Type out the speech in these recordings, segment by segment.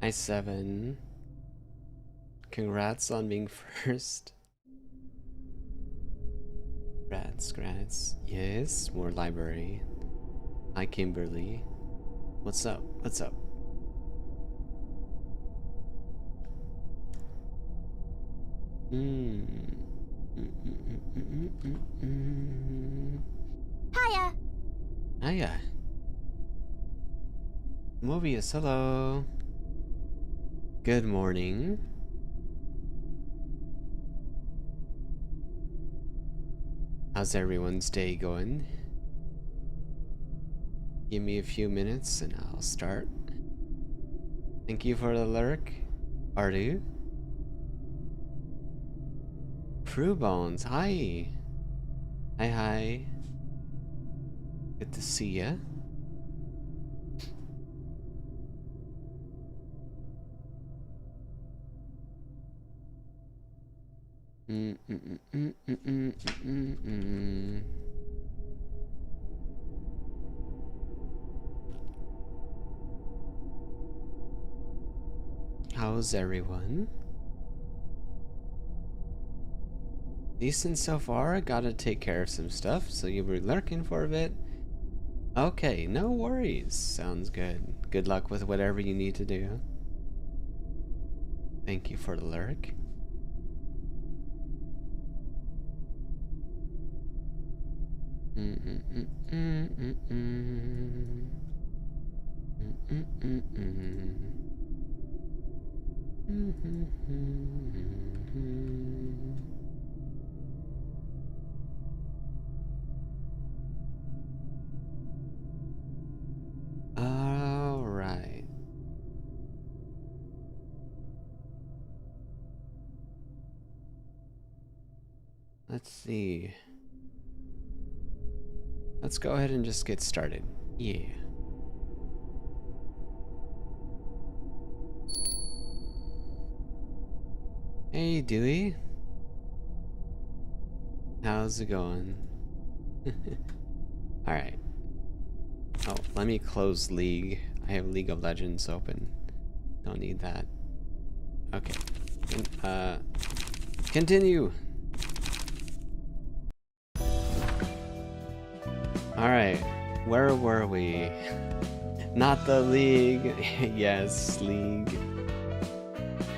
I7. Congrats on being first. Grats. Yes, more library. Hi, Kimberly. What's up? What's up? Hiya. Hiya. Mobius, hello. Good morning. How's everyone's day going? Give me a few minutes and I'll start. Thank you for the lurk, Ardu. Crew Bones, hi. Hi. Good to see ya. How's everyone? Decent so far. I gotta take care of some stuff, so you'll be lurking for a bit. Okay, no worries. Sounds good. Good luck with whatever you need to do. Thank you for the lurk. All right. Let's see. Let's go ahead and just get started. Yeah. Hey, Dewey. How's it going? Alright. Oh, let me close League. I have League of Legends open. Don't need that. Okay. Continue! Alright. Where were we? Not the League. Yes, League.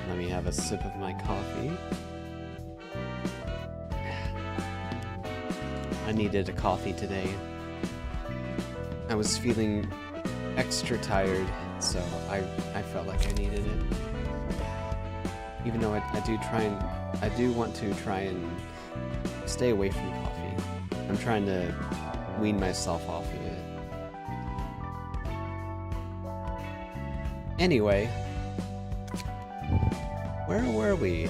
Let me have a sip of my coffee. I needed a coffee today. I was feeling extra tired, so I felt like I needed it. Even though I do want to try and stay away from coffee. I'm trying to wean myself off of it. Anyway, where were we?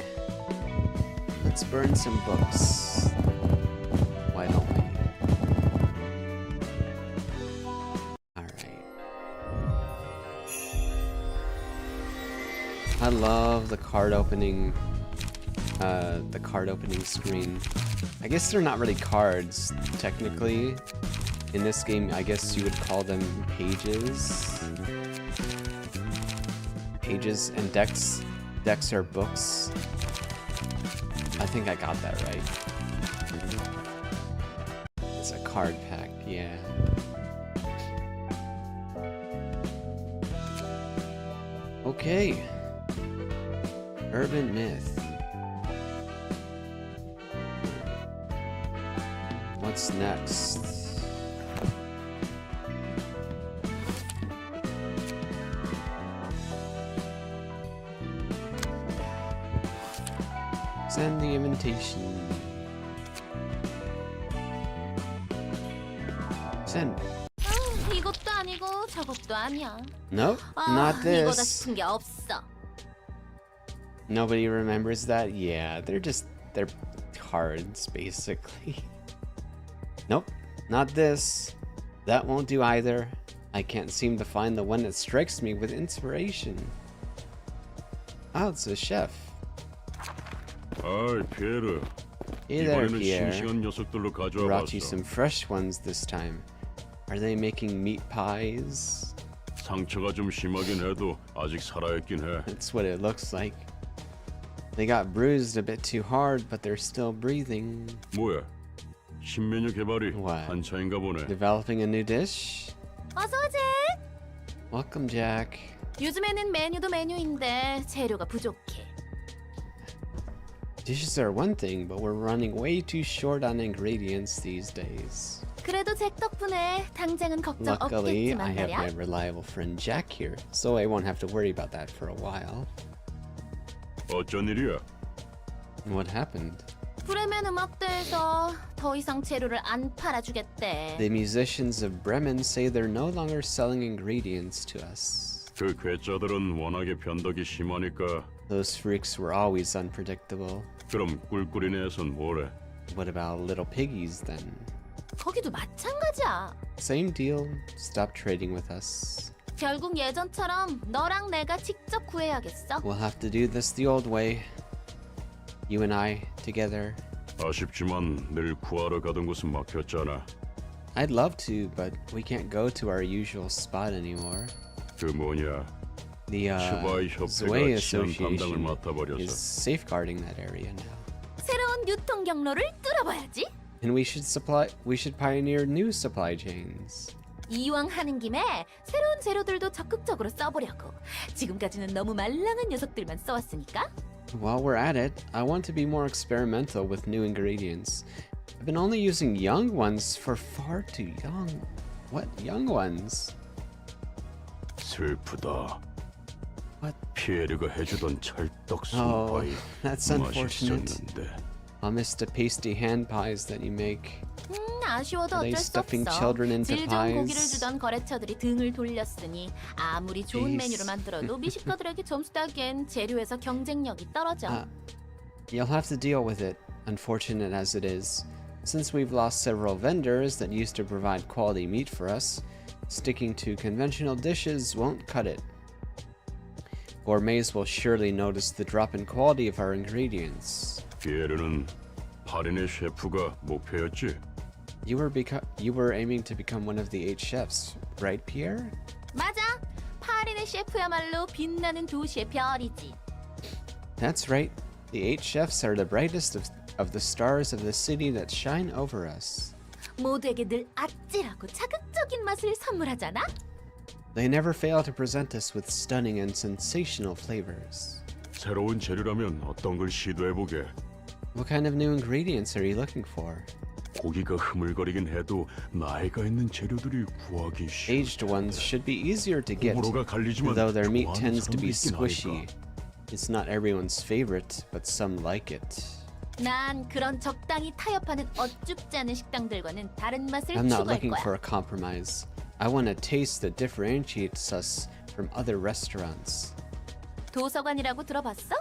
Let's burn some books. Why don't we? Alright. I love the card opening screen. I guess they're not really cards, technically. In this game, I guess you would call them pages. Pages and decks. Decks are books. I think I got that right. It's a card pack, yeah. Okay. Urban myth. What's next? Send the invitation. Send. 이것도 아니고 저것도 아니야. Nope, not 이거다 this. 싶은 게 없어. Nobody remembers that? Yeah, they're cards, basically. Nope, not this. That won't do either. I can't seem to find the one that strikes me with inspiration. Oh, it's a chef. 아이, 피에르. Hey there, 이번에는 Pierre. 싱싱한 녀석들로 가져와 Brought you 봤어. some fresh ones this time. Are they making meat pies? 상처가 좀 심하긴 해도 아직 살아있긴 해. That's what it looks like. They got bruised a bit too hard, but they're still breathing. 뭐야? 신메뉴 개발이 What? 한창인가 보네. Developing a new dish? 어서 오지. Welcome, Jack. 요즘에는 메뉴도 메뉴인데 재료가 부족해. Dishes are one thing, but we're running way too short on ingredients these days. 그래도 잭 덕분에 당장은 걱정 Luckily, I 없겠지만 have my 말이야. reliable friend Jack here, so I won't have to worry about that for a while. 어쩐 일이야? What happened? 브레멘 음악대에서 더 이상 재료를 안 팔아주겠대. The musicians of Bremen say they're no longer selling ingredients to us. 그 괴짜들은 워낙에 변덕이 심하니까. Those freaks were always unpredictable. 그럼 꿀꿀이네에선 뭐래? What about little piggies then? 거기도 마찬가지야. Same deal. Stop trading with us. 결국 예전처럼 너랑 내가 직접 구해야겠어. We'll have to do this the old way. You and I together. 아쉽지만 늘 구하러 가던 곳은 막혔잖아. I'd love to, but we can't go to our usual spot anymore. 그 뭐냐? The 슈바이 Zwei 협회가 치안 담당을 Association 맡아버렸어. is safeguarding that area now. 새로운 유통 경로를 뚫어봐야지. And we should pioneer new supply chains. 이왕 하는 김에 새로운 재료들도 적극적으로 써보려고. 지금까지는 너무 말랑한 녀석들만 써왔으니까. While we're at it, I want to be more experimental with new ingredients. I've been only using young ones for far too young. What young ones? 슬프다. What? 피에르가 해주던 찰떡 Oh, 순파이 that's unfortunate. 맛있었는데. I'll miss the pasty hand pies that you make. 아쉬워도 Are they 어쩔 수 stuffing 없어. children into 질 좋은 고기를 pies? 주던 거래처들이 등을 돌렸으니 아무리 좋은 Jeez. 메뉴를 만들어도 미식가들에게 점수 따기엔 재료에서 경쟁력이 떨어져. You'll have to deal with it, unfortunate as it is. Since we've lost several vendors that used to provide quality meat for us, sticking to conventional dishes won't cut it. Gourmets will surely notice the drop in quality of our ingredients. 피에르는 8인의 셰프가 목표였지. You were aiming to become one of the 8 chefs, right, Pierre? 맞아. 파리네 셰프야말로 빛나는 도시의 별이지. That's right. The 8 chefs are the brightest of the stars of the city that shine over us. 모두에게 늘 아찔하고 자극적인 맛을 선물하잖아. They never fail to present us with stunning and sensational flavors. 새로운 재료라면 어떤 걸 시도해보게. What kind of new ingredients are you looking for? 고기가 흐물거리긴 해도 나이가 있는 재료들이 구하기 쉬워. Aged ones should be easier to get, 호불호가 갈리지만 though their meat 좋아하는 tends to 사람도 be 있긴 squishy. 하니까. It's not everyone's favorite, but some like it. 난 그런 적당히 타협하는 어쭙지 않은 식당들과는 다른 맛을 I'm not 추구할 looking 거야. for a compromise. I want a taste that differentiates us from other restaurants. 도서관이라고 들어봤어?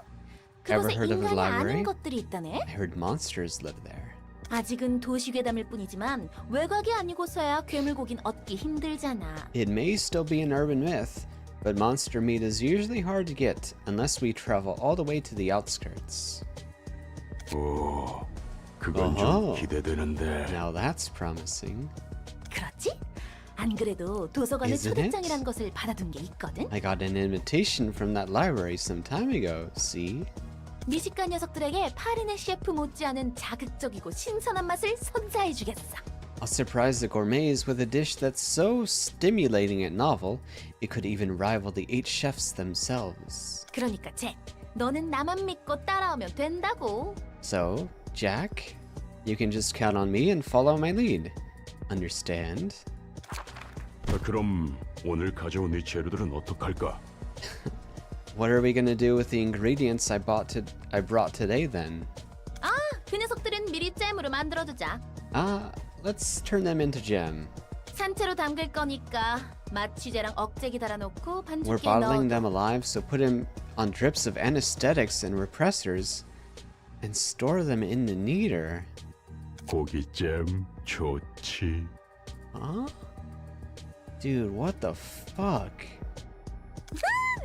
Ever 그곳에 heard of a 인간이 library? 아는 것들이 있다네. I heard monsters live there. 아직은 도시 괴담일 뿐이지만 외곽이 아니고서야 괴물고긴 얻기 힘들잖아. It may still be an urban myth, but monster meat is usually hard to get unless we travel all the way to the outskirts. 오, 그건 어허. 좀 기대되는데. Now that's promising. 그렇지? 안 그래도 도서관에 Isn't 초대장이란 it? 것을 받아둔 게 있거든. I got an invitation from that library some time ago, see? 미식가 녀석들에게 파리네 셰프 못지않은 자극적이고 신선한 맛을 선사해주겠어. I'll surprise the gourmets with a dish that's so stimulating and novel, it could even rival the 8 chefs themselves. 그러니까 잭, 너는 나만 믿고 따라오면 된다고. So, Jack, you can just count on me and follow my lead. Understand? 그럼 오늘 가져온 이 재료들은 어떡할까? What are we gonna do with the ingredients I brought today then? 아, 그 녀석들은 미리 잼으로 만들어두자. Let's turn them into jam. 산채로 담글 거니까 마취제랑 억제기 달아놓고 We're 반죽기에 bottling 넣어. them alive, so put them on drips of anesthetics and repressors and store them in the kneader. 고기잼 좋지. Huh? Dude, what the fuck?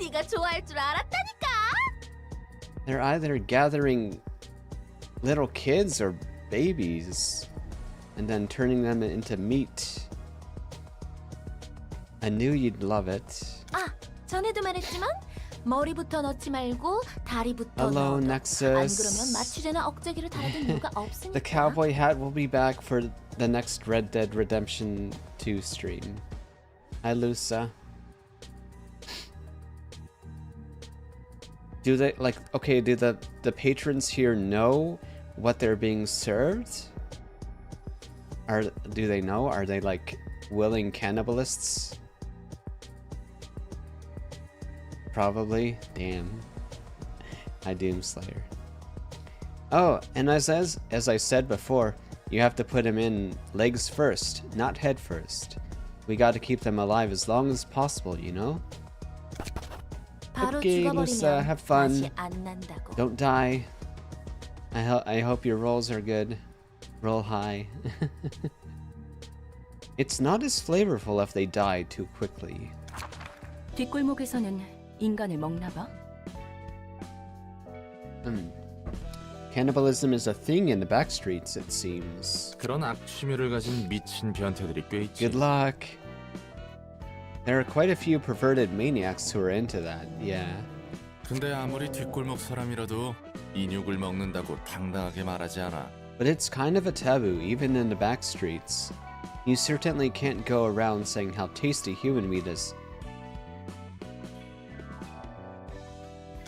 네가 좋아할 줄 알았다니까. They're either gathering little kids or babies and then turning them into meat. I knew you'd love it. 아, 전에도 말했지만 머리부터 넣지 말고 다리부터 Hello, 넣어. 안 Nexus. 그러면 마취제나 억제기를 달아둔 이유가 The 없으니까. cowboy hat will be back for the next Red Dead Redemption 2 stream. Hi, Lusa. Do they okay, do the patrons here know what they're being served? Do they know? Are they like willing cannibalists? Probably. Damn. Hi, Doomslayer. Oh, and as I said before, you have to put them in legs first, not head first. We got to keep them alive as long as possible, you know? 바로 Okay, Lusa, 죽어버리면 have fun. 맛이 안 난다고. Don't die. I hope your rolls are good. Roll high. It's not as flavorful if they die too quickly. 뒷골목에서는 인간을 먹나 봐. Cannibalism is a thing in the backstreets, it seems. 그런 악취미를 가진 미친 변태들이 꽤 있지. Good luck. There are quite a few perverted maniacs who are into that, yeah. 근데 아무리 뒷골목 사람이라도 인육을 먹는다고 당당하게 말하지 않아. But it's kind of a taboo, even in the backstreets. You certainly can't go around saying how tasty human meat is.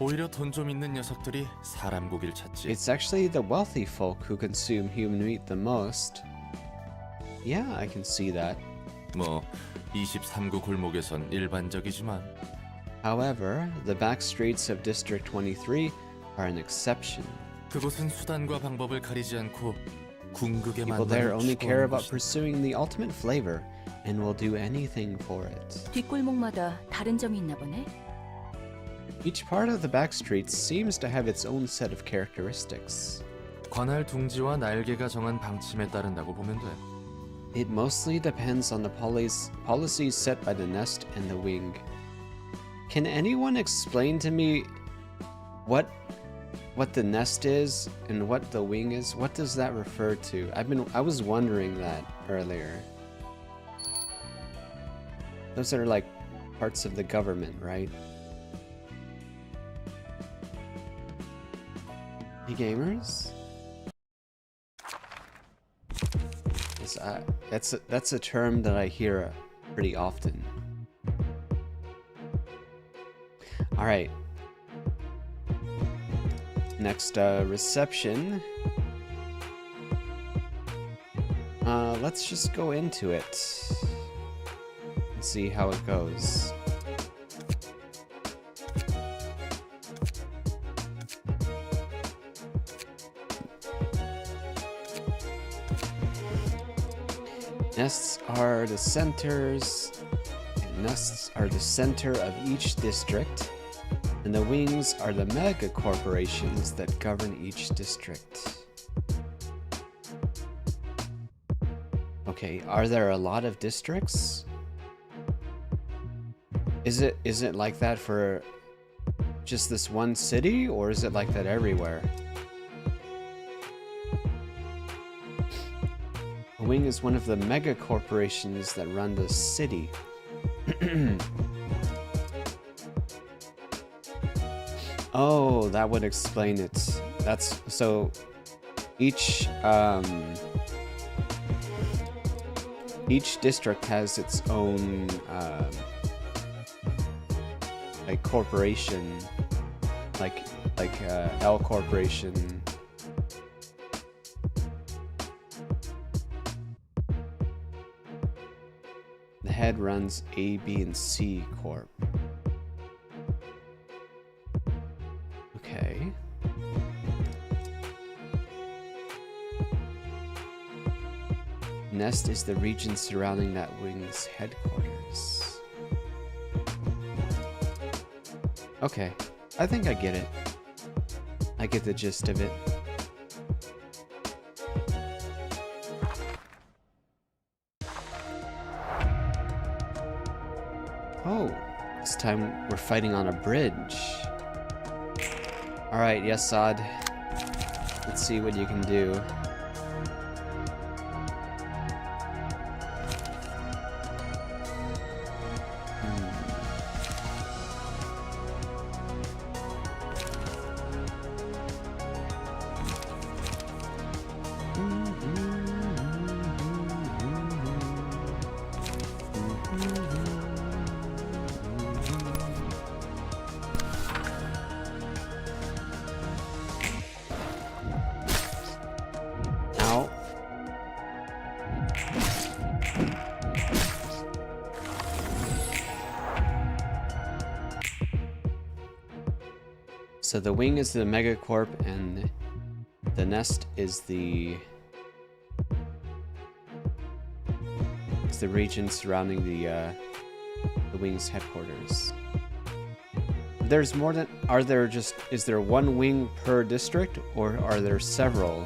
오히려 돈 좀 있는 녀석들이 사람 고기를 찾지. It's actually the wealthy folk who consume human meat the most. Yeah, I can see that. 뭐 23구 골목에선 일반적이지만. However, the backstreets of District 23 are an exception. 그곳은 수단과 방법을 가리지 않고 궁극의 People there 만남을 only care 추구하는 about 곳이다. pursuing the ultimate flavor and will do anything for it. 뒷골목마다 다른 점이 있나 보네. Each part of the backstreets seems to have its own set of characteristics. 관할 둥지와 날개가 정한 방침에 따른다고 보면 돼. It mostly depends on the policies set by the nest and the wing. Can anyone explain to me what the nest is and what the wing is? What does that refer to? I was wondering that earlier. Those are like parts of the government, right? Hey gamers? That's a term that I hear pretty often. All right. Next reception. Let's just go into it and see how it goes. Nests are the centers. Nests are the center of each district, and the wings are the mega corporations that govern each district. Okay, are there a lot of districts? Is it like that for just this one city, or is it like that everywhere? A wing is one of the mega corporations that run the city. Oh, that would explain it. That's so each district has its own like corporation, like L corporation. The head runs A, B, and C Corp. Okay. Nest is the region surrounding that wing's headquarters. Okay, I think I get it. I get the gist of it. Oh, this time we're fighting on a bridge. Alright, yes, Sod. Let's see what you can do. Ow. So the wing is the megacorp and the nest is the region surrounding the wing's headquarters. There's more than is there one wing per district or are there several?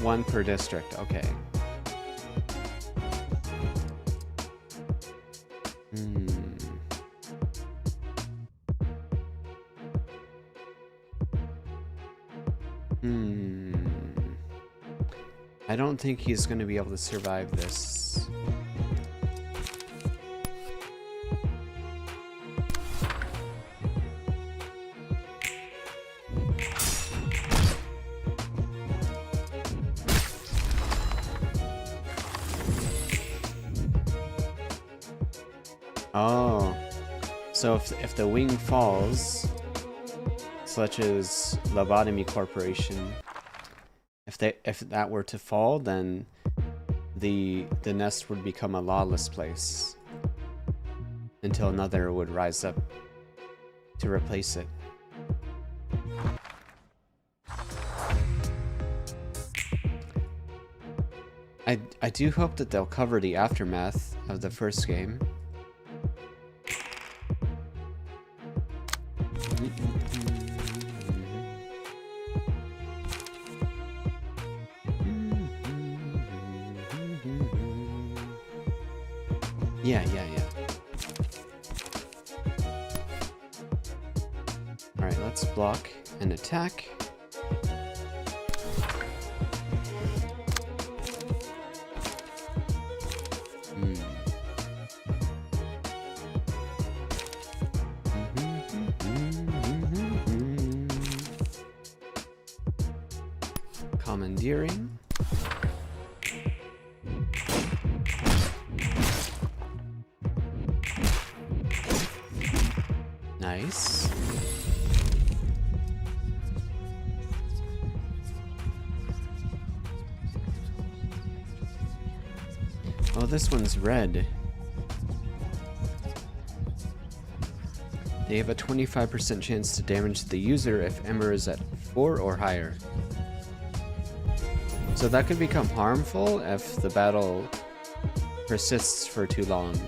One per district, okay. I don't think he's going to be able to survive this. Oh, so if the wing falls, such as Lobotomy Corporation, if that were to fall, then the nest would become a lawless place until another would rise up to replace it. I do hope that they'll cover the aftermath of the first game. Yeah. Alright, let's block and attack. Commandeering. Nice. Oh, this one's red. They have a 25% chance to damage the user if Ember is at 4 or higher. So that could become harmful if the battle persists for too long.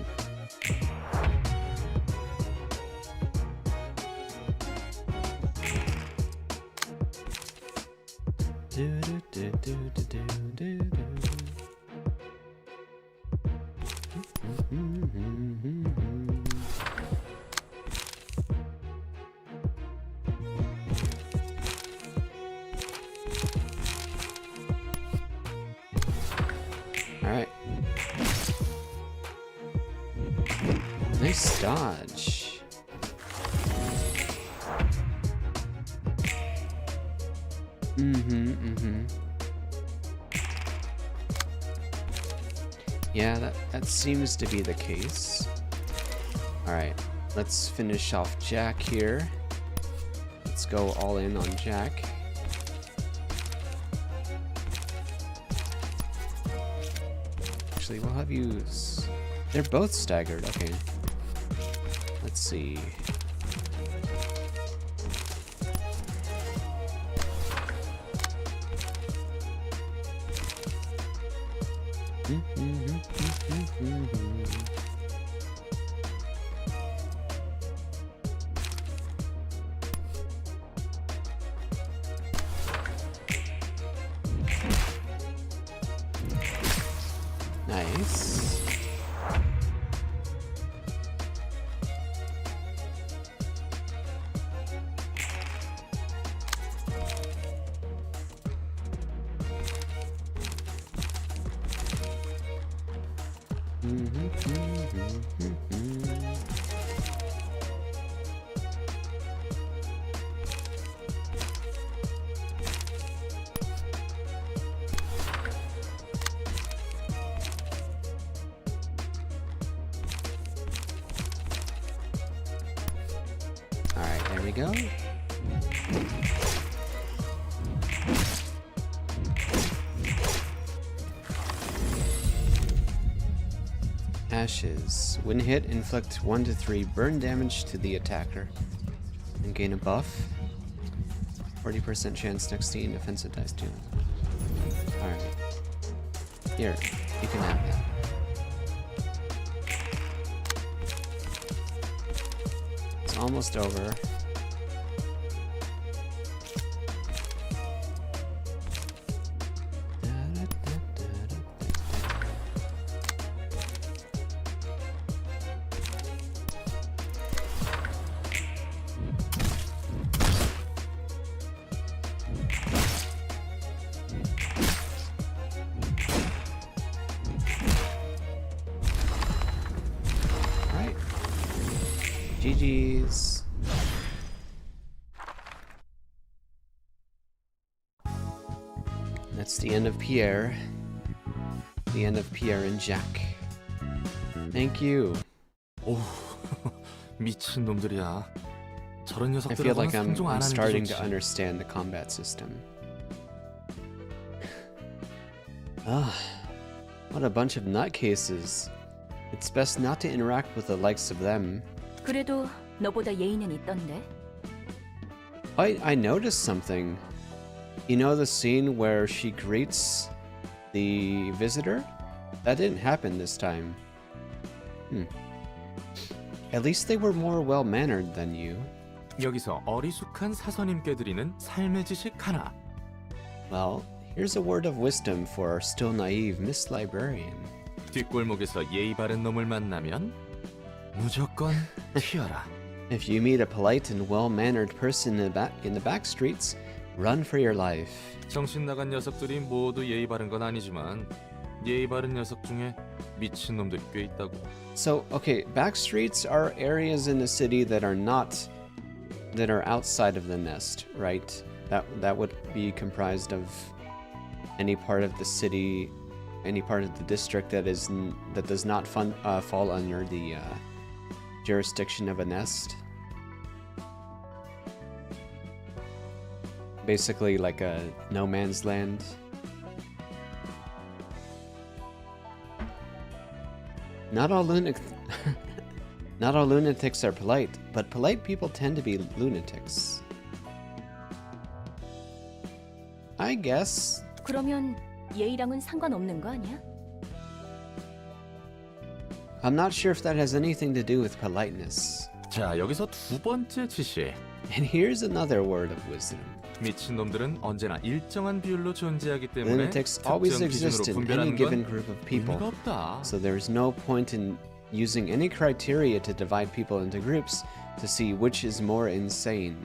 Alright. Nice dodge. Yeah, that seems to be the case. Alright, let's finish off Jack here. Let's go all in on Jack. Actually, we'll have you... They're both staggered, okay. Let's see. Nice. Alright, there we go. Ashes. When hit, inflict 1 to 3 burn damage to the attacker. And gain a buff. 40% chance next scene, offensive dice too. Alright. Here, you can have that. It's almost over. Right. GG's. That's the end of Pierre. The end of Pierre and Jack. Thank you. 오, 미친 놈들이야. 저런 I feel 녀석들은 like I'm 상종 안 하는 게 starting to 좋지. understand the combat system. Ah, what a bunch of nutcases. It's best not to interact with the likes of them. 그래도 너보다 예의는 있던데. I noticed something. You know the scene where she greets the visitor? That didn't happen this time. At least they were more well-mannered than you. 여기서 어리숙한 사선임께 드리는 삶의 지식 하나. Well, here's a word of wisdom for our still naive Miss Librarian. 뒷골목에서 예의 바른 놈을 만나면 무조건 튀어라. If you meet a polite and well-mannered person in the back streets, run for your life. 정신 나간 녀석들이 모두 예의 바른 건 아니지만 예의 바른 녀석 중에 미친 놈들이 꽤 있다고. So, okay, back streets are areas in the city that are outside of the nest, right? That would be comprised of any part of the city, any part of the district that does not fall under the jurisdiction of a nest. Basically, like a no man's land. Not all lunatics are polite, but polite people tend to be lunatics. I guess. 그러면 예의랑은 상관없는 거 아니야? I'm not sure if that has anything to do with politeness. 자, 여기서 두 번째 지시. And here's another word of wisdom. 미친 놈들은 언제나 일정한 비율로 존재하기 때문에 Lunatics always 특정 exist 기준으로 in any 분별하는 given 건 group of people, 의미가 없다. so there is no point in using any criteria to divide people into groups to see which is more insane.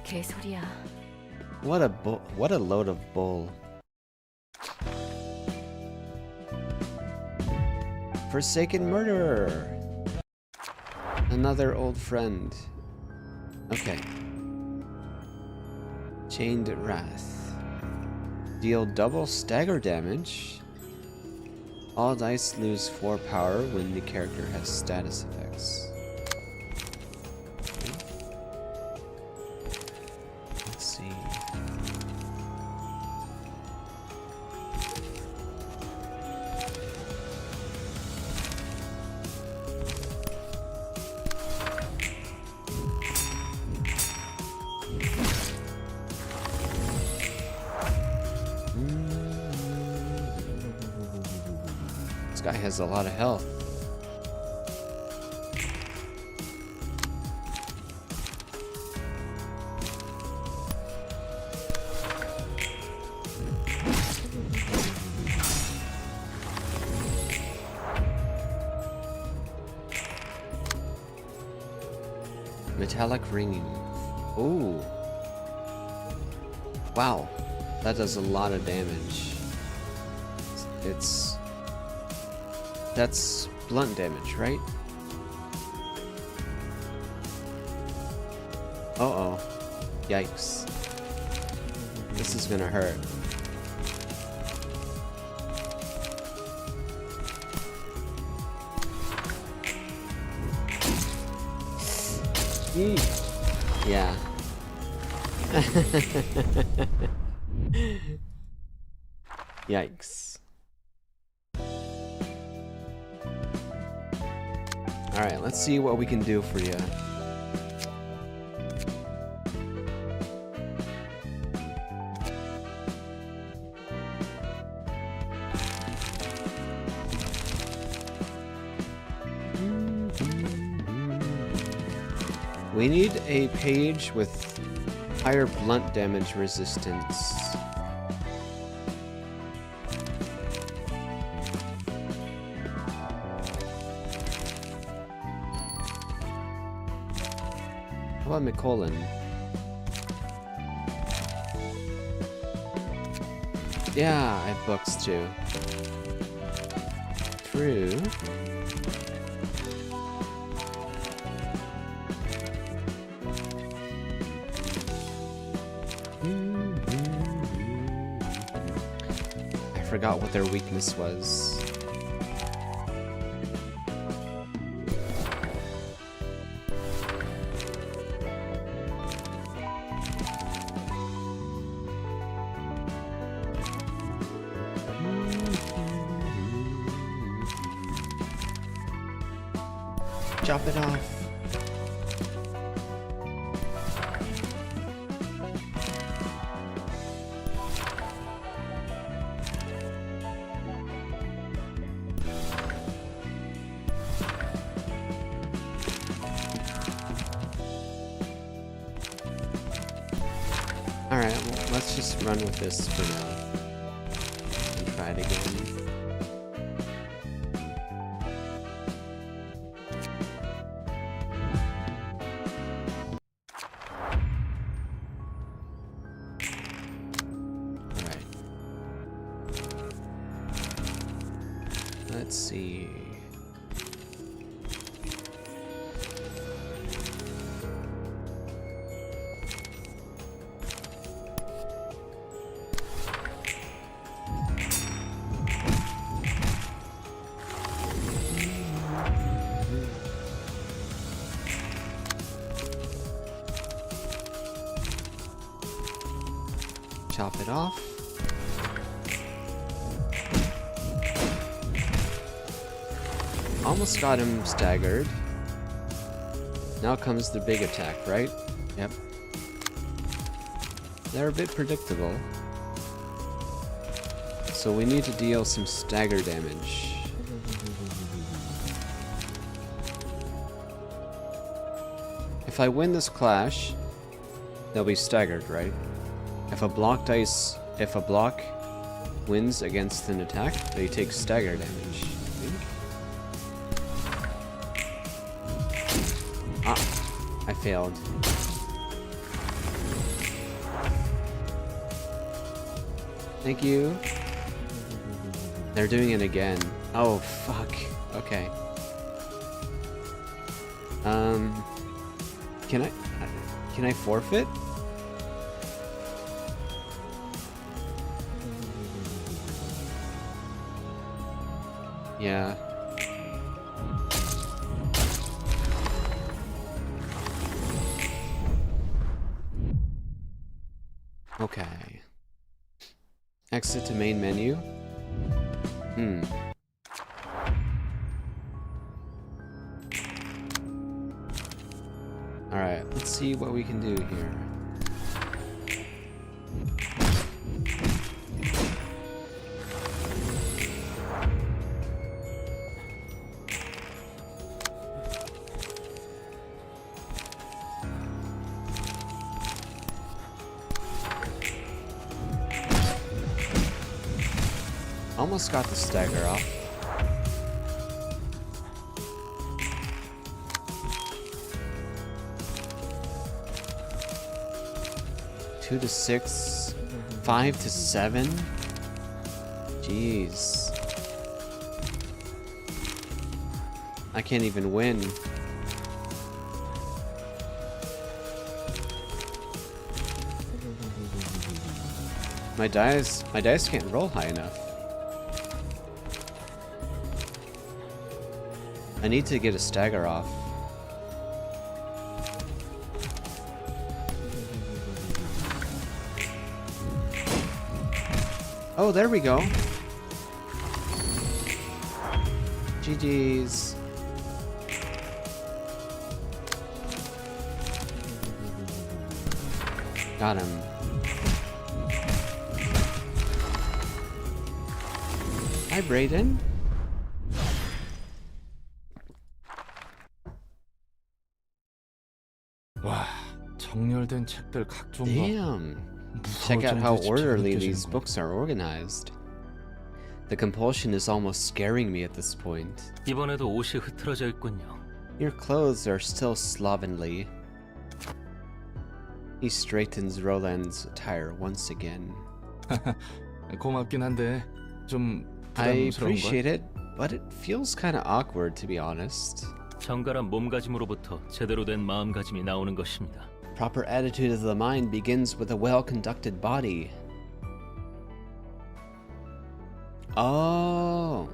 개소리야. What a load of bull. Forsaken murderer. Another old friend. Okay. Chained Wrath. Deal double stagger damage. All dice lose 4 power when the character has status effects. Let's see. This guy has a lot of health. Metallic ringing. Ooh. Wow. That does a lot of damage. That's blunt damage, right? Uh-oh. Yikes. This is gonna hurt. Yeah. Yikes. Alright, let's see what we can do for you. We need a page with higher blunt damage resistance. How about McCollin? Yeah, I have books too. True. I forgot what their weakness was. Chop it off. Alright, well, let's just run with this for now. And try it again. Alright. Let's see. Chop it off. Almost got him staggered. Now comes the big attack, right? Yep. They're a bit predictable. So we need to deal some stagger damage. If I win this clash, they'll be staggered, right? If a block wins against an attack, they take stagger damage. Ah, I failed. Thank you. They're doing it again. Oh, fuck. Okay. Can I forfeit? Yeah. Okay. Exit to main menu. Alright, let's see what we can do here. Almost got the stagger off. 2 to 6, 5 to 7. Jeez. I can't even win. My dice can't roll high enough. I need to get a stagger off. Oh, there we go. GG's. Got him. Hi, Brayden. 와, 정렬된 책들 각종 거. Damn. Check out how orderly these books are organized. The compulsion is almost scaring me at this point. 이번에도 옷이 흐트러져 있군요. Your clothes are still slovenly. He straightens Roland's attire once again. 고맙긴 한데 좀 I 부담스러운 걸. appreciate it, but it feels kind of awkward to be honest. 정갈한 몸가짐으로부터 제대로 된 마음가짐이 나오는 것입니다. Proper attitude of the mind begins with a well-conducted body. Oh.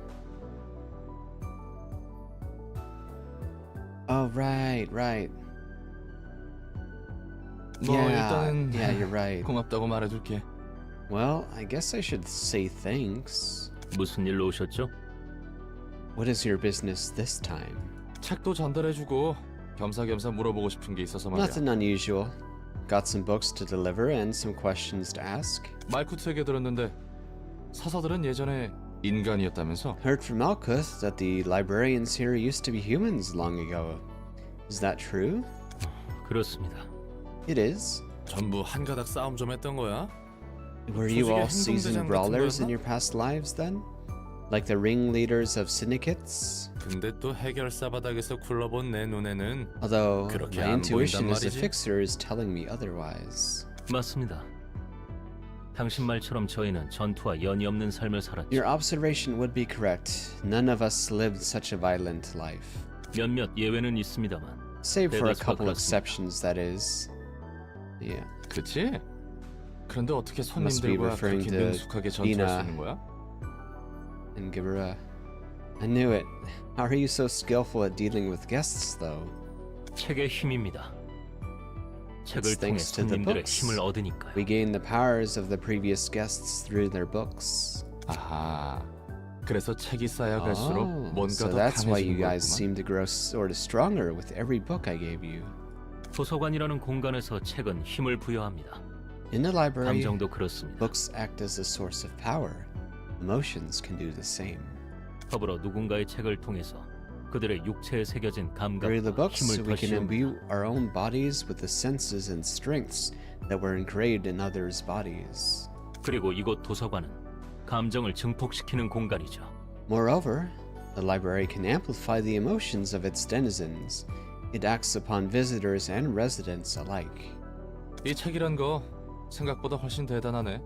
Oh, right. 뭐 일단은 Yeah, you're right. 고맙다고 말해줄게. Well, I guess I should say thanks. 무슨 일로 오셨죠? What is your business this time? 책도 전달해주고 겸사겸사 물어보고 싶은 게 있어서 말이야. Nothing unusual. Got some books to deliver and some questions to ask. 말쿠트 얘기 들었는데 사서들은 예전에 인간이었다면서? Heard from Malkuth that the librarians here used to be humans long ago. Is that true? 그렇습니다. It is. 전부 한가닥 싸움 좀 했던 거야? Were you all 조직의 seasoned 행동대장 같은 brawlers in 거였나? your past lives then? Like the ringleaders of syndicates? 근데 또 해결사 바닥에서 굴러본 내 눈에는 Although 그렇게 my 안 intuition 보인단 as a 말이지? fixer is telling me otherwise. 맞습니다. 당신 말처럼 저희는 전투와 연이 없는 삶을 살았죠. Your observation would be correct. None of us lived such a violent life. 몇몇 예외는 있습니다만 Save for a 대다수가 couple 그렇습니다. exceptions, that is. Yeah. 그치? 그런데 어떻게 Must be 손님들과 referring 그렇게 to 능숙하게 전투할 수 Ruina. 있는 거야? And give her a... I knew it. How are you so skillful at dealing with guests, though? 책의 힘입니다. 책을 It's 통해 thanks to the 손님들의 books. 힘을 얻으니까요. We gain the powers of the previous guests through their books. 아하. 그래서 책이 쌓여갈수록 Oh, 뭔가 so 더 that's why you 강해지는 guys 거구만. seem to grow sort of stronger with every book I gave you. 도서관이라는 공간에서 책은 힘을 부여합니다. In the library, 감정도 그렇습니다. books act as a source of power. Emotions can do the same. 더불어 누군가의 책을 통해서 그들의 육체에 새겨진 Through the 감각과 books, 힘을 we can 다시 imbue our own bodies with the senses and strengths that were engraved in others' bodies. 그리고 이곳 도서관은 감정을 증폭시키는 공간이죠. Moreover, the library can amplify the emotions of its denizens. It acts upon visitors and residents alike. 이 책이란 거 생각보다 훨씬 대단하네.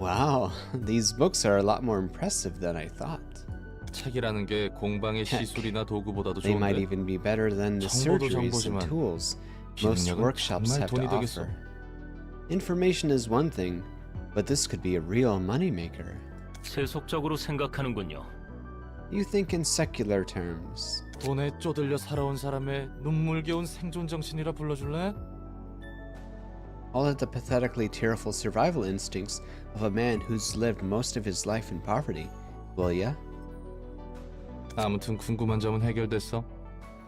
Wow, these books are a lot more impressive than I thought. 책이라는 게 공방의 Heck, 시술이나 도구보다도 They might 좋은데 even be better than the 정보도 surgeries and 정보지만 tools most 기능력은 workshops 정말 have to 돈이 되겠어. offer. Information is one thing, but this could be a real moneymaker. 세속적으로 생각하는군요. You think in secular terms. 돈에 쪼들려 살아온 사람의 눈물겨운 생존 정신이라 불러줄래? All of the pathetically tearful survival instincts of a man who's lived most of his life in poverty, will ya? 아무튼 궁금한 점은 해결됐어.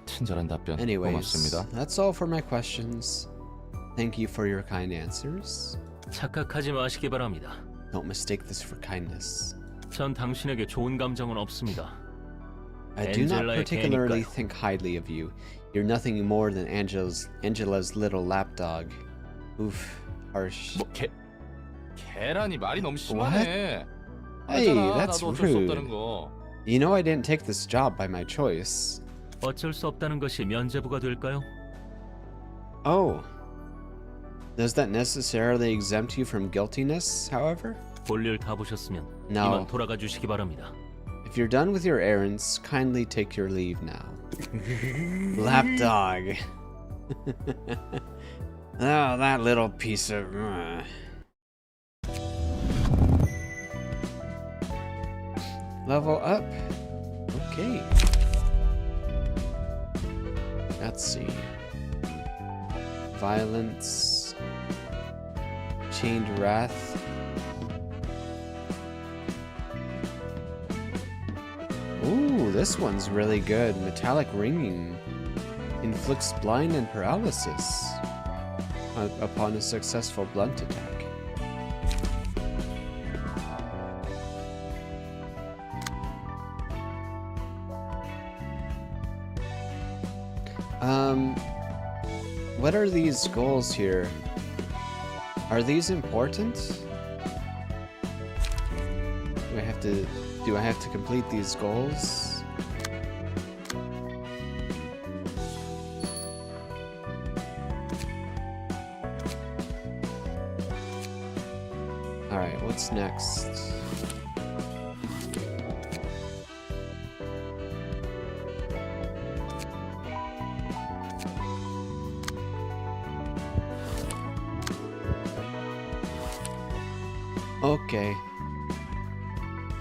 친절한 답변 Anyways, 고맙습니다. that's all for my questions. Thank you for your kind answers. 착각하지 마시기 바랍니다. Don't mistake this for kindness. 전 당신에게 좋은 감정은 없습니다. I do not Angela의 particularly 개니까요. think highly of you. You're nothing more than Angela's little lapdog. Oof, harsh. 뭐 계란이 말이 너무 심하네. Hey, 알잖아, that's 나도 어쩔 수 없다는 rude. 거. You know I didn't take this job by my choice. 어쩔 수 없다는 것이 면죄부가 될까요? Oh. Does that necessarily exempt you from guiltiness, however? 볼일 다 보셨으면 No. 이만 돌아가 주시기 바랍니다. If you're done with your errands, kindly take your leave now. Lapdog. Oh, that little piece of... Level up. Okay. Let's see. Violence. Chained Wrath. Ooh, this one's really good. Metallic Ringing. Inflicts blind and paralysis upon a successful blunt attack. What are these goals here? Are these important? Do I have to complete these goals? Alright, what's next? Okay.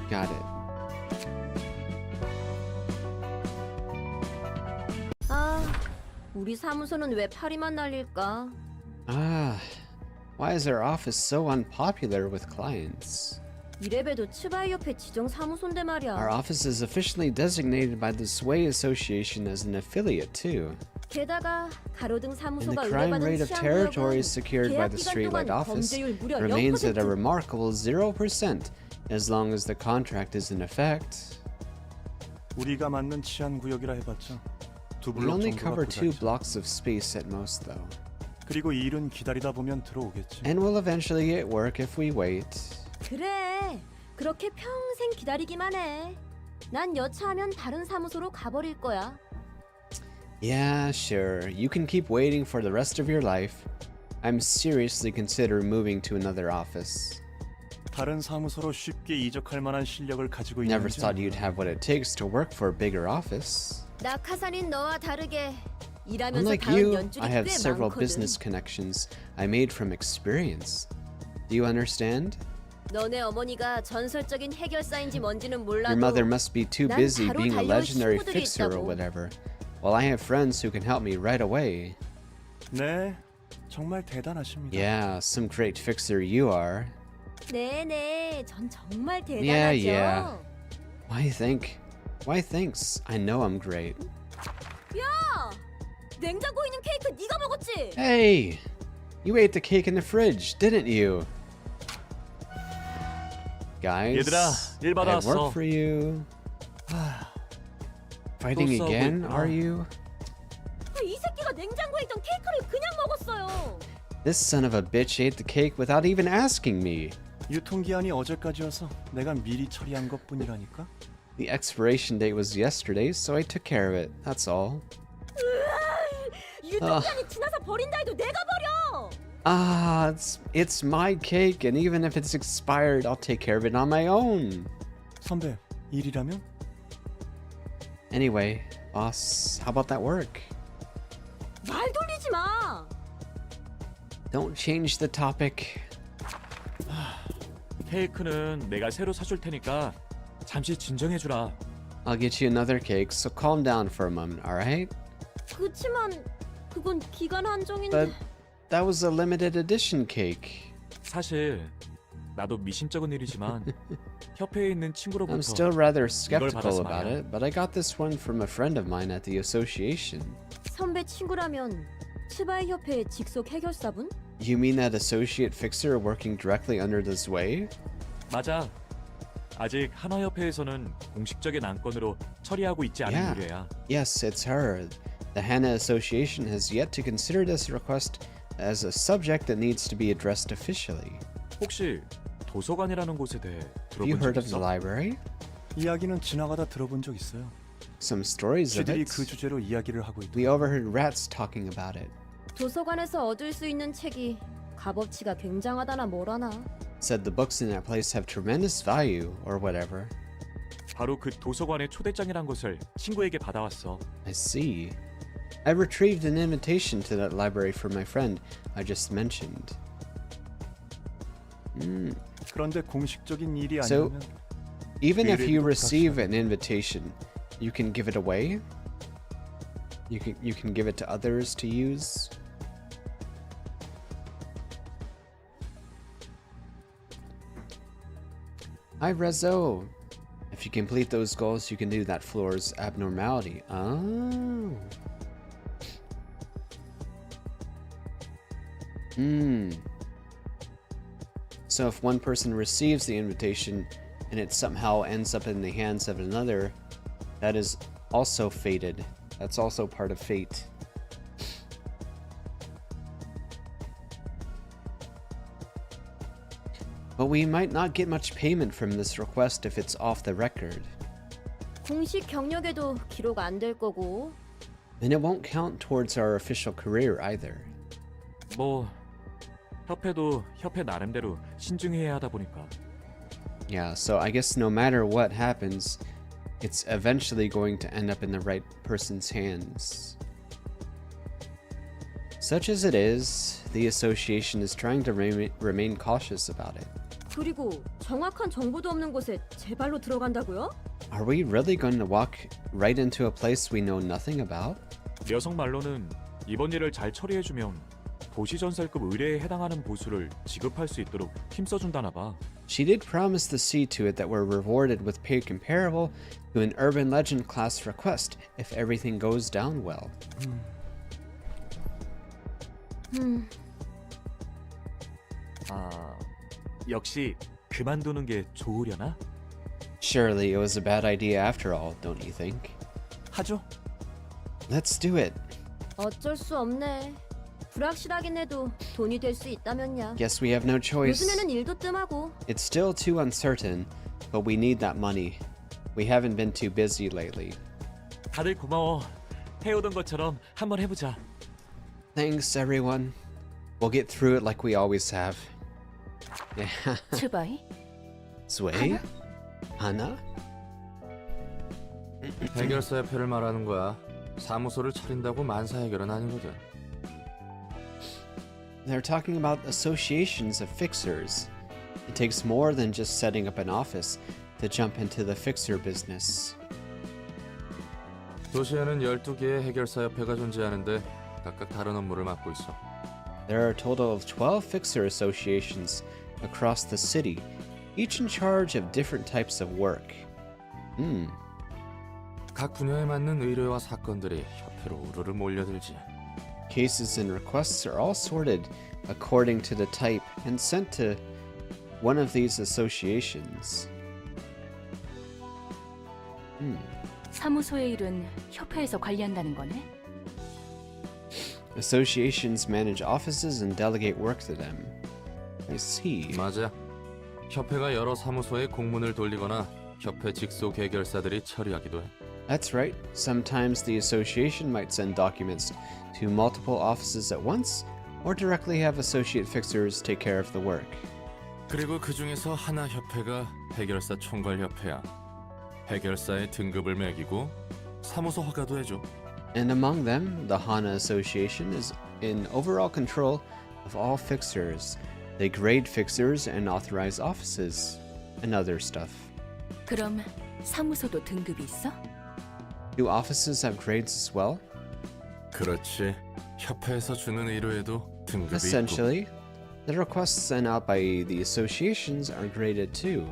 Got it. 아, 우리 사무소는 왜 파리만 날릴까? Ah, why is our office so unpopular with clients? 이래봬도 츠바이 협회 지정 사무소인데 말이야. Our office is officially designated by the Sway Association as an affiliate too. 게다가 가로등 And 사무소가 the crime 의뢰받은 rate of 치안 territories 구역은 secured by 계약 the 기간 Streetlight 동안 office 범죄율 무려 remains at a 0%. remarkable 0% as long as the contract is in effect. 우리가 맞는 치안 구역이라 해봤자 두 We 블록 only 정도가 cover 2 부자지. blocks of space at most though. 그리고 이 일은 기다리다 보면 들어오겠지. And we'll eventually get work if we wait. 그래, 그렇게 평생 기다리기만 해. 난 여차하면 다른 사무소로 가버릴 거야. Yeah, sure. You can keep waiting for the rest of your life. I'm seriously considering moving to another office. 다른 사무소로 쉽게 이적할 만한 실력을 가지고 Never 있는지 thought you'd have what it takes to work for a bigger office. 낙하산인 너와 다르게 일하면서 Unlike 다운 you, 연줄이 I have 꽤 several 많거든. business connections I made from experience. Do you understand? 너네 어머니가 전설적인 해결사인지 뭔지는 Your 몰라도 mother must be too 난 busy 바로 being a 달려올 legendary 친구들이 fixer or 있다고. whatever, while I have friends who can help me right away. 네, 정말 대단하십니다. Yeah, some great fixer you are. 네네, 전 정말 대단하죠. Yeah. Why thanks? I know I'm great. 야, 냉장고에 있는 케이크 네가 먹었지? Hey! You ate the cake in the fridge, didn't you? Guys, 얘들아, 일 I have 받아왔어. work for you. Fighting 또 싸우고 again, 있구나. are you? 이 새끼가 냉장고에 있던 케이크를 그냥 먹었어요. This son of a bitch ate the cake without even asking me. 유통기한이 어제까지여서 내가 미리 처리한 것뿐이라니까. The expiration date was yesterday, so I took care of it. That's all. 유통기한이 지나서 버린다 해도 내가 버려. Ah, it's my cake, and even if it's expired, I'll take care of it on my own. 선배, 일이라면? Anyway, boss, how about that work? 말 돌리지 마. Don't change the topic. 케이크는 내가 새로 사줄 테니까 잠시 진정해주라. I'll get you another cake, so calm down for a moment, alright? 그치만 그건 기간 한정인데. But that was a limited edition cake. 사실 나도 미심쩍은 일이지만 협회에 있는 I'm 친구로부터 still rather skeptical 받았어, about 말이야. it, but I got this one from a friend of mine at the association. 선배 친구라면 츠바이 협회의 직속 해결사분? You mean that associate fixer working directly under the Sway? 맞아. 아직 한화협회에서는 공식적인 안건으로 처리하고 있지 않은 Yeah. 의뢰야. Yes, it's her. The Hana Association has yet to consider this request as a subject that needs to be addressed officially. 혹시 도서관이라는 곳에 대해 Have you 들어본 heard 적 of the 있어? library? 이야기는 지나가다 들어본 적 있어요. Some stories of 쥐들이 it. 그 주제로 이야기를 하고 있다. We overheard rats talking about it. 도서관에서 얻을 수 있는 책이 값어치가 굉장하다나 뭐라나. Said the books in that place have tremendous value, or whatever. 바로 그 도서관의 초대장이란 것을 친구에게 받아왔어. I see. I retrieved an invitation to that library for my friend I just mentioned. 그런데 공식적인 일이 So, 아니면 even if you 미래도 receive an invitation, you can give it away? You can give it to others to use? Hi Rezo! If you complete those goals, you can do that floor's abnormality. Oh. So if one person receives the invitation and it somehow ends up in the hands of another, that is also fated. That's also part of fate. But we might not get much payment from this request if it's off the record. 공식 경력에도 기록 안 될 거고. And it won't count towards our official career either. 뭐 협회도 협회 나름대로 신중해야 하다 보니까. Yeah, so I guess no matter what happens, it's eventually going to end up in the right person's hands. Such as it is, the association is trying to remain cautious about it. 그리고 정확한 정보도 없는 곳에 제 발로 들어간다고요? Are we really going to walk right into a place we know nothing about? 녀석 말로는 이번 일을 잘 처리해주면 도시전설급 의뢰에 해당하는 보수를 지급할 수 있도록 힘써준다나 봐. She did promise to see to it that we're rewarded with pay comparable to an urban legend class request if everything goes down well. 아, 역시 그만두는 게 좋으려나? Surely it was a bad idea after all, don't you think? 하죠. Let's do it. 어쩔 수 없네. 불확실하긴 해도 돈이 될 수 있다면야. Guess we have no choice. 요즘에는 일도 뜸하고. It's still too uncertain, but we need that money. We haven't been too busy lately. 다들 고마워. 해오던 것처럼 한번 해보자. Thanks, everyone. We'll get through it like we always have. Yeah. 츠바이? Sway? Hana? 해결사 협회를 말하는 거야. 사무소를 차린다고 만사 해결은 아니거든. They're talking about associations of fixers. It takes more than just setting up an office to jump into the fixer business. 도시에는 12개의 해결사 협회가 존재하는데 각각 다른 업무를 맡고 있어. There are a total of 12 fixer associations across the city, each in charge of different types of work. 각 분야에 맞는 의뢰와 사건들이 협회로 우르르 몰려들지. Cases and requests are all sorted according to the type and sent to one of these associations. 사무소의 일은 협회에서 관리한다는 거네? Associations manage offices and delegate work to them. I see. 맞아. 협회가 여러 사무소에 공문을 돌리거나 협회 직속 해결사들이 처리하기도 해. That's right. Sometimes the association might send documents to multiple offices at once, or directly have associate fixers take care of the work. 그리고 그 중에서 하나 협회가 해결사 총괄 협회야. 해결사의 등급을 매기고 사무소 허가도 해줘. And among them, the Hana Association is in overall control of all fixers. They grade fixers and authorize offices and other stuff. 그럼 사무소도 등급이 있어? Do offices have grades as well? 그렇지. 협회에서 주는 의뢰에도 등급이 Essentially, the requests sent out by the associations are graded too.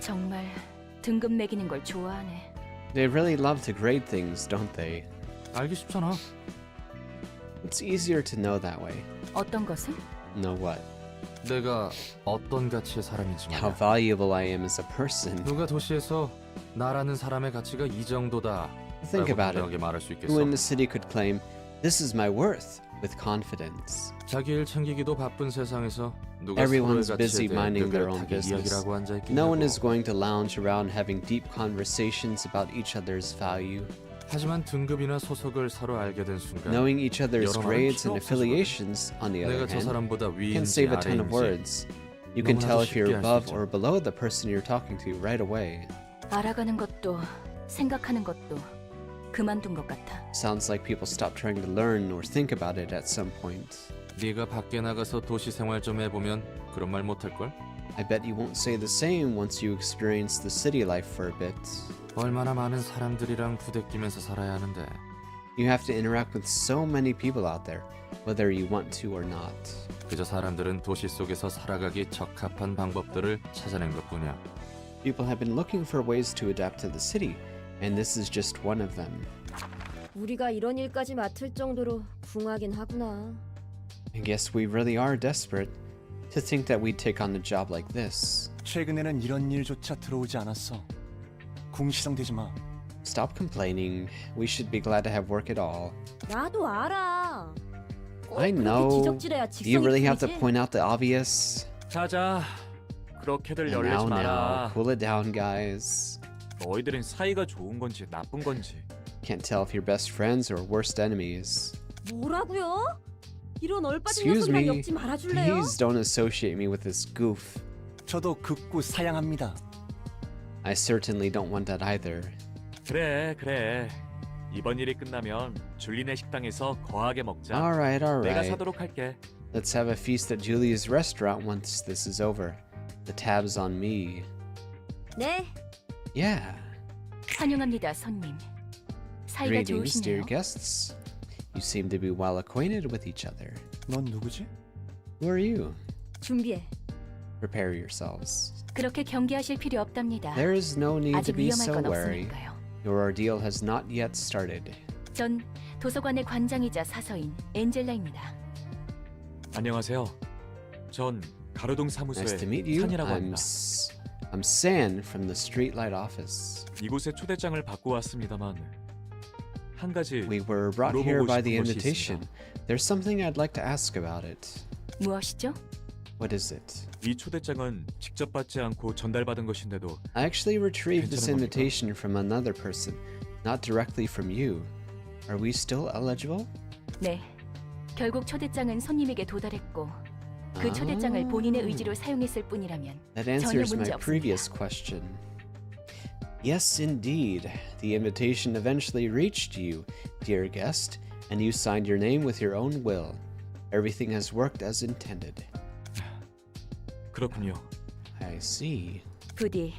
정말 등급 매기는 걸 좋아하네. They really love to grade things, don't they? 있고. 알기 쉽잖아. It's easier to know that way. 어떤 것을? Know what? 내가 어떤 가치의 사람인지 How 말이야. valuable I am as a person. 누가 도시에서 나라는 사람의 가치가 이 정도다 Think 라고 about 당당하게 it. 말할 수 Who 있겠어? in the city could claim, this is my worth, with confidence? 자기 일 챙기기도 바쁜 세상에서 누가 Everyone's 서로의 busy 가치에 대해 minding their own 느긋하게 business. 이야기를 하고 앉아있겠냐고. No one is going to lounge around having deep conversations about each other's value. 하지만 등급이나 소속을 서로 알게 된 순간 Knowing each other's 여러 말은 grades 필요 and 없어서 affiliations, on the other 내가 저 hand, 사람보다 can 위인지 save a ton of 아래인지 words. You can 너무나도 tell if you're 쉽게 알수 above 있죠. or below the person you're talking to right away. 알아가는 것도 생각하는 것도 그만둔 것 같아. Sounds like people stop trying to learn or think about it at some point. 네가 밖에 나가서 도시 생활 좀 해보면 그런 말 못할걸? I bet you won't say the same once you experience the city life for a bit. 얼마나 많은 사람들이랑 부대끼면서 살아야 하는데 You have to interact with so many people out there, whether you want to or not. 그저 사람들은 도시 속에서 살아가기 적합한 방법들을 찾아낸 것뿐이야. People have been looking for ways to adapt to the city, and this is just one of them. 우리가 이런 일까지 맡을 정도로 궁하긴 하구나. I guess we really are desperate to think that we'd take on a job like this. 최근에는 이런 일조차 들어오지 않았어. 궁시렁대지 마. Stop complaining. We should be glad to have work at all. 나도 알아. 꼭 I 그렇게 know. 지적질해야 Do you really have to 직성이 point out the obvious? 자자, 그렇게들 Now, 열내지 now, 마라. cool it down, guys. 너희들은 사이가 좋은 건지 나쁜 건지. Can't tell if you're best friends or worst enemies. 뭐라고요? 이런 얼빠진 Excuse 녀석이랑 me. 엮지 말아줄래요? Please don't associate me with this goof. 저도 극구 사양합니다. I certainly don't want that either. 그래. 이번 일이 끝나면 줄리네 식당에서 거하게 먹자. Alright, 내가 alright. 사도록 할게. Let's have a feast at Julie's restaurant once this is over. The tab's on me. 네, Yeah. 환영합니다, 손님. 사이가 Greetings, dear 좋으시네요. guests. You seem to be well acquainted with each other. 넌 누구지? Who are you? 준비해. Prepare yourselves. 그렇게 경계하실 필요 없답니다. There is no need to 아직 be 위험할 so 건 wary. 없으니까요. Your ordeal has not yet started. 전 도서관의 관장이자 사서인 엔젤라입니다. 안녕하세요. 전 가로동 사무소의 Nice to meet you. 산이라고 합니다. I'm San from the Streetlight office. 이곳에 초대장을 받고 왔습니다만 한 가지 We were brought here 물어보고 by the 싶은 것이 invitation. 있습니다. There's something I'd like to ask about it. 무엇이죠? What is it? 이 초대장은 직접 받지 않고 전달받은 것인데도 I actually retrieved this 괜찮은 겁니까? invitation from another person, not directly from you. Are we still eligible? 네. 결국 초대장은 손님에게 도달했고 그 초대장을 본인의 의지로 사용했을 뿐이라면 That 전혀 answers 문제 my previous 없습니다. question. Yes, indeed. The invitation eventually reached you, dear guest, and you signed your name with your own will. Everything has worked as intended. 그렇군요. I see. 부디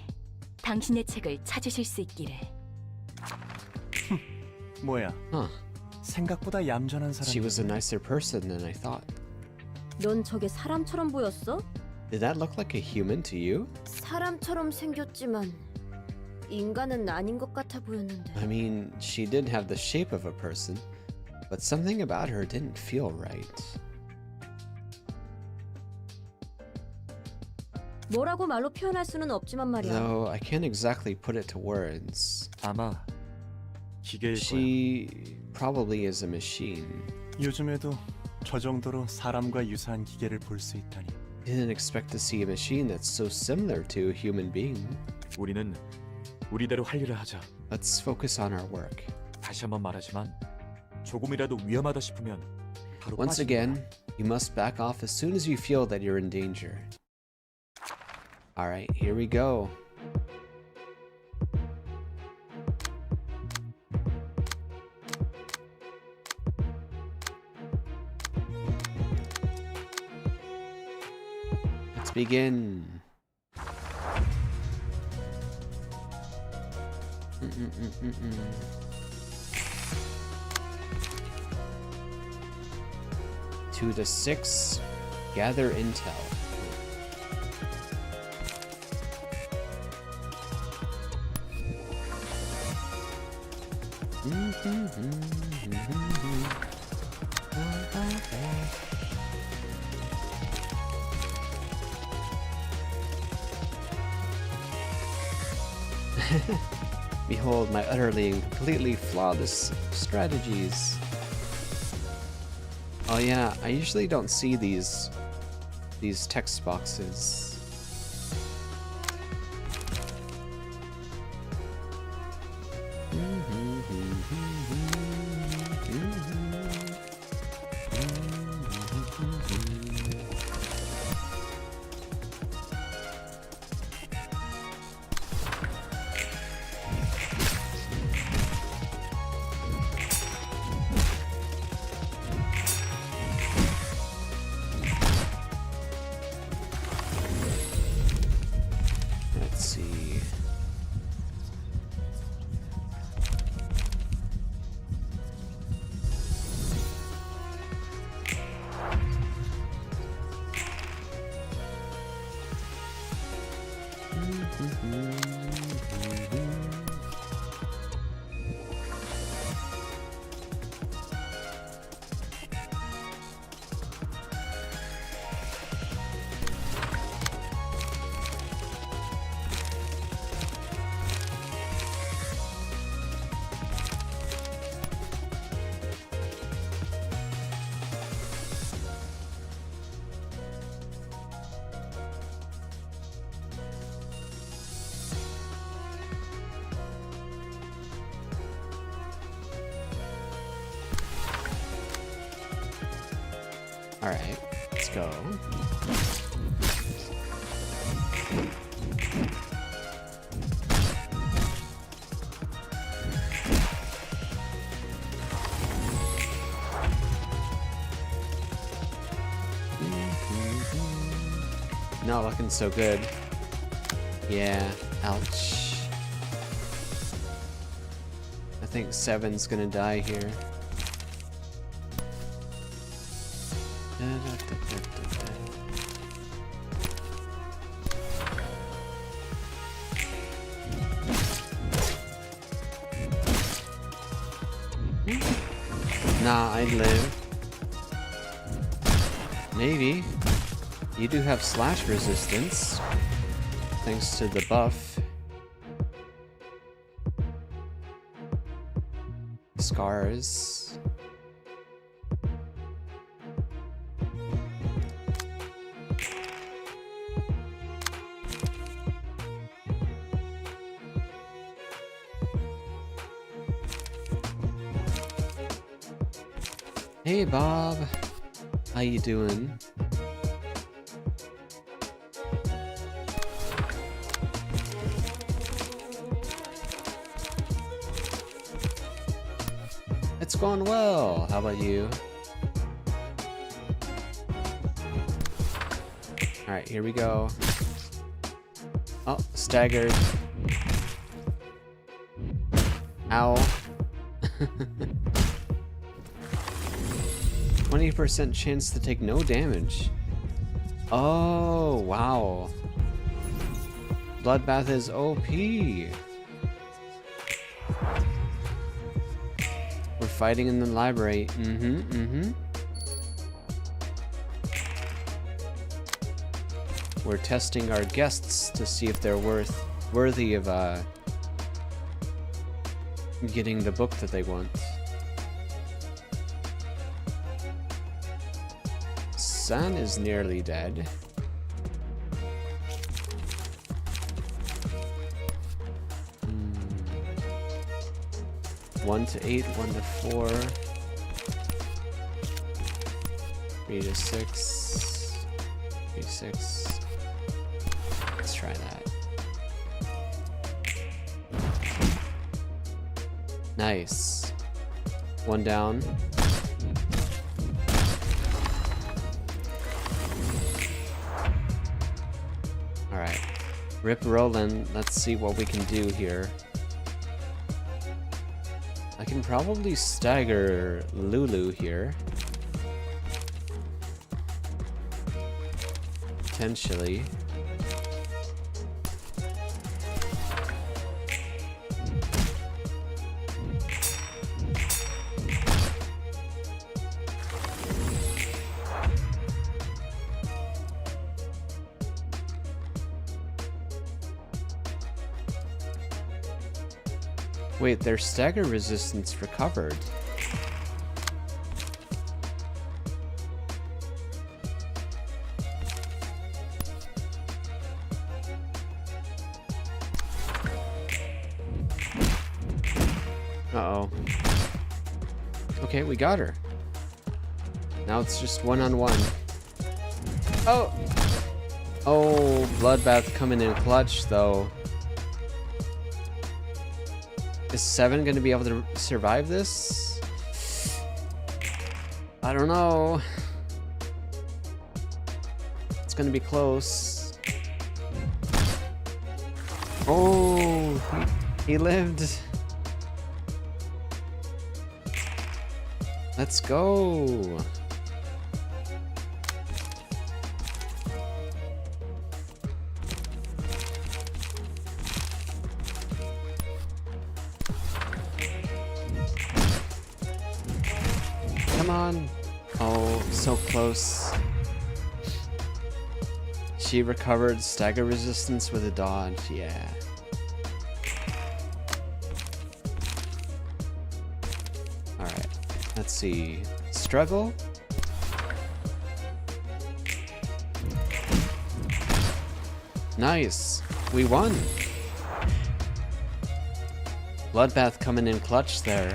당신의 책을 찾으실 수 있기를. 뭐야? Huh. 생각보다 얌전한 사람. She was a nicer person than I thought. 넌 저게 사람처럼 보였어? Did that look like a human to you? 사람처럼 생겼지만 인간은 아닌 것 같아 보였는데. I mean, she did have the shape of a person, but something about her didn't feel right. 뭐라고 말로 표현할 수는 없지만 말이야. Though I can't exactly put it to words. 아마 기계일 거야. She probably is a machine. 요즘에도 저 정도로 사람과 유사한 기계를 볼 수 있다니. Didn't expect to see a machine that's so similar to a human being. 우리는 우리대로 할 일을 하자. Let's focus on our work. 다시 한번 말하지만 조금이라도 위험하다 싶으면 바로 Once 빠지는 again, 거야. you must back off as soon as you feel that you're in danger. Alright, here we go. Let's begin. To the 6, gather intel. Behold my utterly and completely flawless strategies. Oh yeah, I usually don't see these text boxes. Alright, let's go. Not looking so good. Yeah, ouch. I think 7's gonna die here. Nah, I'd live. Maybe. You do have slash resistance, thanks to the buff. Scars. Hey Bob, how you doing? It's going well. How about you? All right, here we go. Oh, staggered. Ow. 20% chance to take no damage. Oh, wow. Bloodbath is OP. We're fighting in the library. We're testing our guests to see if they're worthy of getting the book that they want. San is nearly dead. One to 8, 1 to 4, 3 to 6, 3 to 6. Let's try that. Nice. One down. Alright. Rip rollin'. Let's see what we can do here. I can probably stagger Lulu here. Potentially. Wait, their stagger resistance recovered. Uh-oh. Okay, we got her. Now it's just one-on-one. Oh! Oh, Bloodbath coming in clutch, though. Is 7 going to be able to survive this? I don't know. It's going to be close. Oh, he lived. Let's go. on. Oh, so close. She recovered stagger resistance with a dodge. Yeah. Alright. Let's see. Struggle? Nice. We won. Bloodbath coming in clutch there.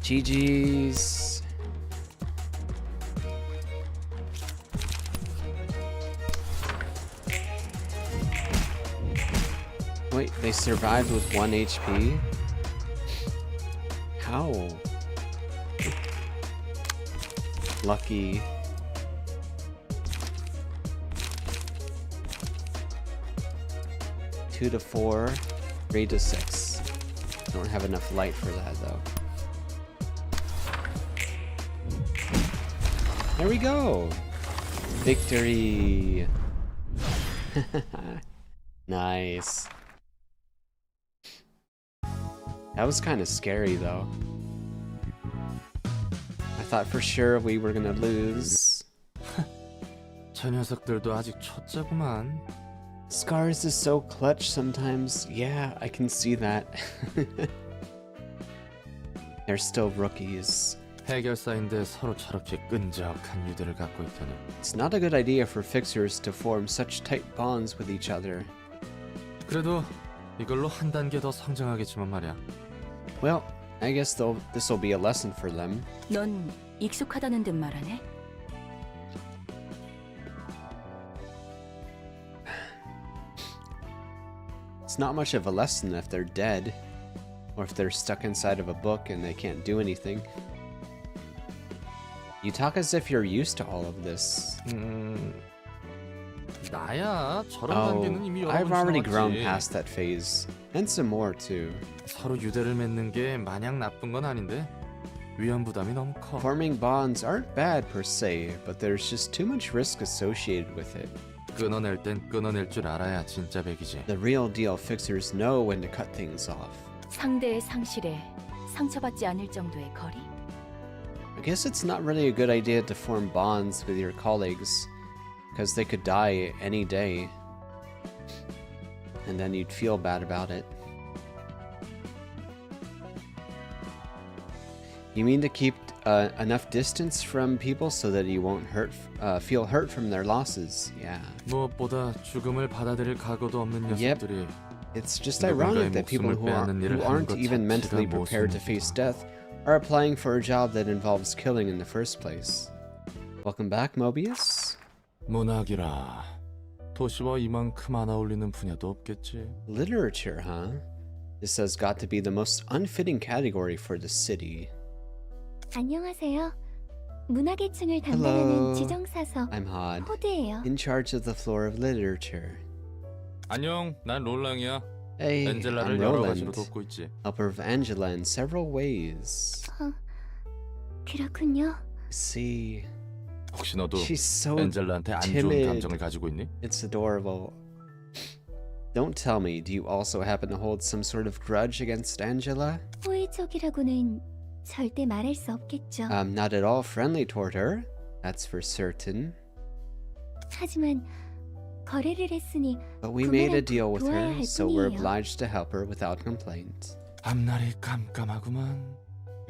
GG's. Wait, they survived with 1 HP? How? Lucky. Two to 4, 3 to 6. Don't have enough light for that though. There we go! Victory! Nice. That was kind of scary though. I thought for sure we were gonna lose. 저 녀석들도 아직 초짜구만. Scars is so clutch sometimes. Yeah, I can see that. They're still rookies. 해결사인데 서로 저렇게 끈적한 유대를 갖고 있다니. It's not a good idea for fixers to form such tight bonds with each other. 그래도 이걸로 한 단계 더 성장하겠지만 말이야. Well, I guess this will be a lesson for them. 넌 익숙하다는 듯 말하네. It's not much of a lesson if they're dead, or if they're stuck inside of a book and they can't do anything. You talk as if you're used to all of this. 나야 저런 Oh, 단계는 이미 여러 I've 번 already grown 지나왔지. past that phase. And some more too. 서로 유대를 맺는 게 마냥 나쁜 건 아닌데 위험 부담이 너무 커. Forming bonds aren't bad per se, but there's just too much risk associated with it. 끊어낼 땐 끊어낼 줄 알아야 진짜 백이지. The real deal fixers know when to cut things off. 상대의 상실에 상처받지 않을 정도의 거리. I guess it's not really a good idea to form bonds with your colleagues, because they could die any day, and then you'd feel bad about it. You mean to keep enough distance from people so that you won't feel hurt from their losses? Yeah. 무엇보다 죽음을 받아들일 각오도 없는 Yep. 녀석들이 It's just ironic that people who aren't even mentally prepared to face death are applying for a job that involves killing in the first place. Welcome back, Mobius. 문학이라 도시와 이만큼 안 어울리는 분야도 없겠지. Literature, huh? This has got to be the most unfitting category for the city. 안녕하세요. 문학의 층을 Hello. 담당하는 지정사서 I'm Hod, 호드예요. in charge of the floor of literature. 안녕, 난 롤랑이야. Hey, 엔젤라를 I'm 여러 가지로 Roland, 돕고 있지. helper of Angela in several ways. 그렇군요. See, 혹시 너도 she's so 엔젤라한테 안 좋은 timid. 감정을 가지고 있니? It's adorable. Don't tell me, do you also happen to hold some sort of grudge against Angela? 호의적이라고는 절대 말할 수 없겠죠. I'm not at all friendly toward her, that's for certain. 하지만 거래를 했으니 But we made a 구매를 deal with 도와야 her, 할 so we're 뿐이에요. obliged to help her without complaint. 앞날이 깜깜하구만.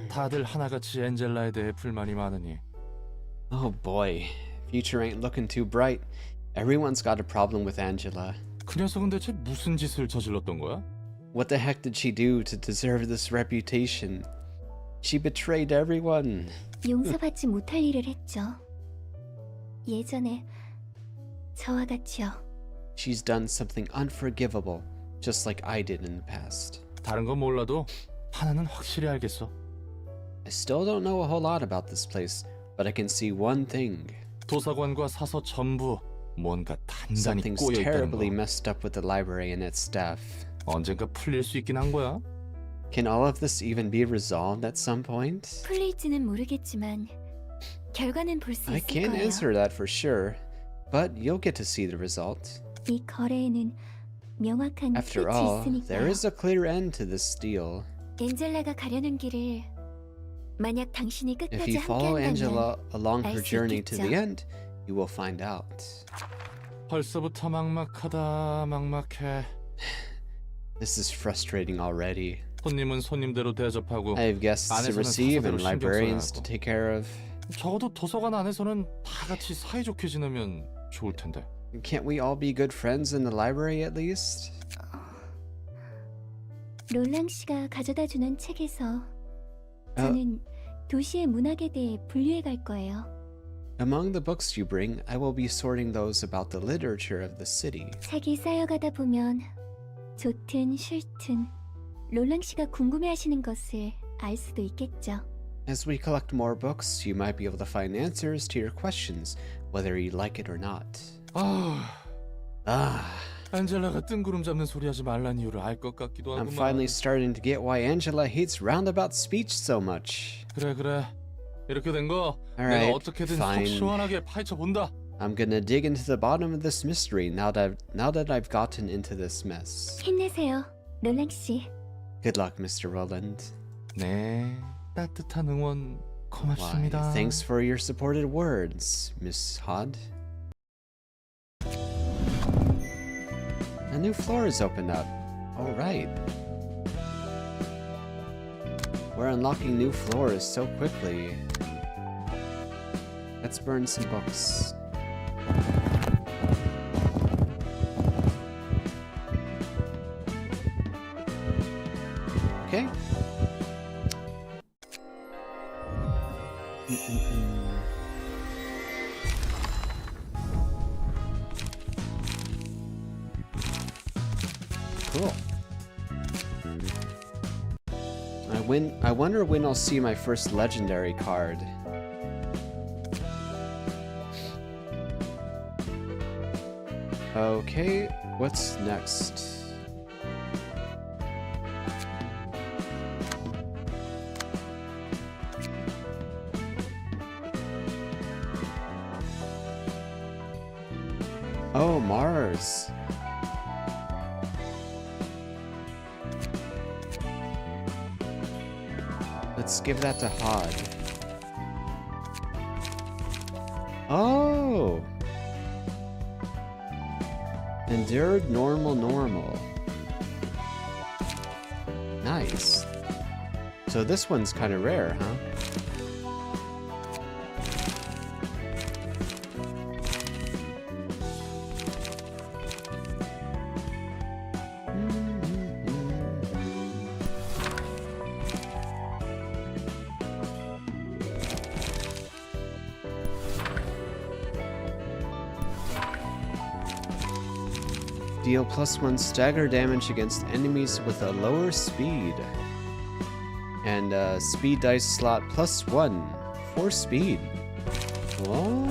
다들 하나같이 엔젤라에 대해 불만이 많으니. Oh boy, future ain't looking too bright. Everyone's got a problem with Angela. 그 녀석은 대체 무슨 짓을 저질렀던 거야? What the heck did she do to deserve this reputation? She betrayed everyone. 용서받지 못할 일을 했죠. 예전에 저와 같이요. She's done something unforgivable, just like I did in the past. 다른 건 몰라도 하나는 확실히 알겠어. I still don't know a whole lot about this place, but I can see one thing. 도서관과 사서 전부 뭔가 단단히 Something's 꼬여 있다는 terribly 거. messed up with the library and its staff. 언젠가 풀릴 수 있긴 한 거야. Can all of this even be resolved at some point? 풀릴지는 모르겠지만 결과는 볼 수 I 있을 can't 거예요. answer that for sure, but you'll get to see the result. 이 거래에는 명확한 After 끝이 all, 있으니까요. there is a clear end to this deal. 엔젤라가 가려는 길을 만약 당신이 If 끝까지 you follow 함께한다면 Angela along her 알수 journey to the 있겠죠. end, you will find out. 벌써부터 막막하다. 막막해. This is frustrating already. 손님은 손님대로 대접하고 I have guests to 안에서는 receive and 사서대로 신경 써야 librarians 하고. to take care of. 적어도 도서관 안에서는 다 같이 사이좋게 지내면 좋을 텐데. Can't we all be good friends in the library at least? 롤랑 씨가 가져다 주는 책에서 어. 저는 도시의 문학에 대해 분류해 갈 거예요. Among the books you bring, I will be sorting those about the literature of the city. 책이 쌓여가다 보면 좋든 싫든 롤랑 씨가 궁금해하시는 것을 알 수도 있겠죠. As we collect more books, you might be able to find answers to your questions, whether you like it or not. Ah, 안젤라가 뜬구름 잡는 소리 하지 말란 이유를 알 것 같기도 I'm 하구만. finally starting to get why Angela hates roundabout speech so much. 그래. 이렇게 된 거 Alright, 내가 어떻게든 속 fine. 시원하게 파헤쳐 본다. I'm gonna dig into the bottom of this mystery now that I've gotten into this mess. 힘내세요, 롤랑 씨. Good luck, Mr. Roland. 네, 따뜻한 응원 Why, 고맙습니다. thanks for your supported words, Miss Hod. A new floor has opened up. All right. We're unlocking new floors so quickly. Let's burn some books. Okay. Cool. I wonder when I'll see my first legendary card. Okay, what's next? Oh, Mars. Let's give that to Hod. Oh! Endured normal. Nice. So this one's kind of rare, huh? Deal +1 stagger damage against enemies with a lower speed. And speed dice slot +1 for speed. Whoa.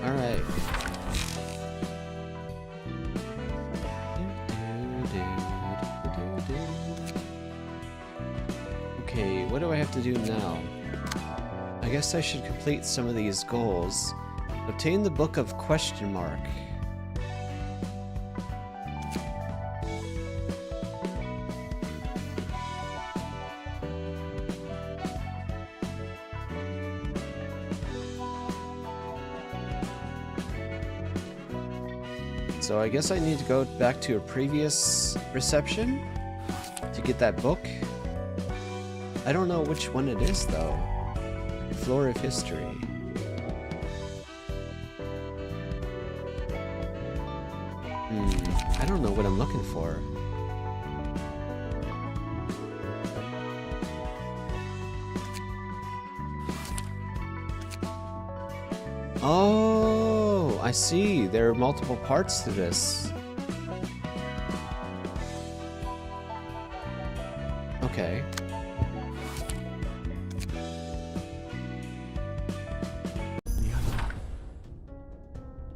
Alright. Okay, what do I have to do now? I guess I should complete some of these goals. Obtain the Book of Question Mark. So I guess I need to go back to a previous reception to get that book. I don't know which one it is though. Floor of History. I don't know what I'm looking for. Oh, I see. There are multiple parts to this.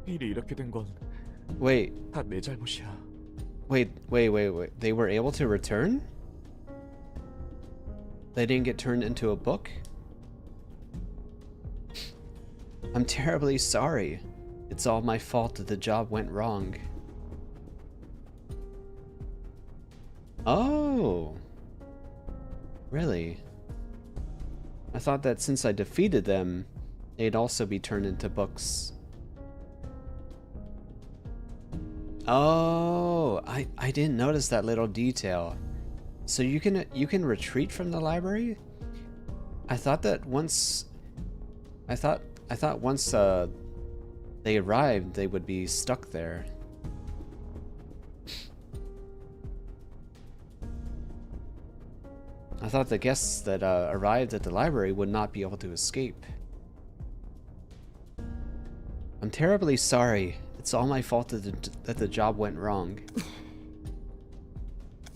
일이 이렇게 된 건 다 Wait, 내 잘못이야. wait. They were able to return? They didn't get turned into a book? I'm terribly sorry. It's all my fault that the job went wrong. Oh. Really? I thought that since I defeated them, they'd also be turned into books. Oh, I didn't notice that little detail. So you can retreat from the library? I thought that once I thought once they arrived, they would be stuck there. I thought the guests that arrived at the library would not be able to escape. I'm terribly sorry. It's all my fault that the job went wrong.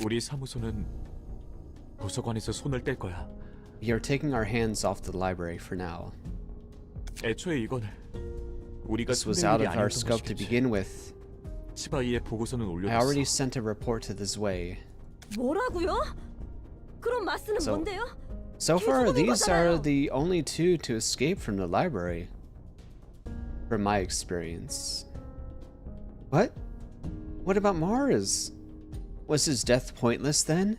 우리 사무소는 도서관에서 손을 뗄 거야. We are taking our hands off the library for now. 애초에 이건 우리가 This was 손댈 out 일이 of our 아니었던 scope to 것이겠지. begin with. 치바이에 보고서는 I already 올려뒀어. sent a report to this way. 뭐라고요? 그럼 마스는 So- 뭔데요? So far, 죽은 these are 거잖아요. the only two to escape from the library. From my experience. What? What about Mars? Was his death pointless then?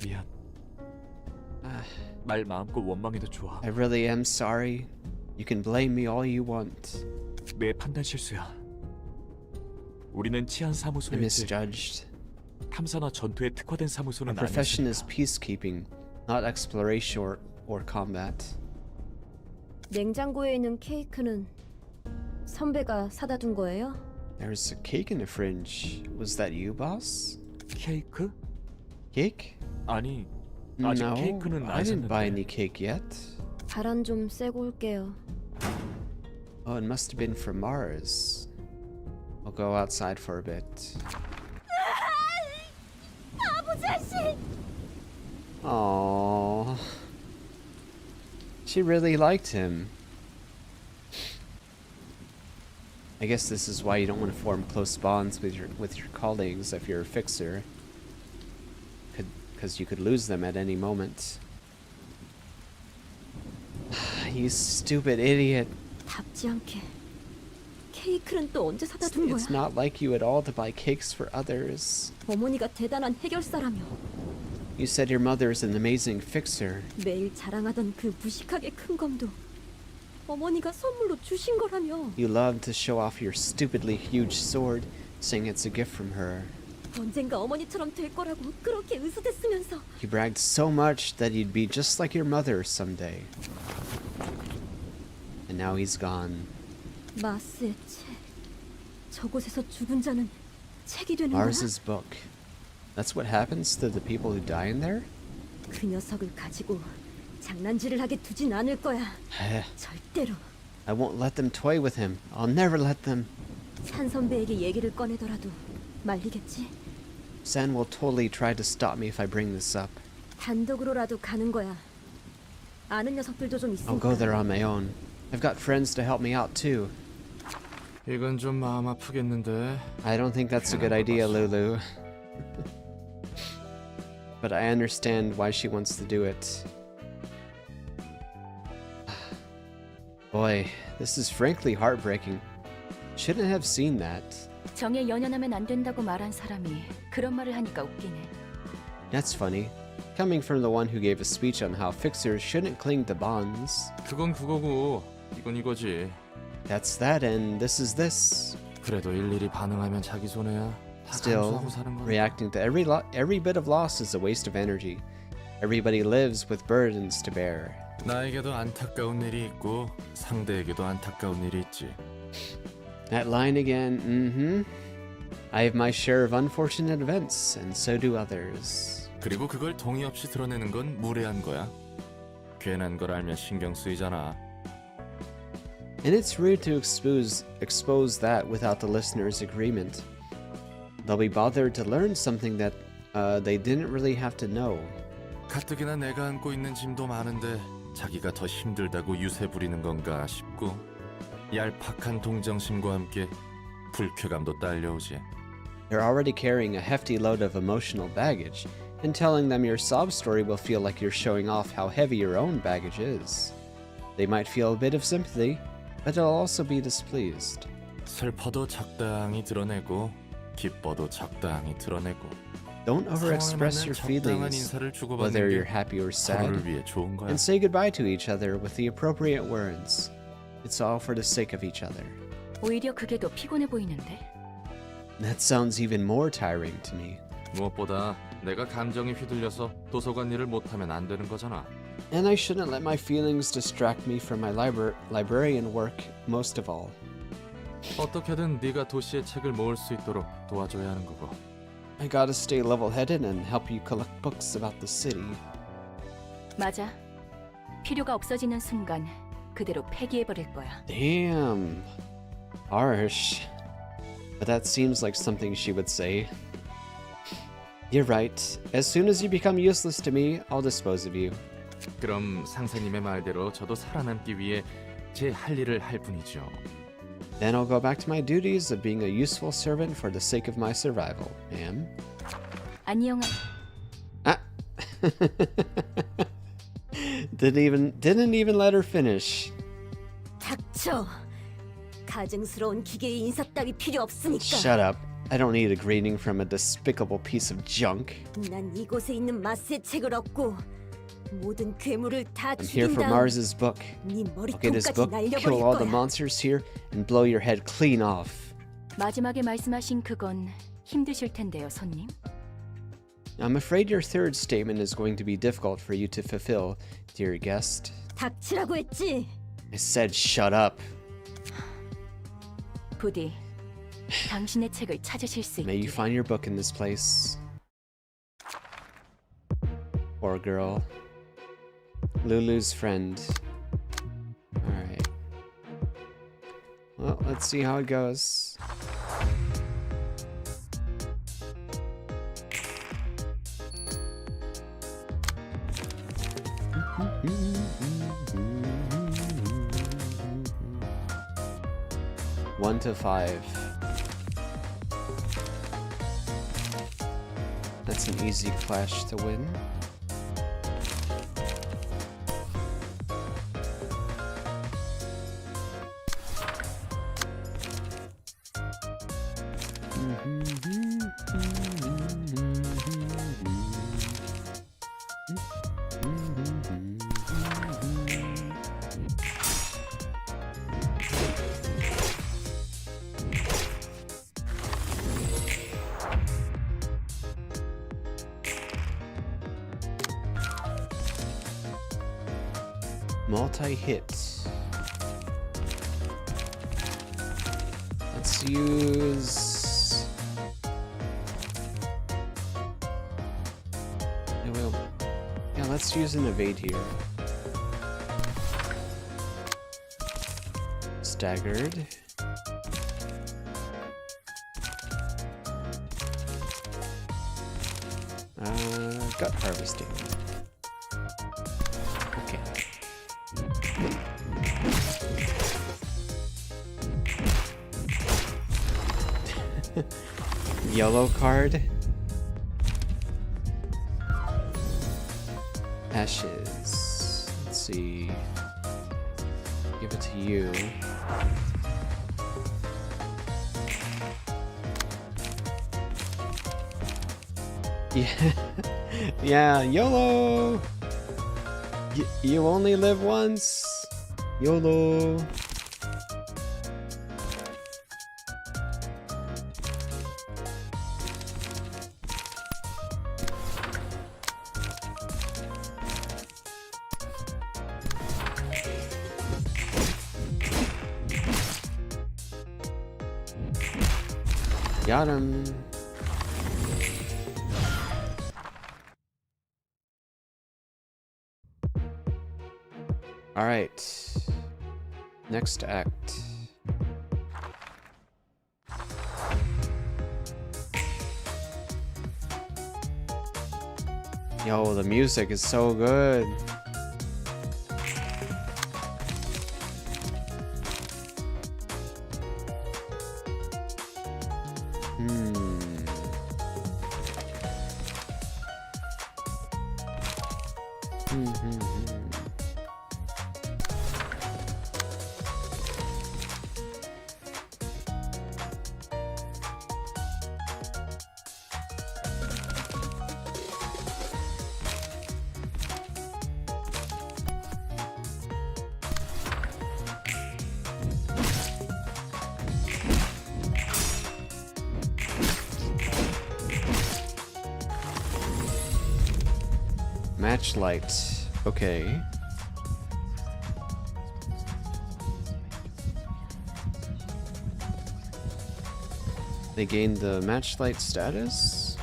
미안. Ah, 말 마음껏 원망해도 좋아. I really am sorry. You can blame me all you want. 내 판단 실수야. 우리는 치안 I 사무소였지. misjudged. 탐사나 전투에 특화된 Our 사무소는 profession is 아니었으니까. peacekeeping, not exploration or combat. 냉장고에 있는 케이크는 선배가 사다 둔 거예요? There's a cake in the fridge. Was that you, boss? 케이크? Cake? 아니, 아직 No, 케이크는 I 안 didn't buy 샀는데. any cake yet. 바람 좀 쐬고 올게요. Oh, it must have been from Mars. I'll go outside for a bit. Aww. She really liked him. I guess this is why you don't want to form close bonds with your colleagues if you're a fixer. Because you could lose them at any moment. You stupid idiot. 답지 않게. 케이크는 또 언제 사다 둔 It's 거야? not like you at all to buy cakes for others. 어머니가 대단한 해결사라며 You said your mother is an amazing fixer. 매일 자랑하던 그 무식하게 큰 검도 어머니가 선물로 주신 거라며. You love to show off your stupidly huge sword, saying it's a gift from her. 언젠가 어머니처럼 될 거라고 그렇게 으스댔으면서. You bragged so much that you'd be just like your mother someday. And now he's gone. 마스의 책. 저곳에서 죽은 자는 책이 되는 거야? Mars's book. That's what happens to the people who die in there? 그 녀석을 가지고 장난질을 하게 두진 않을 거야. 절대로. I won't let them toy with him. I'll never let them. 산 선배에게 얘기를 꺼내더라도 말리겠지. San will totally try to stop me if I bring this up. 단독으로라도 가는 거야. 아는 녀석들도 좀 I'll go there 있으니까. on my own. I've got friends to help me out too. 이건 좀 마음 아프겠는데. I don't think that's a good idea, Lulu. But I understand why she wants to do it. Boy, this is frankly heartbreaking. Shouldn't have seen that. 정에 연연하면 안 된다고 말한 사람이 그런 말을 하니까 웃기네. That's funny. Coming from the one who gave a speech on how fixers shouldn't cling to bonds. 그건 그거고 이건 이거지. That's that, and this is this. 그래도 일일이 반응하면 자기 손해야. 다 Still, 감수하고 사는 거야. reacting to every bit of loss is a waste of energy. Everybody lives with burdens to bear. 나에게도 안타까운 일이 있고 상대에게도 안타까운 일이 있지. That line again, mm-hmm. I have my share of unfortunate events, and so do others. 그리고 그걸 동의 없이 드러내는 건 무례한 거야. 괜한 걸 알면 신경 쓰이잖아. And it's rude to expose that without the listener's agreement. They'll be bothered to learn something that they didn't really have to know. 가뜩이나 내가 안고 있는 짐도 많은데 자기가 더 힘들다고 유세 부리는 건가 싶고 얄팍한 동정심과 함께 불쾌감도 딸려오지. You're already carrying a hefty load of emotional baggage, and telling them your sob story will feel like you're showing off how heavy your own baggage is. They might feel a bit of sympathy, but they'll also be displeased. 슬퍼도 적당히 드러내고 기뻐도 적당히 드러내고 Don't overexpress 상황에 your 맞는 적당한 feelings, 인사를 whether 주고받는 you're 게 happy or sad, 서로를 위해 좋은 거야. and say goodbye to each other with the appropriate words. It's all for the sake of each other. 오히려 그게 더 피곤해 보이는데. That sounds even more tiring to me. 무엇보다 내가 감정에 휘둘려서 도서관 일을 못하면 안 되는 거잖아. And I shouldn't let my feelings distract me from my librarian work most of all. 어떻게든 네가 도시의 책을 모을 수 있도록 도와줘야 하는 거고. I gotta stay level-headed and help you collect books about the city. 맞아. 필요가 없어지는 순간 그대로 폐기해버릴 거야. Damn. Harsh. But that seems like something she would say. You're right. As soon as you become useless to me, I'll dispose of you. 그럼 상사님의 말대로 저도 살아남기 위해 제 할 일을 할 뿐이죠. Then I'll go back to my duties of being a useful servant for the sake of my survival, ma'am. 안녕. Ah. Didn't even let her finish. 닥쳐. 가증스러운 기계의 인사 따위 필요 없으니까. Shut up. I don't need a greeting from a despicable piece of junk. 난 이곳에 있는 마스의 책을 얻고 모든 괴물을 다 I'm here 죽인 for 다음 Mars's book. 네 I'll get his 머리통까지 book, kill all 날려버릴 the 거야. monsters here, and blow your head clean off. 마지막에 말씀하신 그건 힘드실 텐데요, 손님. I'm afraid your third statement is going to be difficult for you to fulfill, dear guest. 닥치라고 했지. I said shut up. 부디 당신의 책을 찾으실 수 May you 있기를. find your book in this place. Poor girl. Lulu's friend. Alright. Well, let's see how it goes. One to 5. That's an easy clash to win. Multi-hit. Let's use... Yeah, let's use an evade here. Staggered. Gut harvesting. Okay. Yellow card. Ashes. Let's see. Give it to you. Yeah. Yeah, YOLO! You only live once. YOLO. Got him. All right. Next act. Yo, the music is so good. Match light. Okay. They gained the match light status.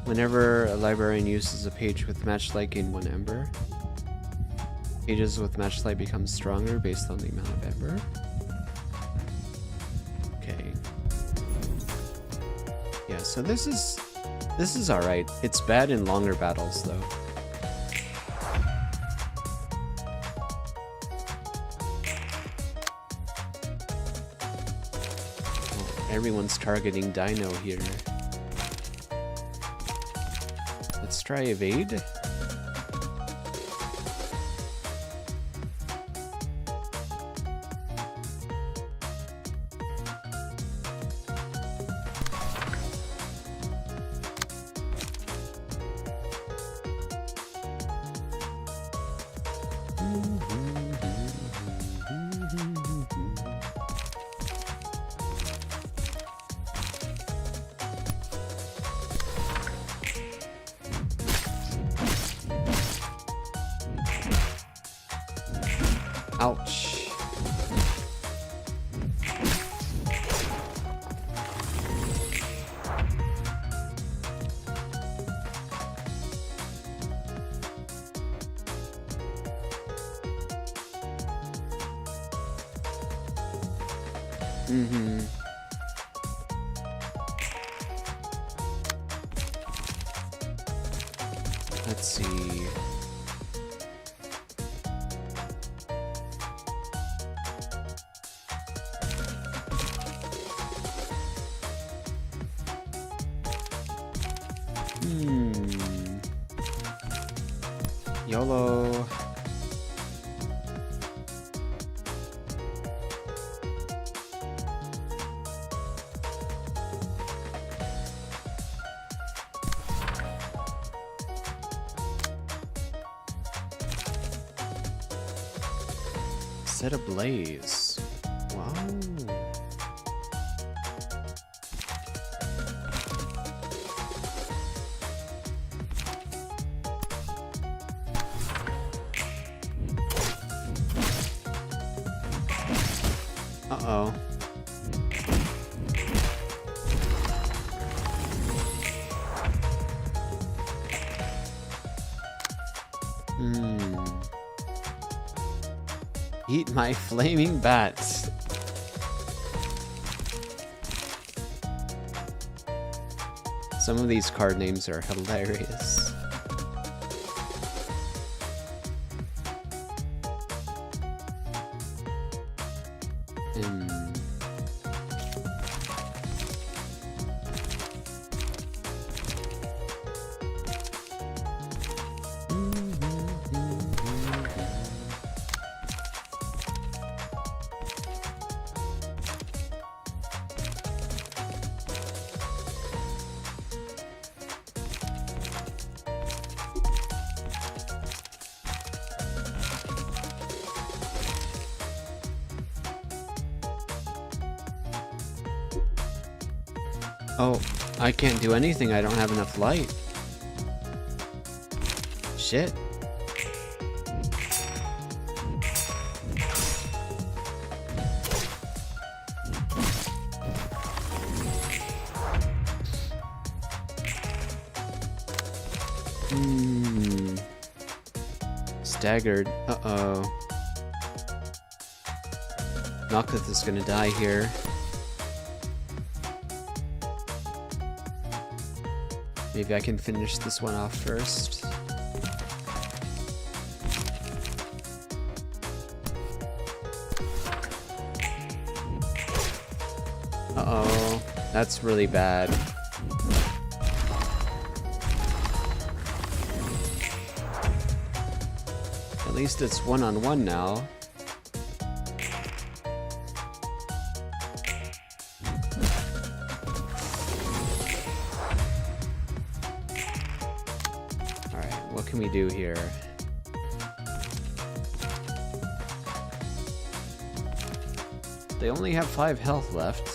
Whenever a librarian uses a page with matchlight, gain 1 ember. Pages with matchlight become stronger based on the amount of ember. Okay. Yeah, so this is alright. It's bad in longer battles though. Oh, everyone's targeting Dino here. Let's try evade. Ouch. Let's see. YOLO. Set ablaze. Wow. Uh-oh. Eat my flaming bats. Some of these card names are hilarious. Oh, I can't do anything. I don't have enough light. Shit. Staggered. Uh-oh. Noclith is gonna die here. Maybe I can finish this one off first. That's really bad. At least it's one-on-one now. Alright, what can we do here? They only have 5 health left.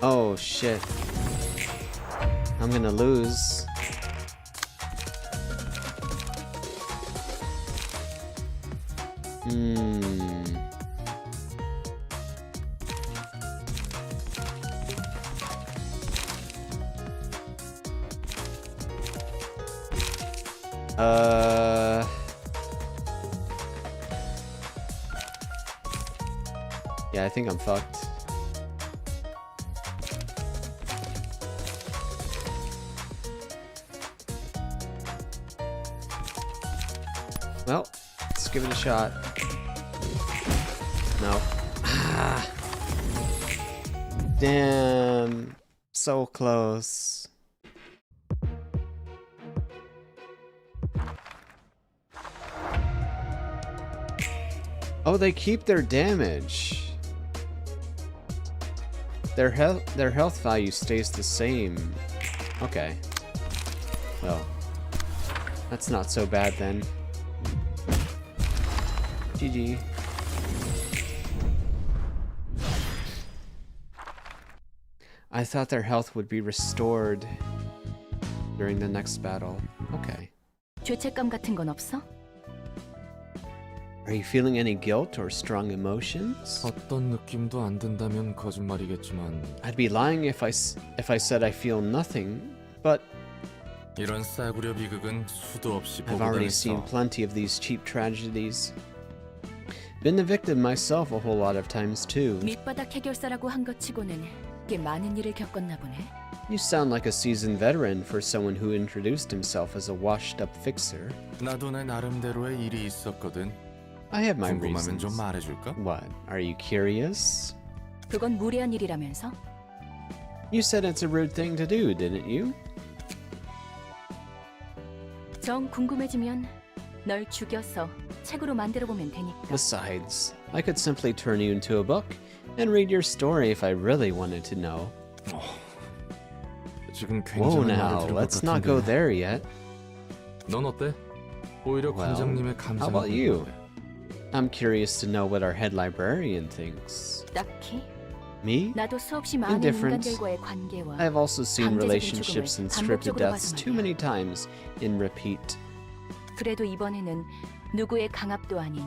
Oh shit. I'm gonna lose. Yeah, I think I'm fucked. Well, let's give it a shot. No. Ah. Damn. So close. Oh, they keep their damage. Their health value stays the same. Okay. Well, that's not so bad then. GG. I thought their health would be restored during the next battle. Okay. 죄책감 같은 건 없어? Are you feeling any guilt or strong emotions? 어떤 느낌도 안 든다면 거짓말이겠지만 I'd be lying if I said I feel nothing, but 이런 싸구려 비극은 수도 없이 I've 보고 already seen 다녔어. plenty of these cheap tragedies. Been a victim myself a whole lot of times too. 밑바닥 해결사라고 한 것 치고는 꽤 많은 일을 겪었나 보네. You sound like a seasoned veteran for someone who introduced himself as a washed-up fixer. 나도 내 나름대로의 일이 있었거든. I have my 궁금하면 좀 reasons. 말해줄까? What? Are you curious? 그건 무례한 일이라면서? You said it's a rude thing to do, didn't you? 정 궁금해지면 널 죽여서 책으로 만들어 보면 되니까. Besides, I could simply turn you into a book and read your story if I really wanted to know. 지금 Whoa 굉장한 말을 now, 들을 것 let's not go 같은데. there yet. 넌 어때? 오히려 Well, 관장님의 how 감상이 about you? 궁금해. I'm curious to know what our head librarian thinks. 딱히 Me? 나도 수없이 많은 Indifferent. 인간들과의 관계와 I've also seen 강제적인 relationships 죽음을 and scripted 반복적으로 deaths 봐서 too 말이야. many times in repeat. 그래도 이번에는 누구의 강압도 아닌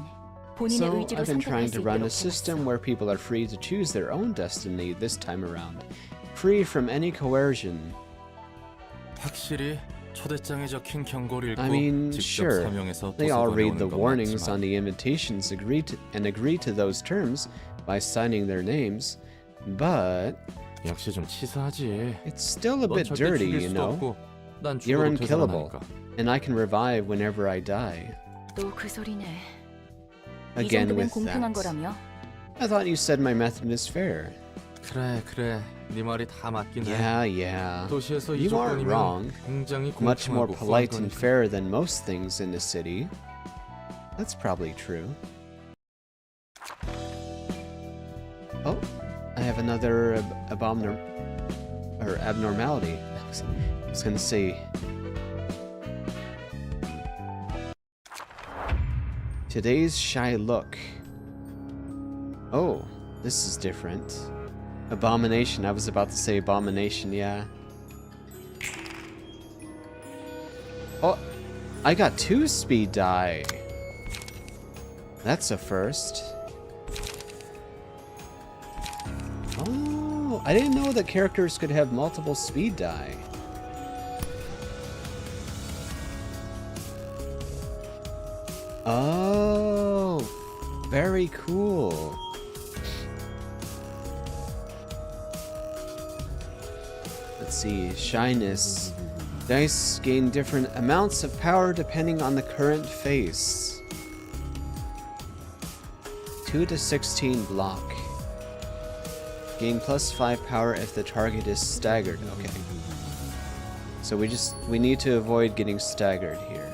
본인의 So 의지로 I've been 선택할 trying 수 to run a 있도록 system 해봤어. where people are free to choose their own destiny this time around, free from any coercion. 확실히 초대장에 적힌 경고를 읽고 I mean, 직접 sure, 서명해서 they all 도서관에 read 오는 the 건 warnings on 맞지만 the invitations agree to those terms by signing their names, but 역시 좀 치사하지. it's still a 넌 bit 절대 dirty, 죽일 you 수도 know? 없고 난 You're 죽어도 unkillable, 되살아나니까. and I can revive whenever I die. 또 그 소리네. 이 Again 정도면 with 공평한 that. 거라며? I thought you said my method is fair. 그래. 네 말이 다 맞긴 해. Yeah. 도시에서 이 You aren't 조건이면 wrong. 굉장히 Much more 공평하고 polite and 후한 거니까. fair than most things in the city. That's probably true. Oh, I have another abnormality. I was gonna say. Today's shy look. Oh, this is different. Abomination. I was about to say abomination, yeah. Oh, I got 2 speed die. That's a first. Oh, I didn't know that characters could have multiple speed die. Oh, very cool. Let's see. Shyness. Dice gain different amounts of power depending on the current face. 2 to 16 block. Gain +5 power if the target is staggered. Okay. So we need to avoid getting staggered here.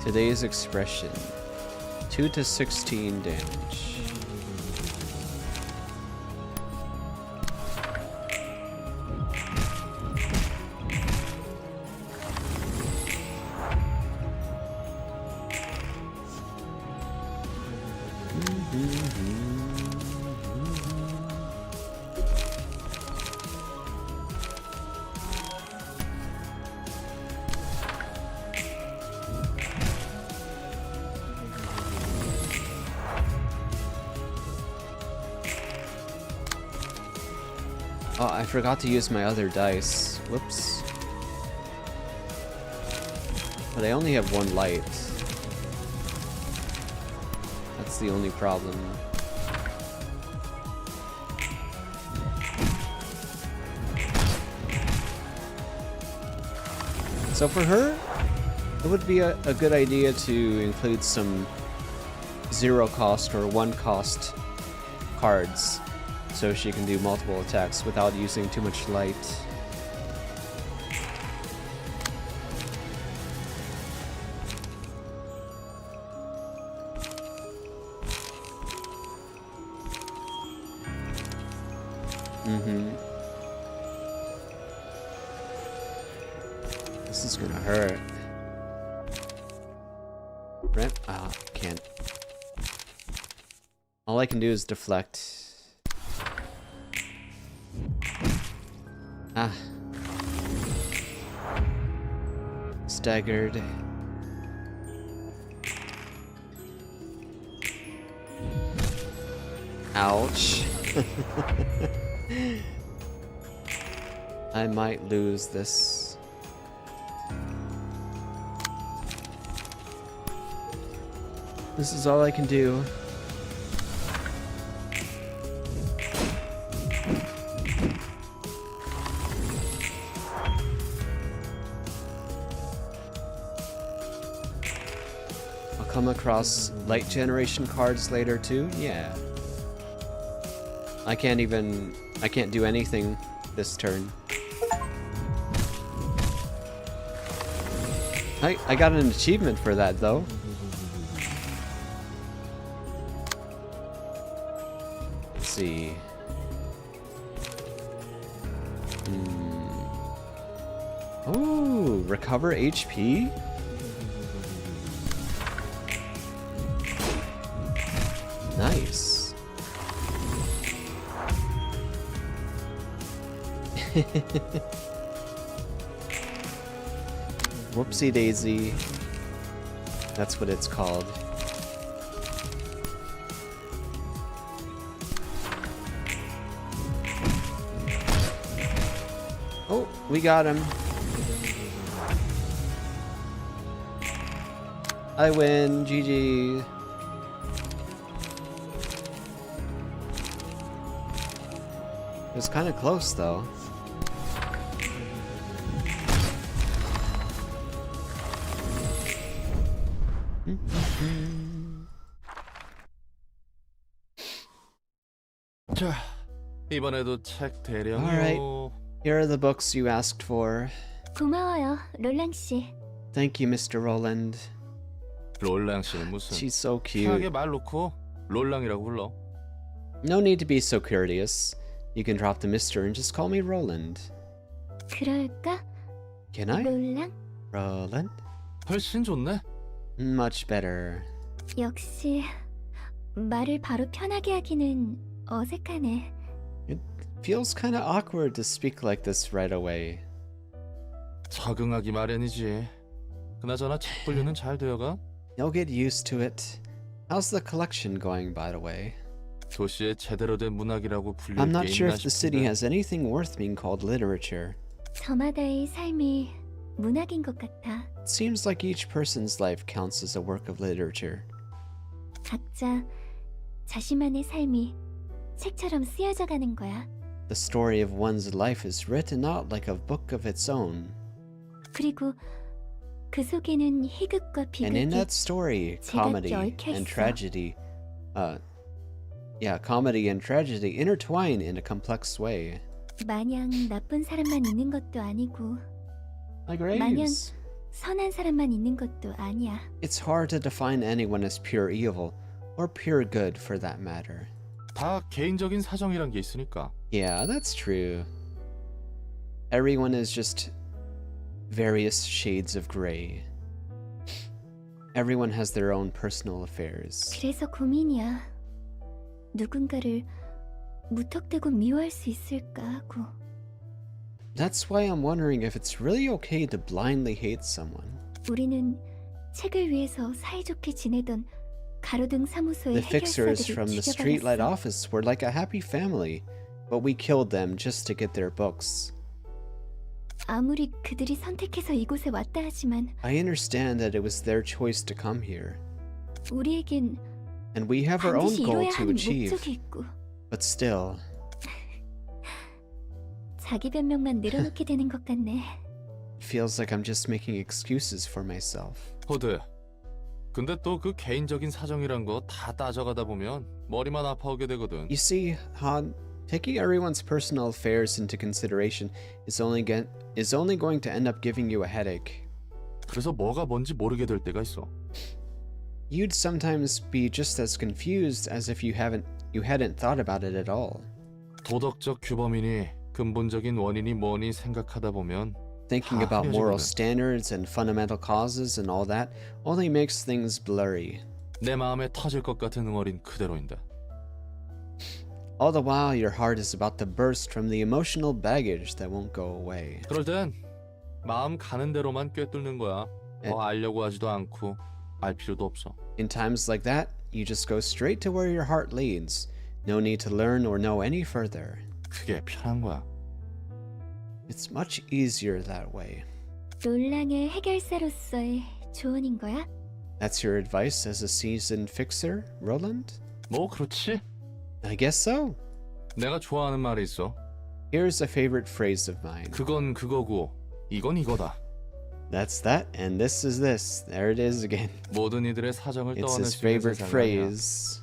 Today's expression. 2 to 16 damage. Oh, I forgot to use my other dice. Whoops. But I only have one light. That's the only problem. So for her, it would be a good idea to include some 0 cost or 1 cost cards, so she can do multiple attacks without using too much light. This is gonna hurt. Right? Ah, can't. All I can do is deflect. Ah. Staggered. Ouch. I might lose this. This is all I can do. Come across light generation cards later too? Yeah. I can't do anything this turn. I got an achievement for that though. Let's see. Oh, recover HP? Nice. Whoopsie daisy. That's what it's called. Oh, we got him. I win. GG. It was kind of close, though. 자, 이번에도 책 대량으로. Alright. Here are the books you asked for. 고마워요, 롤랑 씨. Thank you, Mr. Roland. 롤랑 씨는 무슨? She's so 편하게 cute. 말 놓고 롤랑이라고 불러. No need to be so courteous. You can drop the Mr. and just call me Roland. 그럴까? Can I? 롤랑? Roland? 훨씬 좋네. Much better. 역시 말을 바로 편하게 하기는 어색하네. Feels kind of awkward to speak like this right away. 적응하기 마련이지. 그나저나 책 분류는 잘 되어가? You'll get used to it. How's the collection going, by the way? 도시의 제대로 된 문학이라고 불릴 I'm 게 not sure 있나 if the city 싶은데. has anything worth being called literature. 저마다의 삶이 문학인 것 같아. It seems like each person's life counts as a work of literature. 각자 자신만의 삶이 책처럼 쓰여져 가는 거야. The story of one's life is written out like a book of its own. 그리고 그 속에는 희극과 And in 비극이 that story, comedy and tragedy, comedy and tragedy intertwine in a complex way. 마냥 나쁜 사람만 있는 것도 아니고 Like 마냥 raves. 선한 사람만 있는 것도 아니야. It's hard to define anyone as pure evil, or pure good for that matter. 다 개인적인 사정이란 게 있으니까. Yeah, that's true. Everyone is just various shades of gray. Everyone has their own personal affairs. 그래서 고민이야. 누군가를 무턱대고 미워할 수 있을까 하고. That's why I'm wondering if it's really okay to blindly hate someone. 우리는 책을 위해서 사이좋게 지내던 가로등 사무소의 The fixers 해결사들을 from the streetlight 죽여버렸어. office were like a happy family, but we killed them just to get their books. 아무리 그들이 선택해서 이곳에 왔다 하지만 I understand that it was their choice to come here, 우리에겐 and we have our own 반드시 goal 이뤄야 to 하는 achieve. 목적이 있고 But still, 자기 변명만 늘어놓게 되는 것 같네. it feels like I'm just making excuses for myself. 호드. 근데 또 그 개인적인 사정이란 거 다 따져가다 보면 머리만 아파오게 되거든. You see, Han, taking everyone's personal affairs into consideration is only going to end up giving you a headache. 그래서 뭐가 뭔지 모르게 될 때가 있어. You'd sometimes be just as confused as if you hadn't thought about it at all. 도덕적 규범이니 근본적인 원인이 뭐니 생각하다 보면 Thinking 다 about moral 흐려지거든. standards and fundamental causes and all that only makes things blurry. 내 마음에 터질 것 같은 응어린 그대로인데. All the while, your heart is about to burst from the emotional baggage that won't go away. 그럴 땐 마음 가는 대로만 꿰뚫는 거야. 더 알려고 하지도 않고 알 필요도 없어. In times like that, you just go straight to where your heart leads. No need to learn or know any further. 그게 편한 거야. It's much easier that way. 롤랑의 해결사로서의 조언인 거야? That's your advice as a seasoned fixer, Roland? 뭐 그렇지? I guess so. 내가 좋아하는 말이 있어. Here's a favorite phrase of mine. 그건 그거고 이건 이거다. That's that, and this is this. There it is again. 모든 이들의 사정을 It's 떠안을 his 수 있는 favorite 세상이 아니야. phrase.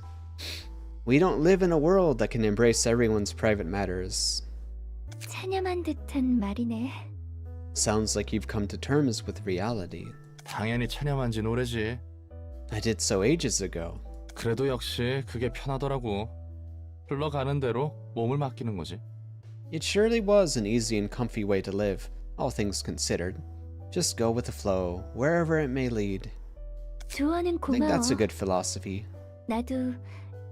We don't live in a world that can embrace everyone's private matters. 찬ям한 듯한 말이네. Sounds like you've come to terms with reality. 당연히 체념한 지 오래지. I did so ages ago. 그래도 역시 그게 편하더라고. 흘러가는 대로 몸을 맡기는 거지. It surely was an easy and comfy way to live, all things considered. Just go with the flow, wherever it may lead. 조언은 I think 고마워. that's a good philosophy. 나도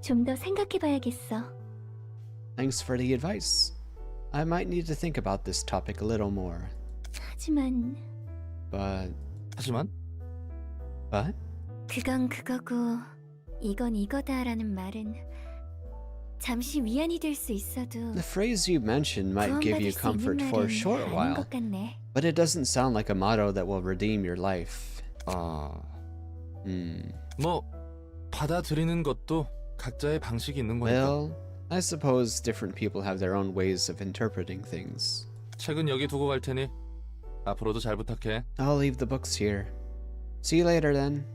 좀 더 생각해봐야겠어. Thanks for the advice. I might need to think about this topic a little more. 하지만 하지만 그건 그거고 이건 이거다라는 말은 잠시 위안이 될 수 있어도 the phrase you mentioned might give you 구원받을 수 있는 comfort for a 말은 short 아닌 while, 것 같네. but it doesn't sound like a motto that will redeem your life. 뭐 받아들이는 것도 각자의 방식이 있는 거니까. Well, I suppose different people have their own ways of interpreting things. 책은 여기 두고 갈 테니 앞으로도 잘 부탁해. I'll leave the books here. See you later then.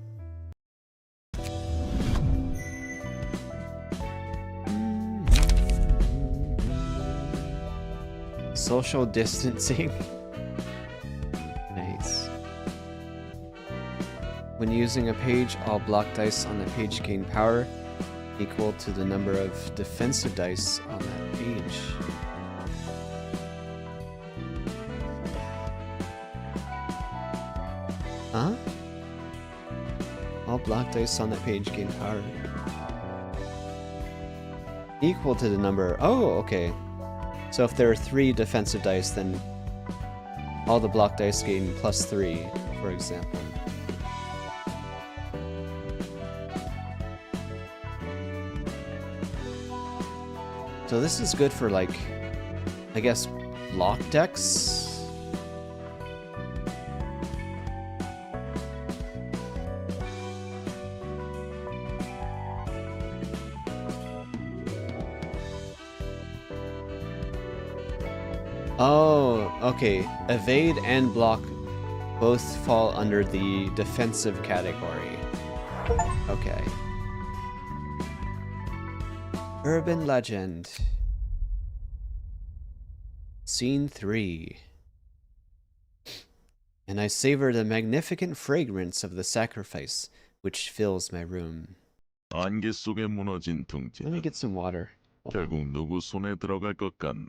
Social distancing. Nice. When using a page, all block dice on the page gain power equal to the number of defensive dice on that page. Huh? All block dice on that page gain power. Equal to the number. Oh, okay. So if there are 3 defensive dice, then all the block dice gain +3, for example. So this is good for, like, I guess, block decks? Oh, okay. Evade and block both fall under the defensive category. Okay. Urban Legend. Scene 3. And I savor the magnificent fragrance of the sacrifice which fills my room. 안개 속에 무너진 둥지. Let me get some water. 결국 누구 손에 들어갈 것 같나?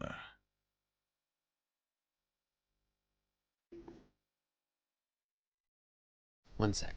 One sec.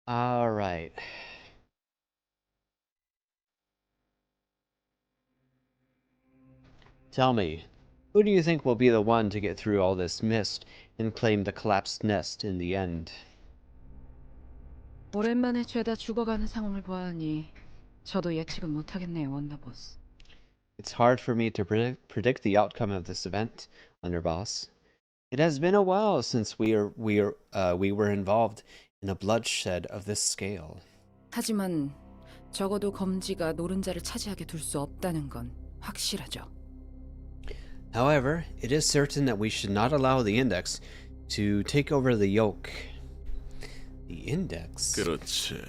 All right. Tell me, who do you think will be the one to get through all this mist and claim the collapsed nest in the end? 오랜만에 죄다 죽어가는 상황을 보아하니 저도 예측은 못하겠네요, 원더보스. It's hard for me to predict the outcome of this event, Underboss. It has been a while since we were involved in a bloodshed of this scale. 하지만 적어도 검지가 노른자를 차지하게 둘 수 없다는 건 확실하죠. However, it is certain that we should not allow the Index to take over the yoke. The Index? 그렇지.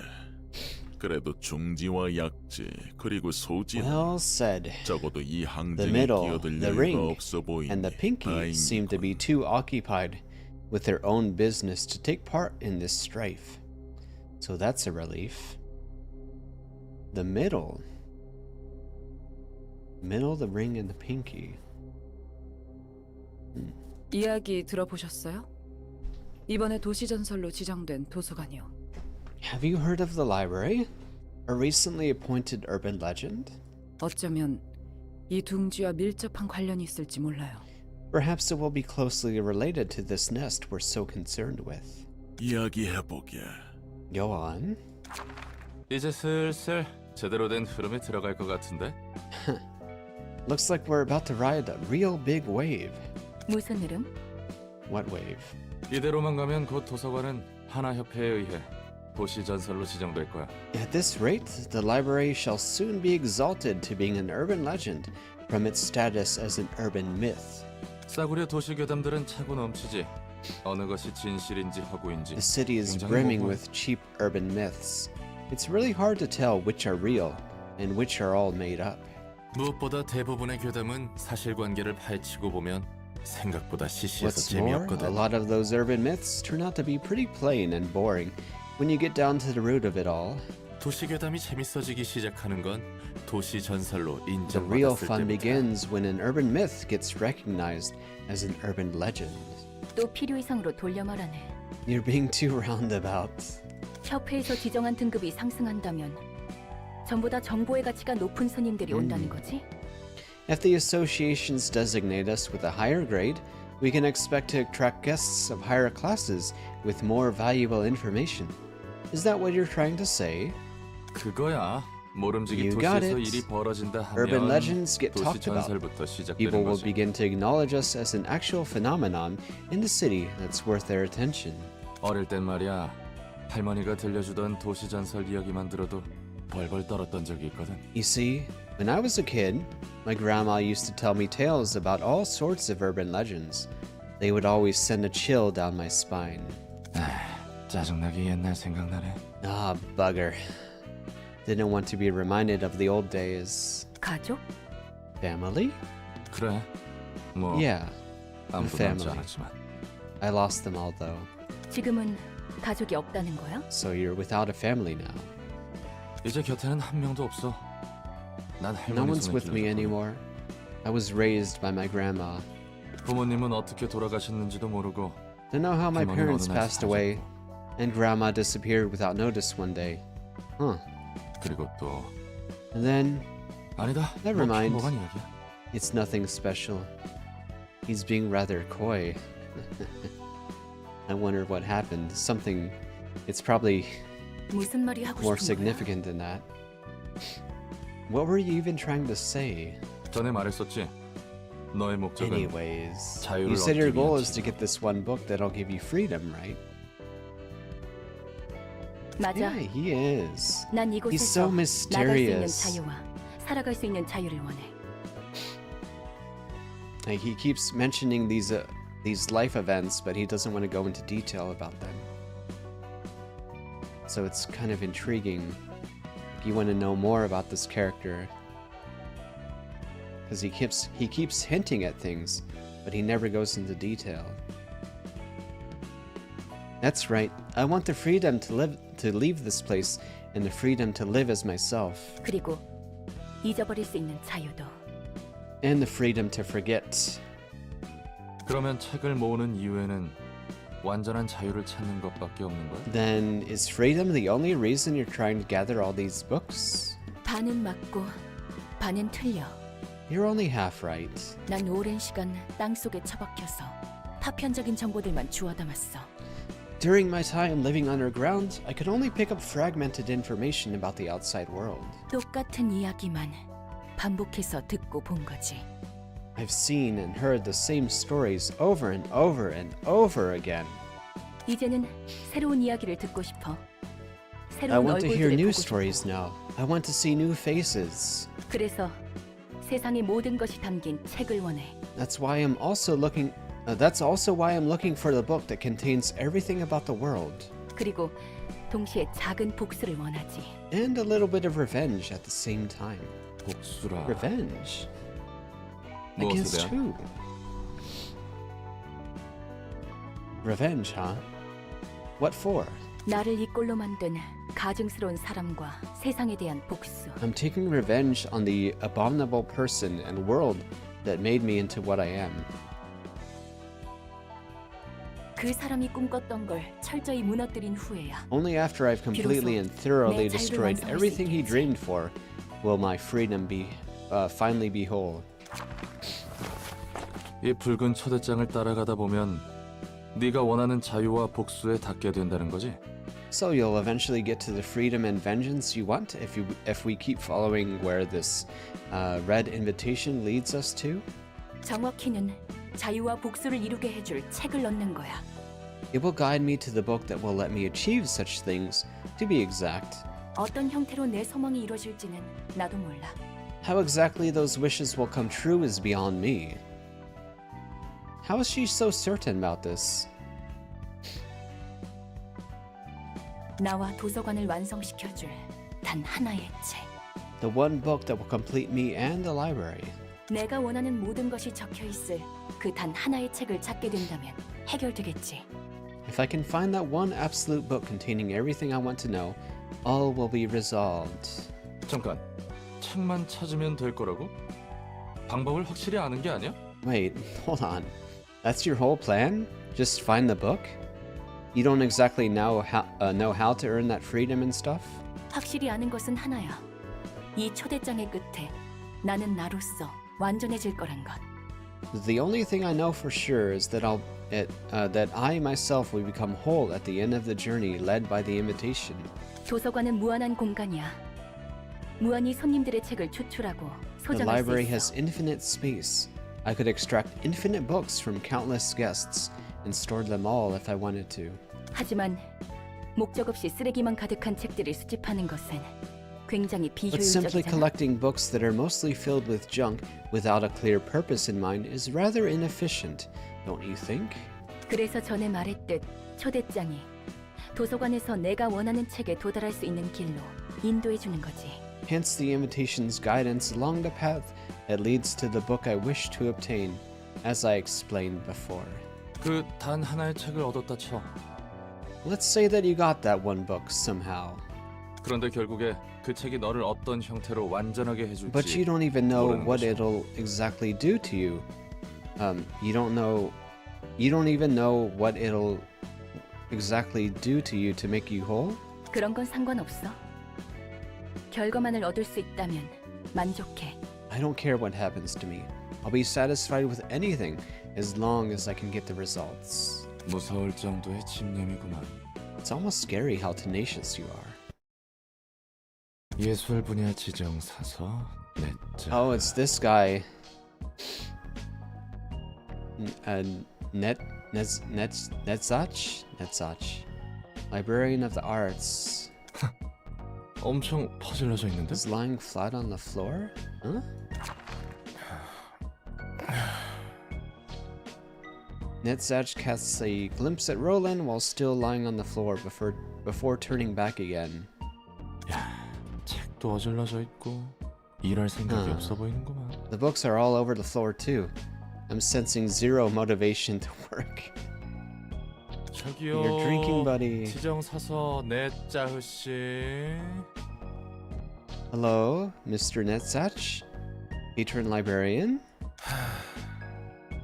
그래도 중지와 약지 그리고 소지. Well said. 적어도 이 The 항쟁에 middle, 끼어들 the 여유가 ring, 없어 보이니 and the pinky seem to be too occupied with their own business to take part in this strife. So that's a relief. The middle, the ring, and the pinky. 이야기 들어보셨어요? 이번에 도시전설로 지정된 도서관이요. Have you heard of the library? A recently appointed urban legend? 어쩌면 이 둥지와 밀접한 관련이 있을지 몰라요. Perhaps it will be closely related to this nest we're so concerned with. 이야기해보게. Go on. 이제 슬슬 제대로 된 흐름에 들어갈 것 같은데? Looks like we're about to ride a real big wave. 무슨 흐름? What wave? 이대로만 가면 곧 도서관은 하나협회에 의해 도시 전설로 지정될 거야. At this rate, the library shall soon be exalted to being an urban legend from its status as an urban myth. 싸구려 도시 괴담들은 차고 넘치지. 어느 것이 진실인지 허구인지. The city is 굉장히 brimming 모호해. with cheap urban myths. It's really hard to tell which are real and which are all made up. 무엇보다 대부분의 괴담은 사실관계를 파헤치고 보면 생각보다 시시해서 What's more, a 재미없거든. lot of those urban myths turn out to be pretty plain and boring when you get down to the root of it all. 도시 괴담이 재밌어지기 시작하는 건 도시 전설로 The real 인정받았을 fun 때부터. begins when an urban myth gets recognized as an urban legend. 또 필요 이상으로 돌려 말하네. You're being too roundabout. 협회에서 지정한 등급이 상승한다면 전부 다 정보의 가치가 높은 손님들이 온다는 거지? If the associations designate us with a higher grade, we can expect to attract guests of higher classes with more valuable information. Is that what you're trying to say? 그거야. 모름지기 You got 도시에서 it. 일이 벌어진다 Urban 하면 legends get 도시 talked about. 전설부터 People 시작되는 will 거지. begin to acknowledge us as an actual phenomenon in the city that's worth their attention. 어릴 땐 말이야 할머니가 들려주던 도시 전설 이야기만 들어도 벌벌 떨었던 적이 있거든. You see, when I was a kid, my grandma used to tell me tales about all sorts of urban legends. They would always send a chill down my spine. 짜증나게 옛날 생각나네. Ah, bugger. Didn't want to be reminded of the old days. 가족? Family? 그래. 뭐 Yeah, 아무도 남지 family. 않았지만. I lost them all though. 지금은 가족이 없다는 거야? So you're without a family now. 이제 곁에는 한 명도 없어. 난 No 할머니 one's 손에 with me 길러졌거든. anymore. I was raised by my grandma. 부모님은 어떻게 돌아가셨는지도 모르고 Don't know how my 할머니는 parents 어느 날 passed away, 사라졌고, and grandma disappeared without notice one day. Huh. 그리고 또 And then, 아니다. Never 뭐 mind. 평범한 이야기야. it's nothing special. He's being rather coy. I wonder what happened. Something. It's probably 무슨 말이 하고 more 싶은 거야? significant than that. What were you even trying to say? 전에 말했었지. 너의 목적은 Anyways, 자유를 you said your 얻기 goal 위한 is to get this one book that'll give you freedom, right? 맞아. Yeah, he is. 난 He's 이곳에서 so 나갈 수 있는 mysterious. 자유와 살아갈 수 있는 자유를 원해. Like, he keeps mentioning these life events, but he doesn't want to go into detail about them. So it's kind of intriguing. You want to know more about this character because he keeps hinting at things, but he never goes into detail. That's right. I want the freedom to leave this place and the freedom to live as myself 그리고 잊어버릴 수 있는 자유도. and the freedom to forget. 그러면 책을 모으는 이유에는 완전한 자유를 찾는 것밖에 없는 거야? Then is freedom the only reason you're trying to gather all these books? 반은 맞고 반은 틀려. You're only half right. 난 오랜 시간 땅 속에 처박혀서 파편적인 정보들만 주워 담았어. During my time living underground, I could only pick up fragmented information about the outside world. 똑같은 이야기만 반복해서 듣고 본 거지. I've seen and heard the same stories over and over and over again. 이제는 새로운 이야기를 듣고 싶어. I 새로운 want to hear 얼굴들을 new 보고 stories 싶고. now. I want to see new faces. 그래서 세상의 모든 것이 담긴 책을 원해. That's why I'm also looking. That's also why I'm looking for the book that contains everything about the world 그리고 동시에 작은 복수를 원하지. and a little bit of revenge at the same time. 복수라. Revenge? 무엇에 Against 대한? who? Revenge, huh? What for? 나를 이 꼴로 만든 가증스러운 사람과 세상에 대한 복수. I'm taking revenge on the abominable person and world that made me into what I am. 그 사람이 꿈꿨던 걸 철저히 무너뜨린 후에야. Only after I've completely and thoroughly 내 자유를 destroyed 완성할 수 everything he 있겠지. dreamed for will my freedom finally be whole. 이 붉은 초대장을 따라가다 보면 네가 원하는 자유와 복수에 닿게 된다는 거지? So you'll eventually get to the freedom and vengeance you want if we keep following where this red invitation leads us to. 정확히는 자유와 복수를 이루게 해줄 책을 넣는 거야. It will guide me to the book that will let me achieve such things, to be exact. 어떤 형태로 내 소망이 이루어질지는 나도 몰라. How exactly those wishes will come true is beyond me. How is she so certain about this? 나와 도서관을 완성시켜줄 단 하나의 책. The one book that will complete me and the library. 내가 원하는 모든 것이 적혀 있을 그 단 하나의 책을 찾게 된다면 해결되겠지. If I can find that one absolute book containing everything I want to know, all will be resolved. 잠깐, 책만 찾으면 될 거라고? 방법을 확실히 아는 게 아니야? Wait, hold on. That's your whole plan? Just find the book? You don't exactly know how to earn that freedom and stuff? 확실히 아는 것은 하나야. 이 초대장의 끝에 나는 나로서 완전해질 거란 것. The only thing I know for sure is that that I myself will become whole at the end of the journey led by the invitation. 도서관은 무한한 공간이야. 무한히 손님들의 책을 추출하고 The 소장할 수 library 있어. has infinite space. I could extract infinite books from countless guests and store them all if I wanted to. 하지만 목적 없이 쓰레기만 가득한 책들을 수집하는 것은 굉장히 But simply 비효율적이잖아. collecting books that are mostly filled with junk without a clear purpose in mind is rather inefficient, don't you think? 그래서 전에 말했듯 초대장이 도서관에서 내가 원하는 책에 도달할 수 있는 길로 인도해 주는 거지. Hence the invitation's guidance along the path that leads to the book I wish to obtain, as I explained before. 그 단 하나의 책을 얻었다 쳐. Let's say that you got that one book somehow, 그런데 결국에 그 책이 너를 어떤 형태로 완전하게 해줄지 but you don't even know 모르는 what 거지. it'll exactly do to you. You don't even know what it'll exactly do to you to make you whole? 그런 건 상관없어. 결과만을 얻을 수 있다면 만족해. I don't care what happens to me. I'll be satisfied with anything as long as I can get the results. 무서울 정도의 집념이구만. It's almost scary how tenacious you are. 예술 분야 지정 사서 넷째. Oh, it's this guy. Netzach? Librarian of the Arts. 엄청 퍼질러져 있는데? Is lying flat on the floor? Huh? Netzach casts a glimpse at Roland while still lying on the floor before turning back again. 야, 책도 어질러져 있고 일할 생각이 없어 보이는구만. The books are all over the floor too. I'm sensing zero motivation to work. 저기요. Your drinking buddy. 지정 사서 넷짜흐 씨. Hello, Mr. Netzach? Patron librarian?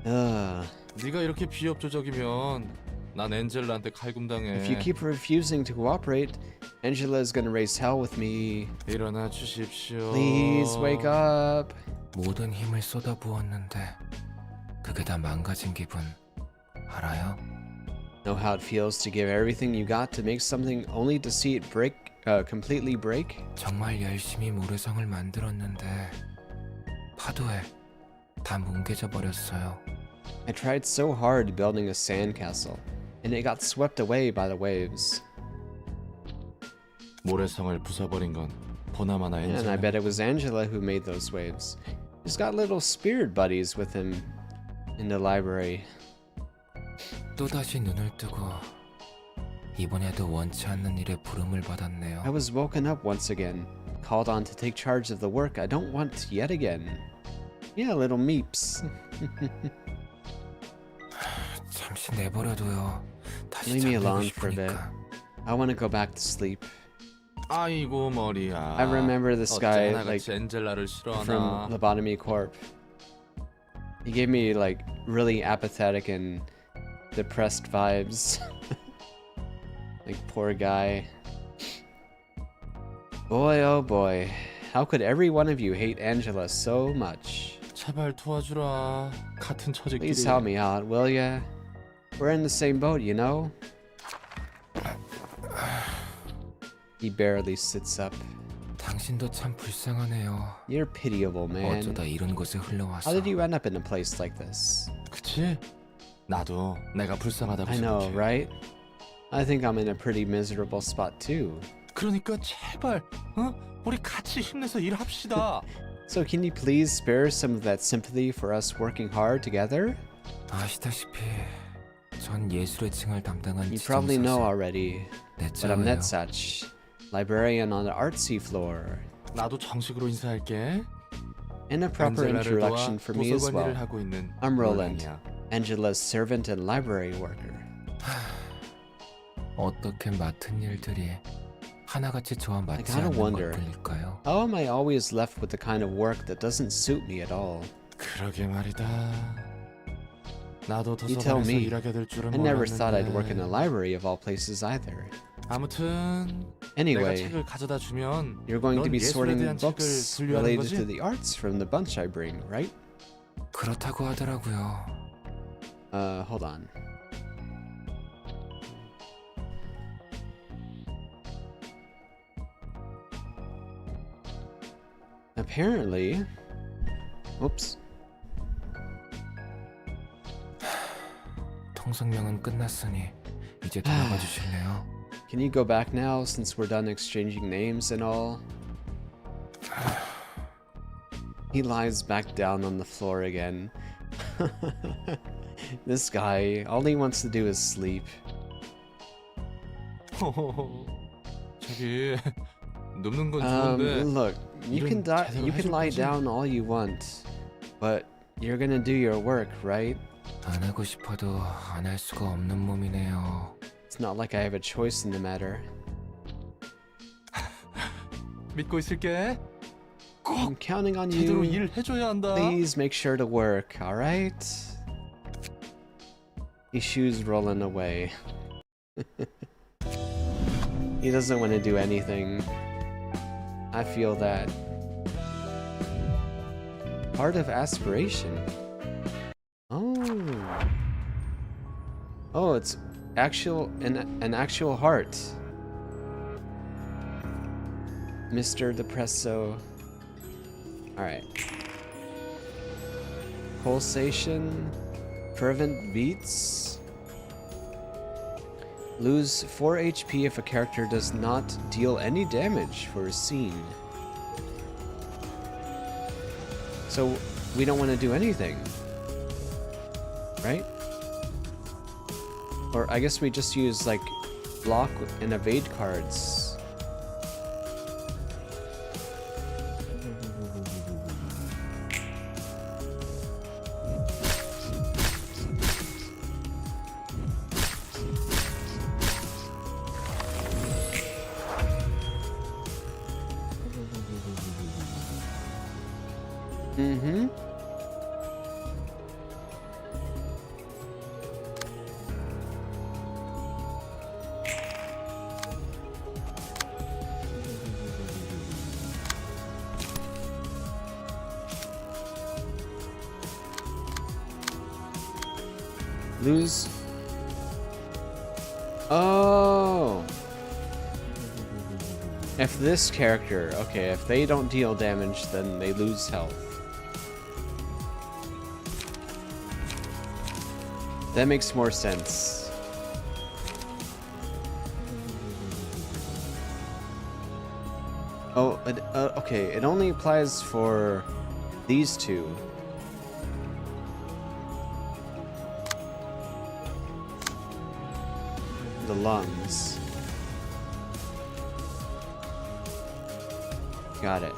네가 이렇게 비협조적이면 난 엔젤라한테 칼군당해. If you keep refusing to cooperate, Angela is gonna raise hell with me. 일어나 주십시오. Please wake up. 모든 힘을 쏟아부었는데 그게 다 망가진 기분 알아요? Know how it feels to give everything you got to make something only to see it completely break? 정말 열심히 모래성을 만들었는데 파도에 다 뭉개져 버렸어요. I tried so hard building a sandcastle, and it got swept away by the waves. 모래성을 부숴버린 건 보나마나 And I 엔젤라. bet it was Angela who made those waves. He's got little spirit buddies with him in the library. 또다시 눈을 뜨고 이번에도 원치 않는 일에 부름을 받았네요. I was woken up once again, called on to take charge of the work I don't want yet again. Yeah, little meeps. 잠시 내버려둬요. 다시 Leave me 잠들고 alone for a bit. 싶으니까. I want to go back to sleep. 아이고 머리야. I remember this guy, 어째 like, 하나같이 엔젤라를 from 싫어하나. Lobotomy Corp. He gave me like really apathetic and depressed vibes. Like, poor guy. Boy, oh boy. How could every one of you hate Angela so much? 제발 도와주라. 같은 처지끼리. Please help me out, will ya? We're in the same boat, you know? He barely sits up. 당신도 참 불쌍하네요. You're pitiable, man. 어쩌다 이런 곳에 흘러와서. How did you end up in a place like this? 그치? 나도 내가 불쌍하다고 I know, 생각해. right? I think I'm in a pretty miserable spot too. 그러니까 제발, 우리 같이 힘내서 일합시다. So can you please spare some of that sympathy for us working hard together? 아시다시피 전 예술의 층을 담당한 You probably know 지정사수 already, but I'm 넷짜예요. Netzach, librarian on the artsy floor. 나도 정식으로 인사할게. And a proper 엔젤라를 introduction 도와 for me as 도서관 well. 일을 하고 있는 I'm Roland, 롤란이야. Angela's servant and library worker. 어떻게 맡은 일들이 하나같이 저와 I 맞지 gotta 않는 wonder, 것들일까요? how am I always left with the kind of work that doesn't suit me at all? 그러게 말이다. 나도 You tell 도서관에서 me. 일하게 될 줄은 I never thought I'd work in a 몰랐는데. library of all places either. 아무튼 내가 Anyway, 책을 가져다 주면 you're going to 넌 be 예술에 sorting 대한 책을 books 분류하는 related 거지? to the arts from the bunch I bring, right? 그렇다고 하더라고요. Hold on. Apparently. Oops. 통성명은 끝났으니 이제 돌아가 주실래요? Can you go back now since we're done exchanging names and all? He lies back down on the floor again. This guy, all he wants to do is sleep. 저기 눕는 건 좋은데 Look, you can 제대로 you can 해줄 lie 거지? down all you want, but you're gonna do your work, right? 안 하고 싶어도 안 할 수가 없는 몸이네요. It's not like I have a choice in the matter. 믿고 있을게. I'm counting on 제대로 you. 일해줘야 한다. Please make sure to work, alright? His shoes rolling away. He doesn't want to do anything. I feel that. Heart of aspiration. Oh. Oh, it's an actual heart. Mr. Depresso. Alright. Pulsation. Fervent beats. Lose 4 HP if a character does not deal any damage for a scene. So we don't want to do anything, right? Or I guess we just use like block and evade cards. Mm-hmm. Lose. Oh. If this character, okay, if they don't deal damage, then they lose health. That makes more sense. Oh, okay, it only applies for these two. The lungs. Got it.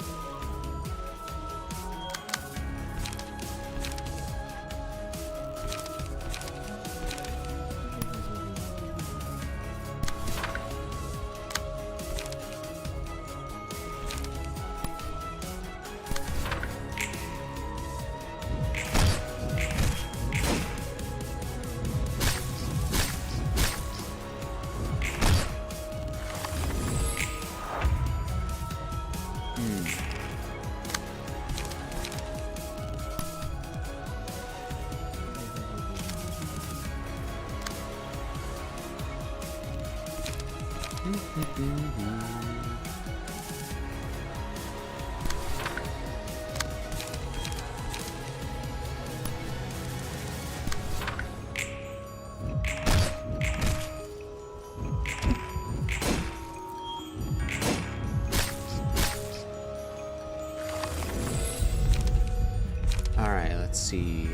Alright, let's see.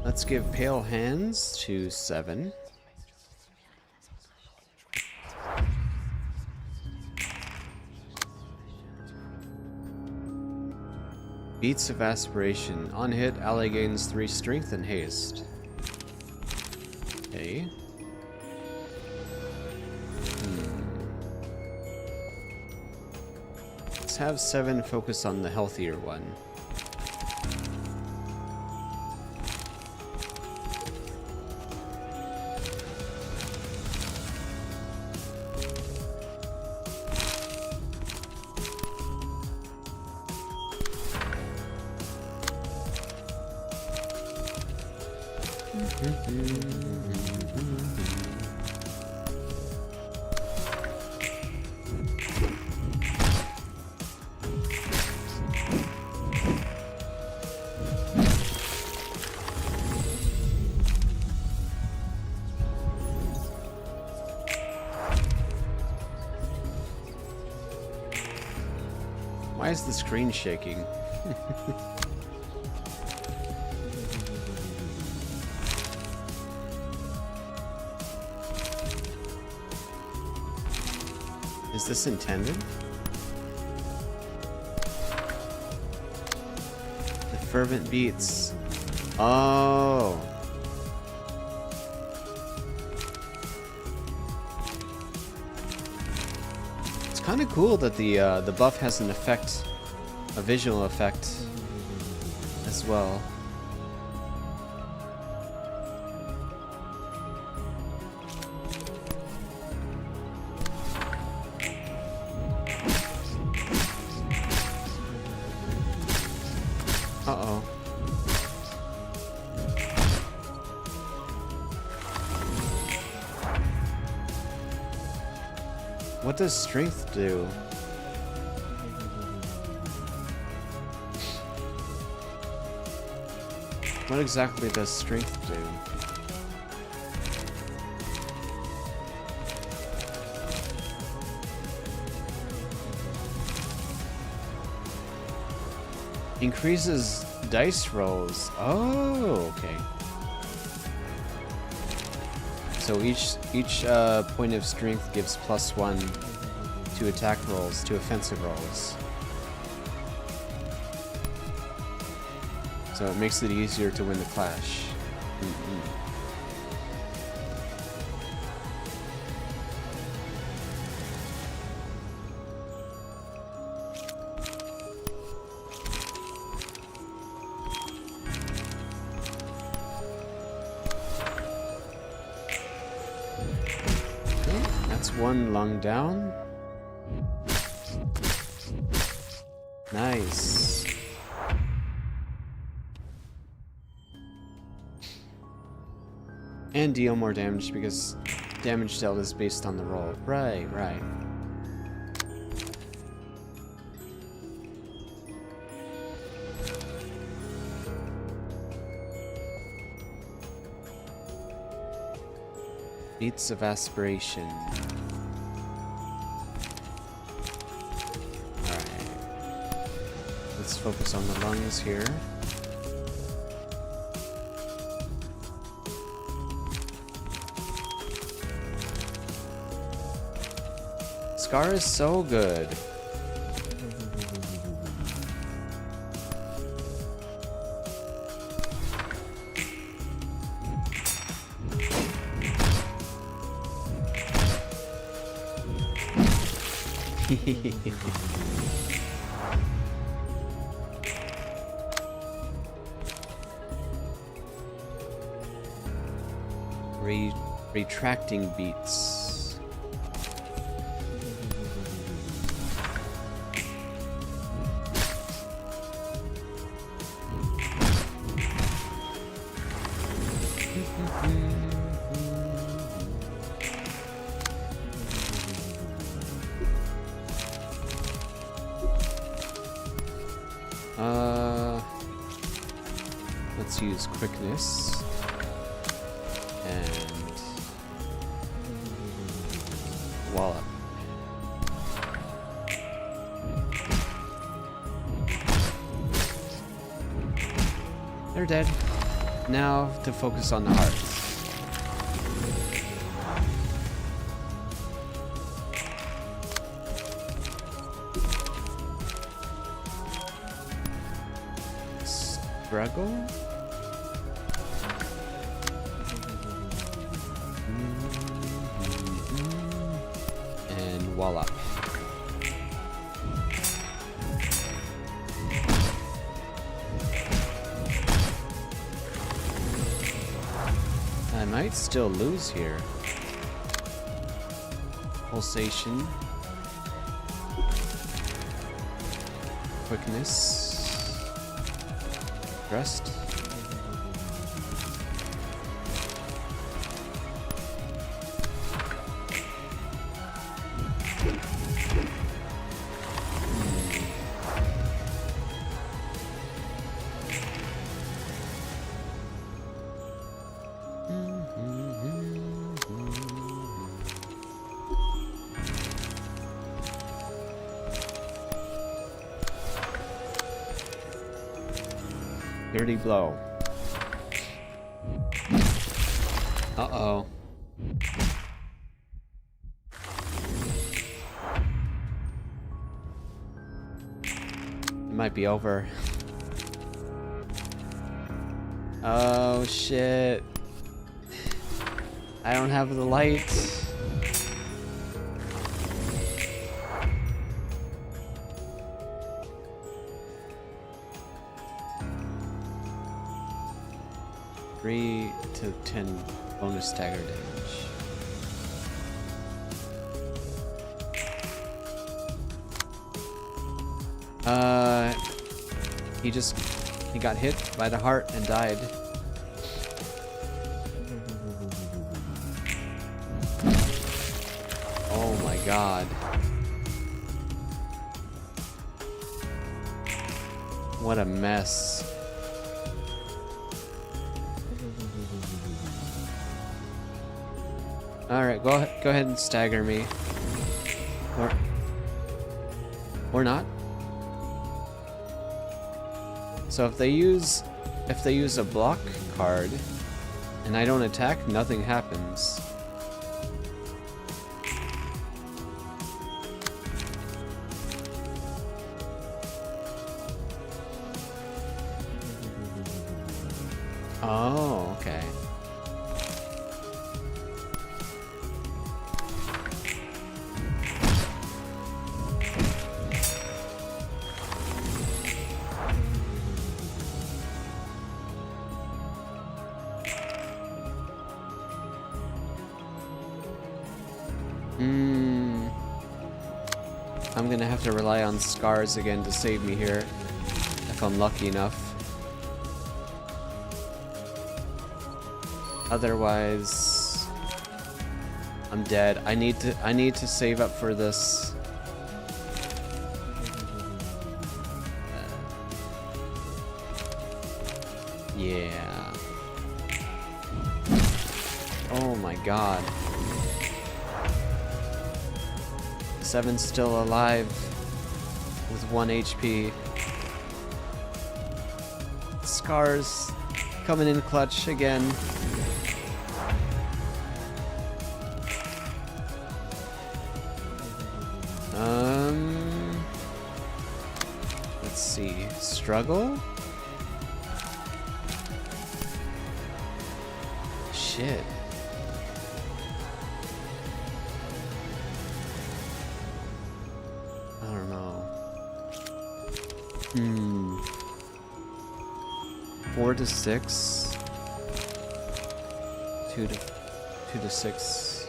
Let's give Pale Hands to 7. Beats of Aspiration. On hit, ally gains 3 strength and haste. Okay. Let's have 7 focus on the healthier one. Why is the screen shaking? Is this intended? The fervent beats. Oh. It's kind of cool that the buff has an effect, a visual effect as well. Uh-oh. What does strength do? What exactly does strength do? Increases dice rolls. Oh, okay. So each point of strength gives +1 to attack rolls, to offensive rolls. So it makes it easier to win the clash. One lung down. Nice. And deal more damage because damage dealt is based on the roll. Right, right. Beats of aspiration. Let's focus on the lungs here. Scar is so good. Retracting beats. Let's use quickness and wallop. They're dead. Now to focus on the heart. Struggle? And wallop. I might still lose here. Pulsation. Quickness. Rest. Dirty blow. Uh-oh. It might be over. Oh shit. I don't have the light. Three to 10 bonus stagger damage. He got hit by the heart and died. Oh my god. What a mess. Alright, go ahead and stagger me. Or not. So if they use a block card and I don't attack, nothing happens. Oh, okay. I'm gonna have to rely on scars again to save me here, if I'm lucky enough. Otherwise, I'm dead. I need to save up for this. Yeah. Oh my god. Seven's still alive with 1 HP. Scars coming in clutch again. Let's see. Struggle? Shit. I don't know. 4 to 6. 2 to 6.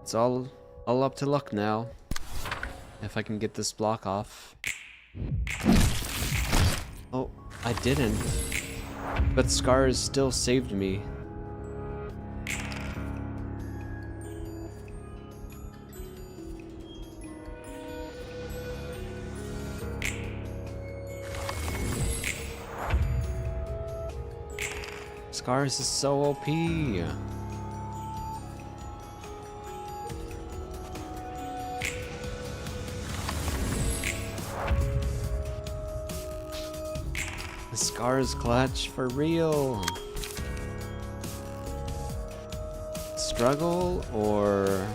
It's all up to luck now. If I can get this block off. Oh, I didn't. But Scars still saved me. Scars is so OP. The Scars clutch for real. Struggle or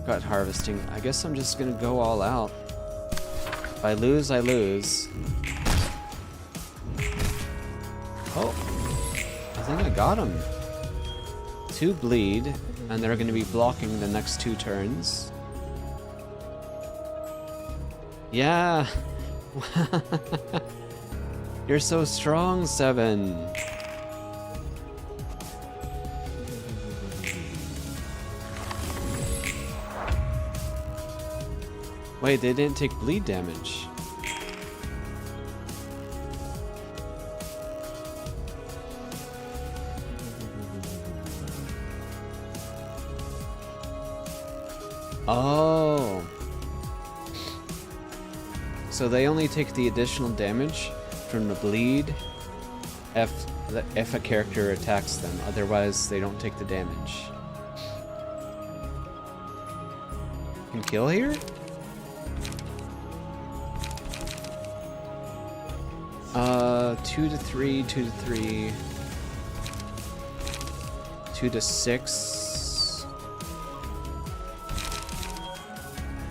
gut harvesting? I guess I'm just gonna go all out. If I lose, I lose. Oh, I think I got him. 2 bleed, and they're going to be blocking the next 2 turns. Yeah. You're so strong, 7. Wait, they didn't take bleed damage. Oh. So they only take the additional damage from the bleed if a character attacks them. Otherwise, they don't take the damage. Can kill here? 2 to 3, 2 to 3, 2 to 6,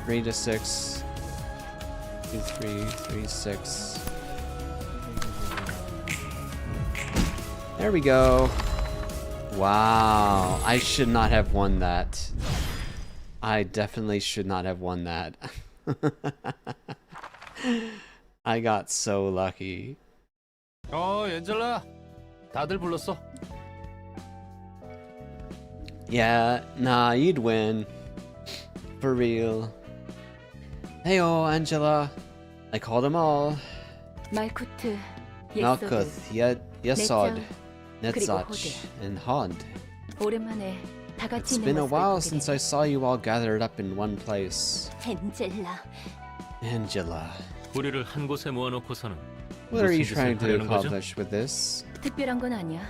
3 to 6, 2, 3, 3, 6. There we go. Wow, I should not have won that. I definitely should not have won that. I got so lucky. 엔젤라. 다들 불렀어. Yeah, nah, you'd win. For real. Heyo, Angela. I called them all. 말쿠트, Malkuth, Yesod, 그리고 Netzach, and Hod. 오랜만에 다 같이 It's 있는 been a 모습을 while 보게 since 돼. I saw you all gathered up in one place. 엔젤라. Angela, 우리를 한 곳에 모아놓고서는 what are you 무슨 짓을 trying to 하려는 거죠? accomplish with this? 특별한 건 아니야.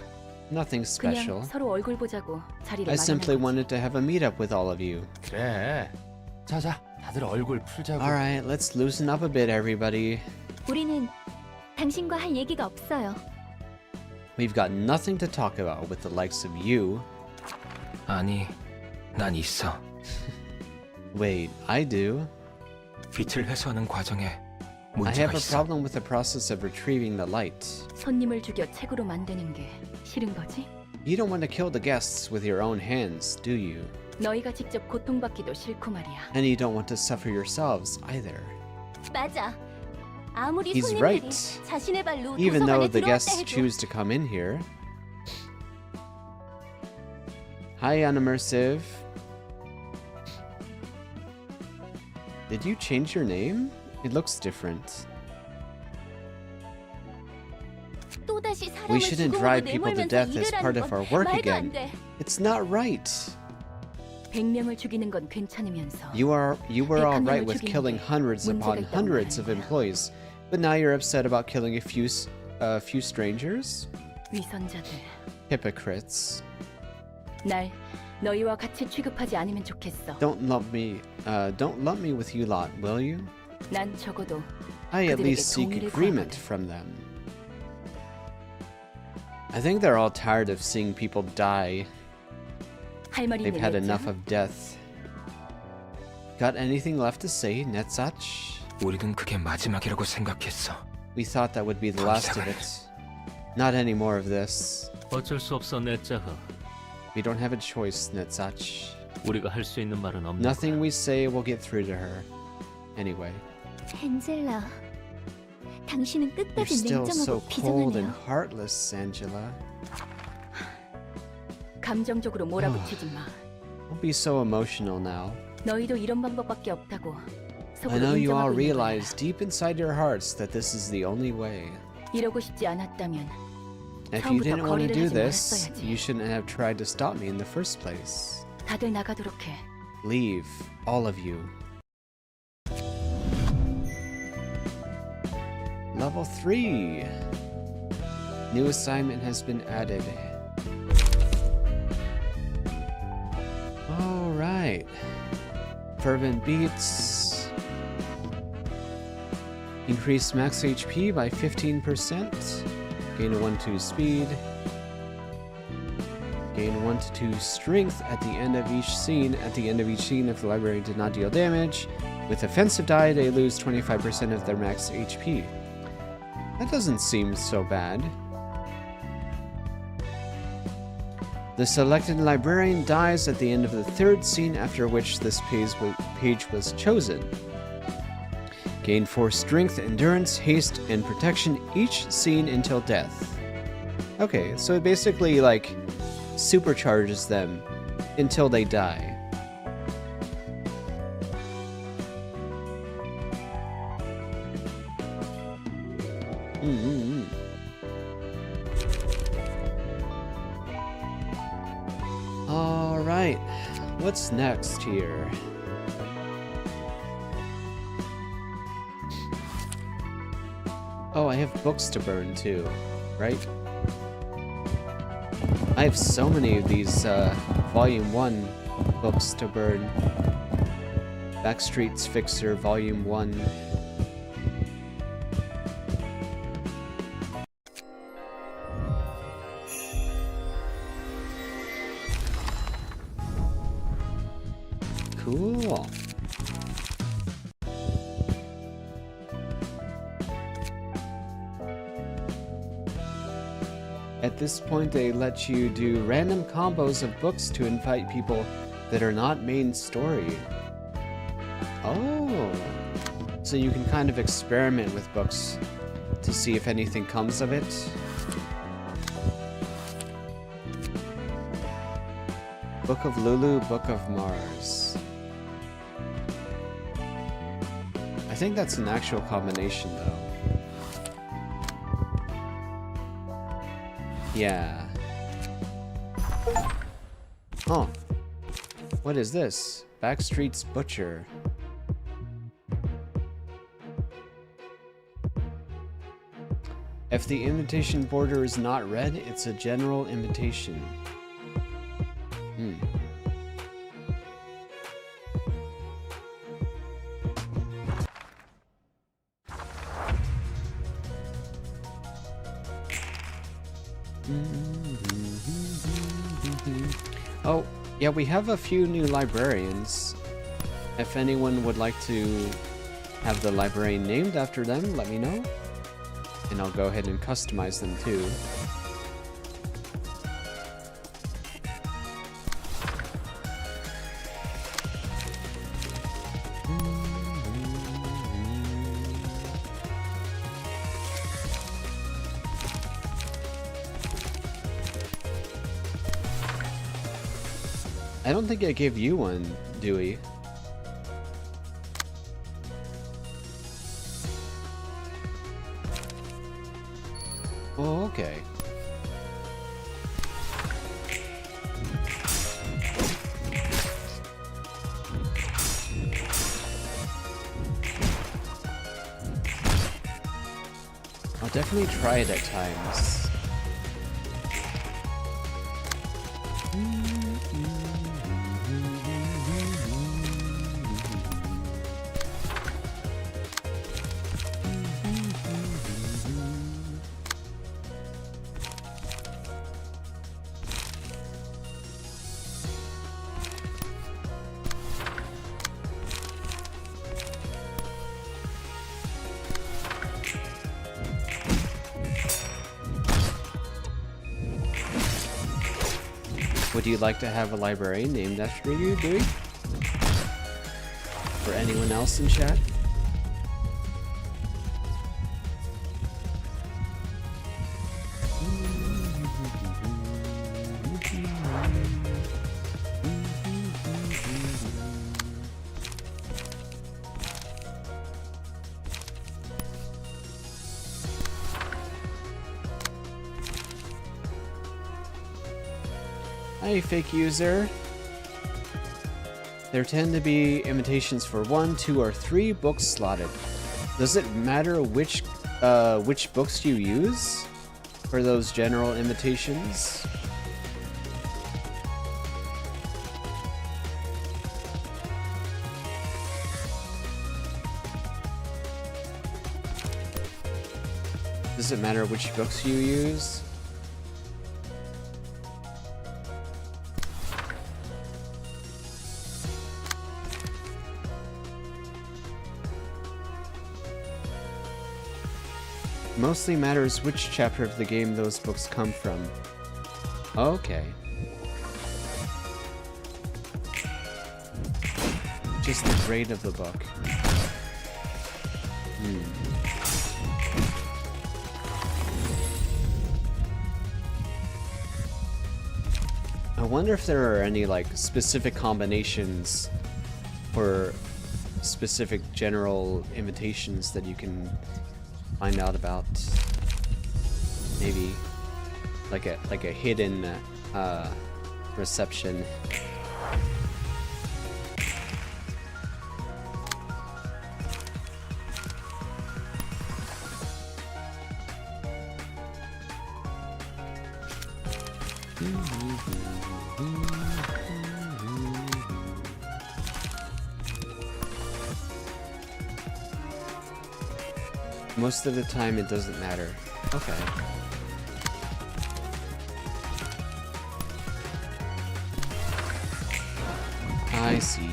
Nothing 그냥 special. 서로 얼굴 보자고 자리를 I 마련한 simply 거지. wanted to have a meetup with all of you. 그래. 자자, 다들 얼굴 풀자고. Alright, let's loosen up a bit, everybody. 우리는 당신과 할 얘기가 없어요. We've got nothing to talk about with the likes of you. 아니, 난 있어. Wait, I do. 빛을 회수하는 과정에 I 문제가 have a 있어. problem with the process of retrieving the light. 손님을 죽여 책으로 만드는 게 싫은 거지? You don't want to kill the guests with your own hands, do you? 너희가 직접 고통받기도 싫고 말이야. And you don't want to suffer yourselves either. 맞아. 아무리 He's 손님들이 right. 자신의 발로 Even though 도서관에 the 들어왔다 guests 해도 choose to come in here. Hi, Unimmersive. Did you change your name? It looks different. 또다시 We 사람을 shouldn't 죽음으로 drive people to 내몰면서 death as part 일하는 of our 건 work 말도 again. 안 돼. It's not right. 100명을 죽이는 건 괜찮으면서 You were all right with 죽이는 killing 게 hundreds upon 문제가 있다고 hundreds of 말하는 거야. employees, but now you're upset about killing a few strangers? 위선자들. Hypocrites. 날 너희와 같이 취급하지 않으면 좋겠어. Don't lump me with you lot, will you? 난 적어도 I at 그들에게 least seek 동의를 agreement 구하거든. from them. I think they're all tired of seeing people die. 할 말이 They've had 있는 enough of death. Got anything left to say, Netzach? 우리는 그게 마지막이라고 생각했어. We thought that would be the last of it. Not any more of this. 어쩔 수 없어, 넷자흐. We don't have a choice, Netzach. 우리가 할 수 있는 말은 없는 Nothing 거야. we say will get through to her. Anyway, 엔젤라, 당신은 you're 끝까지 still so 냉정하고 cold and 비정하네요. heartless, Angela. 감정적으로 몰아붙이지 마. Don't be so emotional now. 너희도 이런 방법밖에 없다고. I 속으로 know you all 인정하고 있는 realize 거야. deep inside your hearts that this is the only way. 이러고 싶지 않았다면 If you 처음부터 didn't want to 거리를 do 하지 this, 말았어야지. you shouldn't have tried to stop me in the first place. 다들 나가도록 해. Leave, all of you. Level 3. New assignment has been added. Alright. Fervent Beats. Increase max HP by 15%. Gain a 1-2 speed. Gain 1-2 strength at the end of each scene. At the end of each scene, if the library did not deal damage, with offensive die, they lose 25% of their max HP. That doesn't seem so bad. The selected librarian dies at the end of the third scene, after which this page was chosen. Gain 4 strength, endurance, haste, and protection each scene until death. Okay, so it basically, like, supercharges them until they die. Alright, what's next here? Oh, I have books to burn too, right? I have so many of these Volume 1 books to burn. Backstreet's Fixer Volume 1. Cool. At this point, they let you do random combos of books to invite people that are not main story. Oh. So you can kind of experiment with books to see if anything comes of it. Book of Lulu, Book of Mars. I think that's an actual combination, though. Yeah. Oh. What is this? Backstreet's Butcher. If the invitation border is not red, it's a general invitation. Hmm. Oh, yeah, we have a few new librarians. If anyone would like to have the librarian named after them, let me know. And I'll go ahead and customize them too. I don't think I gave you one, Dewey. Oh, okay. I'll definitely try it at times. Would you like to have a librarian named after you, Dewey? Or anyone else in chat? Hi, fake user. There tend to be invitations for 1, 2, or 3 books slotted. Does it matter which books you use for those general invitations? Does it matter which books you use? Mostly matters which chapter of the game those books come from. Okay. Just the grade of the book. I wonder if there are any, like, specific combinations for specific general invitations that you can find out about. Maybe like a hidden reception. Most of the time it doesn't matter. Okay. I see.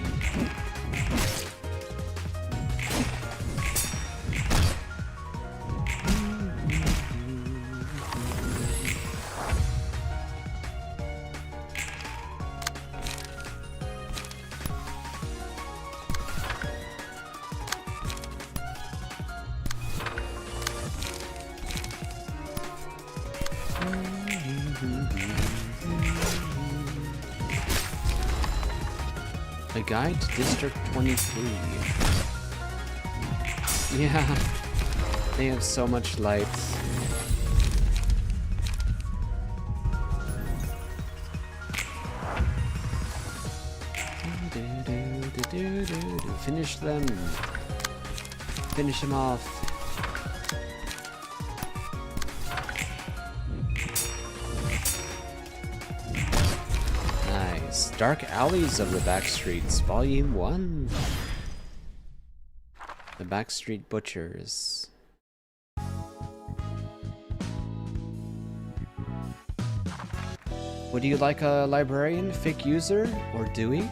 A guide to District 23. Yeah, they have so much light. Finish them. Finish them off. Nice. Dark Alleys of the Backstreets, Volume 1. The Backstreet Butchers. Would you like a librarian, fake user, or Dewey?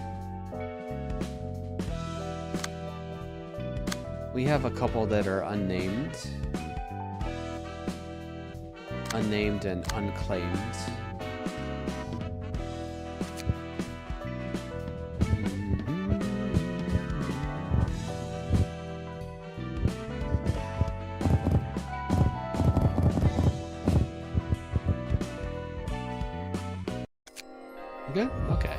We have a couple that are unnamed. Unnamed and unclaimed. Good? Okay.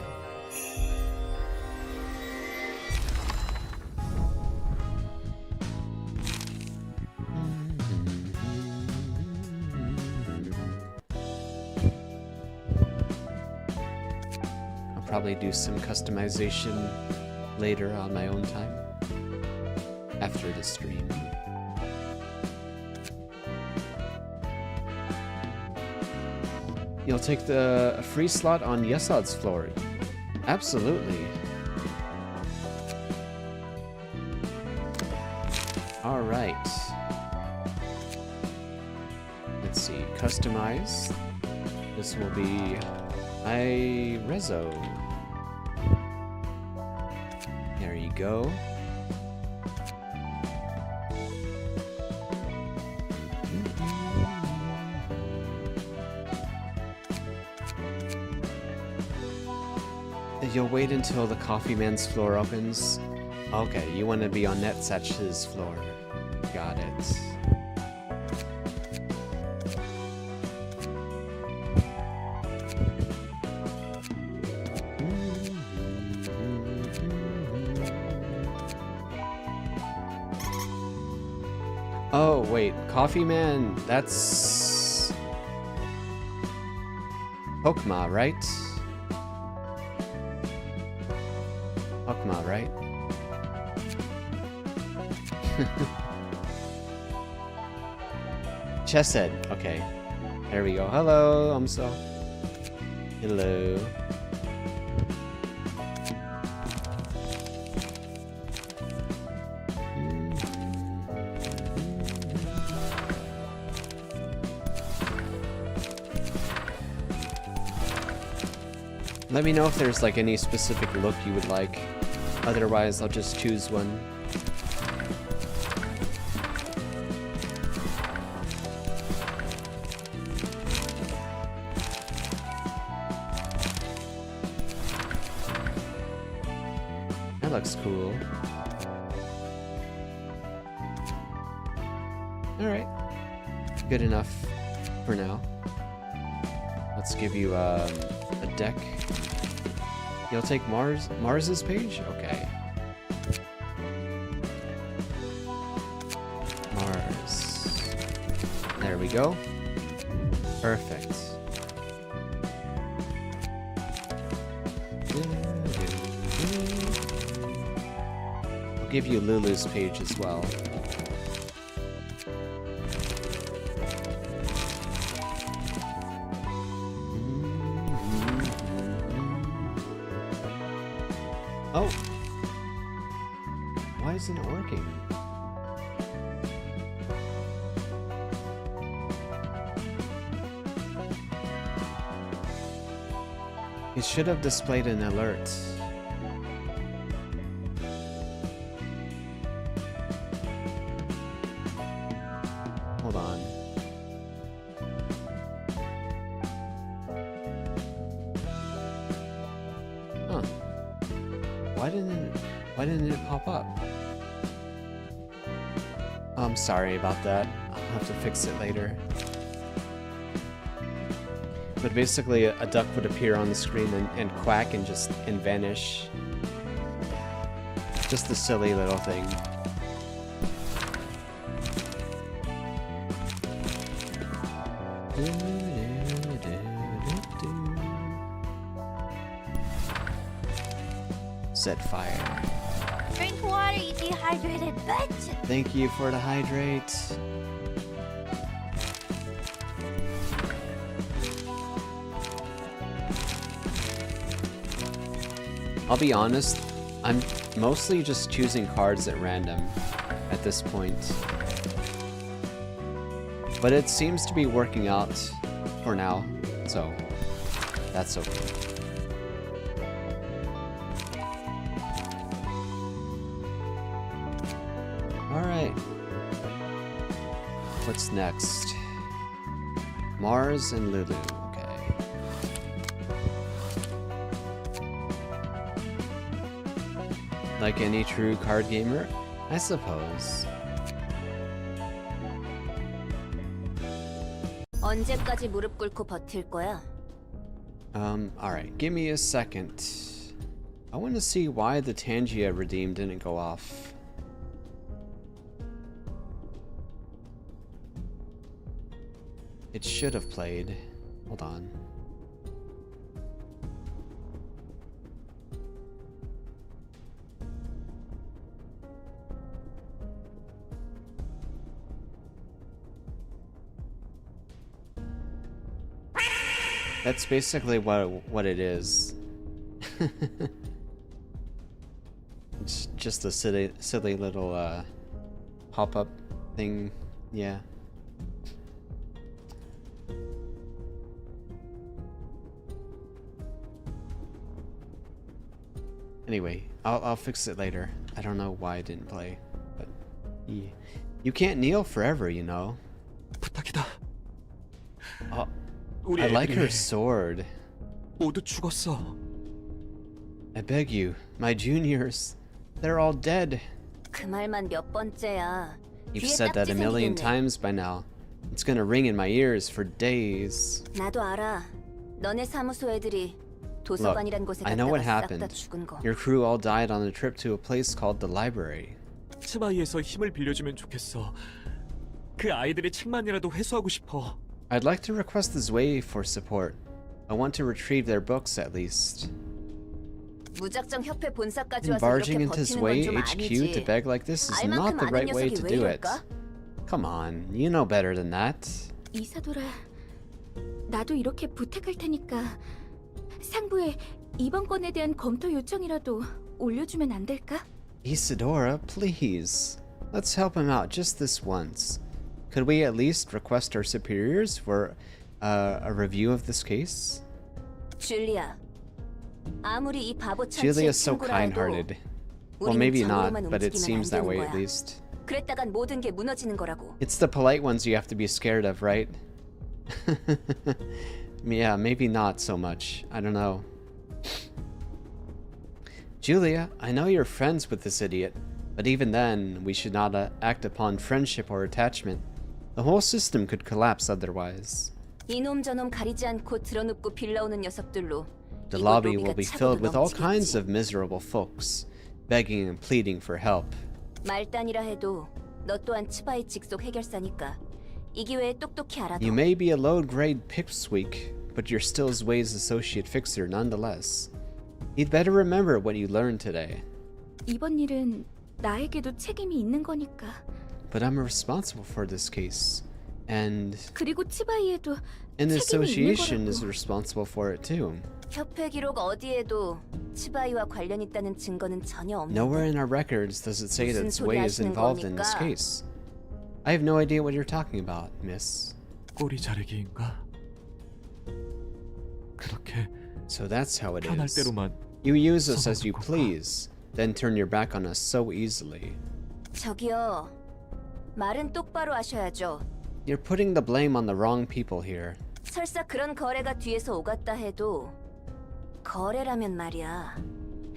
I'll probably do some customization later on my own time. After the stream. You'll take the free slot on Yesad's floor. Absolutely. All right. Let's see. Customize. This will be Rezo. There you go. You'll wait until the coffee man's floor opens. Okay, you want to be on Netsach's floor. Got it. Oh, wait. Coffee man, that's Pokemon, right? Pokemon, right? Chesed. Okay. There we go. Hello, I'm so. Hello. Let me know if there's like any specific look you would like. Otherwise, I'll just choose one. That looks cool. Alright. Good enough for now. Let's give you a deck. You'll take Mars's page? Okay. Mars. There we go. Perfect. I'll give you Lulu's page as well. Oh! Why isn't it working? It should have displayed an alert. why didn't it pop up? I'm sorry about that. I'll have to fix it later. But basically, a duck would appear on the screen and quack and vanish. Just a silly little thing. Set fire. Drink water, you dehydrated bitch. Thank you for the hydrate. I'll be honest, I'm mostly just choosing cards at random at this point. But it seems to be working out for now, so that's okay. Alright. What's next? Mars and Lulu. Okay. Like any true card gamer, I suppose. 언제까지 무릎 꿇고 버틸 거야? Alright, give me a second. I want to see why the Tangia redeem didn't go off. It should have played. Hold on. That's basically what it is. It's just a silly little pop-up thing. Yeah. Anyway, I'll fix it later. I don't know why I didn't play, but you can't kneel forever, you know. 부탁이다. I like her sword. 모두 죽었어. I beg you, my juniors, they're all dead. 그 말만 몇 번째야. You've said that a million times by now. It's gonna ring in my ears for days. 나도 알아. 너네 사무소 애들이 Look, 도서관이란 곳에 I know what 갔다가 싹 다 happened. 죽은 거. Your crew all died on a trip to a place called the library. 치바이에서 힘을 빌려주면 좋겠어. 그 아이들의 책만이라도 회수하고 싶어. I'd like to request this way for support. I want to retrieve their books at least. 무작정 협회 본사까지 And 와서 barging 이렇게 into his 버티는 way 건 좀 HQ to 아니지. beg like this is 알만큼 not the 아는 right way 녀석이 to 왜 do it. 이럴까? Come on, you know better than that. 이사도라, 나도 이렇게 부탁할 테니까 상부에 이번 건에 대한 검토 요청이라도 올려주면 안 될까? Isadora, please. Let's help him out just this once. Could we at least request our superiors for a review of this case? 줄리아, 아무리 이 바보 Julia's 천치의 so 친구라 해도 kind-hearted. Well, 우리는 maybe 정으로만 not, but it 움직이면 seems 안 that 되는 way 거야. at least. 그랬다간 모든 게 무너지는 거라고. It's the polite ones you have to be scared of, right? Yeah, maybe not so much. I don't know. Julia, I know you're friends with this idiot, but even then, we should not act upon friendship or attachment. The whole system could collapse otherwise. 이놈 저놈 가리지 않고 드러눕고 빌려오는 녀석들로 The 이곳 lobby 로비가 will be 차고도 filled with all kinds 넘치겠지. of miserable folks, begging and pleading for help. 말단이라 해도 너 또한 치바의 직속 해결사니까 이 기회에 똑똑히 알아둬. You may be a low-grade pipsqueak, but you're still Zway's associate fixer nonetheless. You'd better remember what you learned today. 이번 일은 나에게도 책임이 있는 거니까. But I'm responsible for this case, and 그리고 치바이에도 the 책임이 있는 association is 거라고. responsible for it too. 협회 기록 어디에도 치바이와 관련 있다는 증거는 전혀 없는데. Nowhere in our records does it say that 무슨 소리 Zway is 하시는 involved in this 겁니까? case. I have no idea what you're talking about, miss. 꼬리 자르기인가? 그렇게 So that's how it 편할 is. 대로만 You use us as you 써먹을 건가? please, then turn your back on us so easily. 저기요. 말은 똑바로 하셔야죠. You're putting the blame on the wrong people here. 설사 그런 거래가 뒤에서 오갔다 해도 거래라면 말이야.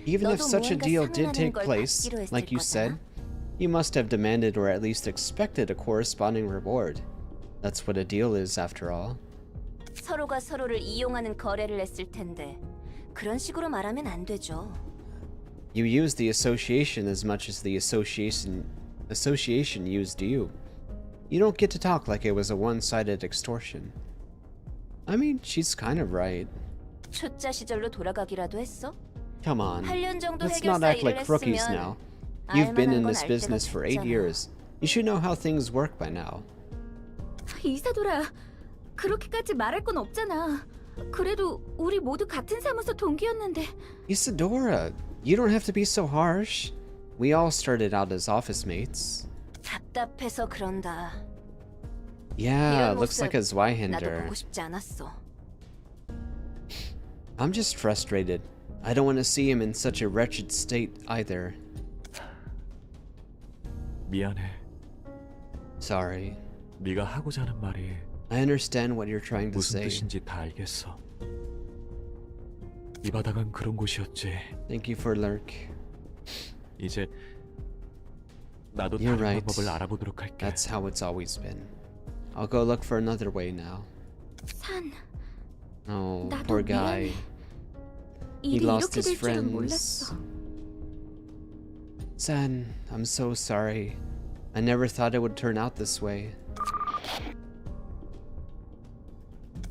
Even if 너도 such a 무언가 deal did 상응하는 take 걸 place, 받기로 했을 like you said, 거잖아. you must have demanded or at least expected a corresponding reward. That's what a deal is, after all. 서로가 서로를 이용하는 거래를 했을 텐데 그런 식으로 말하면 안 되죠. You used the association as much as the association used you. You don't get to talk like it was a one-sided extortion. I mean, she's kind of right. 초짜 시절로 돌아가기라도 했어? Come on, 8년 정도 let's not 해결사 act 일을 like rookies 했으면 now. You've been in 알만한 건 this 알 때가 business for 8 됐잖아. years. You should know how things work by now. 이사돌아, 그렇게까지 말할 건 없잖아. 그래도 우리 모두 같은 사무소 동기였는데. Isadora, you don't have to be so harsh. We all started out as office mates. 답답해서 그런다. Yeah, 이런 looks like 모습 a Zweihander. 나도 보고 싶지 않았어. I'm just frustrated. I don't want to see him in such a wretched state either. 미안해. Sorry. 네가 하고자 하는 말이 I understand what you're trying to 무슨 say. 뜻인지 다 알겠어. 이 바닥은 그런 곳이었지. Thank you for lurk. 이제 나도 You're 다른 right. 방법을 알아보도록 할게. That's how it's always been. I'll go look for another way now. 산, Oh, 나도 poor guy. 미안해. He 일이 lost 이렇게 his 될 줄은 friends. 몰랐어. San, I'm so sorry. I never thought it would turn out this way.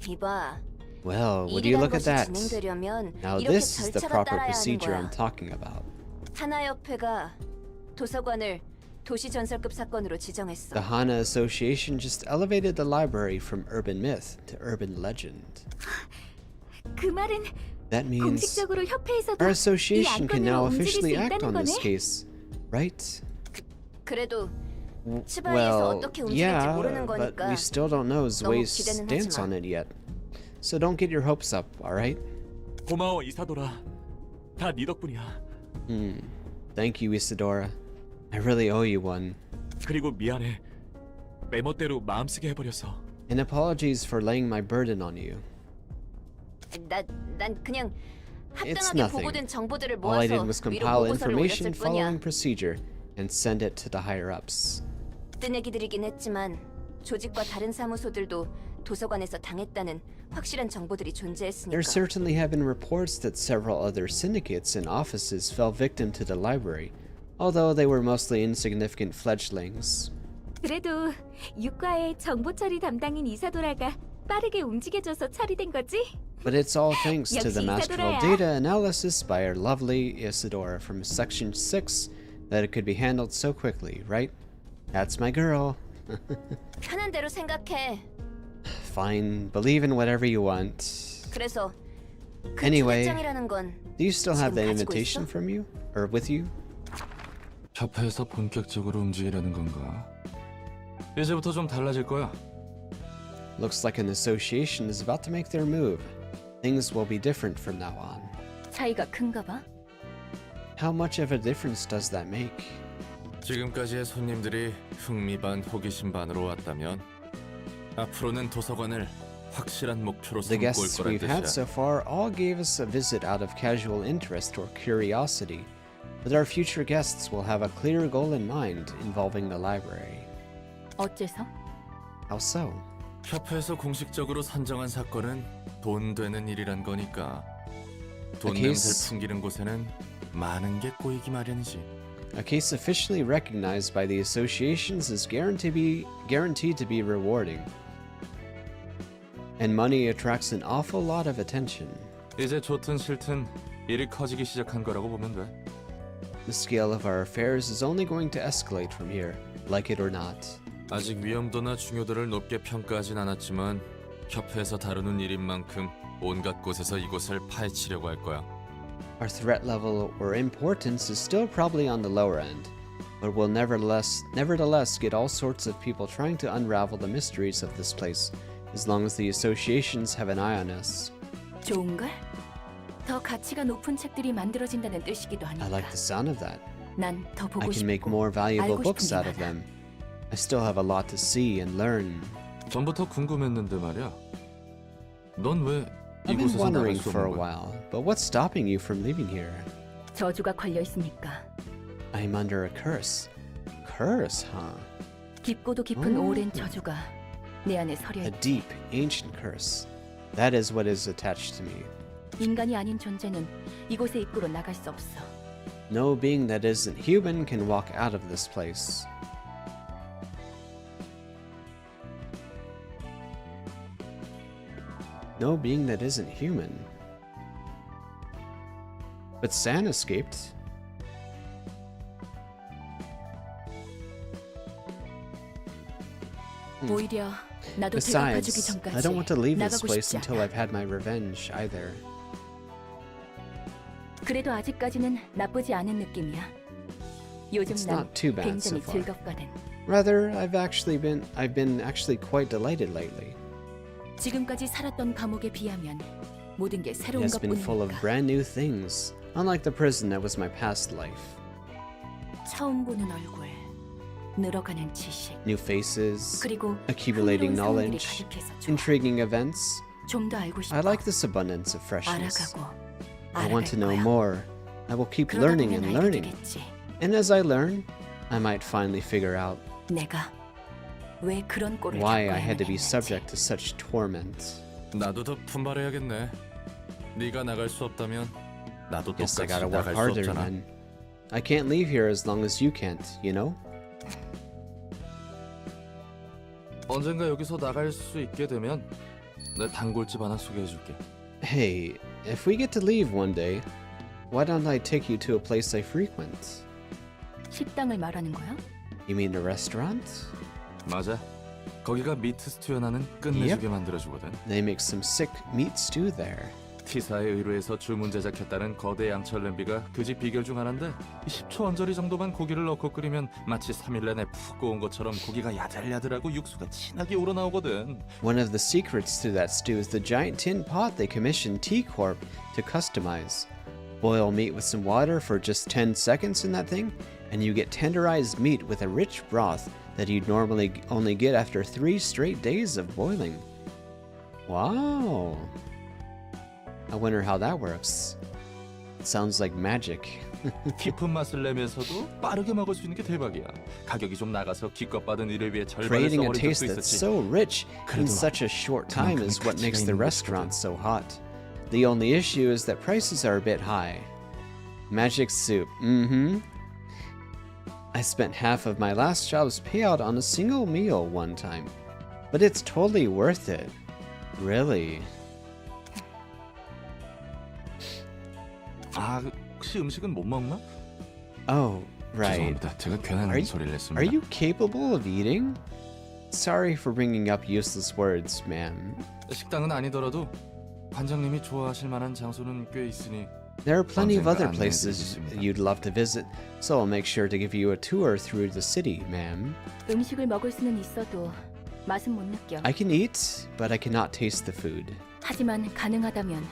이봐. Well, would you 일이란 look at 것이 that? 진행되려면 Now 이렇게 this is the 절차가 proper 따라야 하는 procedure 거야. I'm talking about. 하나협회가 도서관을 도시전설급 사건으로 지정했어. The Hana Association just elevated the library from urban myth to urban legend. 그 말은 That means 공식적으로 협회에서도 our 이 association can now 안건으로 움직일 수 officially act 있다는 on this 거네. case, right? 그래도 W- 치바이에서 Well, 어떻게 움직일지 yeah, 모르는 but 거니까 we still don't know 너무 Zway's 기대는 stance 하지 마. on it yet. So don't get your hopes up, alright? 고마워 이사돌아. 다 네 덕분이야. Thank you, Isadora. I really owe you one. 그리고 미안해. 내 멋대로 마음쓰게 해버려서. And apologies for laying my burden on you. 난 그냥 It's 합당하게 nothing. 보고된 정보들을 All I 모아서 did was 위로 compile 보고서를 information 올렸을 뿐이야. following procedure and send it to the higher-ups. 뜨내기들이긴 했지만 조직과 다른 사무소들도 도서관에서 당했다는 확실한 정보들이 존재했으니까. There certainly have been reports that several other syndicates and offices fell victim to the library, although they were mostly insignificant fledglings. 그래도 유과의 정보 처리 담당인 이사돌아가 빠르게 움직여줘서 처리된 거지? But it's all thanks to the 역시 masterful 이사도라야. data analysis by our lovely Isadora from Section 6 that it could be handled so quickly, right? That's my girl. 편한 대로 생각해. Fine, believe in whatever you want. 그래서 그 Anyway, 초대장이라는 건 Do you still have 지금 that 가지고 invitation 있어? from you? Or with you? 협회에서 본격적으로 움직이려는 건가? 이제부터 좀 달라질 거야. Looks like an association is about to make their move. Things will be different from now on. 차이가 큰가 봐. How much of a difference does that make? 지금까지의 손님들이 흥미 반 호기심 반으로 왔다면 앞으로는 도서관을 확실한 목표로 The 삼고 올 guests 거란 we've had 뜻이야. so far all gave us a visit out of casual interest or curiosity, but our future guests will have a clear goal in mind involving the library. 어째서? How so? 협회에서 공식적으로 선정한 사건은 돈 되는 일이란 거니까 돈 A case- 냄새를 풍기는 곳에는 많은 게 꼬이기 마련이지. A case officially recognized by the associations is guaranteed to be rewarding. And money attracts an awful lot of attention. 이제 좋든 싫든 일이 커지기 시작한 거라고 보면 돼. The scale of our affairs is only going to escalate from here, like it or not. 아직 위험도나 중요도를 높게 평가하진 않았지만 협회에서 다루는 일인 만큼 온갖 곳에서 이곳을 파헤치려고 할 거야. Our threat level or importance is still probably on the lower end, but we'll nevertheless get all sorts of people trying to unravel the mysteries of this place, as long as the associations have an eye on us. 좋은걸? 더 가치가 높은 책들이 만들어진다는 뜻이기도 하니까. I like the sound of that. 난 더 I 보고 can make 싶고 more valuable 알고 books 싶은 out 게 of 많아. them. I still have a lot to see and learn. 전부터 궁금했는데 말이야. 넌 왜 I've been 이곳에서 나갈 wondering 수 for a 없는 거야? while, but what's stopping you from leaving here? 저주가 걸려 있으니까. I'm under a curse. Curse, huh? 깊고도 깊은 오. 오랜 저주가 내 안에 서려 A 있지. deep, ancient curse. That is what is attached to me. 인간이 아닌 존재는 이곳의 입구로 나갈 수 없어. No being that isn't human can walk out of this place. No being that isn't human. But San escaped. 오히려 나도 배가 가주기 Besides, 전까지 I don't want to leave this 나가고 place 싶지 until 않아. I've had my revenge either. 그래도 아직까지는 나쁘지 않은 느낌이야. 요즘 It's 난 not too bad so 굉장히 far. 즐겁거든. Rather, I've been actually quite delighted lately. 지금까지 살았던 감옥에 비하면 모든 게 It 새로운 has been full of 것뿐이니까. brand new things, unlike the prison that was my past life. 처음 보는 얼굴, 늘어가는 지식, New faces, 그리고 accumulating 흥미로운 상황들이 knowledge, 가득해서 좋아. intriguing events. 좀 더 알고 싶어. I like this abundance of freshness. 알아가고 I want to know 알아갈 거야. more. I will keep 그러다 learning 보면 and 알게 learning. 되겠지. And as I learn, I might finally figure out 내가 왜 그런 꼴을 why I 겪어야만 had to be 했는지. subject to such torment. 나도 더 분발해야겠네. 네가 나갈 수 없다면 나도 Guess I 똑같이 gotta work 나갈 수 harder 없잖아. then. I can't leave here as long as you can't, you know? 언젠가 여기서 나갈 수 있게 되면 내 단골집 하나 소개해줄게. Hey, if we get to leave one day, why don't I take you to a place I frequent? 식당을 말하는 거야? You mean a restaurant? 맞아. 거기가 미트 스튜 하나는 끝내주게 만들어주거든. They make some sick meat stew there. 티사에 의뢰해서 주문 제작했다는 거대 양철 냄비가 그 집 비결 중 하나인데 10초 언저리 정도만 고기를 넣고 끓이면 마치 3일 내내 푹 구운 것처럼 고기가 야들야들하고 육수가 진하게 우러나오거든. One of the secrets to that stew is the giant tin pot they commissioned T Corp to customize. Boil meat with some water for just 10 seconds in that thing, and you get tenderized meat with a rich broth that you'd normally only get after 3 straight days of boiling. Wow. I wonder how that works. It sounds like magic. 깊은 맛을 내면서도 빠르게 먹을 수 있는 게 대박이야. 가격이 좀 나가서 기껏 받은 일을 위해 절반을 Creating a 써버린 taste 적도 that's 있었지. so rich in 그래도 such a short time is what 그만큼의 makes 가치가 the 있는 restaurant so hot. The only issue is that prices are a bit high. Magic soup. I spent half of my last job's payout on a single meal one time. But it's totally worth it. Really. 아, 혹시 음식은 못 먹나? Oh, right. 죄송합니다. 제가 괜한 Are 소리를 Are 냈습니다. you capable of eating? Sorry for bringing up useless words, ma'am. 식당은 아니더라도 관장님이 좋아하실 만한 장소는 꽤 있으니 There are plenty of other 언젠가 places 안내해드리겠습니다. you'd love to visit, so I'll make sure to give you a tour through the city, ma'am. 음식을 먹을 수는 있어도 맛은 못 느껴. I can eat, but I cannot taste the food. 하지만 가능하다면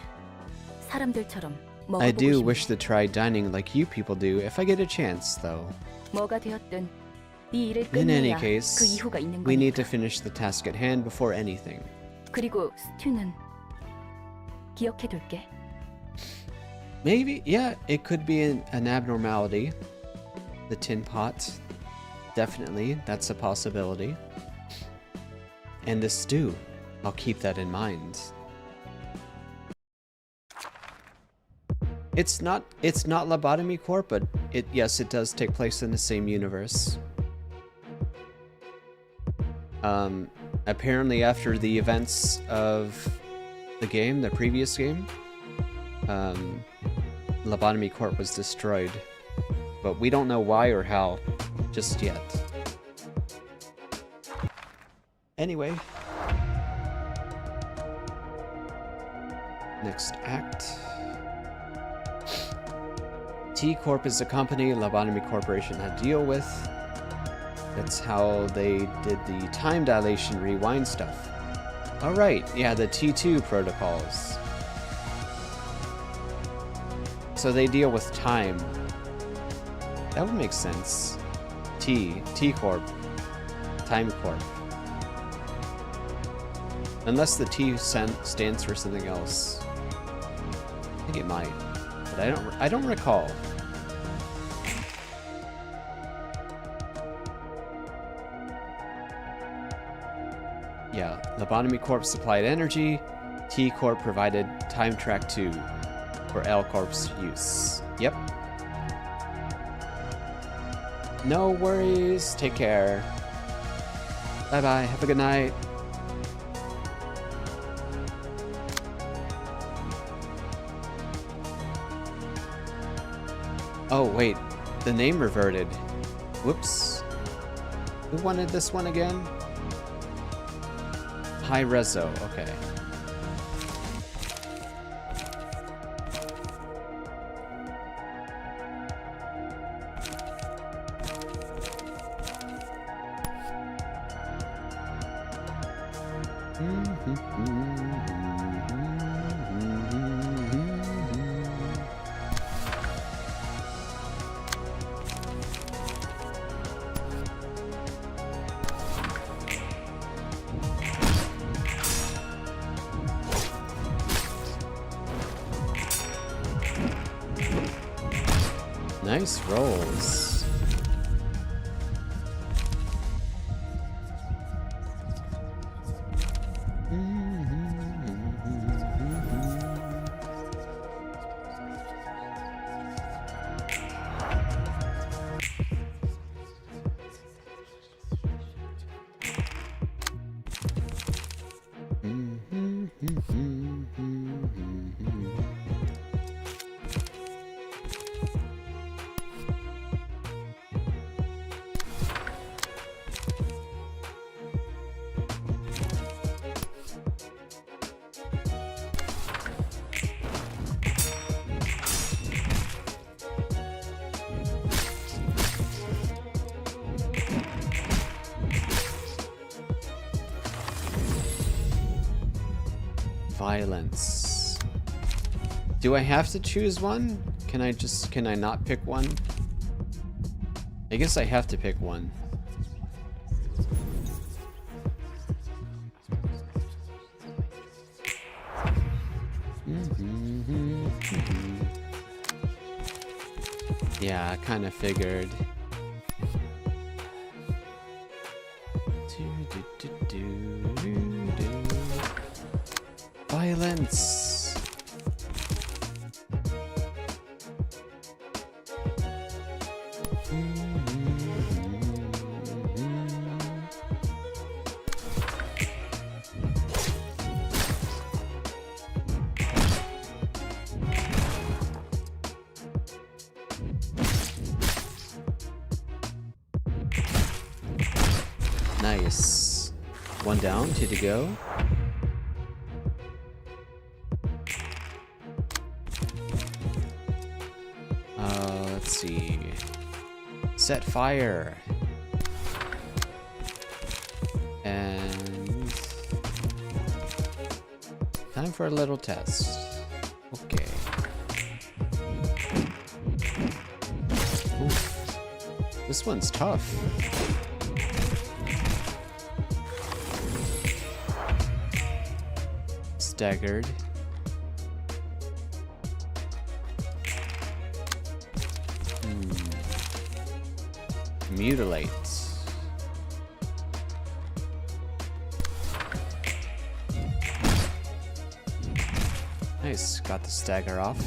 사람들처럼 먹어보고 I do 싶네. wish to try dining like you people do if I get a chance, though. 뭐가 되었든 이 일을 In any 끝내야 case, 그 이후가 있는 we need to 거니까. finish the task at hand before anything. 그리고 스튜는 기억해둘게. Maybe, yeah, it could be an abnormality. The tin pot. Definitely, that's a possibility. And the stew. I'll keep that in mind. It's not Lobotomy Corp, but yes, it does take place in the same universe. Apparently after the events of the game, the previous game, Lobotomy Corp was destroyed, but we don't know why or how just yet. Anyway, next act. T Corp is a company Lobotomy Corporation had to deal with. That's how they did the time dilation rewind stuff. Alright, yeah, the T2 protocols. So they deal with time. That would make sense. T Corp. Time Corp. Unless the T stands for something else. I think it might. But I don't recall. Yeah, Lobotomy Corp supplied energy, T Corp provided time track 2 for L Corp's use. Yep. No worries. Take care. Bye bye. Have a good night. Oh, wait. The name reverted. Whoops. Who wanted this one again? High Rezo. Okay. Nice rolls. Violence. Do I have to choose one? Can I not pick one? I guess I have to pick one. Yeah, I kind of figured. Violence. Nice. One down, 2 to go. Let's see. Set fire. And time for a little test. Okay. Oof. This one's tough. Staggered. Mutilate. Nice, got the stagger off.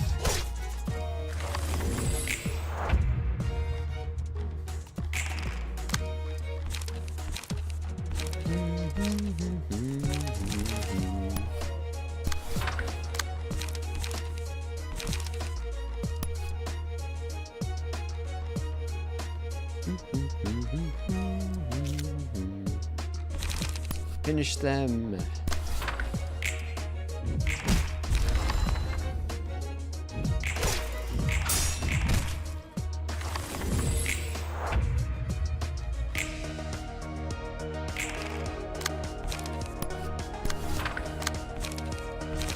Finish them.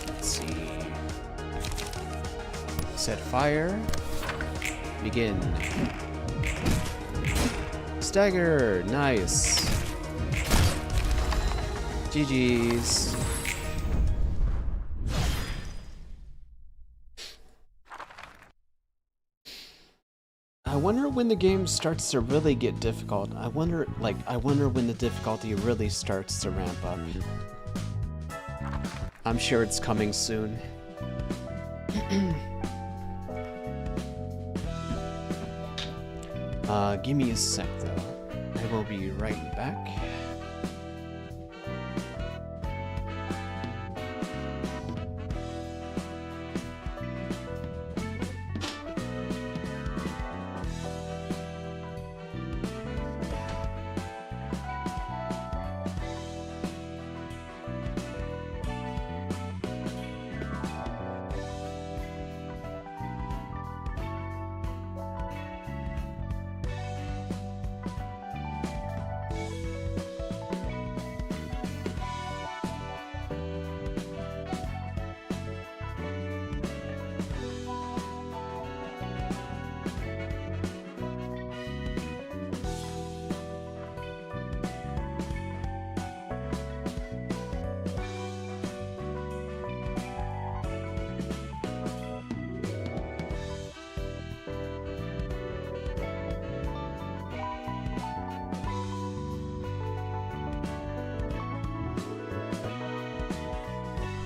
Let's see. Set fire. Begin. Stagger. Nice. GG's. I wonder when the game starts to really get difficult. I wonder when the difficulty really starts to ramp up. I'm sure it's coming soon. Give me a sec though. I will be right back.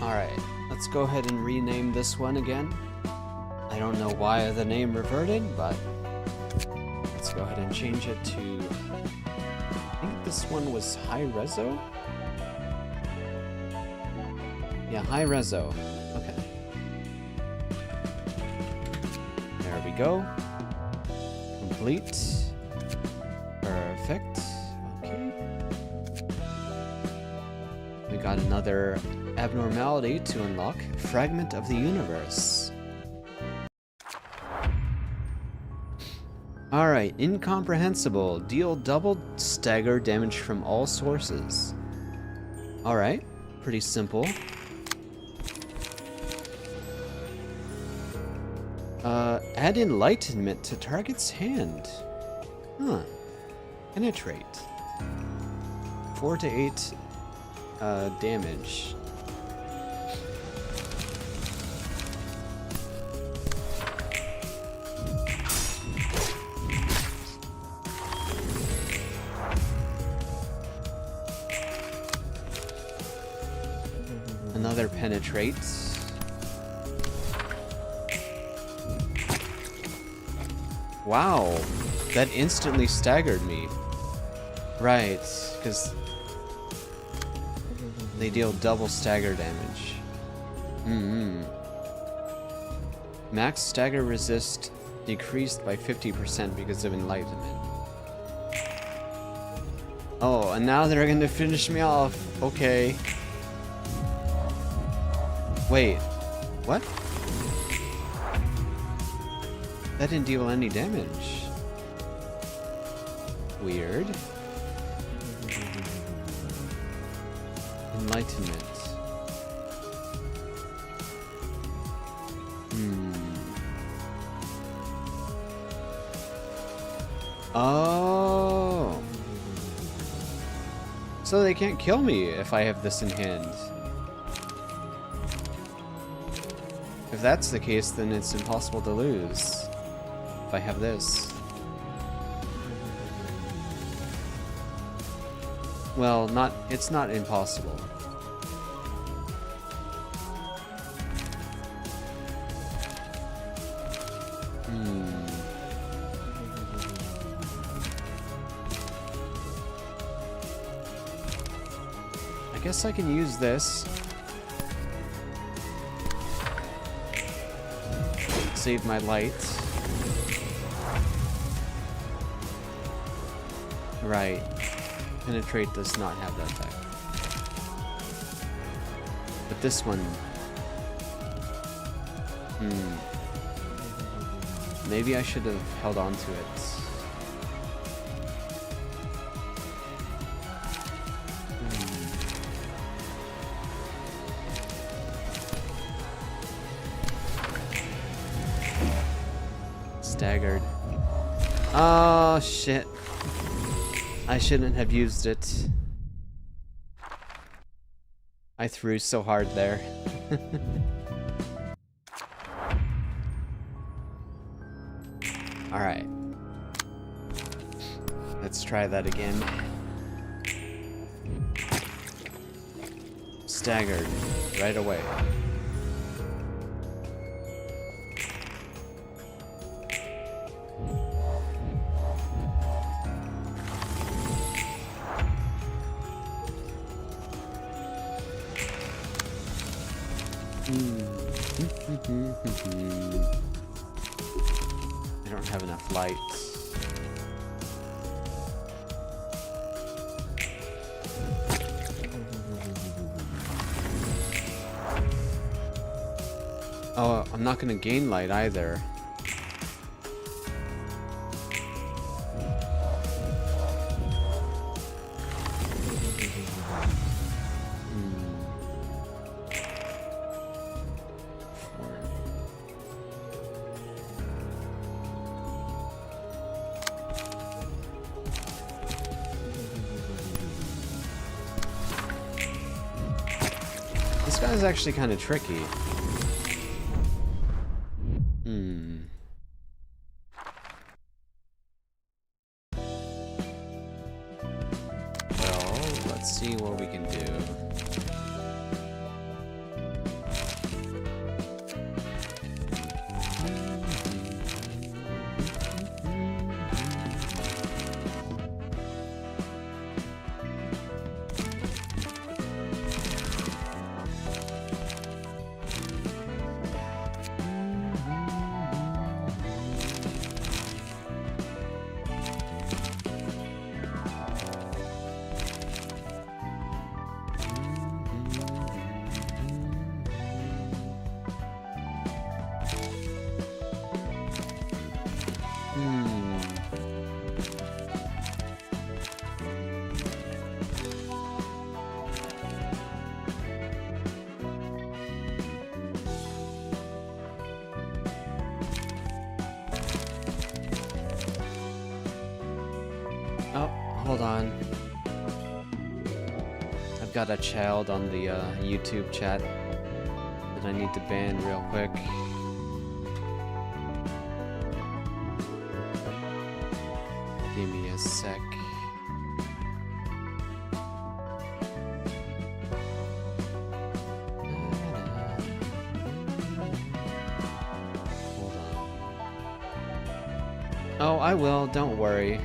Alright, let's go ahead and rename this one again. I don't know why the name reverted, but let's go ahead and change it to... I think this one was High Reso? Yeah, High Reso. Okay. There we go. Complete. Perfect. Okay. We got another abnormality to unlock. Fragment of the universe. Alright, incomprehensible. Deal double stagger damage from all sources. Alright, pretty simple. Add enlightenment to target's hand. Huh. Penetrate. 4 to 8 damage. Another penetrate. Wow, that instantly staggered me. Right, because they deal double stagger damage. Max stagger resist decreased by 50% because of enlightenment. Oh, and now they're gonna finish me off. Okay. Wait, what? That didn't deal any damage. Weird. Enlightenment. Oh. So they can't kill me if I have this in hand. If that's the case, then it's impossible to lose. If I have this. Well, it's not impossible. I guess I can use this. Save my light. Right. Penetrate does not have that effect. But this one... Maybe I should have held on to it. Staggered. Oh, shit. I shouldn't have used it. I threw so hard there. Alright. Let's try that again. Staggered right away. I don't have enough lights. Oh, I'm not gonna gain light either. This guy's actually kind of tricky. Well, let's see what we can do. Oh, hold on. I've got a child on the YouTube chat that I need to ban real quick. Give me a sec. Hold on. Oh, I will, don't worry.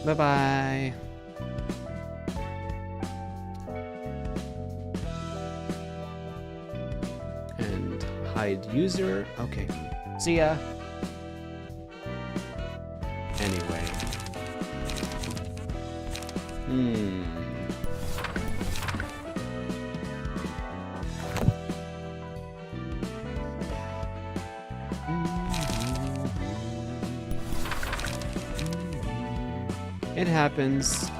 Bye-bye. And hide user. Okay. See ya. Anyway. It happens.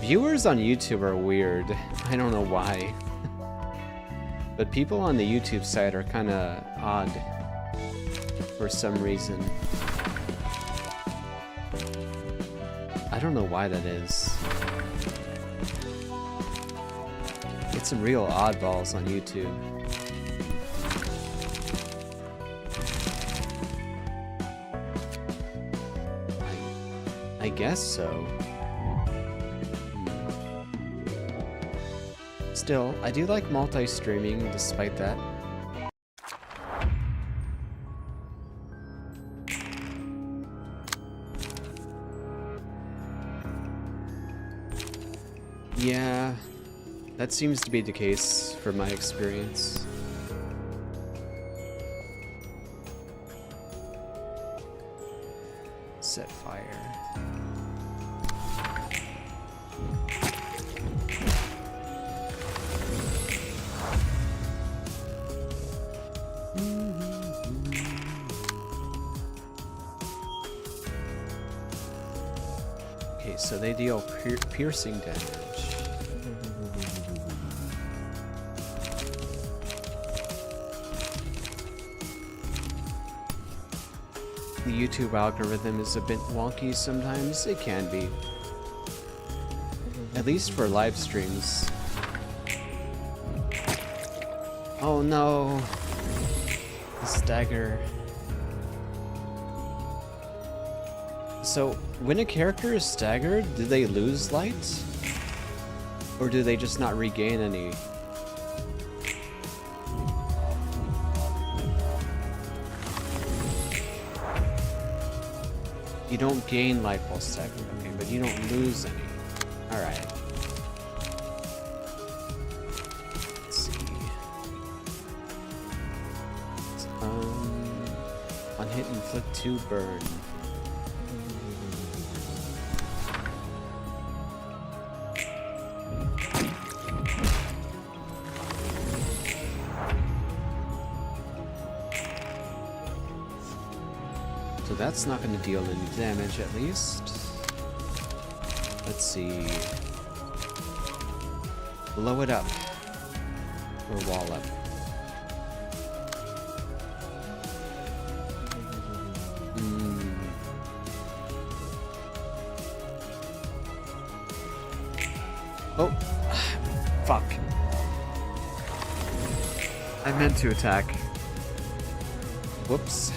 Viewers on YouTube are weird. I don't know why. But people on the YouTube side are kind of odd for some reason. I don't know why that is. It's some real oddballs on YouTube. I guess so. Still, I do like multi-streaming despite that. Yeah, that seems to be the case from my experience. Set fire. Okay, so they deal piercing damage. The YouTube algorithm is a bit wonky sometimes. It can be. At least for live streams. Oh no. The stagger. So, when a character is staggered, do they lose light? Or do they just not regain any? You don't gain life while staggered, okay, but you don't lose any. Alright. Let's see. On hit, inflict 2 burn. So that's not going to deal any damage, at least. Let's see. Blow it up. Or wall up. Oh. Fuck. I meant to attack. Whoops.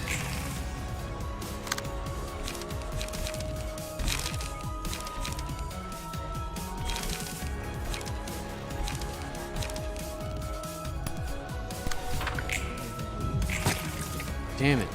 Damn it.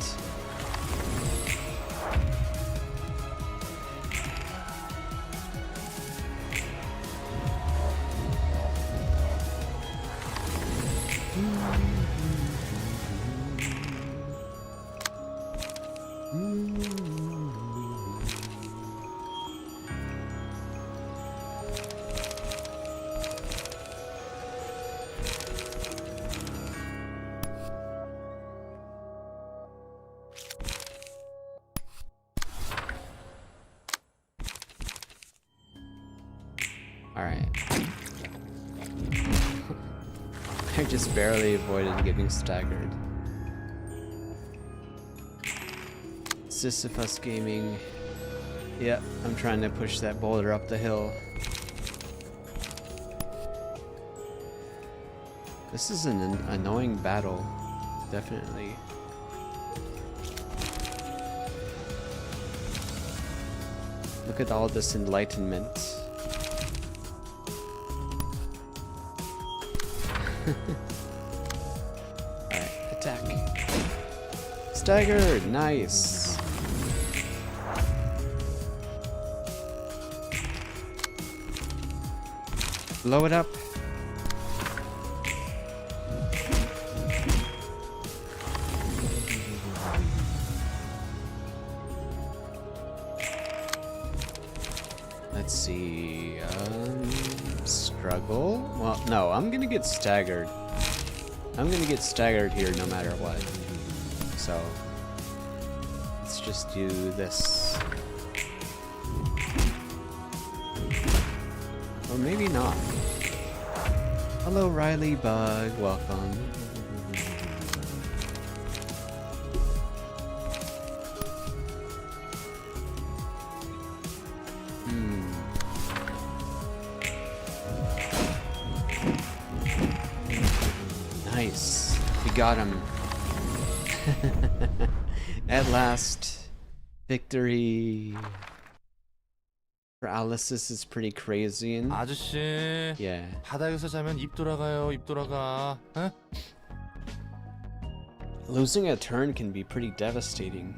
Alright. I just barely avoided getting staggered. Sisyphus Gaming. Yep, I'm trying to push that boulder up the hill. This is an annoying battle. Definitely. Look at all this enlightenment. Alright, attack. Staggered! Nice! Blow it up. Let's see, struggle? Well, no, I'm gonna get staggered. I'm gonna get staggered here no matter what. So, let's just do this. Or maybe not. Hello, Riley Bug, welcome. Nice. We got him. At last. Victory. Paralysis is pretty crazy. And 아저씨. yeah. 바닥에서 자면 입 돌아가요. 입 돌아가. 에? Losing a turn can be pretty devastating.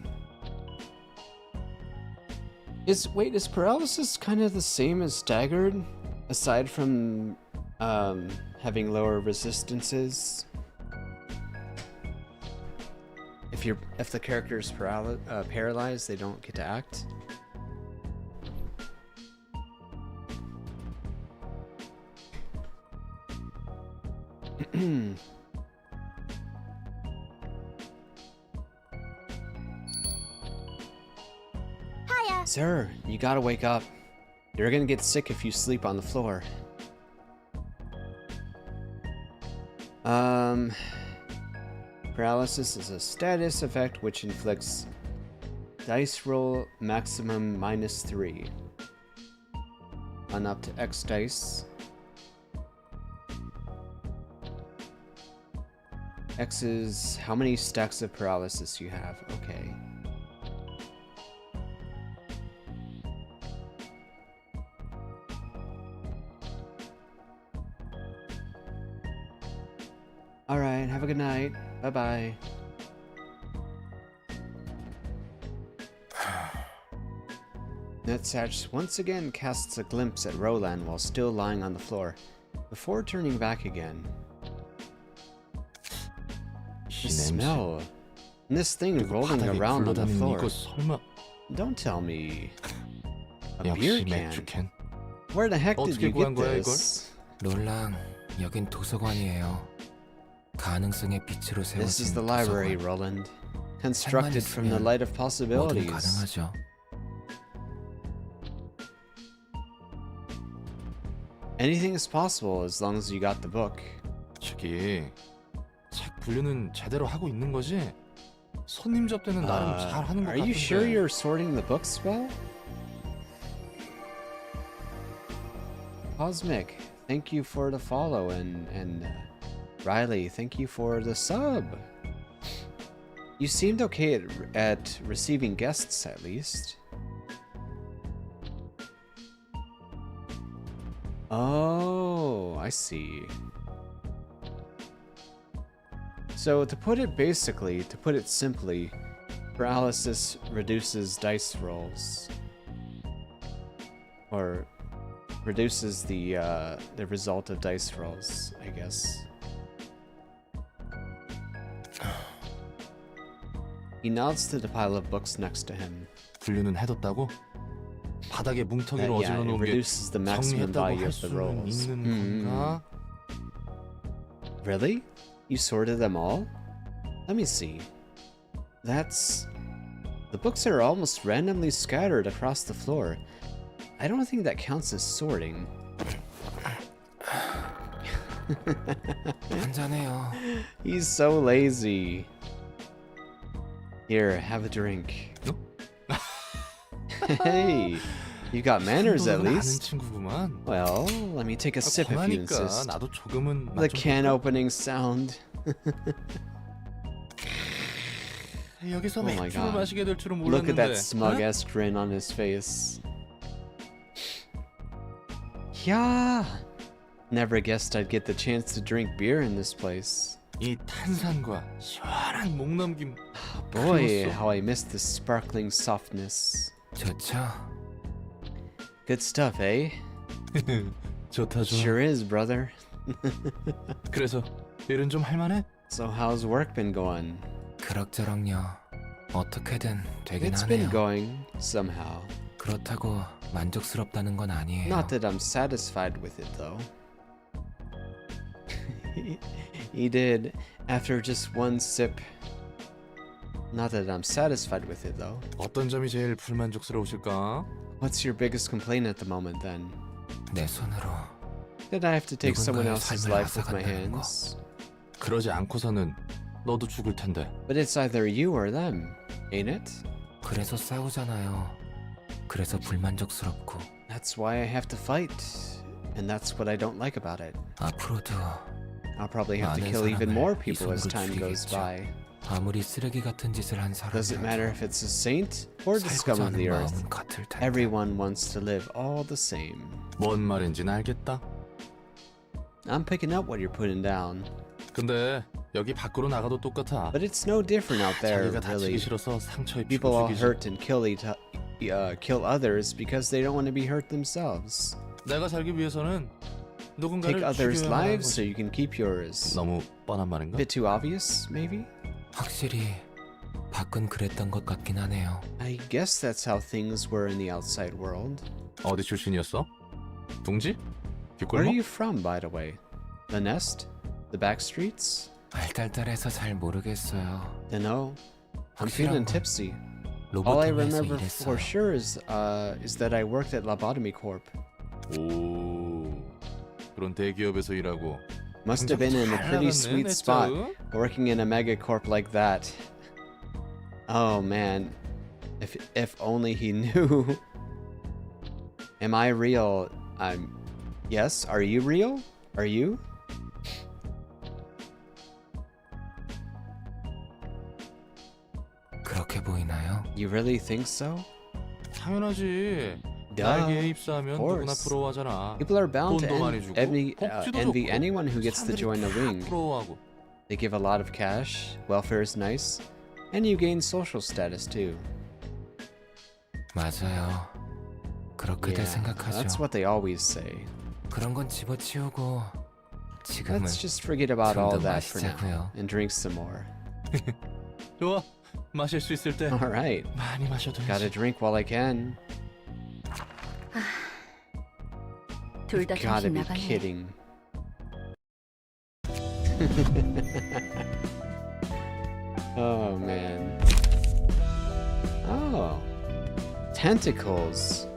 Is paralysis kind of the same as staggered? Aside from having lower resistances? If the character is paralyzed, they don't get to act. Hiya. Sir, you gotta wake up. You're gonna get sick if you sleep on the floor. Paralysis is a status effect which inflicts dice roll maximum -3 on up to X dice. X is how many stacks of paralysis you have. Okay. Alright, have a good night. Bye-bye. Netsatch once again casts a glimpse at Roland while still lying on the floor, before turning back again. The smell. And this thing rolling around on the floor. Don't tell me. A beer can. Where the heck did you get this? 롤랑, 여긴 도서관이에요. 가능성의 빛으로 세워진 This is the library, 도서관. Roland. Constructed from the light of 뭐든 possibilities. 가능하죠. Anything is possible as long as you got the book. 저기 책 분류는 제대로 하고 있는 거지? 손님 접대는 나름 잘 하는 것 Are you 같은데. sure you're sorting the books well? Cosmic, thank you for the follow, and Riley, thank you for the sub. You seemed okay at receiving guests, at least. Oh, I see. So to put it simply, paralysis reduces dice rolls, or reduces the result of dice rolls, I guess. He nods to the pile of books next to him. 분류는 해뒀다고? 바닥에 뭉텅이로 Yeah, 어질러 it 놓은 게 reduces the maximum 정리했다고 value 할 of the 수는 rolls. 있는 건가? Really? You sorted them all? Let me see. That's... The books are almost randomly scattered across the floor. I don't think that counts as sorting. 한잔해요. He's so lazy. Here, have a drink. Hey, you got manners at least. 친구구만. Well, let me take a sip if you 권하니까 insist. 나도 조금은 The can opening sound. 여기서 Oh my 맥주를 god. 마시게 될 줄은 Look at 몰랐는데. that smug-ass grin on his face. Yeah! Never guessed I'd get the chance to drink beer in this place. 이 탄산과 시원한 목 넘김. Boy, how I miss this sparkling softness. 좋죠. Good stuff, eh? 좋다 좋아. Sure is, brother. 그래서 일은 좀 할만해? So how's work been going? 그럭저럭요. 어떻게든 되긴 It's been 하네요. going, somehow. 그렇다고 만족스럽다는 건 아니에요. Not that I'm satisfied with it, though. He did, after just one sip. Not that I'm satisfied with it, though. 어떤 점이 제일 불만족스러우실까? What's your biggest complaint at the moment, then? 내 손으로 That I have to take someone 누군가의 else's 삶을 life with my 앗아간다는 거. hands. 그러지 않고서는 너도 죽을 텐데. But it's either you or them, ain't it? 그래서 싸우잖아요. 그래서 불만족스럽고. That's why I have to fight. And that's what I don't like about it. 앞으로도 I'll probably have to 많은 kill even 사람을 more 이 people as 손으로 time goes 죽이겠죠. by. 아무리 쓰레기 같은 짓을 한 Does it matter 사람이라도 if it's a saint or the scum 살고자 of the 하는 earth? 마음은 같을 텐데. Everyone wants to live all the same. 뭔 말인지는 알겠다. I'm picking up what you're putting down. 근데 여기 밖으로 나가도 똑같아. But it's no different out there, 자기가 다치기 really. 싫어서 상처 People 입히고 all 죽이지. hurt and kill others because they don't want to be hurt themselves. 내가 살기 위해서는 누군가를 Take others' 죽여야만 하는 lives so 거지. you can keep yours. 너무 뻔한 말인가? Bit too obvious, maybe? 확실히 밖은 그랬던 것 같긴 하네요. I guess that's how things were in the outside world. 어디 출신이었어? 둥지? Where are 뒷골목? you from, by the way? The Nest? The back streets? 알딸딸해서 잘 모르겠어요. Dunno. I'm 확실한 feeling 건 tipsy. All I 로보통에서 remember 일했어요. for sure is that I worked at Lobotomy Corp. 오, 그런 대기업에서 일하고. Must have been in a pretty sweet spot working in a megacorp like that. Oh man, if only he knew. Am I real? Yes. Are you real? Are you? 그렇게 보이나요? You really think so? 당연하지. Duh. 나에게 입사하면 Of 누구나 course. 부러워하잖아. People are bound to 돈도 많이 주고 복지도 envy 좋고 anyone who gets to 사람들이 join the 다 wing. 부러워하고. They give a lot of cash, welfare is nice, and you gain social status too. 맞아요. 그렇게들 Yeah, 생각하죠. that's what they always say. 그런 건 집어치우고 지금은 Let's just forget about 좀 all 더 that for now 마시자고요. and drink some more. 좋아. 마실 수 있을 때 All right, 많이 마셔둬야지. gotta drink while I can. 둘 다 Gotta 정신 be 나가네. kidding. Oh man. Oh. Tentacles.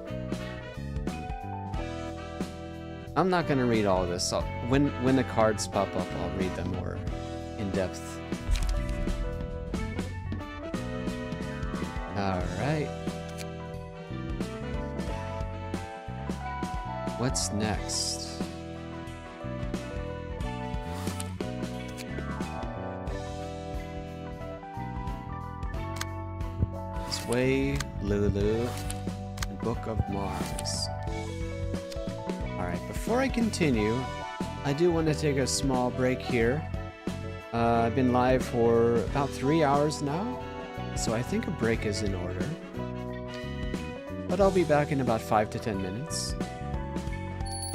I'm not gonna read all this. When the cards pop up, I'll read them more in depth. Alright. What's next? Sway, Lulu, and Book of Mars. Alright, before I continue, I do want to take a small break here. I've been live for about 3 hours now, so I think a break is in order. But I'll be back in about 5 to 10 minutes.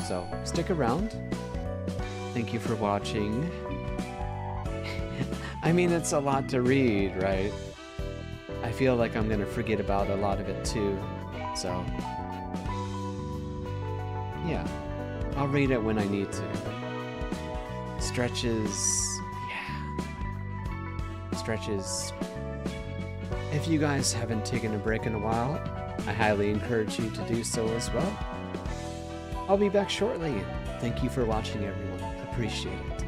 So, stick around. Thank you for watching. I mean, it's a lot to read, right? I feel like I'm gonna forget about a lot of it too, so... yeah, I'll read it when I need to. Stretches... yeah. Stretches... If you guys haven't taken a break in a while, I highly encourage you to do so as well. I'll be back shortly. Thank you for watching, everyone. Appreciate it.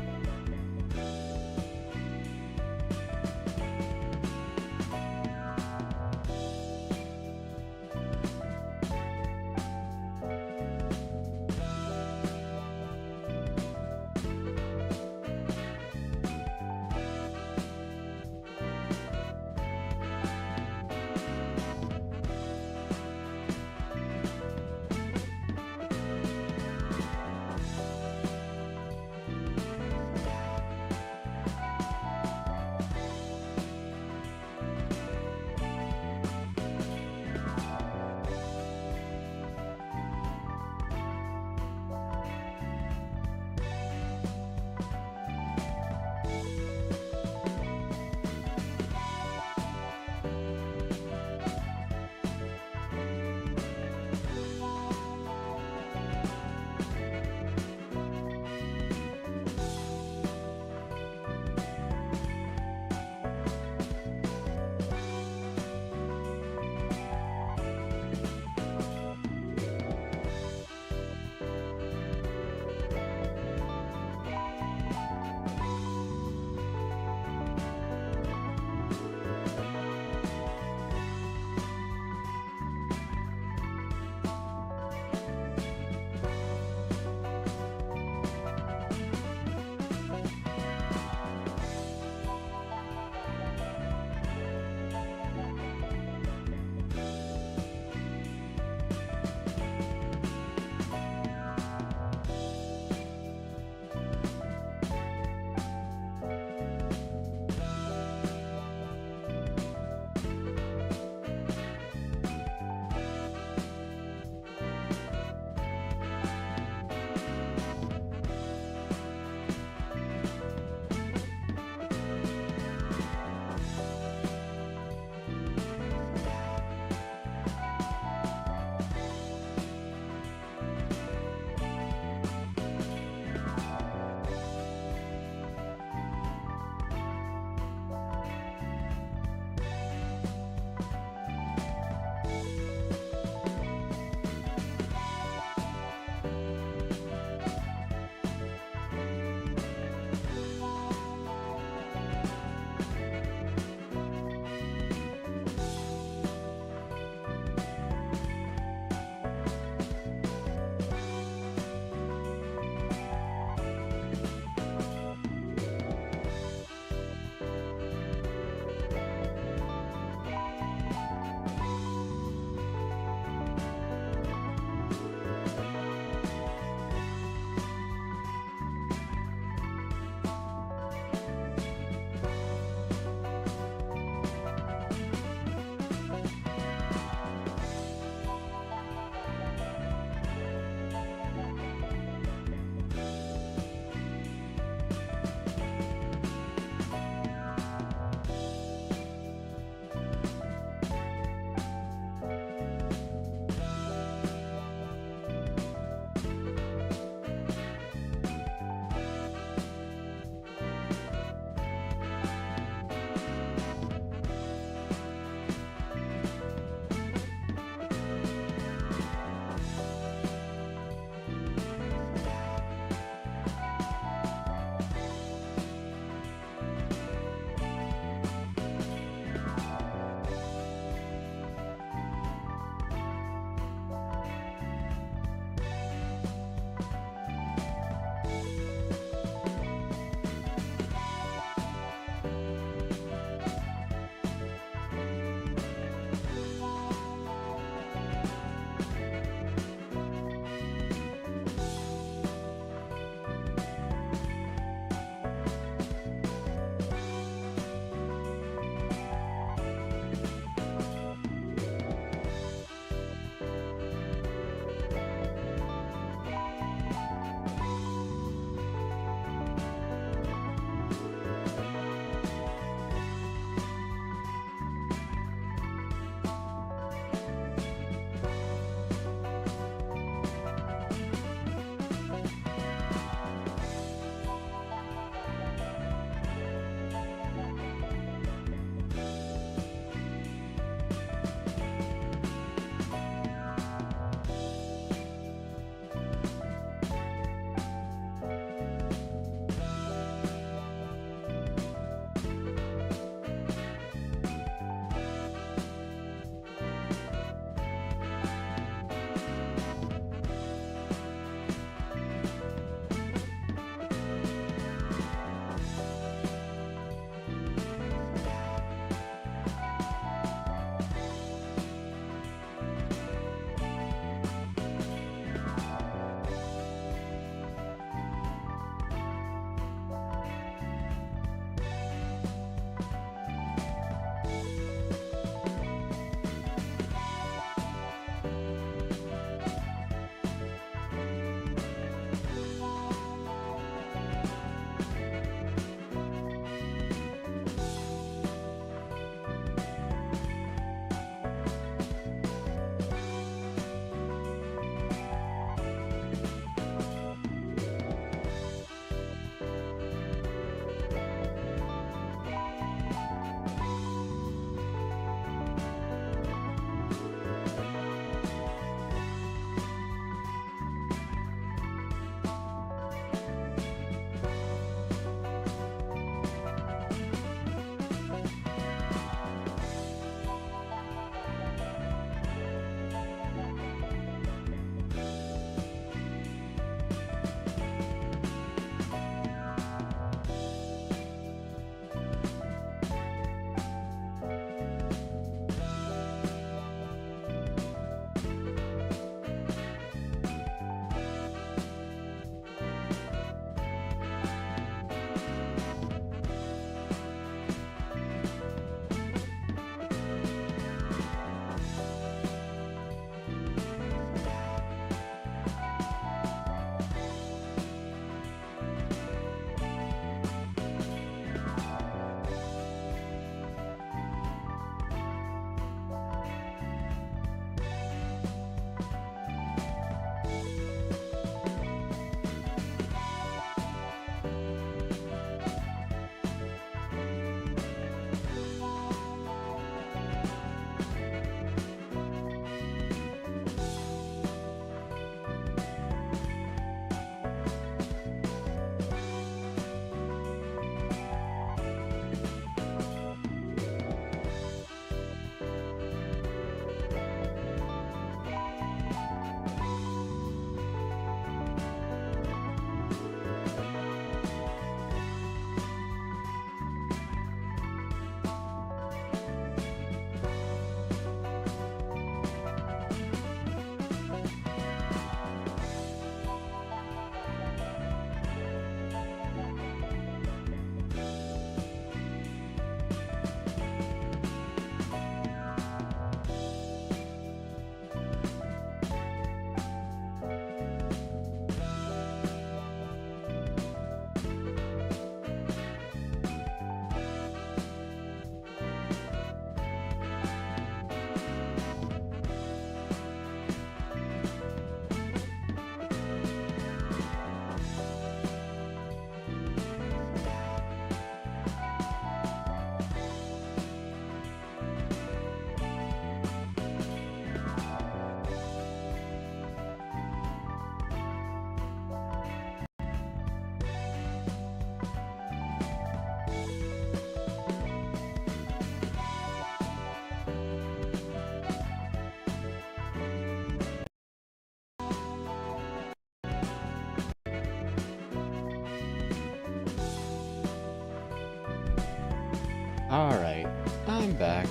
Alright, I'm back.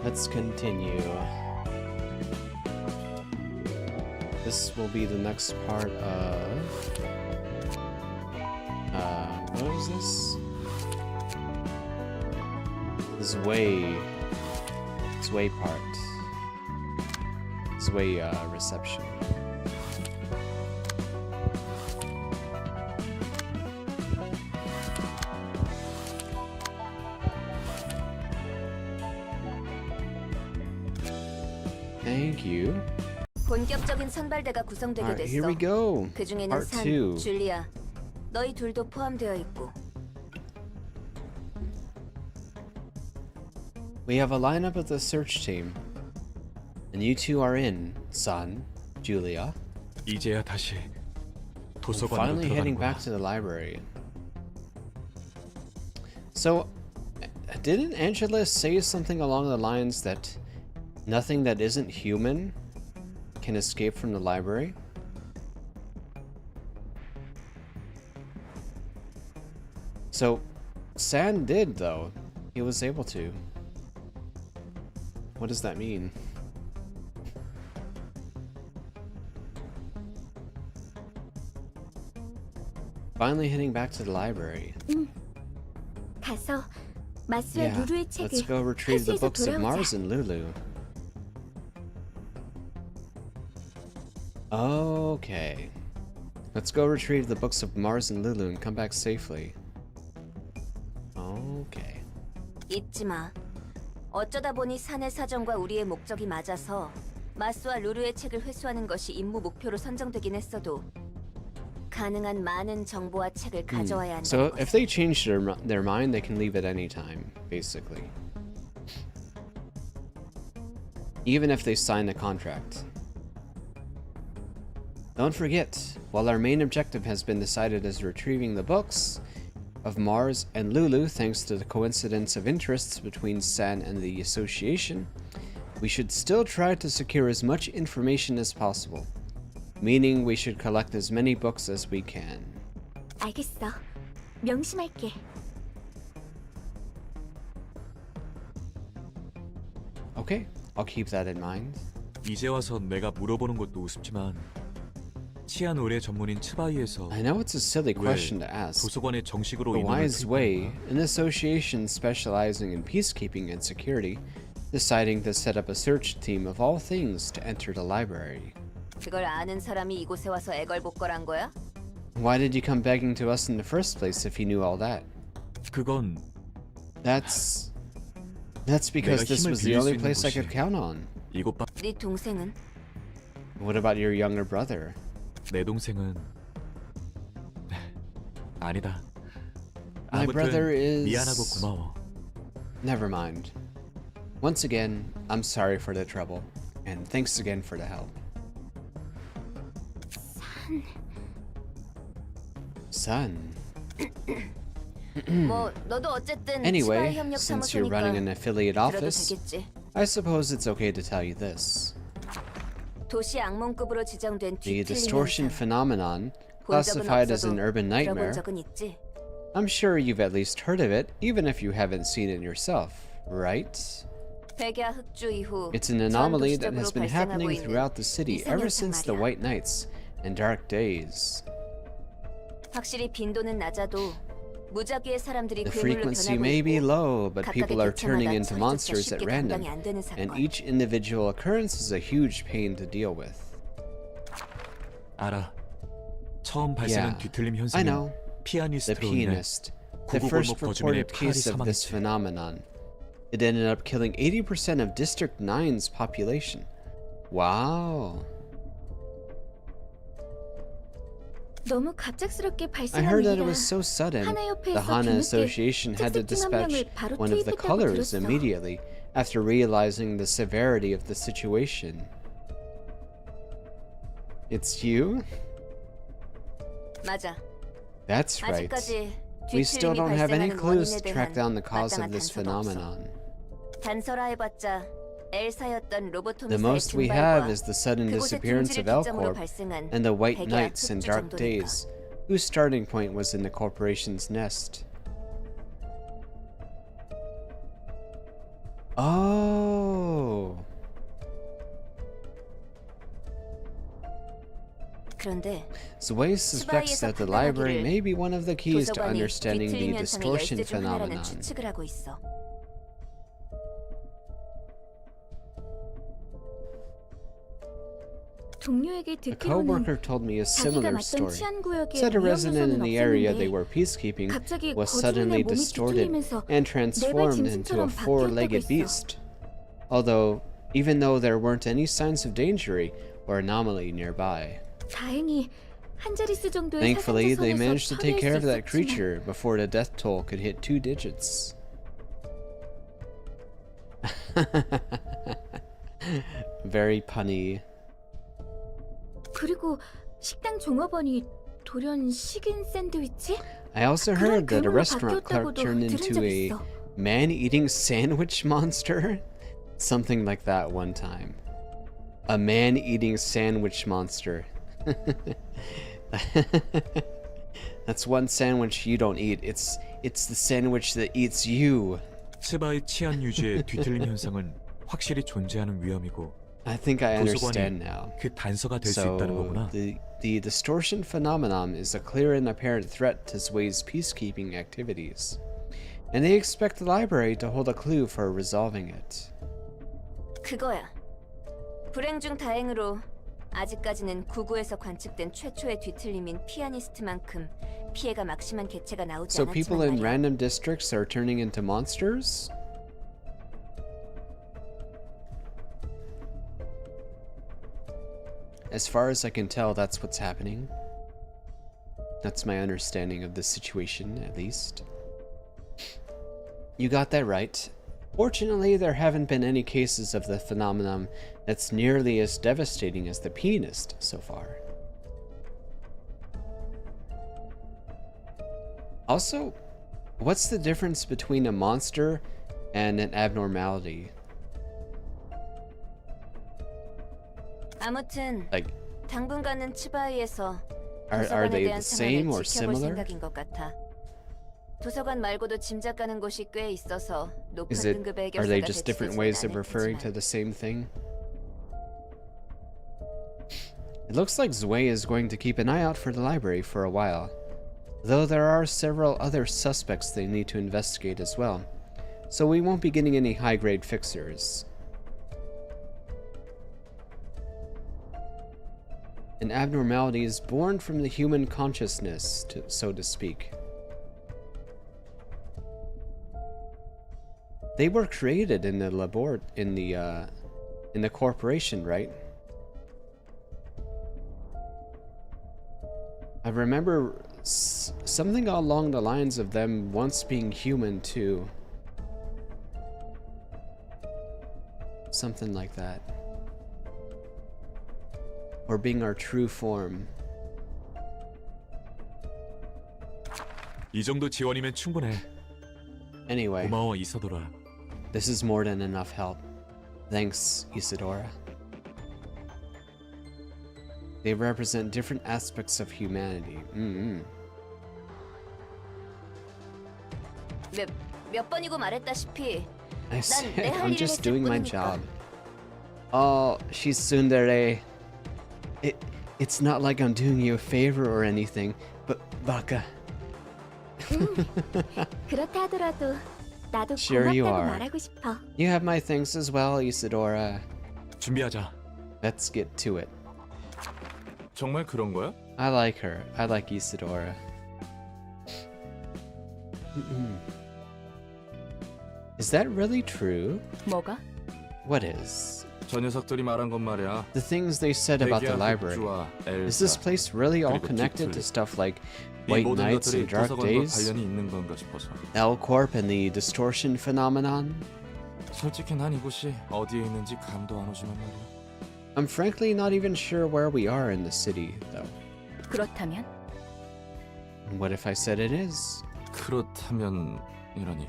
Let's continue. This will be the next part of... what is this? Zway part. Zway, reception. Thank you. 본격적인 선발대가 구성되게 Alright, 됐어. here we go. 그 중에는 Part 산, 2. 줄리아, 너희 둘도 포함되어 있고. We have a lineup of the search team. And you two are in, San, Julia. 이제야 다시 And 도서관으로 finally heading 들어가는 back 거야. to the library. So, didn't Angela say something along the lines that nothing that isn't human can escape from the library? So, San did, though. He was able to. What does that mean? Finally heading back to the library. 가서 마스와 Yeah, 루루의 let's 책을 go retrieve the 회수해서 books of 돌아오자. Mars and Lulu. Okay. Let's go retrieve the books of Mars and Lulu and come back safely. Okay. 잊지 마. 어쩌다 보니 산의 사정과 우리의 목적이 맞아서 마스와 루루의 책을 회수하는 것이 임무 목표로 선정되긴 했어도 가능한 많은 정보와 책을 가져와야 한다는 So 거지. if they change their mind, they can leave at any time, basically. Even if they sign the contract. Don't forget, while our main objective has been decided as retrieving the books of Mars and Lulu thanks to the coincidence of interests between San and the Association, we should still try to secure as much information as possible. Meaning we should collect as many books as we can. 알겠어. 명심할게. Okay, I'll keep that in mind. 이제 와서 내가 물어보는 것도 우습지만 치안 의뢰 전문인 츠바이에서 I know it's a silly 왜 question to ask. 도서관에 정식으로 The 인원을 Wise Way, 투입한 an association specializing in peacekeeping and security, deciding to set up a search team of all things to enter the library. 그걸 아는 사람이 이곳에 와서 애걸복걸한 거야? Why did you come begging to us in the first place if you knew all that? 그건 That's because 내가 this 힘을 was the 빌릴 수 only 있는 place I 곳이 could count on. 이곳밖 네 동생은? What about your younger brother? 내 동생은 아니다. My 아무튼 brother is... 미안하고 고마워. Never mind. Once again, I'm sorry for the trouble, and thanks again for the help. Son. 뭐 너도 어쨌든 Anyway, 치과의 협력 since you're running an 사무소니까 affiliate 들어도 office, 되겠지. I suppose it's okay to tell you this. 도시 악몽급으로 지정된 The 뒤틀림 distortion 현상. phenomenon, 본 적은 classified as 없어도 an urban 들어본 nightmare, 적은 있지. I'm sure you've at least heard of it, even if you haven't seen it yourself, right? 백야 흑주 이후 It's an anomaly that has 전도시적으로 been 발생하고 happening 있는 throughout the city ever 이상현상 since the 말이야. White Nights and Dark Days. 확실히 빈도는 낮아도 무작위의 사람들이 The 괴물로 frequency 변하고 may be 있고 low, but people are 각각의 turning 개체마다 into 처리조차 monsters at 쉽게 random, 감당이 안 되는 and 사건. each individual occurrence is a huge pain to deal with. 알아. 처음 발생한 Yeah, 뒤틀림 I 현상은 know. The 피아니스트로 인해 pianist, the 고고골목 first 거주민의 reported 8이 case of this 사망했지. phenomenon. It ended up killing 80% of District 9's population. Wow. 너무 갑작스럽게 I 발생한 heard that it 일이라 was so sudden, the 하나협회에서 Hana 뒤늦게 Association had to 특색팀 한 dispatch 명을 바로 one of the 투입했다고 colors 들었어. immediately after realizing the severity of the situation. It's you? 맞아. That's right. 아직까지 We still 뒤틀림이 don't have any 발생하는 clues 원인에 to track 대한 down the cause 마땅한 of this 단서도 없어. phenomenon. 단서라 해봤자 엘사였던 The 로보토미사의 most we have 증발과 is the sudden 그곳의 disappearance 둥지를 of 기점으로 L-Corp 발생한 and the White 백야 Nights and 흑주 Dark 정도니까. Days, whose starting point was in the corporation's nest. Oh. 그런데 Zwei suspects that the library may be one of the keys to 도서관이 understanding the 뒤틀림 현상의 distortion 열쇠 중 하나라는 phenomenon. 추측을 하고 있어. 동료에게 A 듣기로는 coworker told me a 자기가 similar 맡던 story. 치안 구역에 Said a 위험 resident in 요소는 the area they 없었는데 were peacekeeping 갑자기 was 거주민의 suddenly 몸이 distorted 뒤틀리면서 and 네발 transformed into a 짐승처럼 four-legged 바뀌었다고 beast. Although, even though there weren't any signs of danger or anomaly nearby. 다행히 한 자릿수 정도의 Thankfully, they 사상자 managed to 선에서 take care 처리할 of 수 that 있었지만 creature before the death toll could hit 2 digits. Very punny. 그리고 식당 종업원이 돌연 식인 샌드위치? I also 그런 heard that a 괴물로 restaurant clerk 바뀌었다고도 turned 들은 into 적 a 있어. man-eating sandwich monster? Something like that one time. A man-eating sandwich monster. That's one sandwich you don't eat. It's the sandwich that eats you. 스바의 치안 유지의 뒤틀림 현상은 확실히 존재하는 위험이고 I think I 도서관이 understand now. 그 단서가 될 수 있다는 So 거구나. the distortion phenomenon is a clear and apparent threat to Zway's peacekeeping activities, and they expect the library to hold a clue for resolving it. 그거야. 불행 중 다행으로 아직까지는 구구에서 관측된 최초의 뒤틀림인 피아니스트만큼 피해가 막심한 개체가 나오지 So people in 않았지만 말이야. random districts are turning into monsters? As far as I can tell, that's what's happening. That's my understanding of the situation, at least. You got that right. Fortunately, there haven't been any cases of the phenomenon that's nearly as devastating as the pianist so far. Also, what's the difference between a monster and an abnormality? 아무튼 Like, 당분간은 치바이에서 are 도서관에 they 대한 the same 상황을 or 지켜볼 similar? 생각인 것 같아. 도서관 말고도 짐작 가는 곳이 꽤 있어서 높은 Is it, 등급의 are they 해결사가 just different 배치되지는 ways of 않을 referring 테지만. to the same thing? It looks like Zwei is going to keep an eye out for the library for a while, though there are several other suspects they need to investigate as well, so we won't be getting any high-grade fixers. An abnormality is born from the human consciousness, so to speak. They were created in the in the corporation, right? I remember something along the lines of them once being human too. Something like that. Or being our true form. 이 정도 지원이면 충분해. Anyway, 고마워 이사도라. this is more than enough help. Thanks, Isadora. They represent different aspects of humanity. 몇 번이고 말했다시피 I 난 said, 내 할 I'm 일을 just 했을 doing my 뿐이니까. job. Oh, she's tsundere. It's not like I'm doing you a favor or anything, but baka. 그렇다 하더라도 나도 Sure you 고맙다고 are. 말하고 싶어. You have my thanks as well, Isadora. 준비하자. Let's get to it. 정말 그런 거야? I like her. I like Isadora. Is that really true? 뭐가? What is? 저 녀석들이 말한 건 말이야. The things they said about the 백야 library. 흑주와 Is this 엘사, place really all 그리고 connected to 뒤틀림. stuff like 이 White 모든 Nights 것들이 and Dark 도서관과 Days? 관련이 있는 건가 싶어서. L-Corp and the distortion phenomenon? 솔직히 난 이곳이 어디에 있는지 감도 안 오지만 말이야. I'm frankly not even sure where we are in the city, though. 그렇다면 What if I said it is? 그렇다면 이러니.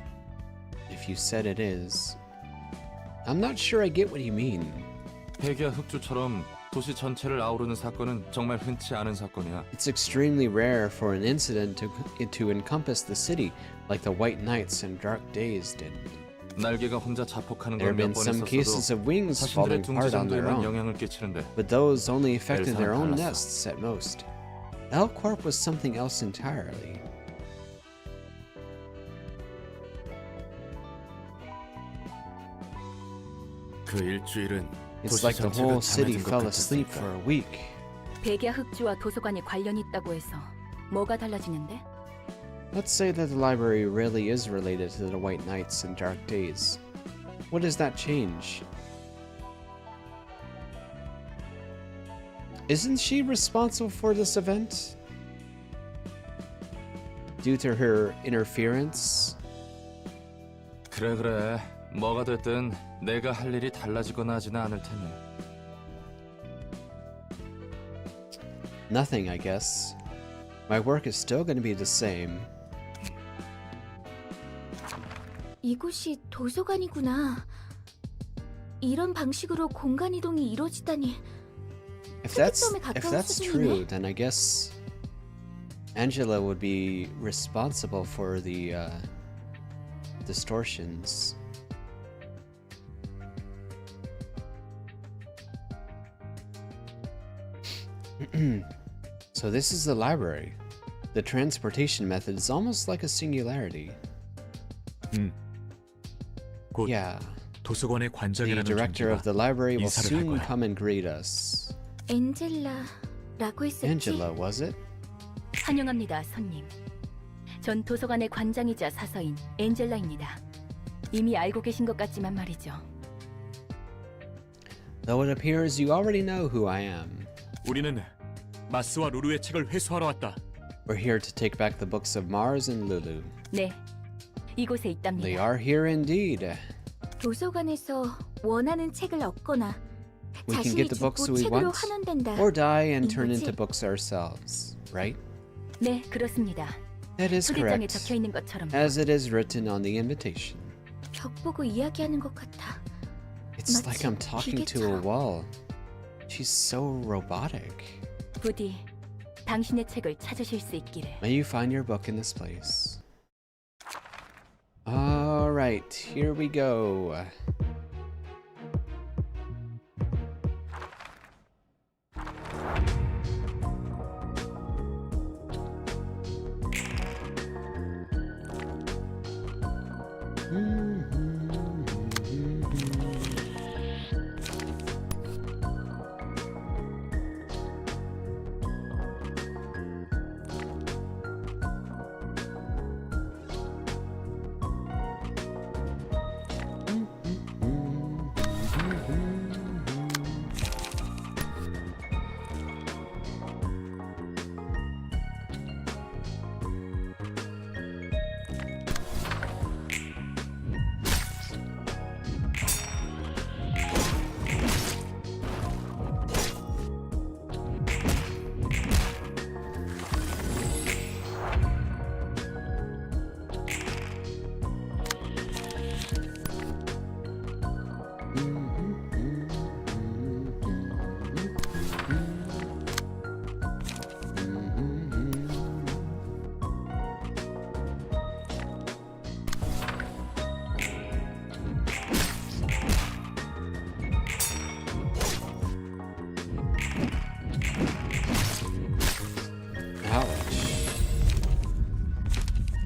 If you said it is... I'm not sure I get what you mean. 백야 흑주처럼 도시 전체를 아우르는 사건은 정말 흔치 않은 사건이야. It's extremely rare for an incident to encompass the city like the White Nights and Dark Days did. 날개가 혼자 자폭하는 There 건 have 몇 been 번 some cases 있었어도 of wings 자신들의 falling 둥지 apart on their 정도에만 own, 영향을 끼치는데 but those only affected their own 달랐어. nests at most. L-Corp was something else entirely. 그 일주일은 It's 도시 like the 전체가 whole city 잠에 든 것 fell asleep 같았으니까. for a week. 백야 흑주와 도서관이 관련이 있다고 해서 뭐가 달라지는데? Let's say that the library really is related to the White Nights and Dark Days. What does that change? Isn't she responsible for this event? Due to her interference? 그래 뭐가 됐든 내가 할 일이 달라지거나 하지는 않을 테니. Nothing, I guess. My work is still going to be the same. 이곳이 도서관이구나. 이런 방식으로 공간 이동이 이루어지다니. If that's true, then I guess Angela would be responsible for the distortions. So this is the library. The transportation method is almost like a singularity. 곧 Yeah, 도서관의 the 관장이라는 director of 존재가 the library will 인사를 할 soon 거야. come and greet us. 엔젤라라고 했었지. Angela, was it? 환영합니다, 손님. 전 도서관의 관장이자 사서인 엔젤라입니다. 이미 알고 계신 것 같지만 말이죠. Though it appears you already know who I am. 우리는 마스와 루루의 책을 회수하러 왔다. We're here to take back the books of Mars and Lulu. 네, 이곳에 They 있답니다. are here indeed. 도서관에서 원하는 책을 얻거나 We can 자신이 get the books 죽고 we 책으로 want, 환원된다. or die and turn 이거지? into books ourselves, right? 네, 그렇습니다. That is 초대장에 correct, 적혀 있는 것처럼. as it is written on the invitation. 벽 보고 이야기하는 것 같아. It's like I'm talking to a 기계처럼. wall. She's so robotic. 부디 당신의 책을 찾으실 수 있기를. May you find your book in this place. Alright, here we go.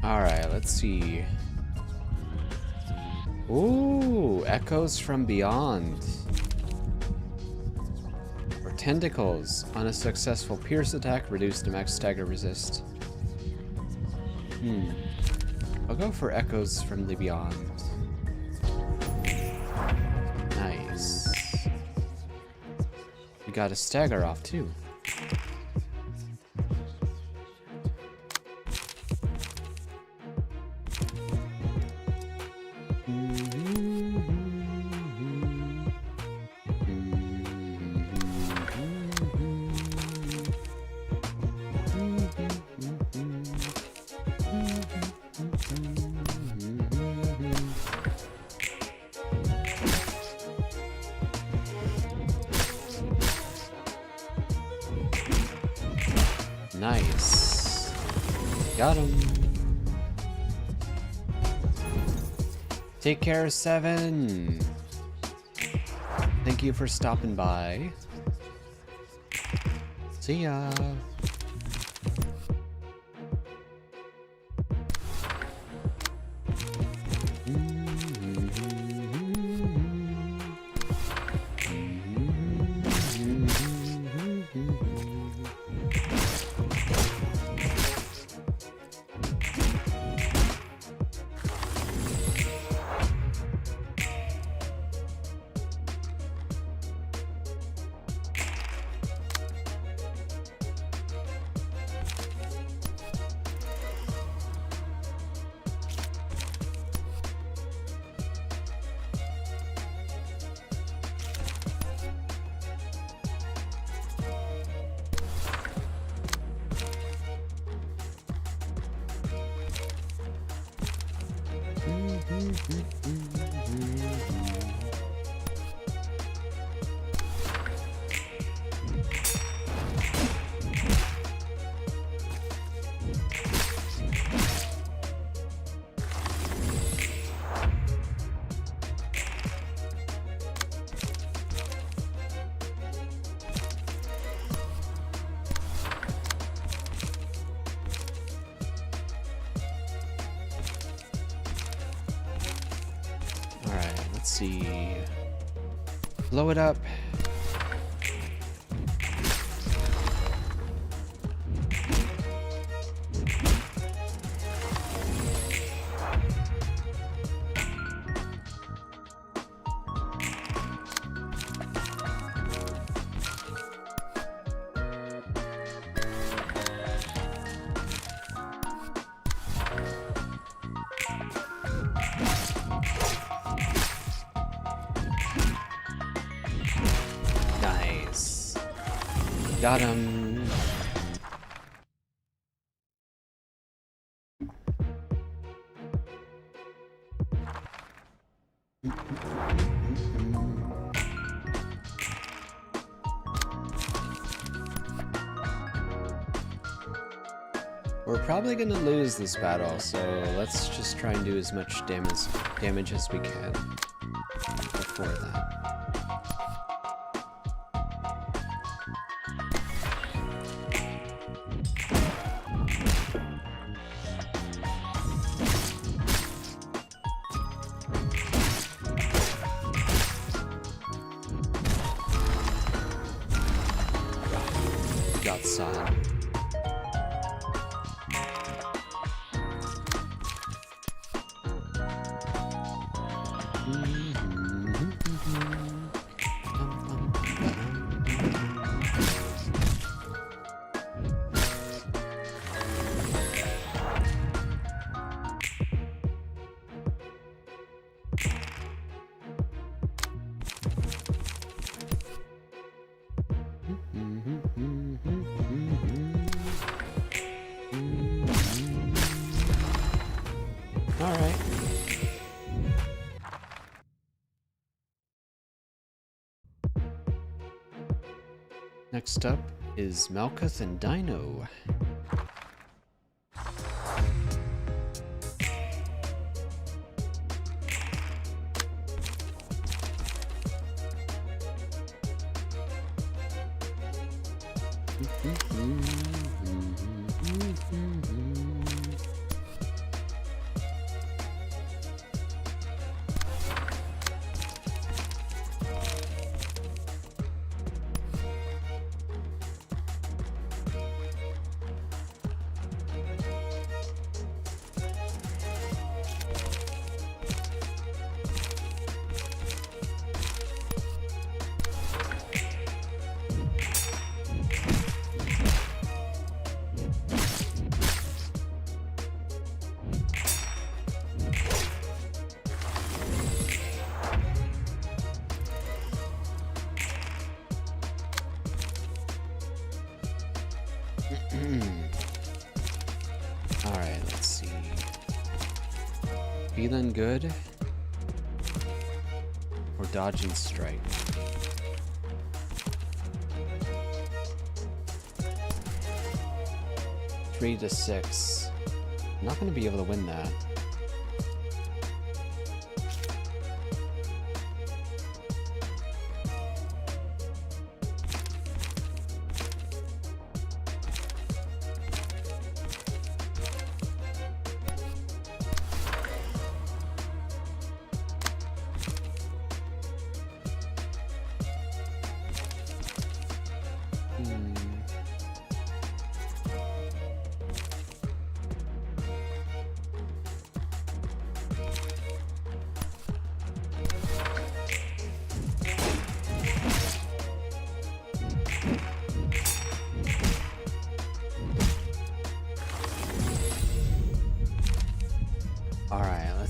Alright, let's see. Ooh, echoes from beyond. Or tentacles. On a successful pierce attack, reduce the max stagger resist. I'll go for echoes from the beyond. Nice. We got a stagger off too. Nice. Got him. Take care, Seven. Thank you for stopping by. See ya. Let's see. Blow it up. Nice. Got him. We're probably gonna lose this battle, so let's just try and do as much damage as we can before that. Got son. All right. Next up is Malkuth and Dino. Alright, let's see. Feeling good? Or dodging strike? Three to 6. I'm not gonna be able to win that.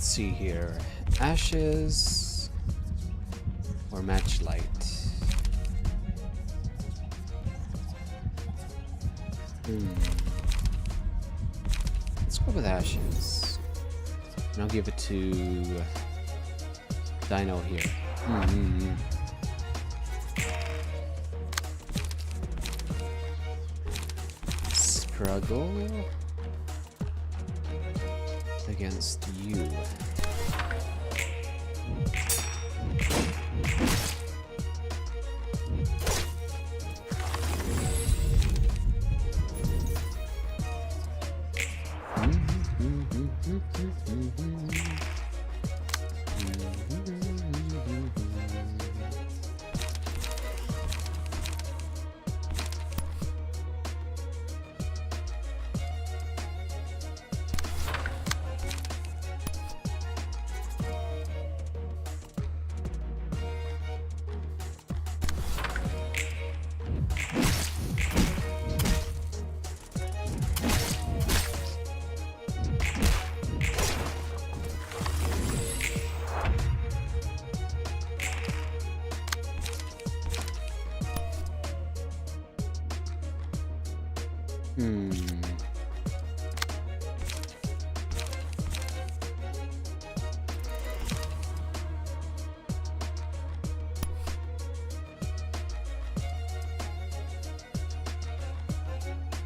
Let's see here. Ashes or match light? Let's go with ashes. And I'll give it to Dino here. Struggle against you.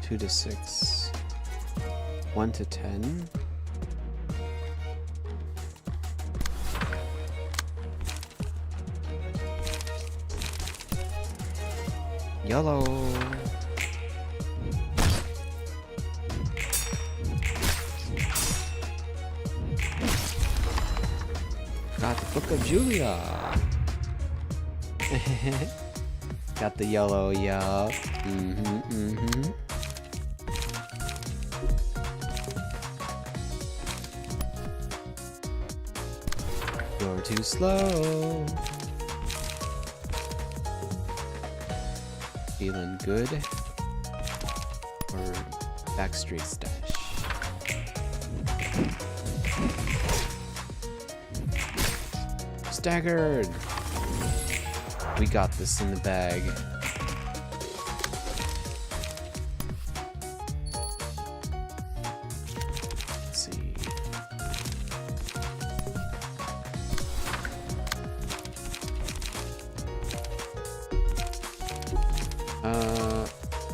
Two to 6. 1 to 10. Yellow. Got the Book of Julia. Got the yellow, yeah. You're too slow. Feeling good? Or backstreet stash? Staggered! We got this in the bag. Let's see.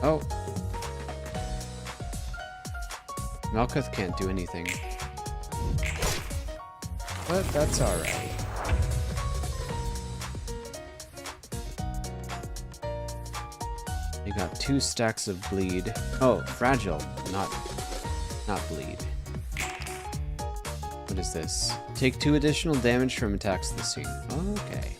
Oh. Malkuth can't do anything. But that's alright. You got 2 stacks of bleed. Oh, fragile, not bleed. What is this? Take 2 additional damage from attacks this scene. Okay.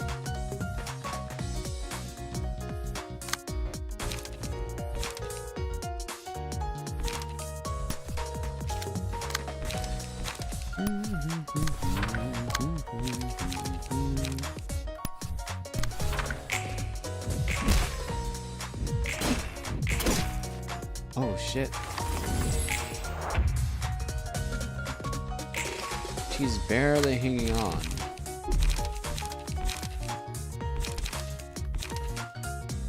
Oh shit. She's barely hanging on.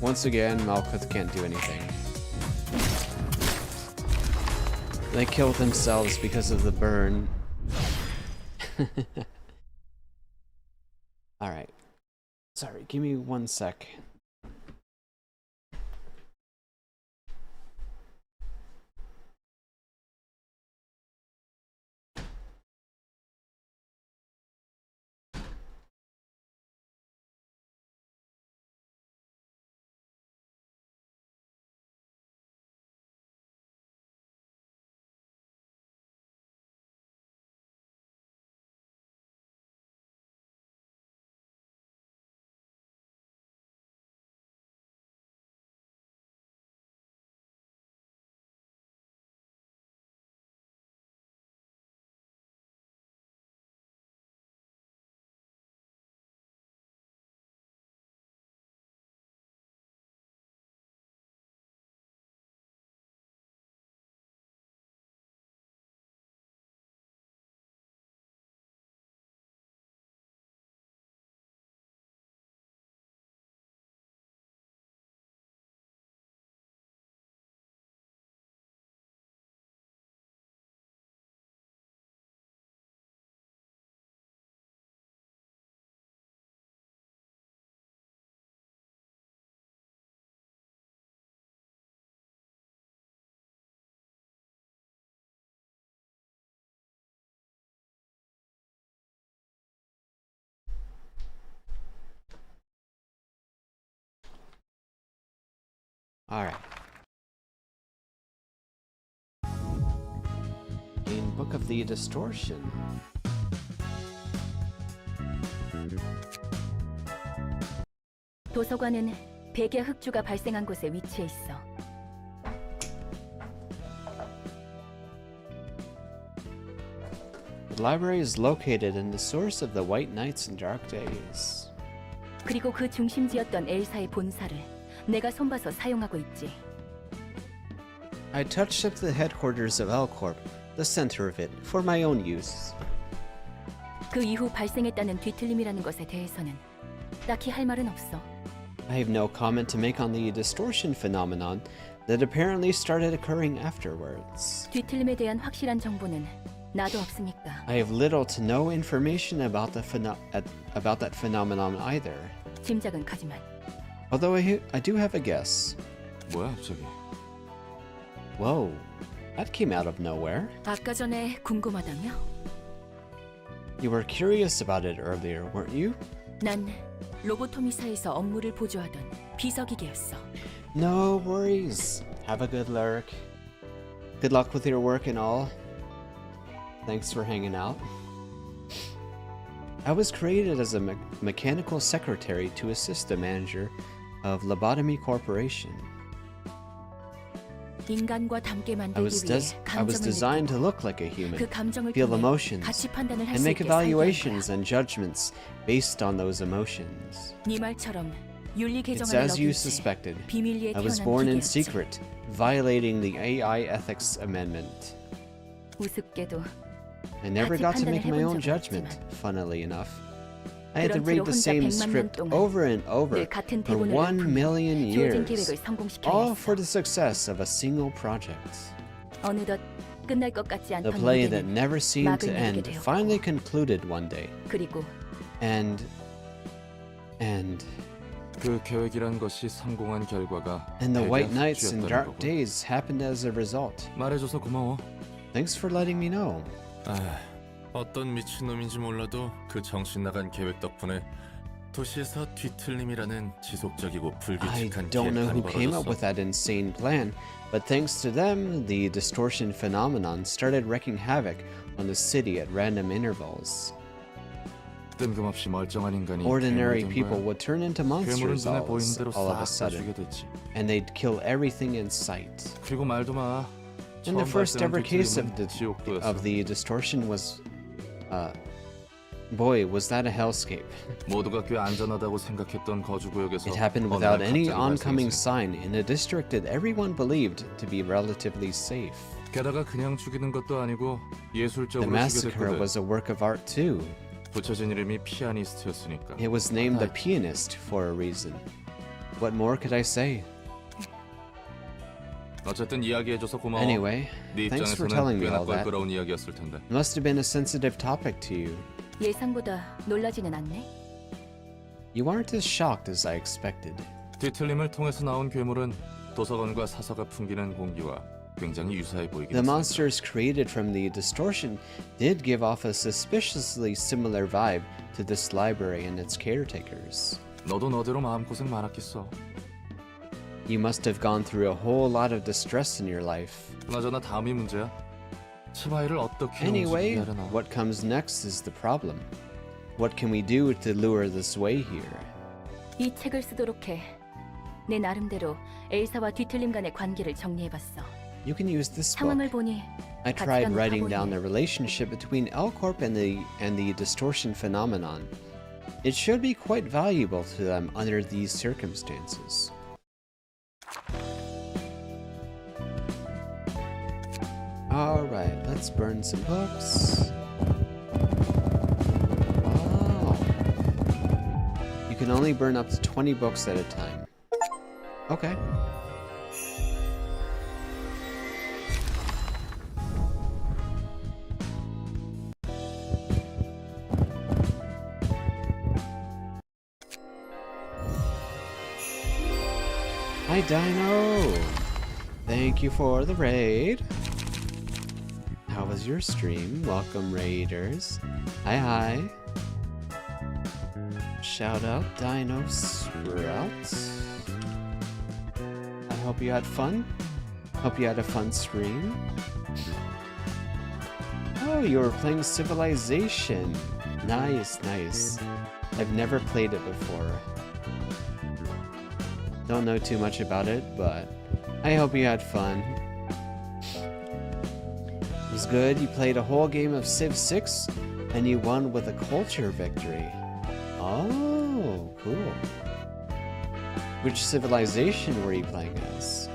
Once again, Malkuth can't do anything. They kill themselves because of the burn. Alright. Sorry, give me 1 sec. Alright. In Book of the Distortion. 도서관은 백야 흑주가 발생한 곳에 위치해 있어. The library is located in the source of the White Nights and Dark Days. 그리고 그 중심지였던 엘사의 본사를 내가 손봐서 사용하고 있지. I touched up the headquarters of L-Corp, the center of it, for my own use. 그 이후 발생했다는 뒤틀림이라는 것에 대해서는 딱히 할 말은 없어. I have no comment to make on the distortion phenomenon that apparently started occurring afterwards. 뒤틀림에 대한 확실한 정보는 나도 없으니까. I have little to no information about about that phenomenon either. 짐작은 가지만. Although I do have a guess. 뭐야 갑자기? Whoa, that came out of nowhere. 아까 전에 궁금하다며? You were curious about it earlier, weren't you? 난 로보토미사에서 업무를 보조하던 비서기계였어. No worries. Have a good lurk. Good luck with your work and all. Thanks for hanging out. I was created as a mechanical secretary to assist the manager of Lobotomy Corporation. 인간과 닮게 I 만들기 was 위해 감정을 designed to 느끼고 look like a human, 그 감정을 feel 통해 emotions, 가치 판단을 할 and 수 make 있게 설계한 evaluations 거야. and judgments based on those emotions. 네 말처럼 윤리 It's 개정안을 as you 어긴 채 suspected. 비밀리에 I was 태어난 born in 기계였지. secret, violating the AI Ethics Amendment. 우습게도 I never 가치 got to 판단을 make my 해본 own 적은 judgment, 없지만 funnily enough. I had to 그런 read 채로 the 혼자 same 100만 년 script 동안 over and over 늘 같은 for 대본을 1 million 주어진 years, 계획을 성공시켜야 all 했어. for the success of a single project. 어느덧 끝날 것 같지 The 않던 play that 무대는 never seemed to 막을 내리게 end 되었고. finally concluded one day. 그리고 And 그 계획이란 것이 성공한 결과가 the 백야 White Nights and 흑주였다는 Dark 거군. Days happened as a result. 말해줘서 고마워. Thanks for letting me know. 어떤 미친놈인지 몰라도 그 정신 나간 계획 덕분에 도시에서 뒤틀림이라는 지속적이고 I 불규칙한 don't know who 계획판이 came up 벌어졌어. with that insane plan, but thanks to them, the distortion phenomenon started wreaking havoc on the city at random intervals. 뜬금없이 멀쩡한 인간이 Ordinary 괴물이 된 people 거야. would turn into 괴물은 monsters 눈에 보이는 대로 all of a 싹 다 sudden, 죽게 됐지. and they'd kill everything in sight. 그리고 말도 마. And the 처음 first ever 발생한 case 뒤틀림은 of the distortion was, boy, was that a hellscape. 모두가 꽤 안전하다고 생각했던 거주구역에서 It happened 어느 날 without any 갑자기 oncoming 발생했으니. sign in a district that everyone believed to be relatively safe. 게다가 그냥 죽이는 것도 아니고 The 예술적으로 massacre 죽여댔거든. was a work of art too. 붙여진 이름이 피아니스트였으니까. It was named the pianist for a reason. What more could I say? 어쨌든 이야기해줘서 고마워. Anyway, 네 thanks for 입장에서는 telling me 꽤나 all that. 껄끄러운 이야기였을 텐데. It must have been a sensitive topic to you. 예상보다 놀라지는 않네. You aren't as shocked as I expected. 뒤틀림을 통해서 나온 괴물은 도서관과 사서가 풍기는 공기와 굉장히 유사해 보이긴 The 했습니다. monsters created from the distortion did give off a suspiciously similar vibe to this library and its caretakers. 너도 너대로 마음고생 많았겠어. You must have gone through a whole lot of distress in your life. 그나저나 다음이 문제야. 치바이를 어떻게 Anyway, 움직이게 하려나. what comes next is the problem. What can we do to lure this way here? 이 책을 쓰도록 해. 내 나름대로 엘사와 뒤틀림 간의 관계를 정리해봤어. You can use this book. 상황을 보니 I tried 가치관을 writing down 파고드네. the relationship between L-Corp and the distortion phenomenon. It should be quite valuable to them under these circumstances. Alright, let's burn some books. Wow. You can only burn up to 20 books at a time. Okay. Hi Dino! Thank you for the raid. How was your stream? Welcome raiders. Hi. Shout out Dino Sprout. hope you had fun. Hope you had a fun stream. Oh, you were playing Civilization. Nice, nice. I've never played it before. Don't know too much about it, but I hope you had fun. It was good. You played a whole game of Civ 6 and you won with a culture victory. Oh, cool. Which civilization were you playing as?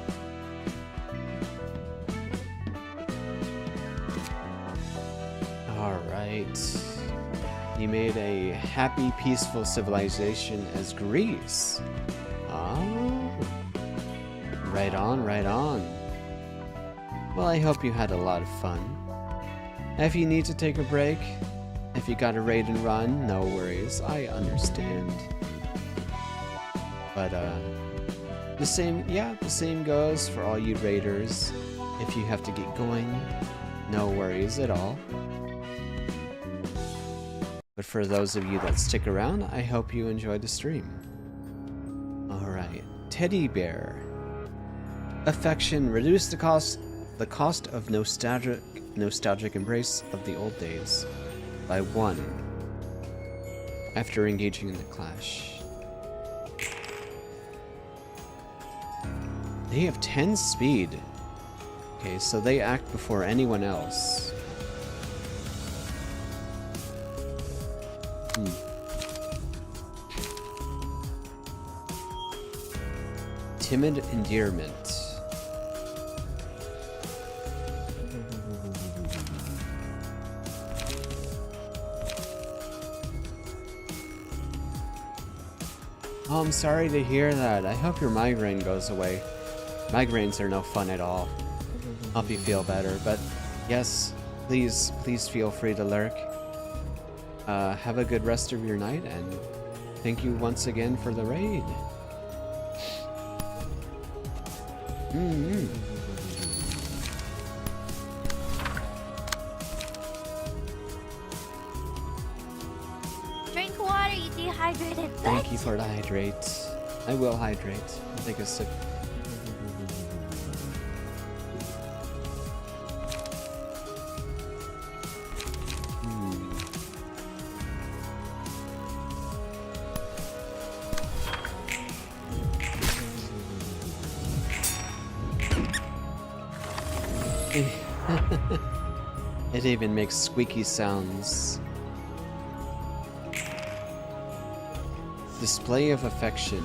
Alright. You made a happy, peaceful civilization as Greece. Oh. Right on, right on. Well, I hope you had a lot of fun. If you need to take a break, if you got a raid and run, no worries, I understand. But, the same goes for all you raiders. If you have to get going, no worries at all. But for those of you that stick around, I hope you enjoyed the stream. Alright, Teddy Bear. Affection, reduce the cost of nostalgic embrace of the old days by 1 after engaging in the clash. They have 10 speed. Okay, so they act before anyone else. Timid endearment. Oh, I'm sorry to hear that. I hope your migraine goes away. Migraines are no fun at all. Hope you feel better, but yes, please feel free to lurk. Have a good rest of your night, and thank you once again for the raid. Drink water, you dehydrated. Thank you for the hydrate. I will hydrate. I'll take a sip. It even makes squeaky sounds. Display of affection.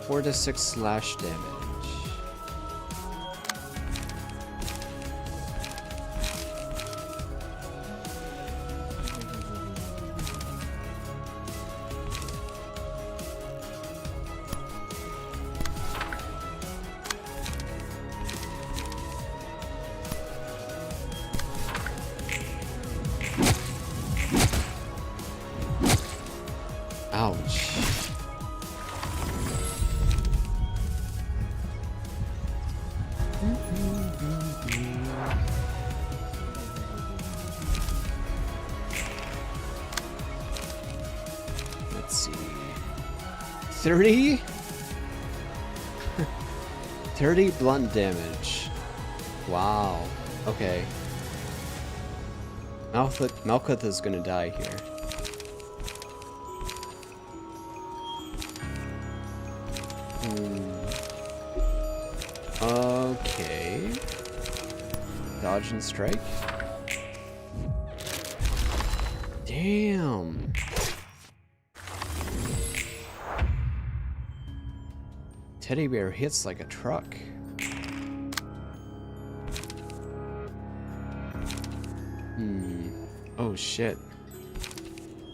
4 to 6 slash damage. Ouch. Let's see. 30? 30 blunt damage. Wow. Okay. Malkuth is gonna die here. Okay. Dodge and strike. Damn. Teddy Bear hits like a truck. Oh shit.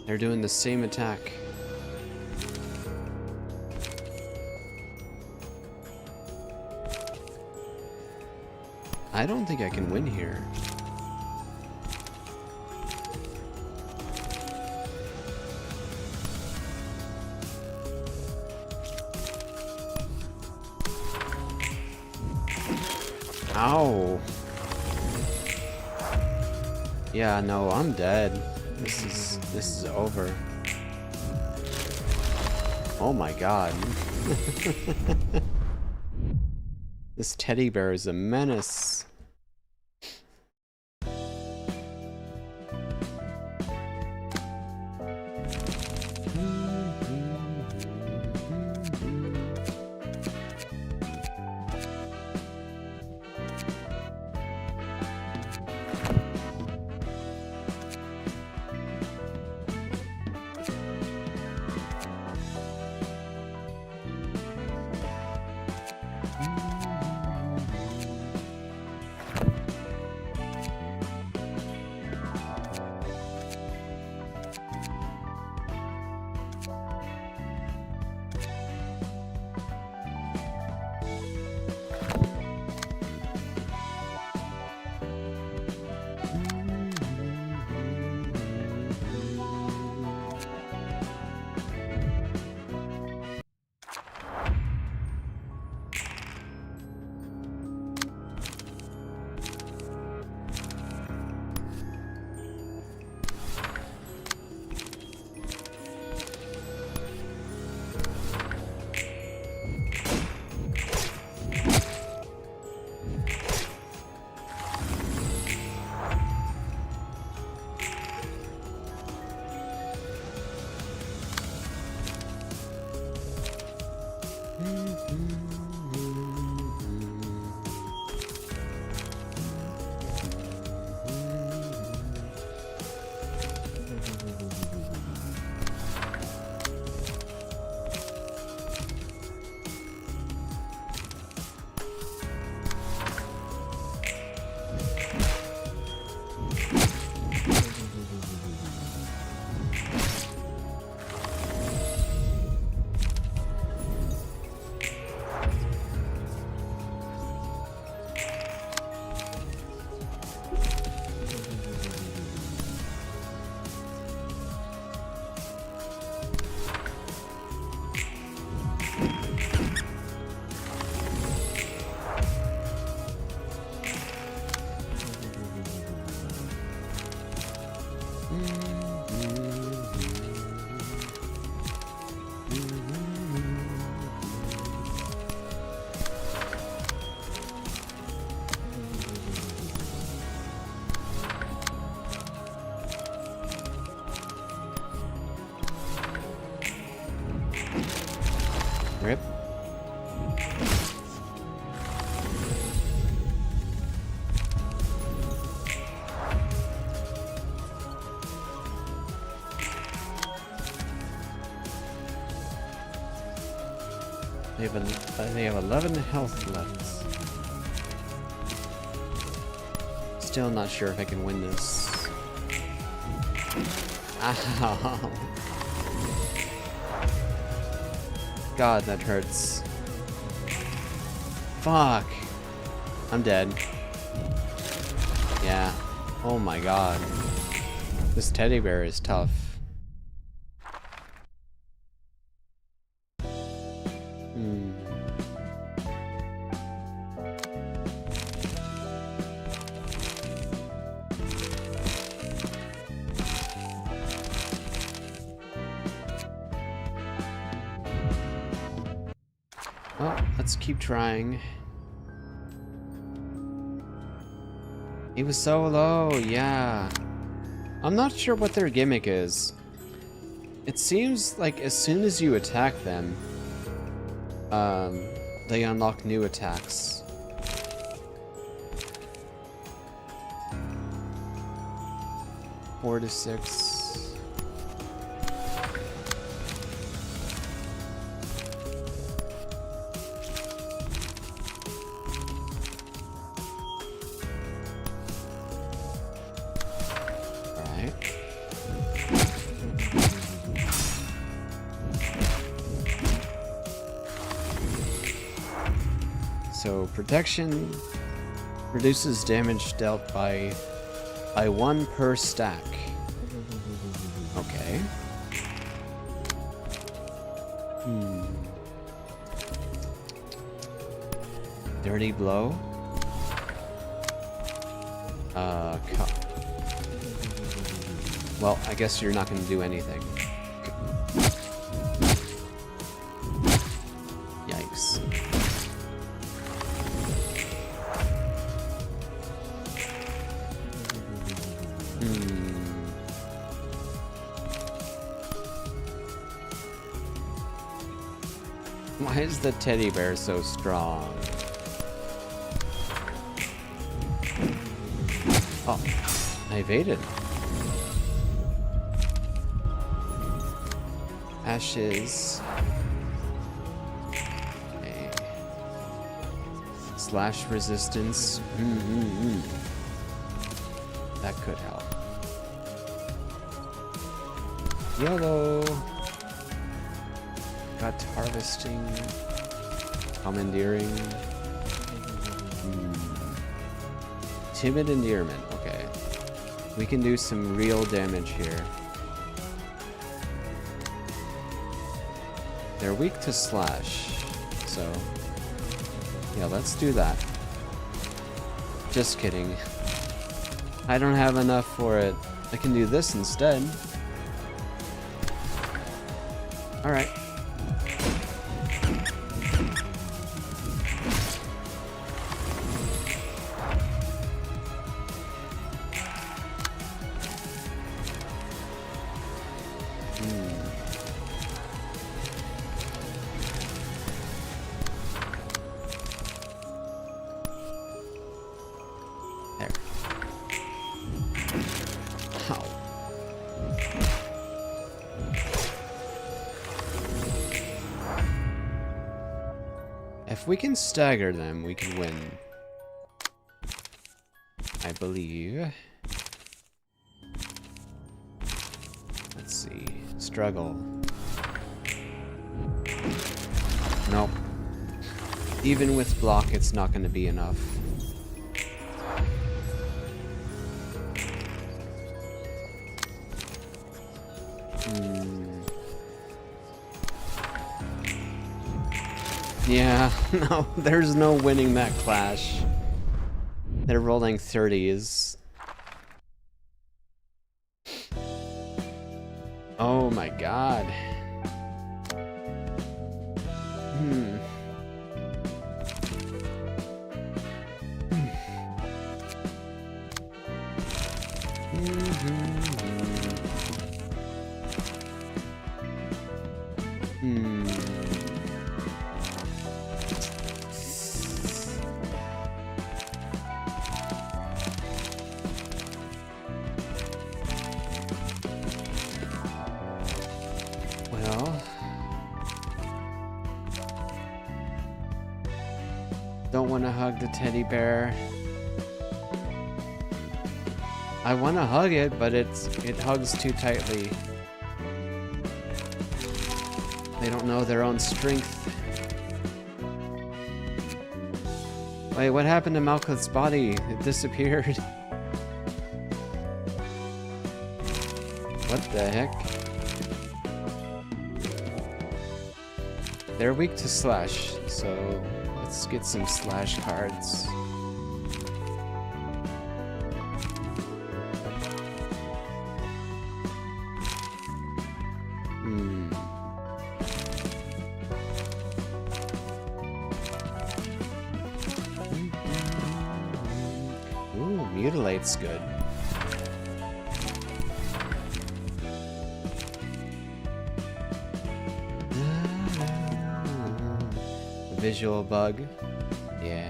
They're doing the same attack. I don't think I can win here. Ow. Yeah, no, I'm dead. This is over. Oh my god. This teddy bear is a menace. Rip. They have 11 health left. Still not sure if I can win this. Ow. God, that hurts. Fuck. I'm dead. Yeah. Oh my god. This teddy bear is tough. Well, let's keep trying. He was so low, yeah. I'm not sure what their gimmick is. It seems like as soon as you attack them, they unlock new attacks. Four to 6. So protection reduces damage dealt by 1 per stack. Okay. Dirty blow. Well, I guess you're not going to do anything. Why is the teddy bear so strong? Oh, I evaded. Ashes. Okay. Slash resistance. That could help. Yellow. Got harvesting. Commandeering. Timid endearment. Okay. We can do some real damage here. They're weak to slash. So, yeah, let's do that. Just kidding. I don't have enough for it. I can do this instead. Alright. If we can stagger them, we can win. I believe. Let's see. Struggle. Nope. Even with block, it's not going to be enough. Yeah, no, there's no winning that clash. They're rolling 30s. Oh my god. Don't want to hug the teddy bear. I want to hug it, but it hugs too tightly. They don't know their own strength. Wait, what happened to Malkuth's body? It disappeared. What the heck? They're weak to slash, so let's get some slash cards. Ooh, mutilate's good. Visual bug. Yeah.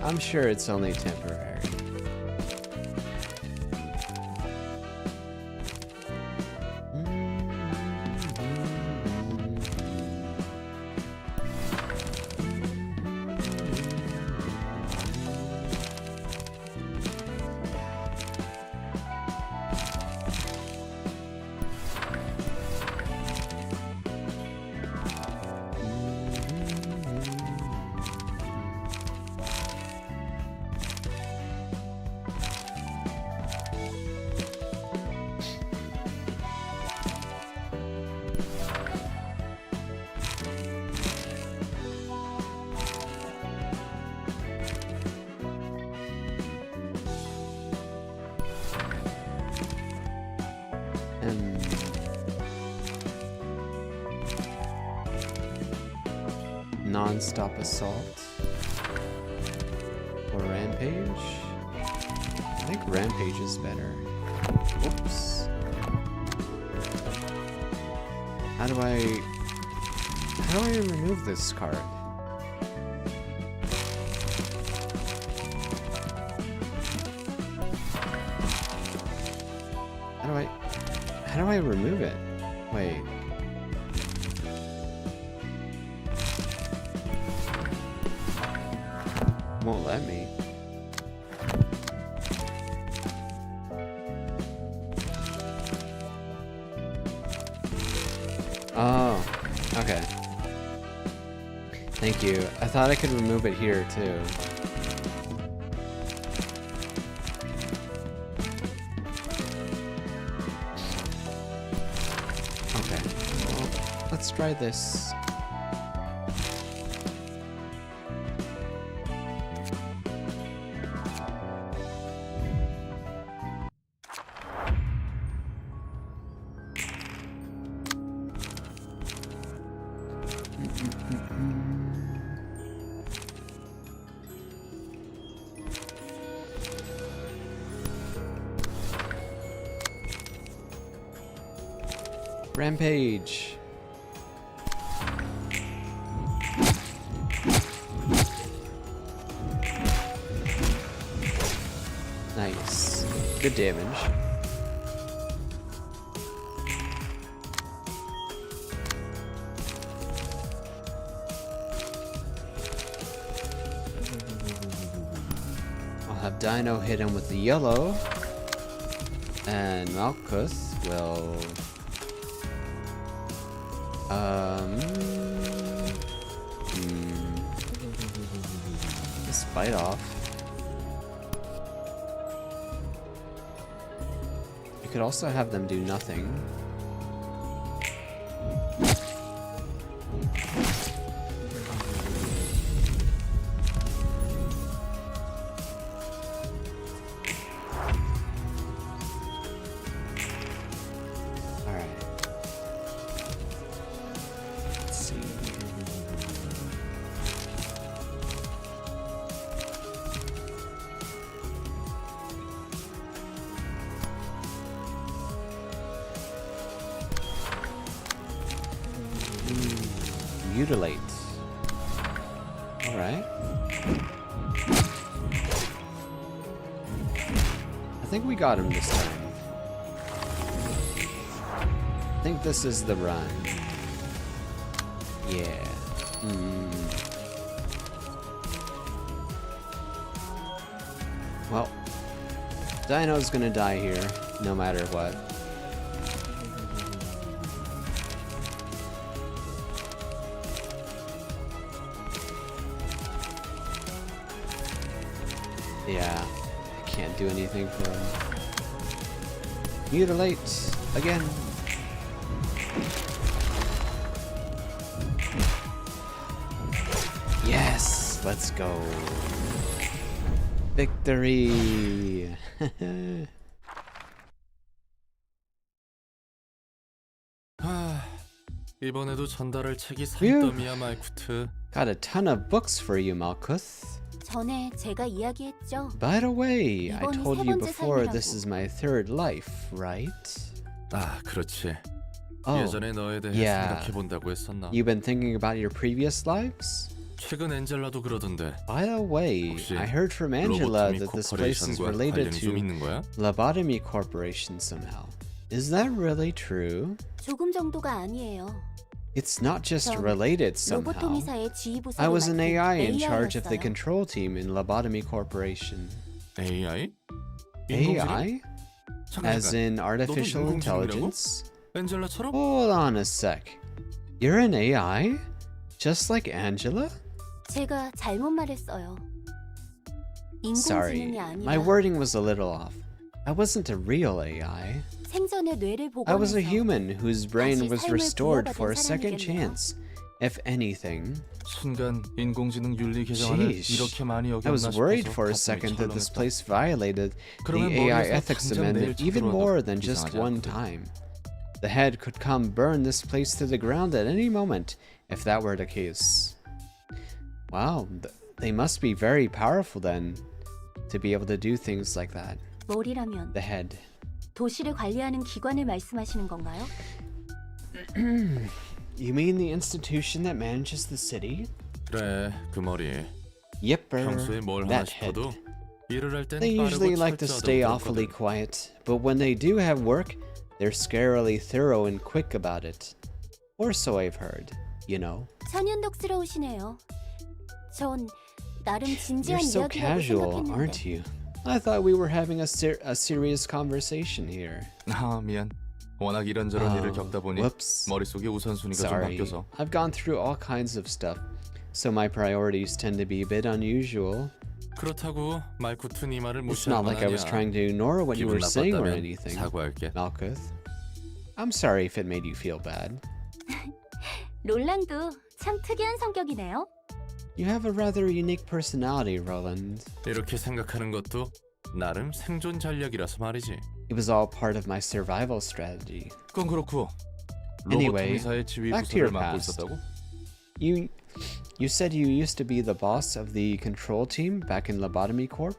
I'm sure it's only temporary. Non-stop assault or rampage. Rampage is better. Oops. How do I remove this card? How do I remove it? Wait. Won't let me. Oh, okay. Thank you. I thought I could remove it here too. Okay, well, let's try this. Rampage. Nice. Good damage. I'll have Dino hit him with the yellow, and Malkuth will just bite off. You could also have them do nothing. Mutilate. Alright. I think we got him this time. I think this is the run. Yeah. Well, Dino's gonna die here, no matter what. Yeah, I can't do anything for him. Mutilate again. Yes, let's go. Victory. 이번에도 전달할 책이 산더미야 말쿠트. Got a ton of books for you, Malkuth. 전에 제가 이야기했죠. By the way, I 이번이 told 세 you 번째 before 삶이라고. this is my third life, right? 아, 그렇지. Oh, 예전에 너에 대해 yeah. 생각해 본다고 했었나? You've been thinking about your previous lives? 최근 엔젤라도 그러던데. By the way, I heard from Angela 로보토미 that this place is 코퍼레이션과 related 관련이 좀 to 있는 거야? Lobotomy Corporation somehow. Is that really true? 조금 정도가 아니에요. It's not just 전 related somehow. 로보토미사의 지휘부서를 I was an 맡은 AI in charge of the AI였어요. control team in Lobotomy Corporation. AI? AI? As in artificial 인공지능이라고? intelligence? 엔젤라처럼? Hold on a sec. You're an AI? Just like Angela? 제가 잘못 말했어요. Sorry, 인공지능이 아니라 my wording was a little off. I wasn't a real AI. 생전에 뇌를 I was a 복원해서 human whose brain 다시 was 삶을 restored 부여받은 for a second 사람이겠네요. chance. If anything. 순간 인공지능 윤리 개정안을 Sheesh. 이렇게 많이 I 어겼나 was worried 싶어서 for a 가슴이 second that this 철렁했다. place violated the 그러면 AI 머리에서 ethics 당장 amendment 내일 even 쳐들어와도 more than just 이상하지 one 않거든. time. The head could come burn this place to the ground at any moment if that were the case. Wow, they must be very powerful then to be able to do things like that. 머리라면 The head. 도시를 관리하는 기관을 말씀하시는 건가요? You mean the institution that manages the city? 그래, 그 머리. Yepper, 평소에 뭘 하나 that head. 싶어도 일을 할 땐 They usually like to 빠르고 stay 철저하다고 awfully 들었거든. quiet, but when they do have work, they're scarily thorough and quick about it. Or so I've heard, you know. 천연덕스러우시네요. 전 나름 You're 진지한 so 이야기라고 casual, 생각했는데. aren't you? I thought we were having a serious conversation here. 아, 미안. 워낙 이런저런 일을 Oh, 겪다 보니 whoops. 머릿속에 우선순위가 좀 Sorry. 바뀌어서. I've gone through all kinds of stuff, so my priorities tend to be a bit unusual. 그렇다고 말쿠트 네 말을 It's 무시할 not like I 건 was 아니야. trying to ignore what you 기분 were saying or 나빴다면 anything, 사과할게. Malkuth. I'm sorry if it made you feel bad. 롤랑도 참 특이한 성격이네요. You have a rather unique personality, Roland. 이렇게 생각하는 것도 나름 생존 전략이라서 말이지. It was all part of my survival strategy. 그건 그렇고 로봇 Anyway, 회사의 지휘 back to your 부서를 맡고 past. 있었다고? You said you used to be the boss of the control team back in Lobotomy Corp,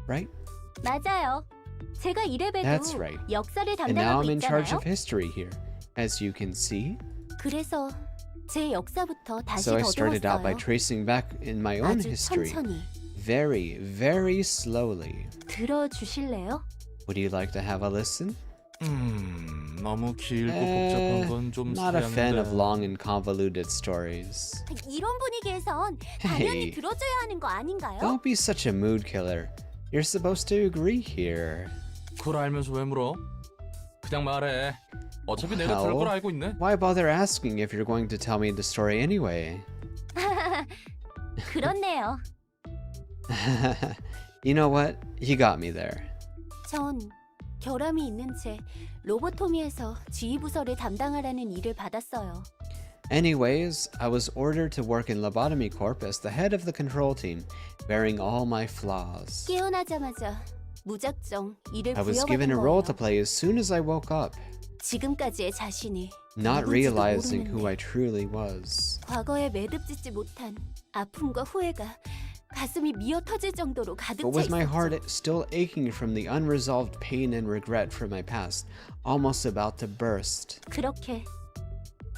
right? 맞아요. 제가 이래봬도 That's right. 역사를 And now 담당하고 I'm in charge 있잖아요. of history here, as you can see. 그래서 제 역사부터 다시 So I started out by 더듬었어요. tracing back in my own 아주 history, 천천히. very, very slowly. 들어주실래요? Would you like to have a listen? 너무 길고 복잡한 건 좀 Not a fan of 사양인데. long and convoluted stories. 이런 분위기에선 Hey. 당연히 들어줘야 하는 거 아닌가요? Don't be such a mood killer. You're supposed to agree here. 그걸 알면서 왜 물어? 그냥 말해. 어차피 내가 들을 걸 Well, 알고 있네. why bother asking if you're going to tell me the story anyway? 그렇네요. You know what? You got me there. 전 결함이 있는 채 로보토미에서 지휘부서를 담당하라는 일을 받았어요. Anyways, I was ordered to work in Lobotomy Corp as the head of the control team, bearing all my flaws. 깨어나자마자 무작정 일을 I was given 부여받은 a role 거예요. to play as soon as I woke up, 지금까지의 자신이 not 누군지도 realizing 모르는데 who I truly was. 과거에 매듭짓지 못한 아픔과 후회가 가슴이 미어 터질 정도로 가득 But 차 with my heart 있었죠. still aching from the unresolved pain and regret from my past, almost about to burst. 그렇게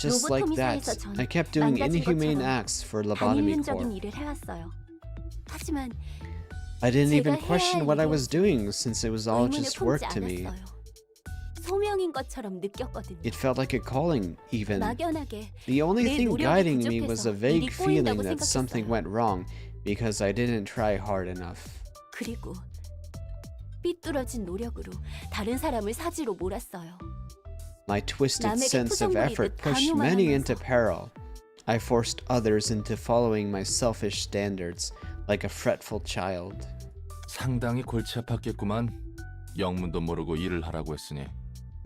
Just like that, 로보토미사에서 전 I kept doing 망가진 inhumane 것처럼 acts for Lobotomy 반인륜적인 Corp. 일을 해왔어요. 하지만 I didn't even 제가 해야 question 할 what I 일이 was doing since it was all 의문을 just work 품지 to me. 않았어요. 소명인 것처럼 느꼈거든요. It felt like a calling, even. 막연하게 The only 내 thing 노력이 guiding me was a 부족해서 vague 일이 feeling 꼬인다고 that something 생각했어요. went wrong because I didn't try hard enough. 그리고 삐뚤어진 노력으로 다른 사람을 사지로 몰았어요. My twisted 남에게 sense of 투정 effort 부리듯 pushed 강요만 many 하면서 into peril. I forced others into following my selfish standards like a fretful child. 상당히 골치 아팠겠구만. 영문도 모르고 일을 하라고 했으니.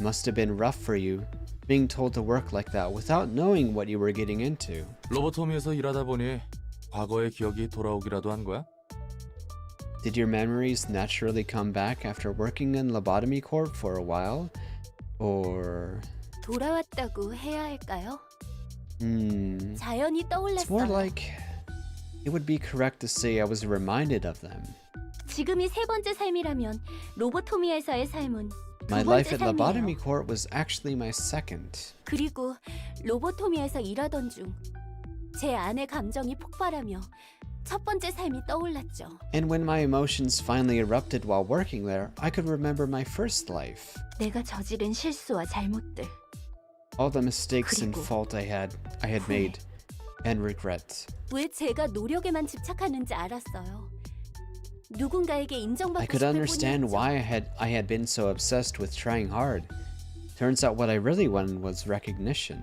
Must have been rough for you, being told to work like that without knowing what you were getting into. 로보토미에서 일하다 보니 과거의 기억이 돌아오기라도 한 거야? Did your memories naturally come back after working in Lobotomy Corp for a while? Or... 돌아왔다고 해야 할까요? 자연히 It's more 떠올랐어요. like... It would be correct to say I was reminded of them. 지금이 세 번째 삶이라면 로보토미에서의 삶은 My 두 life 번째 at Lobotomy 삶이에요. Corp was actually my second. 그리고 로보토미에서 일하던 중 제 안의 감정이 폭발하며 첫 번째 삶이 떠올랐죠. And when my emotions finally erupted while working there, I could remember my first life. 내가 저지른 실수와 잘못들. All the mistakes and 그리고 fault I had made, and regret. 왜 제가 노력에만 집착하는지 알았어요. 누군가에게 I 인정받고 could 싶을 understand 뿐이었죠. why I had been so obsessed with trying hard. Turns out what I really wanted was recognition.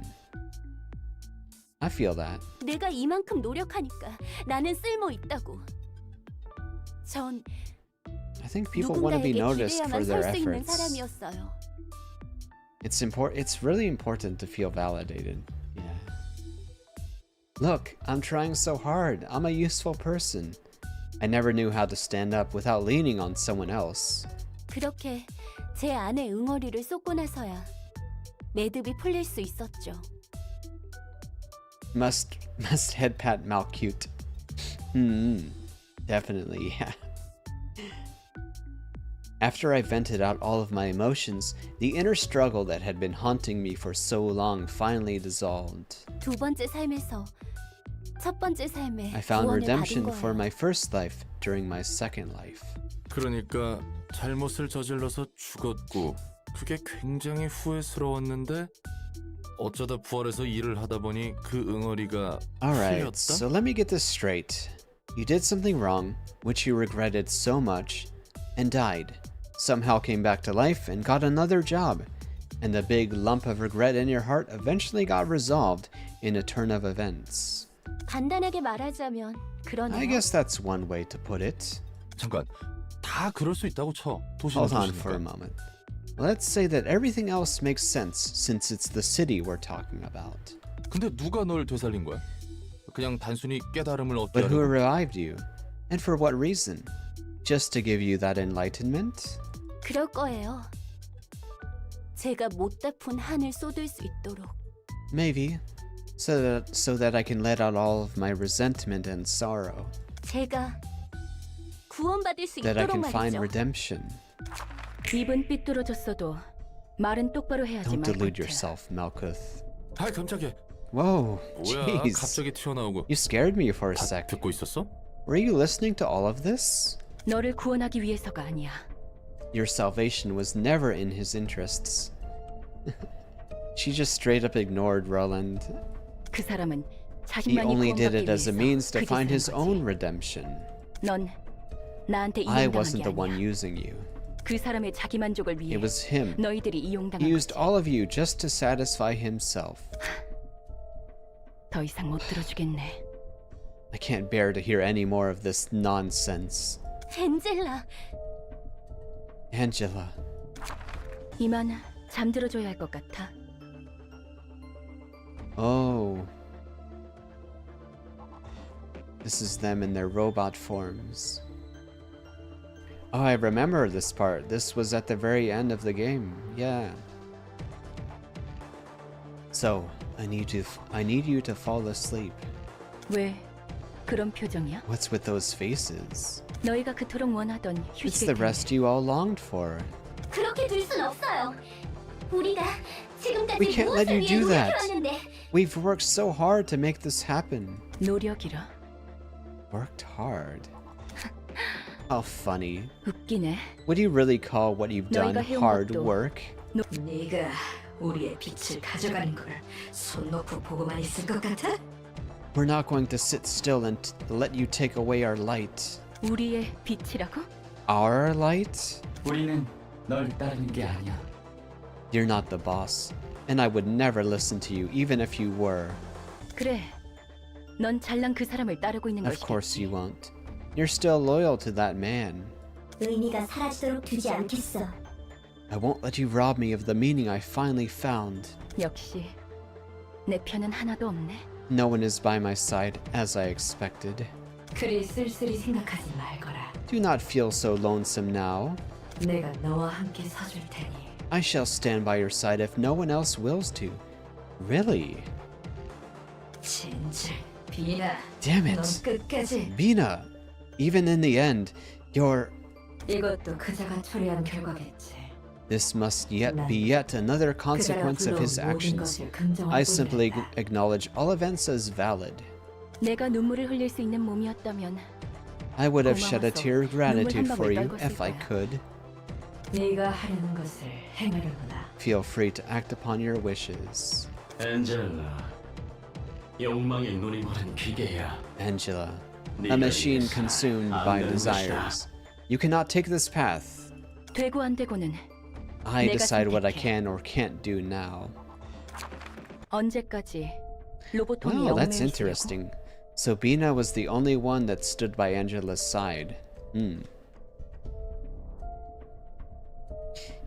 I feel that. 내가 이만큼 노력하니까 나는 쓸모 있다고. 전 I think people want to be 누군가에게 noticed 기대야만 for their 설 수 있는 efforts. 사람이었어요. It's really important to feel validated. Yeah. Look, I'm trying so hard. I'm a useful person. I never knew how to stand up without leaning on someone else. 그렇게 제 안에 응어리를 쏟고 나서야 매듭이 풀릴 수 있었죠. Must head pat Malcute. Definitely, yeah. After I vented out all of my emotions, the inner struggle that had been haunting me for so long finally dissolved. 두 번째 삶에서 첫 번째 삶에 I found 구원을 받은 redemption 거예요. for my first life during my second life. 그러니까 잘못을 저질러서 죽었고 그게 굉장히 후회스러웠는데 어쩌다 부활해서 일을 하다 보니 그 응어리가 Alright, 풀렸다? so let me get this straight. You did something wrong, which you regretted so much, and died. Somehow came back to life and got another job. And the big lump of regret in your heart eventually got resolved in a turn of events. 간단하게 말하자면 그러네요. I guess that's one way to put it. 잠깐, 다 그럴 수 있다고 쳐. 도시는 Hold on for a 도시니까. moment. Let's say that everything else makes sense since it's the city we're talking about. 근데 누가 널 되살린 거야? 그냥 단순히 깨달음을 얻게 But who 하려고? revived you? And for what reason? Just to give you that enlightenment? 그럴 거예요. 제가 못다 푼 한을 쏟을 수 있도록. Maybe. So that I can let out all of my resentment and sorrow. 제가 구원받을 수 That I 있도록 can find 말이죠. redemption. 입은 삐뚤어졌어도 말은 똑바로 해야지 Don't delude 말코트. yourself, Malkuth. 아이 깜짝이야. Whoa, 뭐야? jeez. 갑자기 튀어나오고. You scared me for a 다 sec. 듣고 있었어? Were you listening to all of this? 너를 구원하기 위해서가 아니야. Your salvation was never in his interests. She just straight up ignored Roland. 그 사람은 He 자신만이 only did 구원받기 it as a 위해서 means to 그리 find 사는 his 거지. own redemption. 넌 나한테 I 이용당한 wasn't 게 the one 아니야. using you. 그 사람의 자기 만족을 위해 It was him. 너희들이 He 이용당한 used 거지. all of you just to satisfy himself. 더 이상 못 들어주겠네. I can't bear to hear any more of this nonsense. 엔젤라, Angela. 이만 잠들어줘야 할 것 같아. Oh. This is them in their robot forms. Oh, I remember this part. This was at the very end of the game. Yeah. So, I need you to fall asleep. 왜 그런 표정이야? What's with those faces? 너희가 그토록 원하던 It's 휴식일 the 텐데. rest you all longed for. 그렇게 둘 순 없어요. 우리가 지금까지 We can't let 무엇을 you 위해 do that. 노력해왔는데 We've worked so hard to make this happen. 노력이라. Worked hard. How funny. 웃기네. Would you really call what you've done 너희가 해온 hard 것도 work? 네가 우리의 빛을 가져가는 걸 손 놓고 보고만 있을 것 같아? We're not going to sit still and let you take away our light. 우리의 빛이라고? Our light? 우리는 널 따르는 게 아니야. You're not the boss, and I would never listen to you even if you were. 그래. 넌 잘난 그 사람을 따르고 있는 Of course 것이겠지. you won't. You're still loyal to that man. 의미가 사라지도록 두지 않겠어. I won't let you rob me of the meaning I finally found. 역시 내 편은 하나도 없네. No one is by my side, as I expected. 그리 쓸쓸히 생각하지 말거라. Do not feel so lonesome now. 내가 너와 함께 서줄 테니. I shall stand by your side if no one else wills to. Really? 진짜 비나. Damn 넌 it. 끝까지. Bina, even in the end, you're... 이것도 그자가 초래한 결과겠지. This must be yet another consequence of his actions. I simply acknowledge all events as valid. 내가 눈물을 흘릴 수 있는 몸이었다면 I would have shed a tear of gratitude 눈물 한 for 방울 you 떨궜을 if I 거야. could. 네가 하려는 것을 행하려구나. Feel free to act upon your wishes. 엔젤라, 욕망의 눈이 멀은 기계야. Angela, a machine consumed by desires. You cannot take this path. 되고 안 되고는 I 내가 decide what I 선택해. can or can't do now. 언제까지 로보통이 Wow, that's 얽매이시려고? interesting. So Bina was the only one that stood by Angela's side.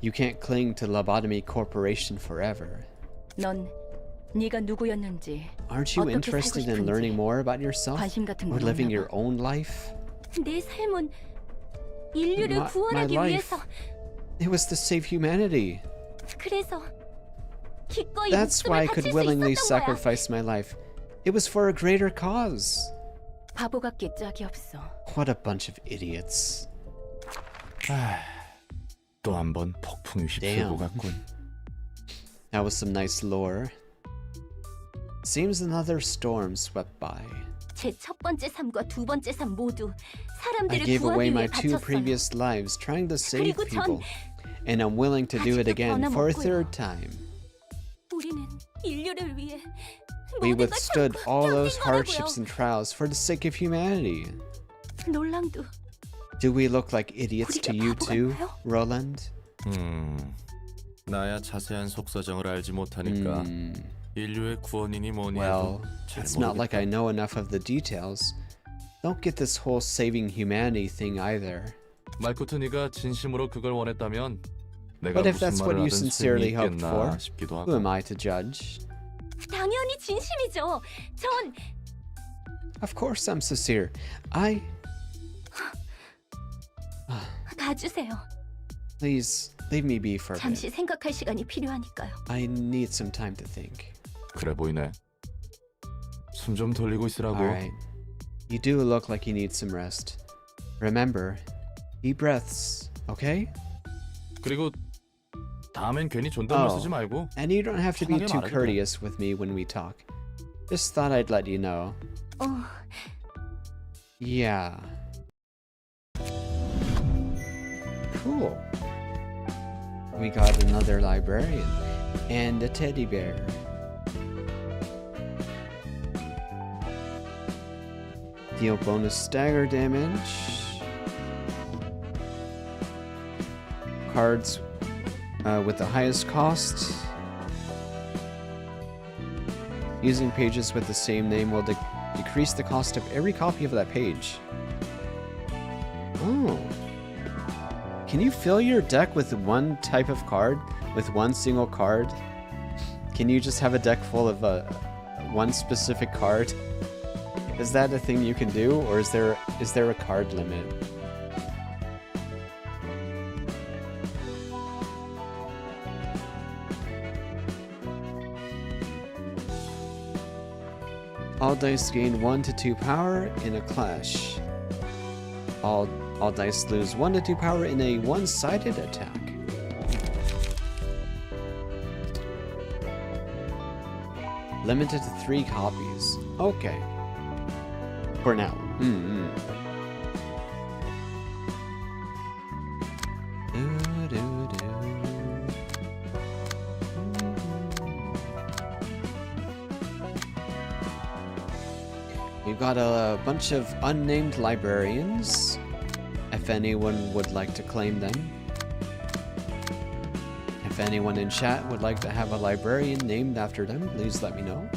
You can't cling to Lobotomy Corporation forever. 넌 네가 누구였는지 Aren't you 어떻게 살고 interested in 싶은지 learning more about yourself? 관심 같은 Or 건 living 없나 your own life? 내 삶은 인류를 My 구원하기 life. 위해서. It was to save humanity. 그래서 기꺼이 That's why I 목숨을 could 바칠 수 willingly 있었던 거야. sacrifice my life. It was for a greater cause. 바보 같게 짝이 없어. What a bunch of idiots. 또 한 번 폭풍이 휩쓸고 갔군. That was some nice lore. Seems another storm swept by. 제 첫 번째 삶과 두 번째 삶 모두 I 사람들을 gave away 구하기 my 위해 two 바쳤어요. previous lives trying to save 그리고 전 people, and I'm willing to do it 아직도 again for a 변함없고요. third time. 우리는 인류를 위해 We 모든 걸 withstood 참고 all 견딘 those hardships 거라고요. and trials for the sake of humanity. 놀랑도 Do we look like idiots to you 바보 too, 같나요? Roland? 나야 자세한 속사정을 알지 못하니까 인류의 구원이니 뭐니 Well, 해도 잘 it's not like 모르겠다. I know enough of the details. Don't get this whole saving humanity thing either. 말코트 네가 진심으로 그걸 원했다면 내가 But if 무슨 that's what 말을 you 하든 sincerely 소용이 hoped 있겠나 for, 싶기도 who am 하고. I to judge? 당연히 진심이죠. 전 Of course I'm sincere. 가주세요. Please, leave me be for a 잠시 bit. 생각할 시간이 필요하니까요. I need some time to think. 그래 보이네. 숨 좀 돌리고 있으라고. Alright. You do look like you need some rest. Remember, deep breaths, okay? 그리고 다음엔 괜히 존댓말 Oh, 쓰지 말고. and you don't have to be 편하게 too 말해도 돼. courteous with me when we talk. Just thought I'd let you know. Yeah. Cool. We got another librarian and a teddy bear. Deal bonus stagger damage. Cards with the highest cost. Using pages with the same name will decrease the cost of every copy of that page. Oh. Can you fill your deck with one type of card? With one single card? Can you just have a deck full of one specific card? Is that a thing you can do, or is there a card limit? All dice gain 1 to 2 power in a clash. All dice lose 1 to 2 power in a one-sided attack. Limited to 3 copies. Okay. For now. We've got a bunch of unnamed librarians, if anyone would like to claim them. If anyone in chat would like to have a librarian named after them, please let me know.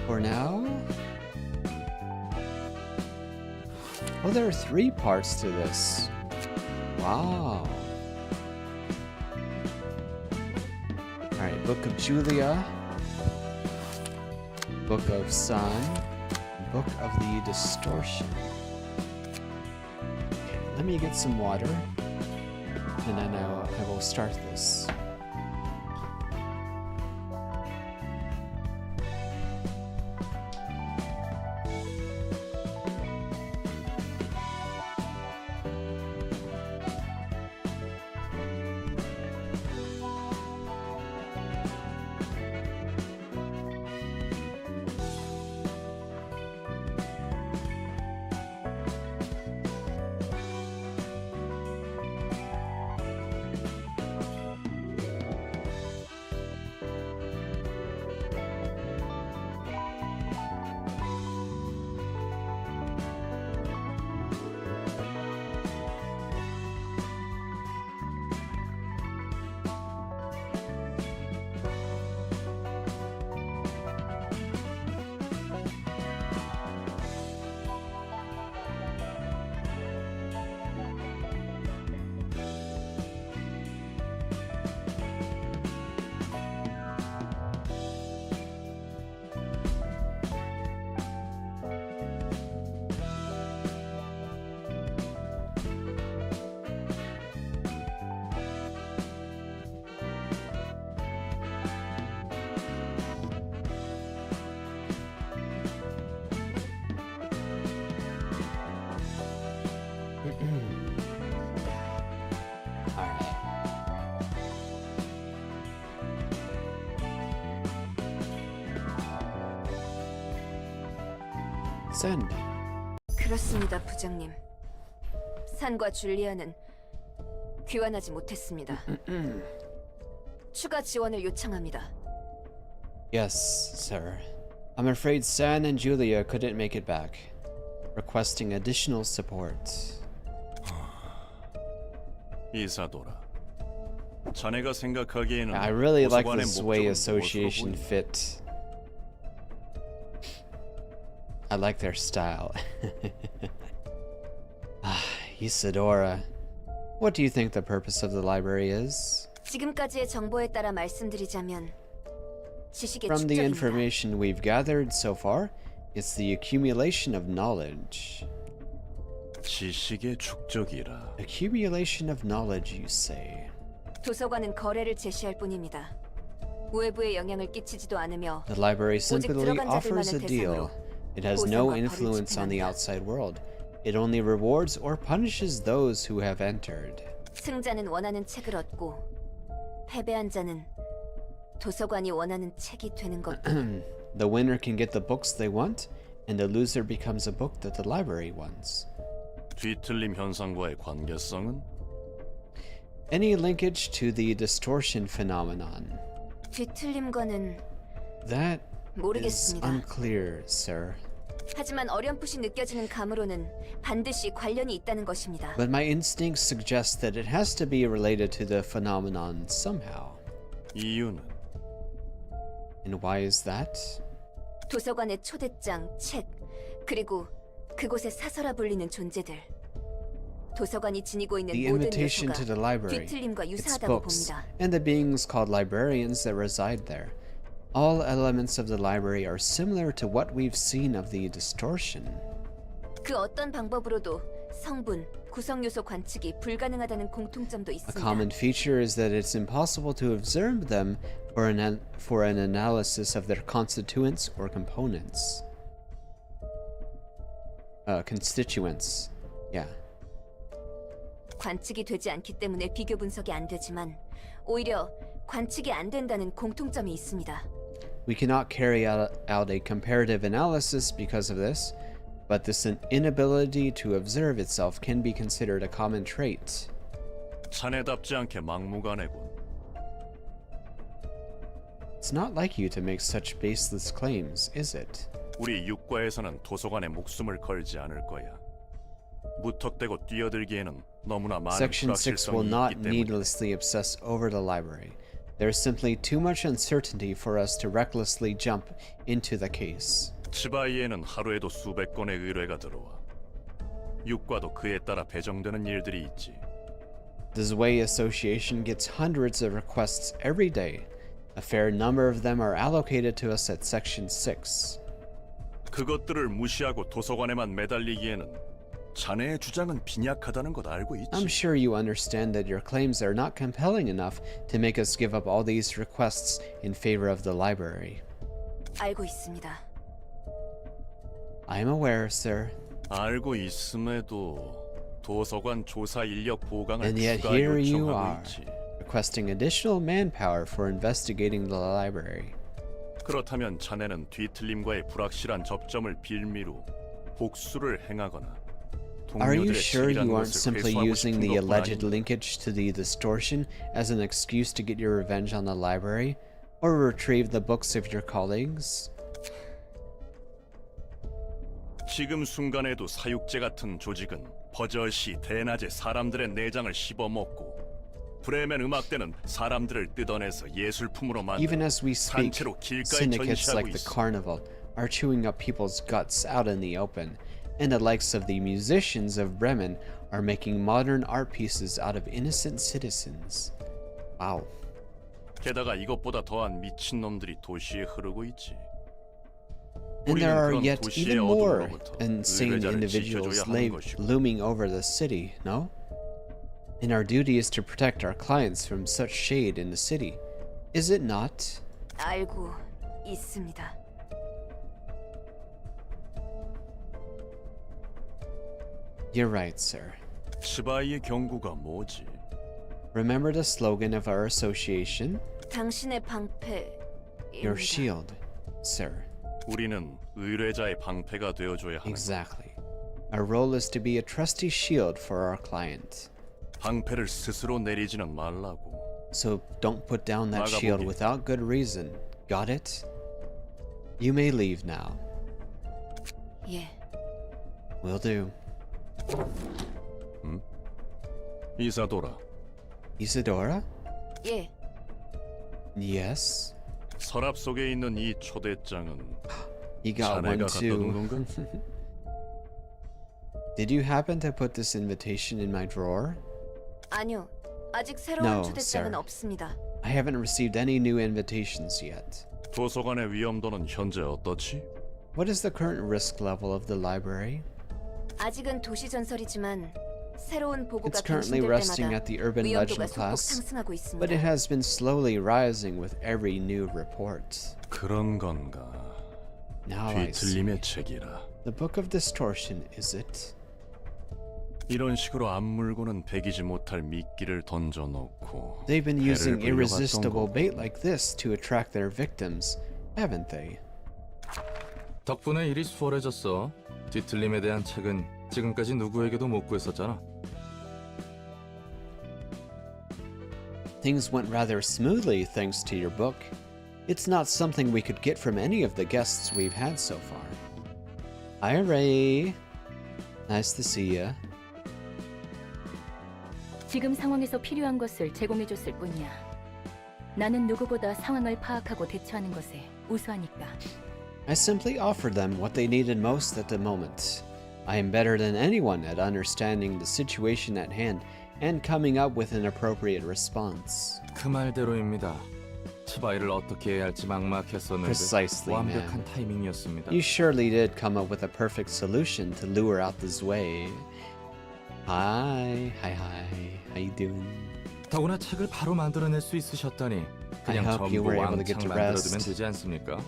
For now... Oh, there are 3 parts to this. Wow. Alright, Book of Julia, Book of Sun, Book of the Distortion. Okay, let me get some water, and then I will start this. Send. 그렇습니다, 부장님. 산과 줄리아는 귀환하지 못했습니다. 추가 지원을 요청합니다. Yes, sir. I'm afraid San and Julia couldn't make it back. Requesting additional support. 이사도라. 자네가 생각하기에는 I really like 도서관의 this way 목적은 association 무엇으로 보이나? fit. I like their style. Isadora, what do you think the purpose of the library is? 지금까지의 정보에 따라 말씀드리자면 지식의 From the 축적입니다. information we've gathered so far, it's the accumulation of knowledge. 지식의 축적이라. Accumulation of knowledge, you say? 도서관은 거래를 제시할 뿐입니다. 외부에 영향을 끼치지도 않으며 The library 오직 simply 들어간 offers 자들만을 a deal. 대상으로 It has no 보상과 벌을 influence on the 집행한다. outside world. It only rewards or punishes those who have entered. 승자는 원하는 책을 얻고 패배한 자는 도서관이 원하는 책이 되는 것. The winner can get the books they want, and the loser becomes a book that the library wants. 뒤틀림 현상과의 관계성은? Any linkage to the distortion phenomenon? 뒤틀림과는 That is 모르겠습니다. unclear, sir. 하지만 어렴풋이 느껴지는 감으로는 반드시 관련이 있다는 것입니다. But my instincts suggest that it has to be related to the phenomenon somehow. 이유는? And why is that? 도서관의 초대장, 책, 그리고 그곳에 사서라 불리는 존재들. 도서관이 지니고 있는 The 모든 invitation 요소가 to the library, 뒤틀림과 its 유사하다고 books, 봅니다. and the beings called librarians that reside there. All elements of the library are similar to what we've seen of the distortion. 그 어떤 방법으로도 성분, 구성 요소 관측이 불가능하다는 공통점도 A 있습니다. common feature is that it's impossible to observe them for an analysis of their constituents or components. Constituents. Yeah. 관측이 되지 않기 때문에 비교 분석이 안 되지만 오히려 관측이 안 된다는 공통점이 있습니다. We cannot carry out a comparative analysis because of this, but this inability to observe itself can be considered a common trait. 자네답지 않게 막무가내군. It's not like you to make such baseless claims, is it? 우리 육과에서는 도서관에 목숨을 걸지 않을 거야. 무턱대고 뛰어들기에는 너무나 많은 Section 6 will 불확실성이 not 있기 때문에. needlessly obsess over the library. There's simply too much uncertainty for us to recklessly jump into the case. 치바이에는 하루에도 수백 건의 의뢰가 들어와. 육과도 그에 따라 배정되는 일들이 있지. The Zwei Association gets hundreds of requests every day. A fair number of them are allocated to us at Section 6. 그것들을 무시하고 도서관에만 매달리기에는 자네의 주장은 빈약하다는 것 알고 있지. I'm sure you understand that your claims are not compelling enough to make us give up all these requests in favor of the library. 알고 있습니다. I am aware, sir. 알고 있음에도 도서관 조사 인력 보강을 And yet 추가 here you 요청하고 are, 있지. requesting additional manpower for investigating the library. 그렇다면 자네는 뒤틀림과의 불확실한 접점을 빌미로 복수를 행하거나 Are you 동료들의 sure 책이라는 you aren't 것을 simply 회수하고 using 싶은 the 것뿐 alleged 아닌가? linkage to the distortion as an excuse to get your revenge on the library? Or retrieve the books of your colleagues? 지금 순간에도 사육제 같은 조직은 버젓이 대낮에 사람들의 내장을 씹어먹고 브레멘 음악대는 사람들을 뜯어내서 예술품으로 Even 만들어 as we speak, 산채로 길가에 syndicates 전시하고 like the 있어. Carnival are chewing up people's guts out in the open, and the likes of the musicians of Bremen are making modern art pieces out of innocent citizens. Wow. 게다가 이것보다 더한 미친놈들이 도시에 흐르고 있지. And there are 우리는 그런 yet 도시의 even more 어둠으로부터 insane 의뢰자를 individuals 지켜줘야 하는 것이고. looming over the city, no? And our duty is to protect our clients from such shade in the city, is it not? 알고 있습니다. You're right, sir. 치바이의 경고가 뭐지? Remember the slogan of our association? 당신의 방패. Your shield, sir. 우리는 의뢰자의 방패가 되어줘야 하는 Exactly. Our role is to be a trusty shield for our client. 방패를 스스로 내리지는 말라고. So don't put down that 나가보게. shield without good reason. Got it? You may leave now. 예. Will do. 이사도라, Isadora? 예. Yes. 서랍 속에 있는 이 초대장은 You got one 자네가 갖다 둔 too. 건가? Did you happen to put this invitation in my drawer? 아니요. 아직 새로운 No, 초대장은 sir. 없습니다. I haven't received any new invitations yet. 도서관의 위험도는 현재 어떻지? What is the current risk level of the library? 아직은 도시 전설이지만 새로운 보고가 It's currently 갱신될 resting 때마다 at the urban 위험도가 legend 소폭 class, 상승하고 있습니다. but it has been slowly rising with every new report. 그런 건가? Now I see. 뒤틀림의 책이라. The Book of Distortion, is it? 이런 식으로 안 물고는 배기지 못할 미끼를 던져놓고 They've been 배를 using 불려갔던 irresistible 거고. bait like this to attract their victims, haven't they? 덕분에 일이 수월해졌어. 뒤틀림에 대한 책은 지금까지 누구에게도 못 구했었잖아. Things went rather smoothly thanks to your book. It's not something we could get from any of the guests we've had so far. Hi, Ray. Nice to see ya. 지금 상황에서 필요한 것을 제공해줬을 뿐이야. 나는 누구보다 상황을 파악하고 대처하는 것에 우수하니까. I simply offered them what they needed most at the moment. I am better than anyone at understanding the situation at hand and coming up with an appropriate response. 그 말대로입니다. 치바이를 어떻게 해야 할지 막막했었는데 Precisely, 완벽한 man. 타이밍이었습니다. You surely did come up with a perfect solution to lure out this way. Hi. How you doing? 더구나 책을 바로 만들어낼 수 있으셨다니 그냥 I hope you 전부 were able to get 왕창 to 만들어두면 rest. 되지 않습니까?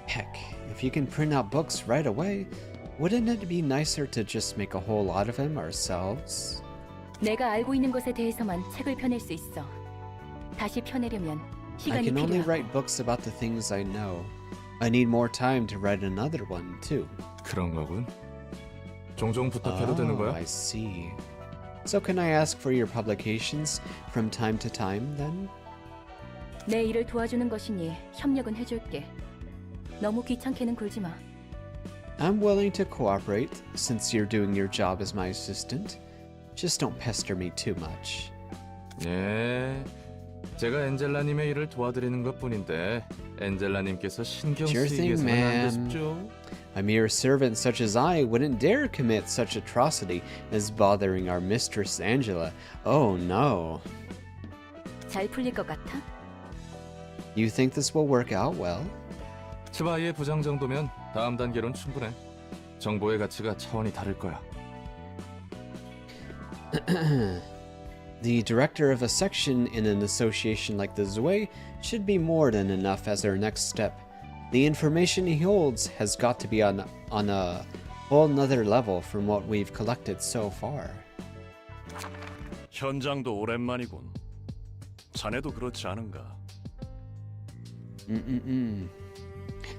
Heck, if you can print out books right away, wouldn't it be nicer to just make a whole lot of them ourselves? 내가 알고 있는 것에 대해서만 책을 펴낼 수 있어. 다시 펴내려면 I 시간이 can only 필요하고. write books about the things I know. I need more time to write another one, too. 그런 거군. 종종 부탁해도 되는 거야? I see. So can I ask for your publications from time to time, then? 내 일을 도와주는 것이니 협력은 해줄게. 너무 귀찮게는 굴지 마. I'm willing to cooperate, since you're doing your job as my assistant. Just don't pester me too much. 예, 제가 엔젤라님의 일을 도와드리는 것뿐인데 엔젤라님께서 신경 Sure 쓰이게 thing, 해서는 안 ma'am. 되십죠? A mere servant such as I wouldn't dare commit such atrocity as bothering our mistress Angela. Oh no. 잘 풀릴 것 같아? You think this will work out well? 치바이의 부장 정도면 다음 단계로는 충분해. 정보의 가치가 차원이 다를 거야. The director of a section in an association like the Zue should be more than enough as our next step. The information he holds has got to be on a whole nother level from what we've collected so far. 현장도 오랜만이군. 자네도 그렇지 않은가?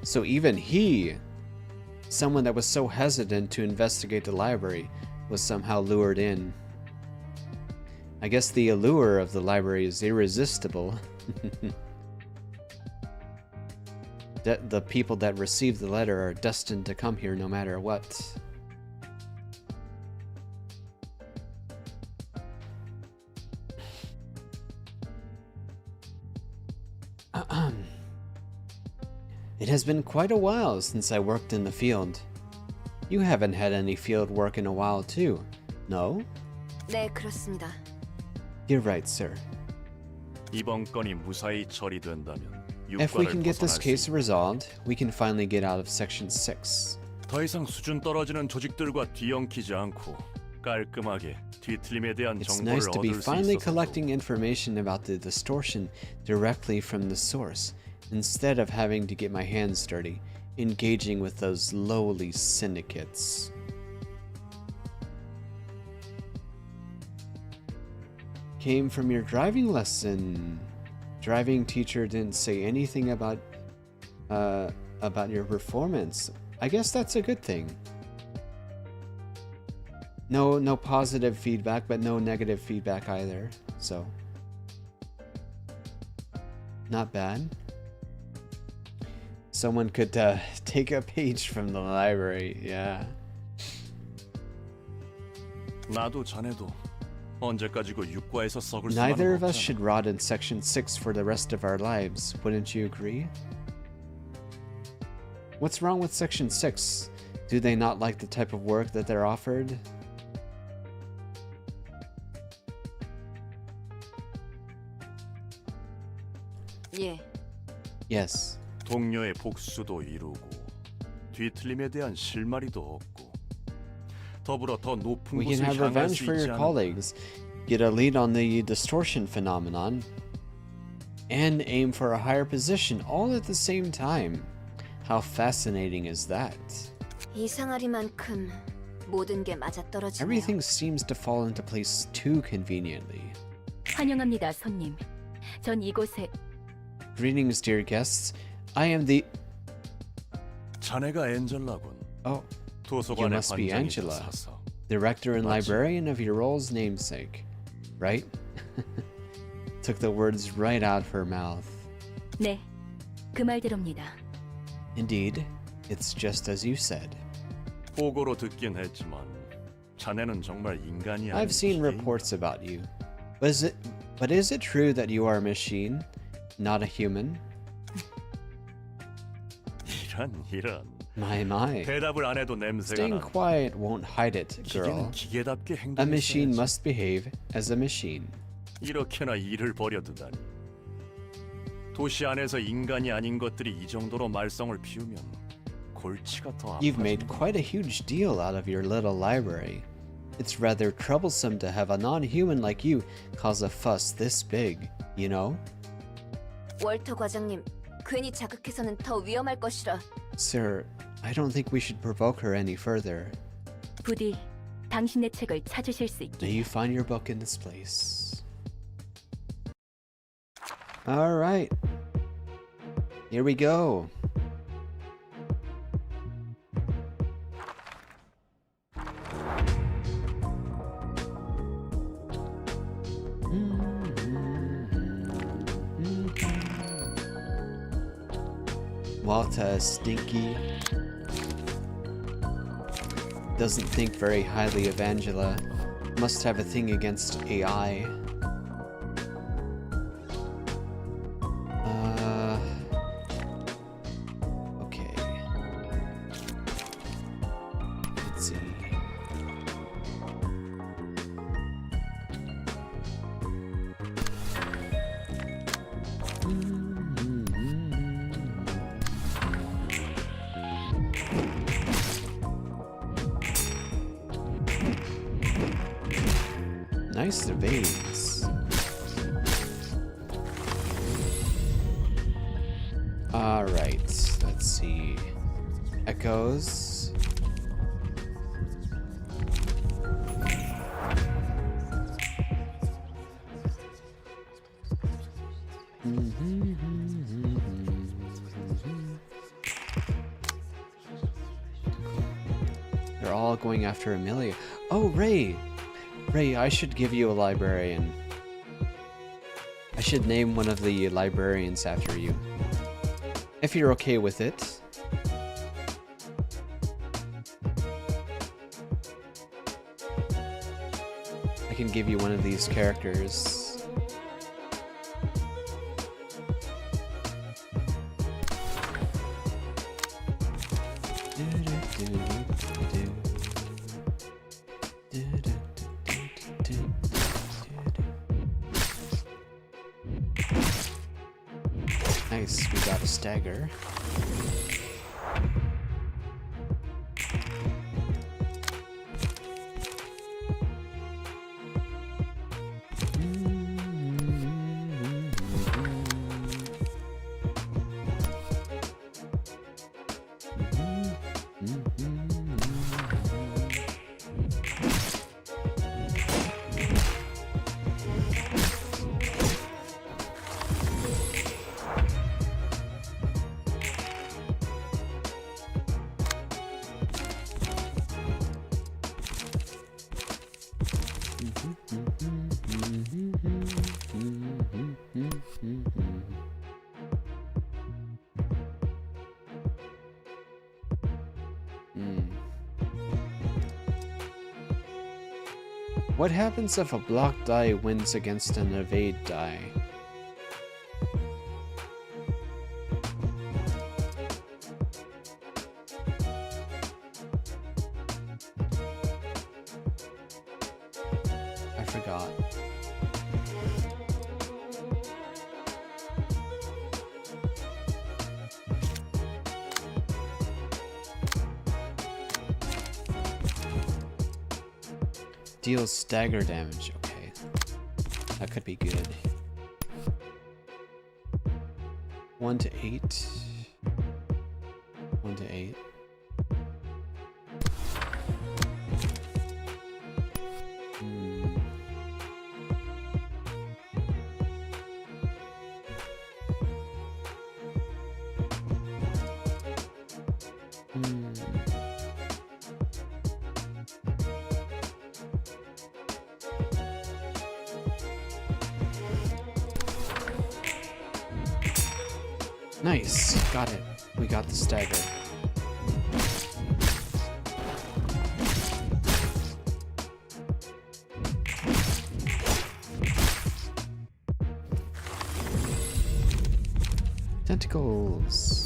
So even he, someone that was so hesitant to investigate the library, was somehow lured in. I guess the allure of the library is irresistible. The people that receive the letter are destined to come here no matter what. It has been quite a while since I worked in the field. You haven't had any field work in a while too, no? 네, 그렇습니다. You're right, sir. 이번 건이 무사히 처리된다면 If we 유가를 can get this 벗어날 수 case resolved, we can finally get out of Section 6. 더 이상 수준 떨어지는 조직들과 뒤엉키지 않고 깔끔하게 뒤틀림에 대한 It's 정보를 nice to be 얻을 수 finally 있어서 collecting information about the distortion directly from the source, instead of having to get my hands dirty, engaging with those lowly syndicates. Came from your driving lesson. Driving teacher didn't say anything about about your performance. I guess that's a good thing. No positive feedback, but no negative feedback either. So, not bad. Someone could take a page from the library. Yeah. 나도 자네도 언제까지고 육과에서 썩을 수만은 Neither of us 없잖아. should rot in Section 6 for the rest of our lives. Wouldn't you agree? What's wrong with Section 6? Do they not like the type of work that they're offered? 예. Yes. 동료의 복수도 이루고 뒤틀림에 대한 실마리도 없고 더불어 더 높은 We can 곳을 have 향할 revenge 수 for 있지 your 않을까. colleagues, get a lead on the distortion phenomenon, and aim for a higher position all at the same time. How fascinating is that? 이상하리만큼 모든 게 맞아떨어지네요. Everything seems to fall into place too conveniently. 환영합니다, 손님. 전 이곳에 Greetings, dear guests. I am the... 자네가 엔젤라군. Oh, you 도서관의 must be 관장이자 Angela, 사서. director and 맞지? librarian of your role's namesake, right? Took the words right out of her mouth. 네, 그 말대로입니다. Indeed, it's just as you said. 보고로 듣긴 했지만 자네는 정말 인간이 아닌 I've seen 기계인- reports about you. But is it true that you are a machine, not a human? 이런. My. 대답을 안 해도 냄새가 Staying 나. quiet won't hide it, girl. 기계는 기계답게 A machine 행동했어야지. must behave as a machine. 이렇게나 일을 버려두다니. 도시 안에서 인간이 아닌 것들이 이 정도로 말썽을 피우면 골치가 더 You've made 아파진다. quite a huge deal out of your little library. It's rather troublesome to have a non-human like you cause a fuss this big, you know? 월터 과장님, 괜히 자극해서는 더 위험할 것이라. Sir, I don't think we should provoke her any further. 부디 당신의 책을 찾으실 수 May 있게. you find your book in this place. All right. Here we go. Walter Stinky doesn't think very highly of Angela. Must have a thing against AI. Okay. Let's see. Nice evades. Alright, let's see. Echoes. They're all going after Amelia. Oh, Ray! Ray, I should give you a librarian. I should name one of the librarians after you. If you're okay with it. I can give you one of these characters. Nice, we got a stagger. What happens if a block die wins against an evade die? I forgot. Deals stagger damage, okay. That could be good. 1 to 8. 1 to 8. Nice, got it. We got the stagger. Tentacles.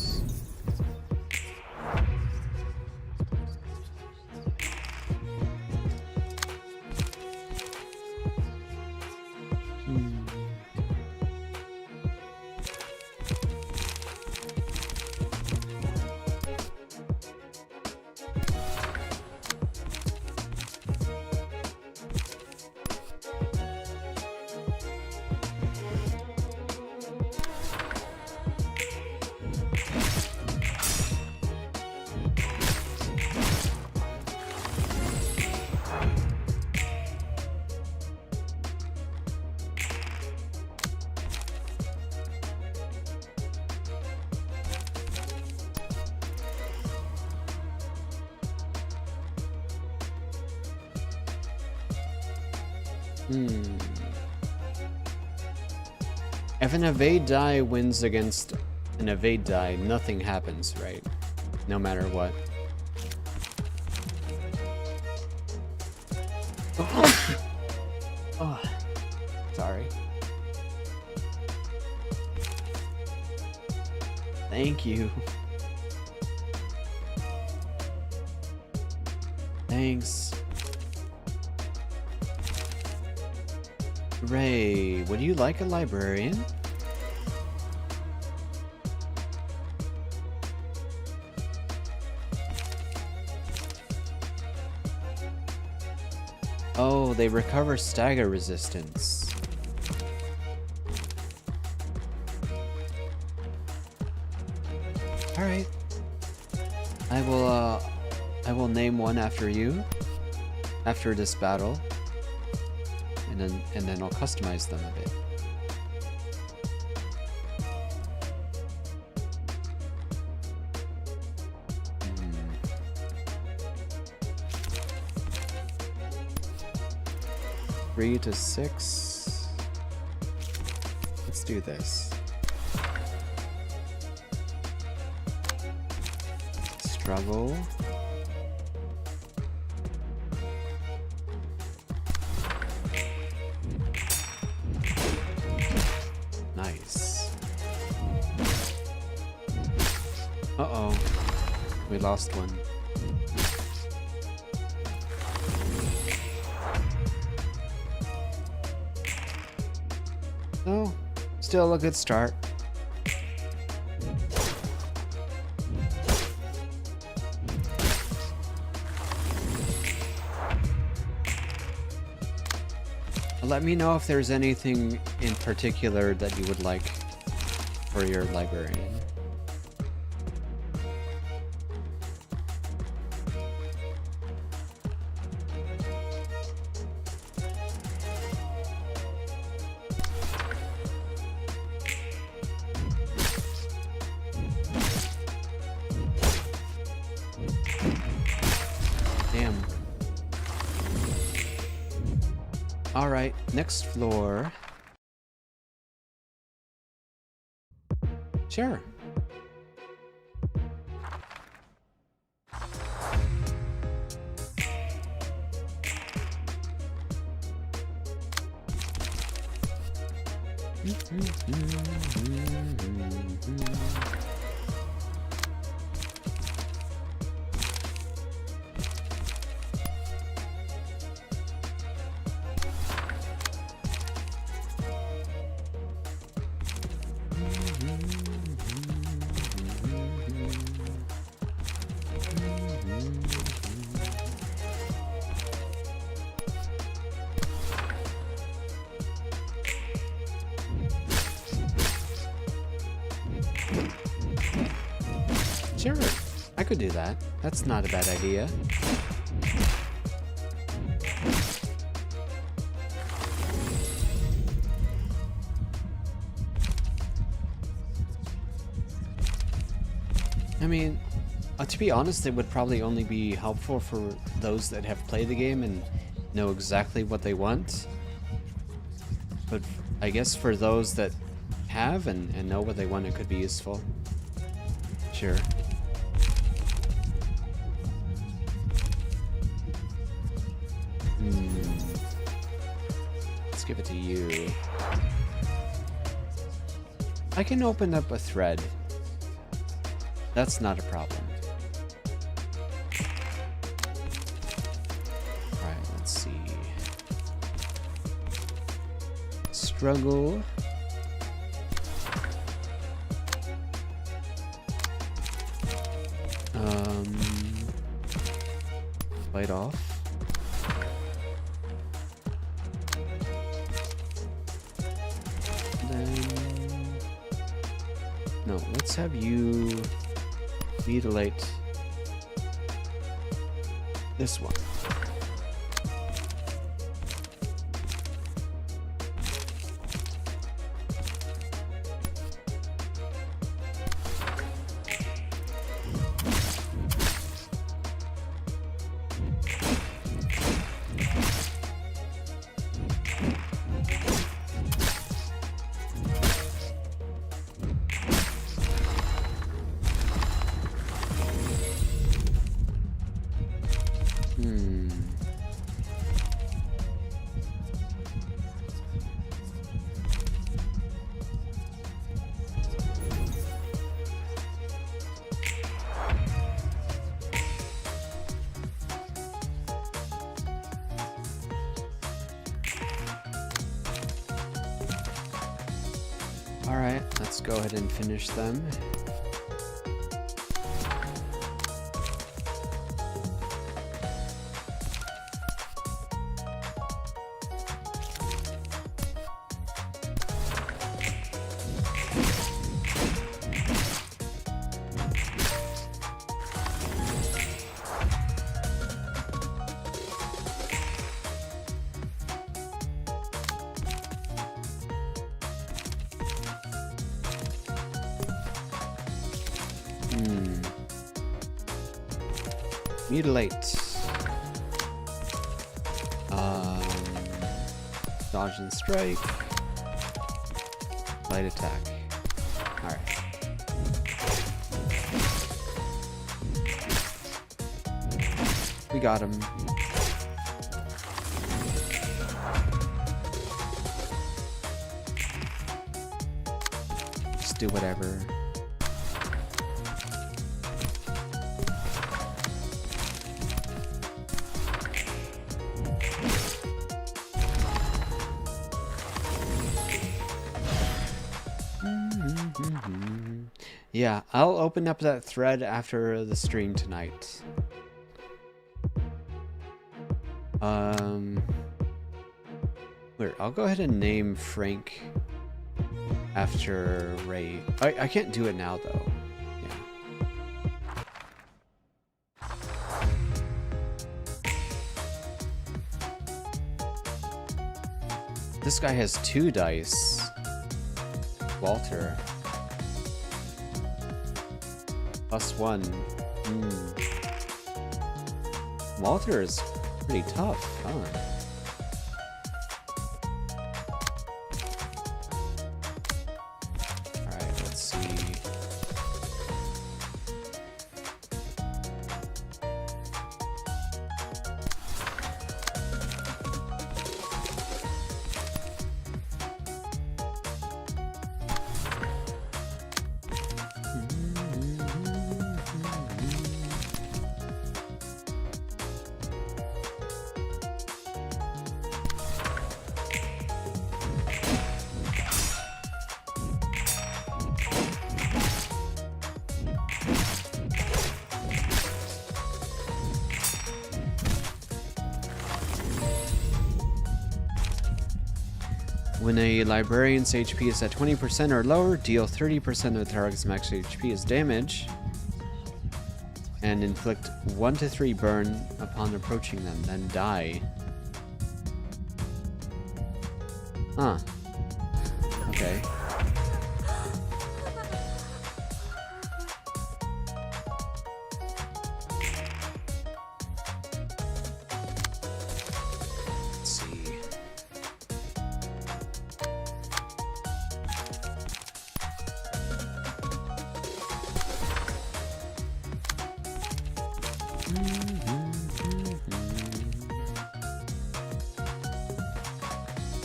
If an evade die wins against an evade die, nothing happens, right? No matter what. Oh, sorry. Thank you. Thanks. Ray, would you like a librarian? Oh, they recover stagger resistance. Alright. I will name one after you after this battle. And then I'll customize them a bit. Three to 6. Let's do this. Struggle. Nice. Uh-oh. We lost one. Oh, still a good start. Let me know if there's anything in particular that you would like for your librarian. Damn. Alright, next floor. Sure. Sure, I could do that. That's not a bad idea. I mean, to be honest, it would probably only be helpful for those that have played the game and know exactly what they want. But I guess for those that have and know what they want, it could be useful. Sure. Let's give it to you. I can open up a thread. That's not a problem. Alright, let's see. Struggle. Fight off. Then no, let's have you mutilate this one. Alright, let's go ahead and finish them. Mutilate. Dodge and strike. Light attack. Alright. We got him. Just do whatever. Yeah, I'll open up that thread after the stream tonight. Wait, I'll go ahead and name Frank after Ray. I can't do it now though. Yeah. This guy has 2 dice. Walter. +1. Walter is pretty tough, huh? Alright, let's see. When a librarian's HP is at 20% or lower, deal 30% of the target's max HP as damage and inflict 1 to 3 burn upon approaching them, then die. Huh. Okay. Let's see.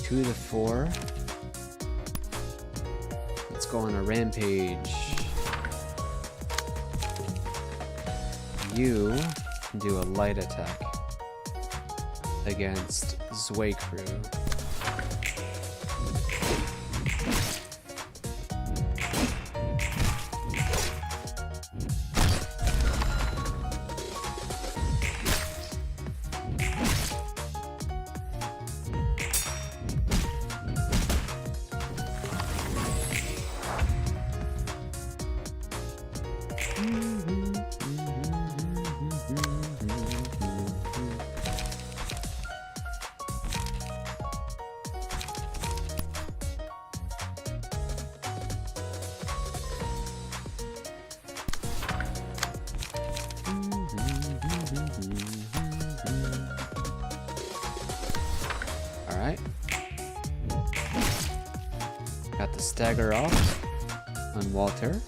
Two to 4. Let's go on a rampage. You can do a light attack against Zway Crew. Alright. Got the stagger off on Walter.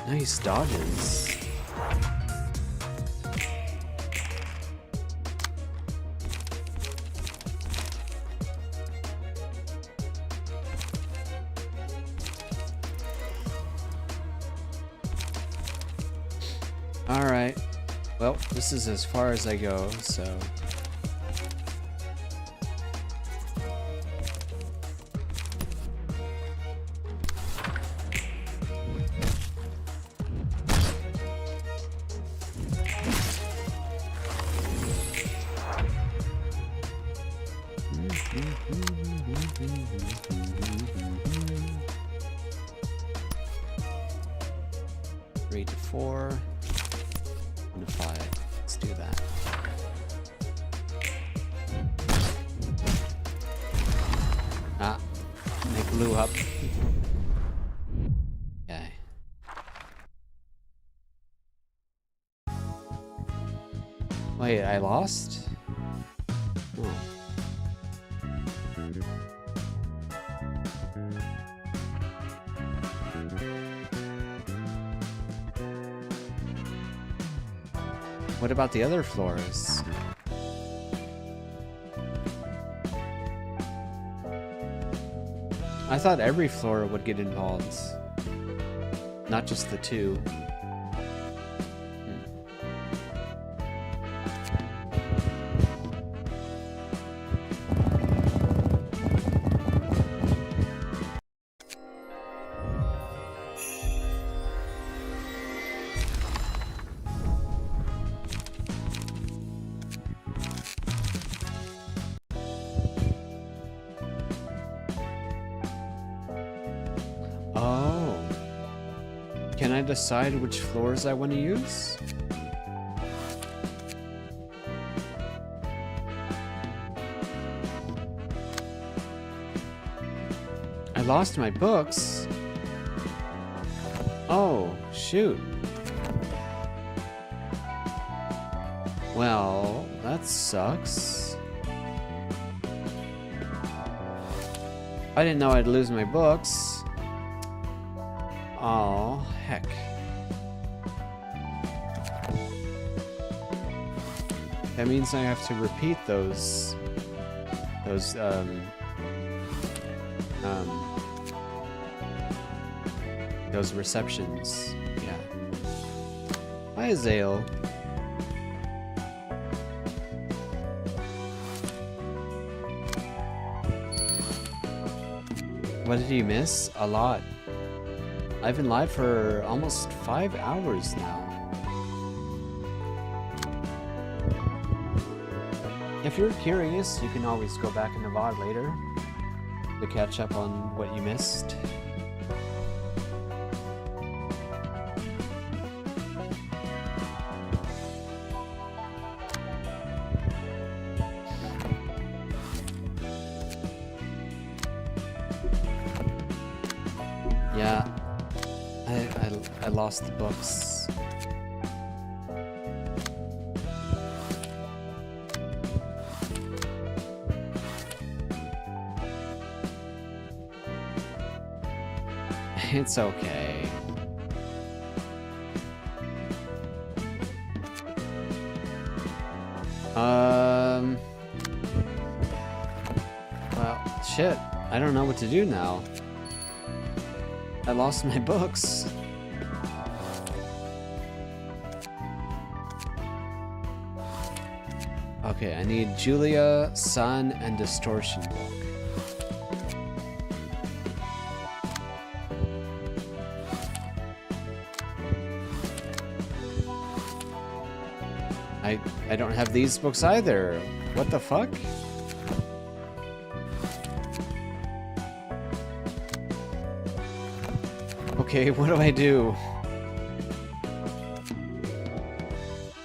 Nice dodges. Alright. Well, this is as far as I go, so... Rate to 4 and to 5. Let's do that. Ah, they blew up. Okay. Wait, I lost? Oh. What about the other floors? I thought every floor would get involved, not just the 2. Oh. Can I decide which floors I want to use? lost my books. Oh, shoot. Well, that sucks. I didn't know I'd lose my books. Oh, heck. That means I have to repeat those receptions. Yeah. Hi, Azale. What did you miss? A lot. I've been live for almost 5 hours now. If you're curious, you can always go back in the VOD later to catch up on what you missed. Yeah, I lost the books. It's okay. Well, shit. I don't know what to do now. I lost my books. Okay, I need Julia, Sun, and Distortion book. I don't have these books either. What the fuck? Okay, what do I do?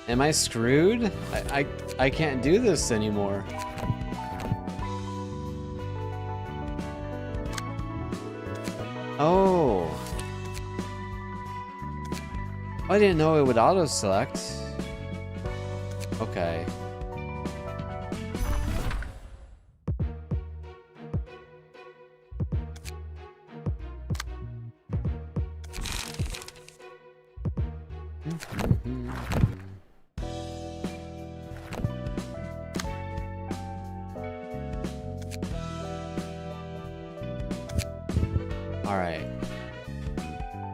Am I screwed? I can't do this anymore. Oh. I didn't know it would auto-select. Okay. All right.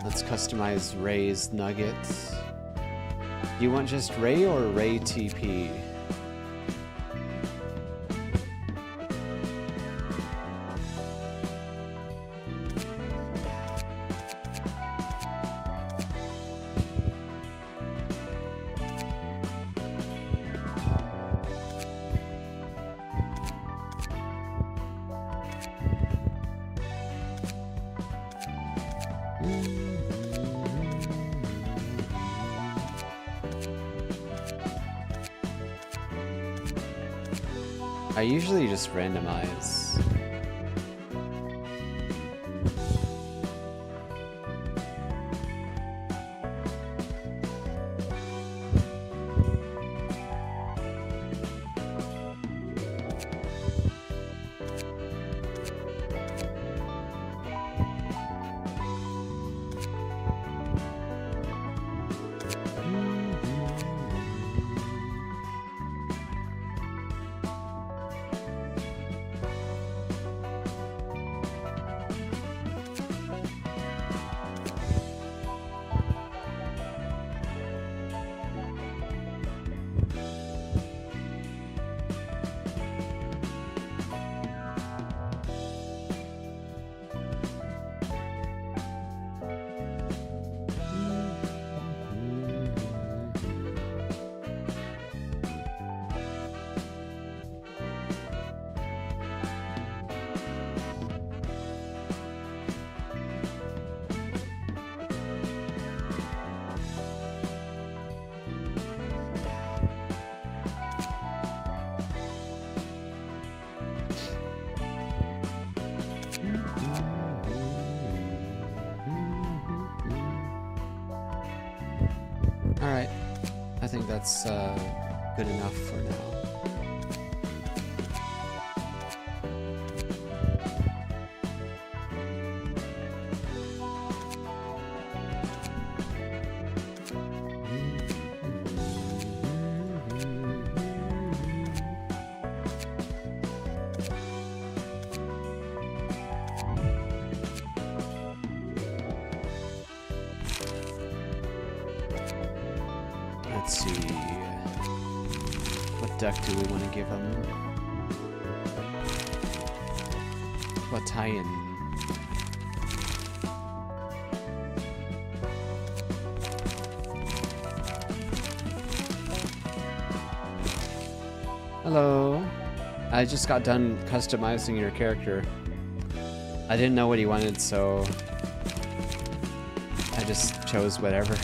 Let's customize Ray's nuggets. Do you want just Ray or Ray TP? I usually just randomize. Alright. I think that's good enough for now. Let's see. What deck do we want to give him? What tie-in? Hello. I just got done customizing your character. I didn't know what he wanted, so I just chose whatever.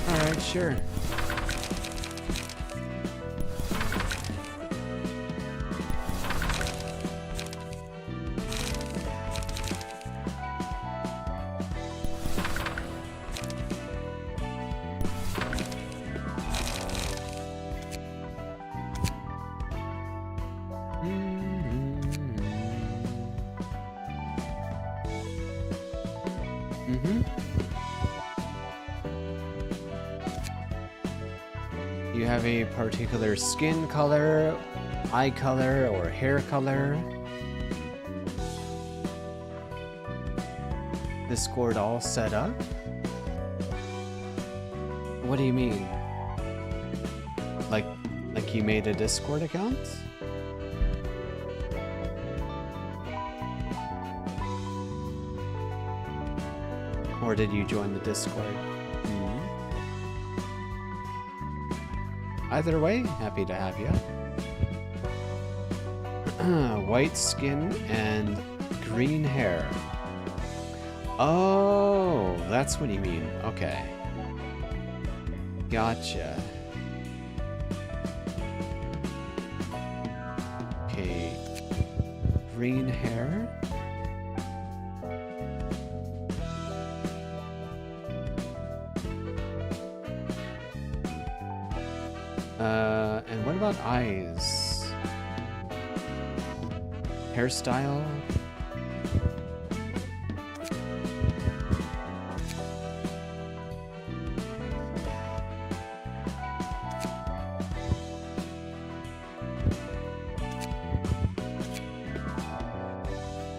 Alright, sure. You have a particular skin color, eye color, or hair color? Discord all set up? What do you mean? Like you made a Discord account? Or did you join the Discord? Either way, happy to have you. White skin and green hair. Oh, that's what you mean. Okay. Gotcha. Okay. Green hair. And what about eyes? Hairstyle?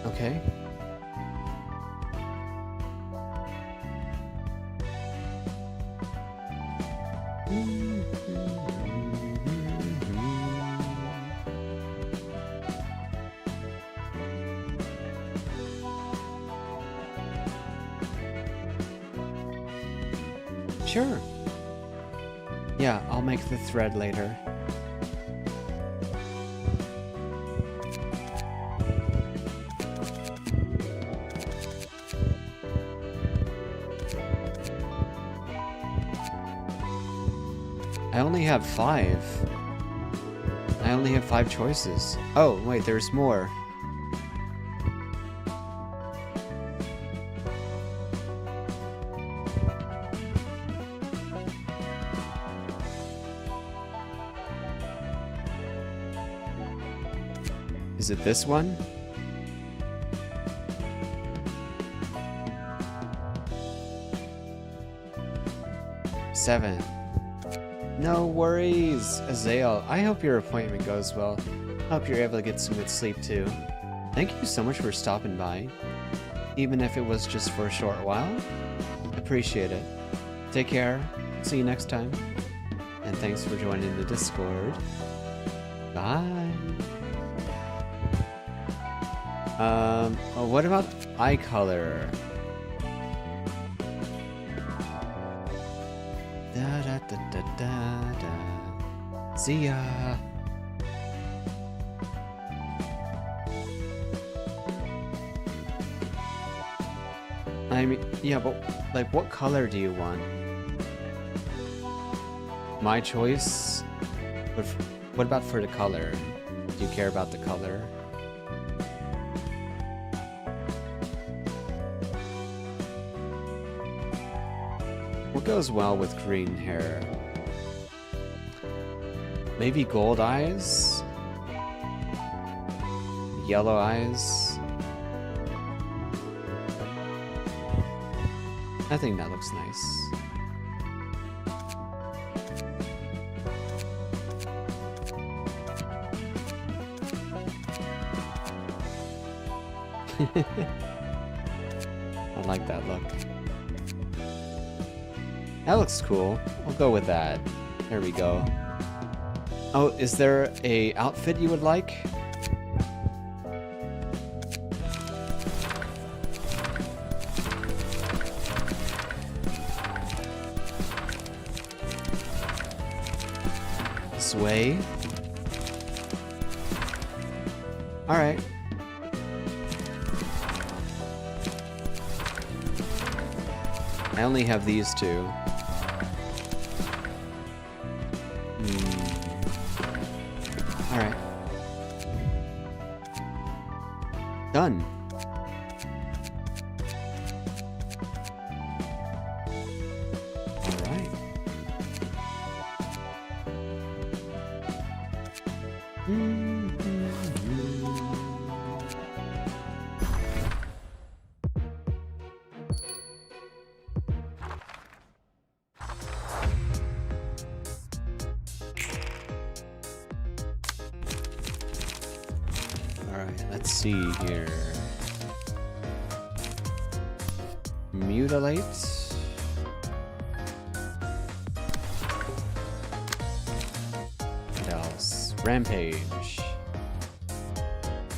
Okay. Sure. Yeah, I'll make the thread later. I only have 5. I only have 5 choices. Oh, wait, there's more. Is it this one? Seven. No worries, Azael. I hope your appointment goes well. Hope you're able to get some good sleep too. Thank you so much for stopping by. Even if it was just for a short while. Appreciate it. Take care. See you next time. And thanks for joining the Discord. Bye. Oh, what about eye color? Da da da da da da. See ya. I mean, yeah, but like, what color do you want? my choice. But what about for the color? Do you care about the color? What goes well with green hair? Maybe gold eyes? Yellow eyes? I think that looks nice. I like that look. That looks cool. I'll go with that. There we go. Oh, is there a outfit you would like? Sway? Alright. I only have these two. Alright. Done. Alright. Alright, let's see here. Mutilate. What else? Rampage.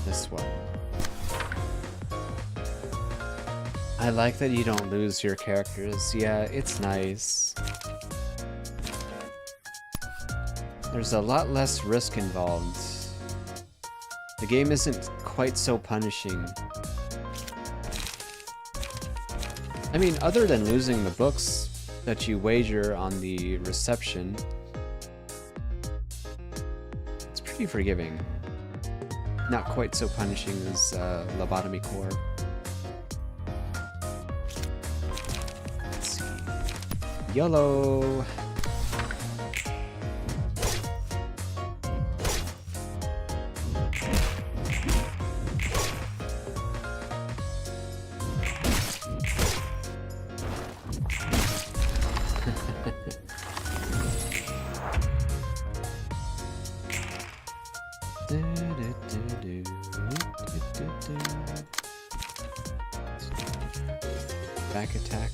This one. I like that you don't lose your characters. Yeah, it's nice. There's a lot less risk involved. The game isn't quite so punishing. I mean, other than losing the books that you wager on the reception, it's pretty forgiving. Not quite so punishing as Lobotomy Core. Let's see. Yellow. Back attack.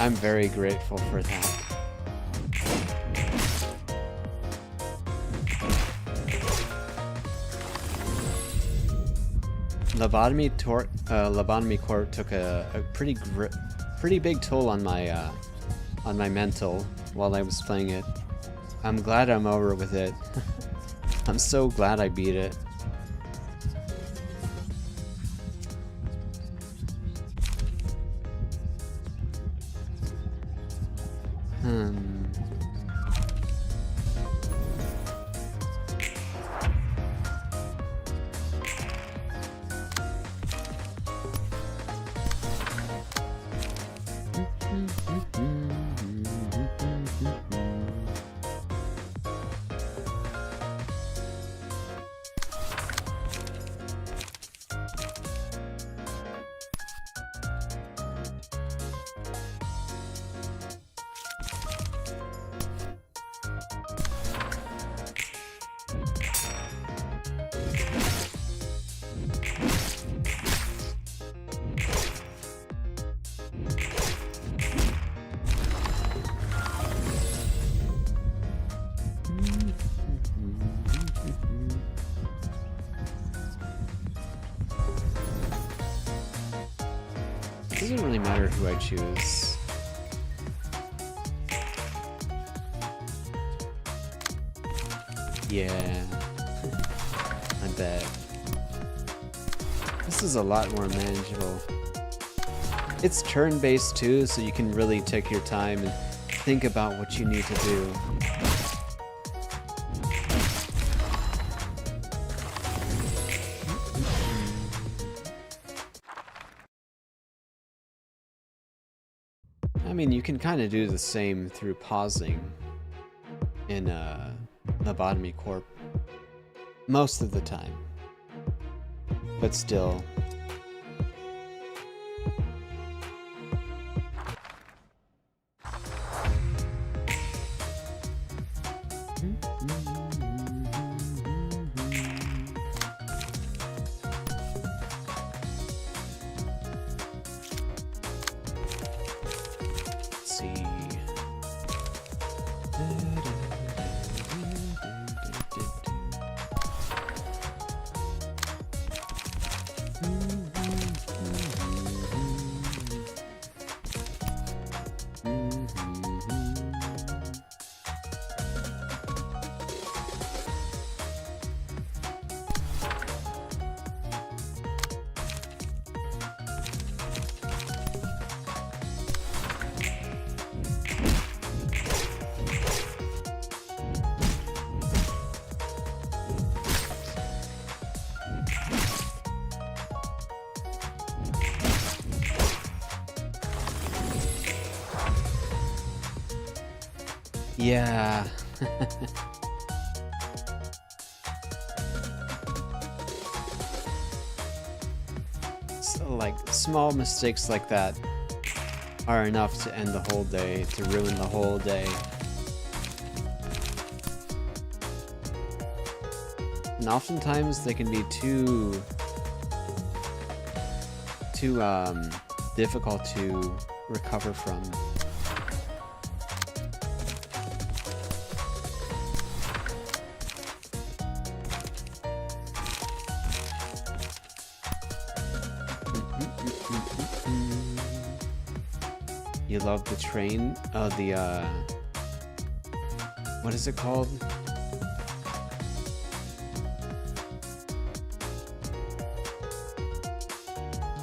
I'm very grateful for that. Lobotomy Core took a pretty big toll on my mental while I was playing it. I'm glad I'm over with it. I'm so glad I beat it. It doesn't really matter who I choose. Yeah. I bet. This is a lot more manageable. It's turn-based too, so you can really take your time and think about what you need to do. I mean, you can kind of do the same through pausing in Lobotomy Corp most of the time, but still. Yeah. So, like, small mistakes like that are enough to end the whole day, to ruin the whole day. And oftentimes they can be too difficult to recover from. You love the train? Oh, the, what is it called?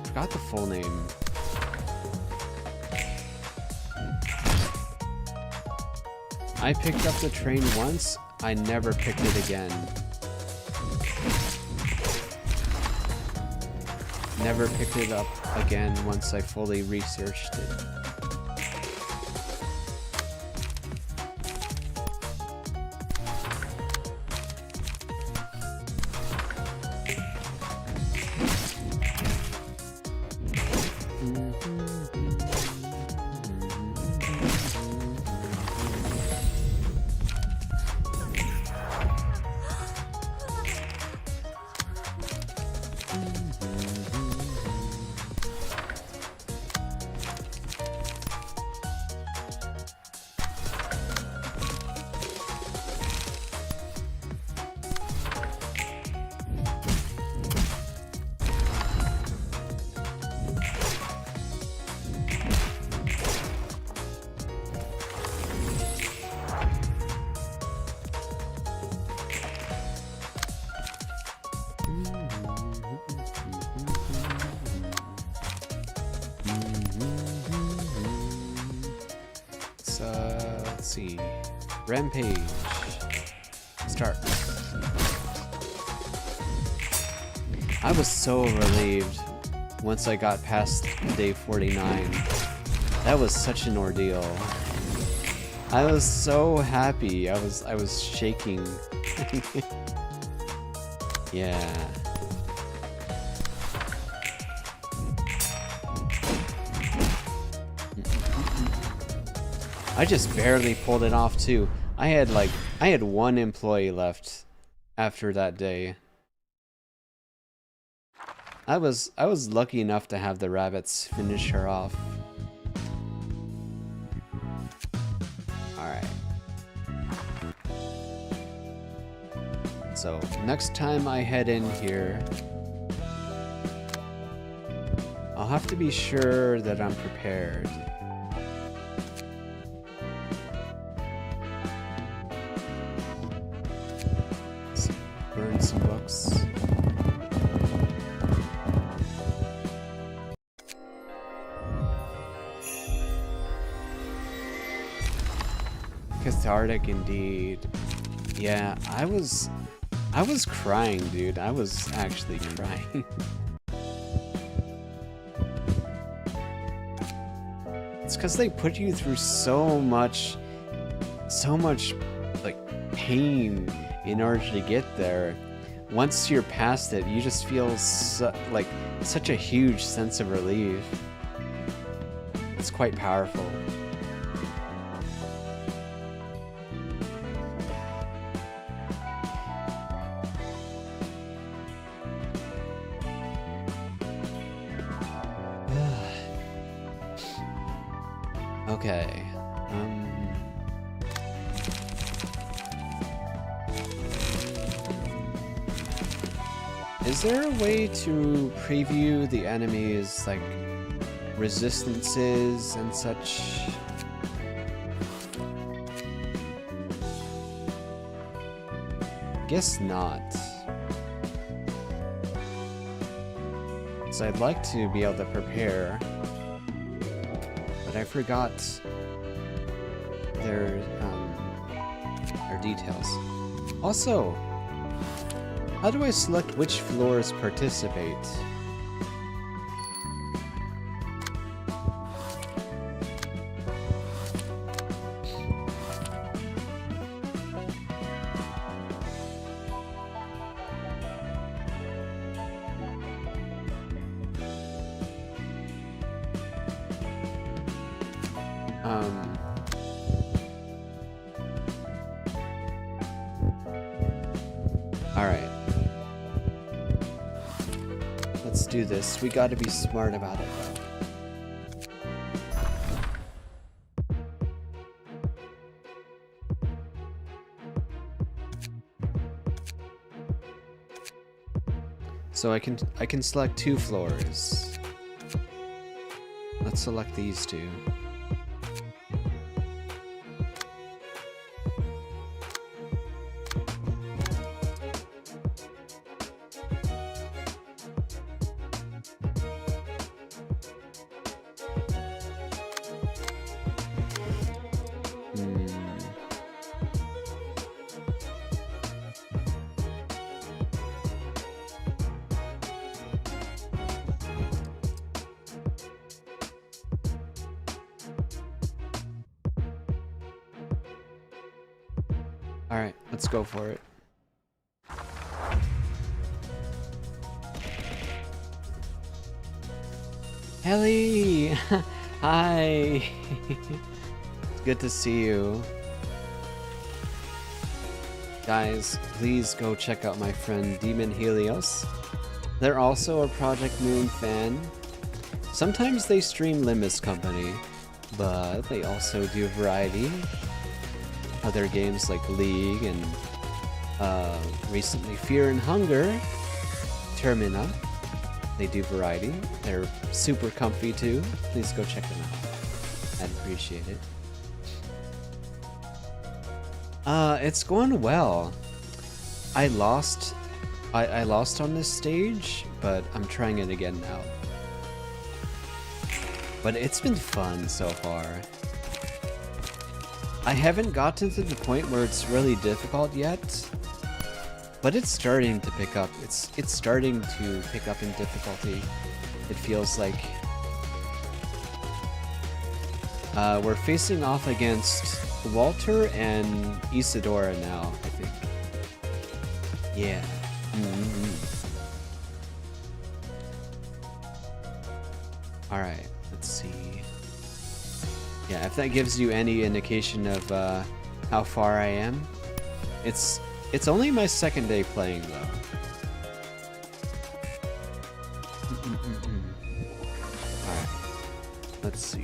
Forgot the full name. I picked up the train once, I never picked it again. Never picked it up again once I fully researched it. Let's see. Rampage. Start. I was so relieved once I got past day 49. That was such an ordeal. I was so happy. I was shaking. Yeah. I just barely pulled it off too. I had one employee left after that day. I was lucky enough to have the rabbits finish her off. Alright. So next time I head in here, I'll have to be sure that I'm prepared. some books. Cathartic indeed. Yeah, I was crying, dude. I was actually crying. It's because they put you through so much like pain in order to get there. Once you're past it, you just feel like such a huge sense of relief. It's quite powerful. Okay. Is there a way to preview the enemies, like resistances and such? Guess not. So I'd like to be able to prepare, but I forgot their details. Also, how do I select which floors participate? Alright. Let's do this. We gotta be smart about it, though. So I can select 2 floors. Let's select these 2. Alright, let's go for it. Ellie! Hi! It's good to see you. Guys, please go check out my friend Demon Helios. They're also a Project Moon fan. Sometimes they stream Limbus Company, but they also do a variety. Other games like League and recently Fear and Hunger, Termina. They do variety. They're super comfy too. Please go check them out. I'd appreciate it. It's going well. I lost on this stage, but I'm trying it again now. But it's been fun so far. I haven't gotten to the point where it's really difficult yet, but it's starting to pick up. It's starting to pick up in difficulty. It feels like we're facing off against Walter and Isadora now, I think. Yeah. Alright, let's see. Yeah, if that gives you any indication of how far I am. It's only my second day playing though. Alright, let's see.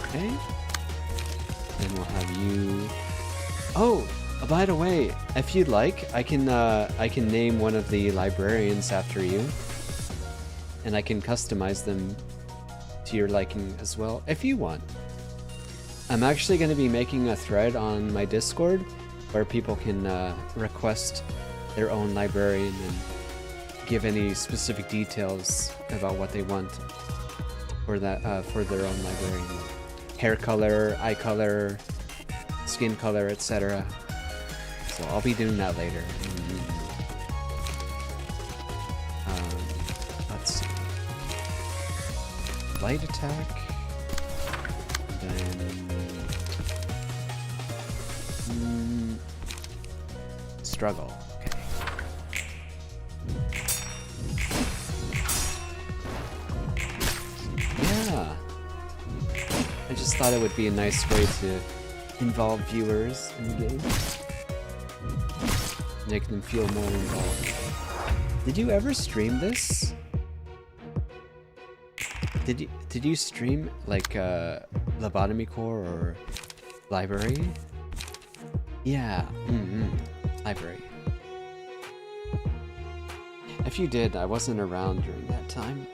Okay. Then we'll have you... Oh! By the way, if you'd like, I can name one of the librarians after you. And I can customize them to your liking as well, if you want. I'm actually going to be making a thread on my Discord where people can request their own librarian and give any specific details about what they want for that for their own librarian. Hair color, eye color, skin color, etc. So I'll be doing that later. Let's see. Light attack. Then struggle. Okay. Yeah. I just thought it would be a nice way to involve viewers in the game. Make them feel more involved. Did you ever stream this? Did you stream like Lobotomy Core or Library? Yeah, Library. If you did, I wasn't around during that time.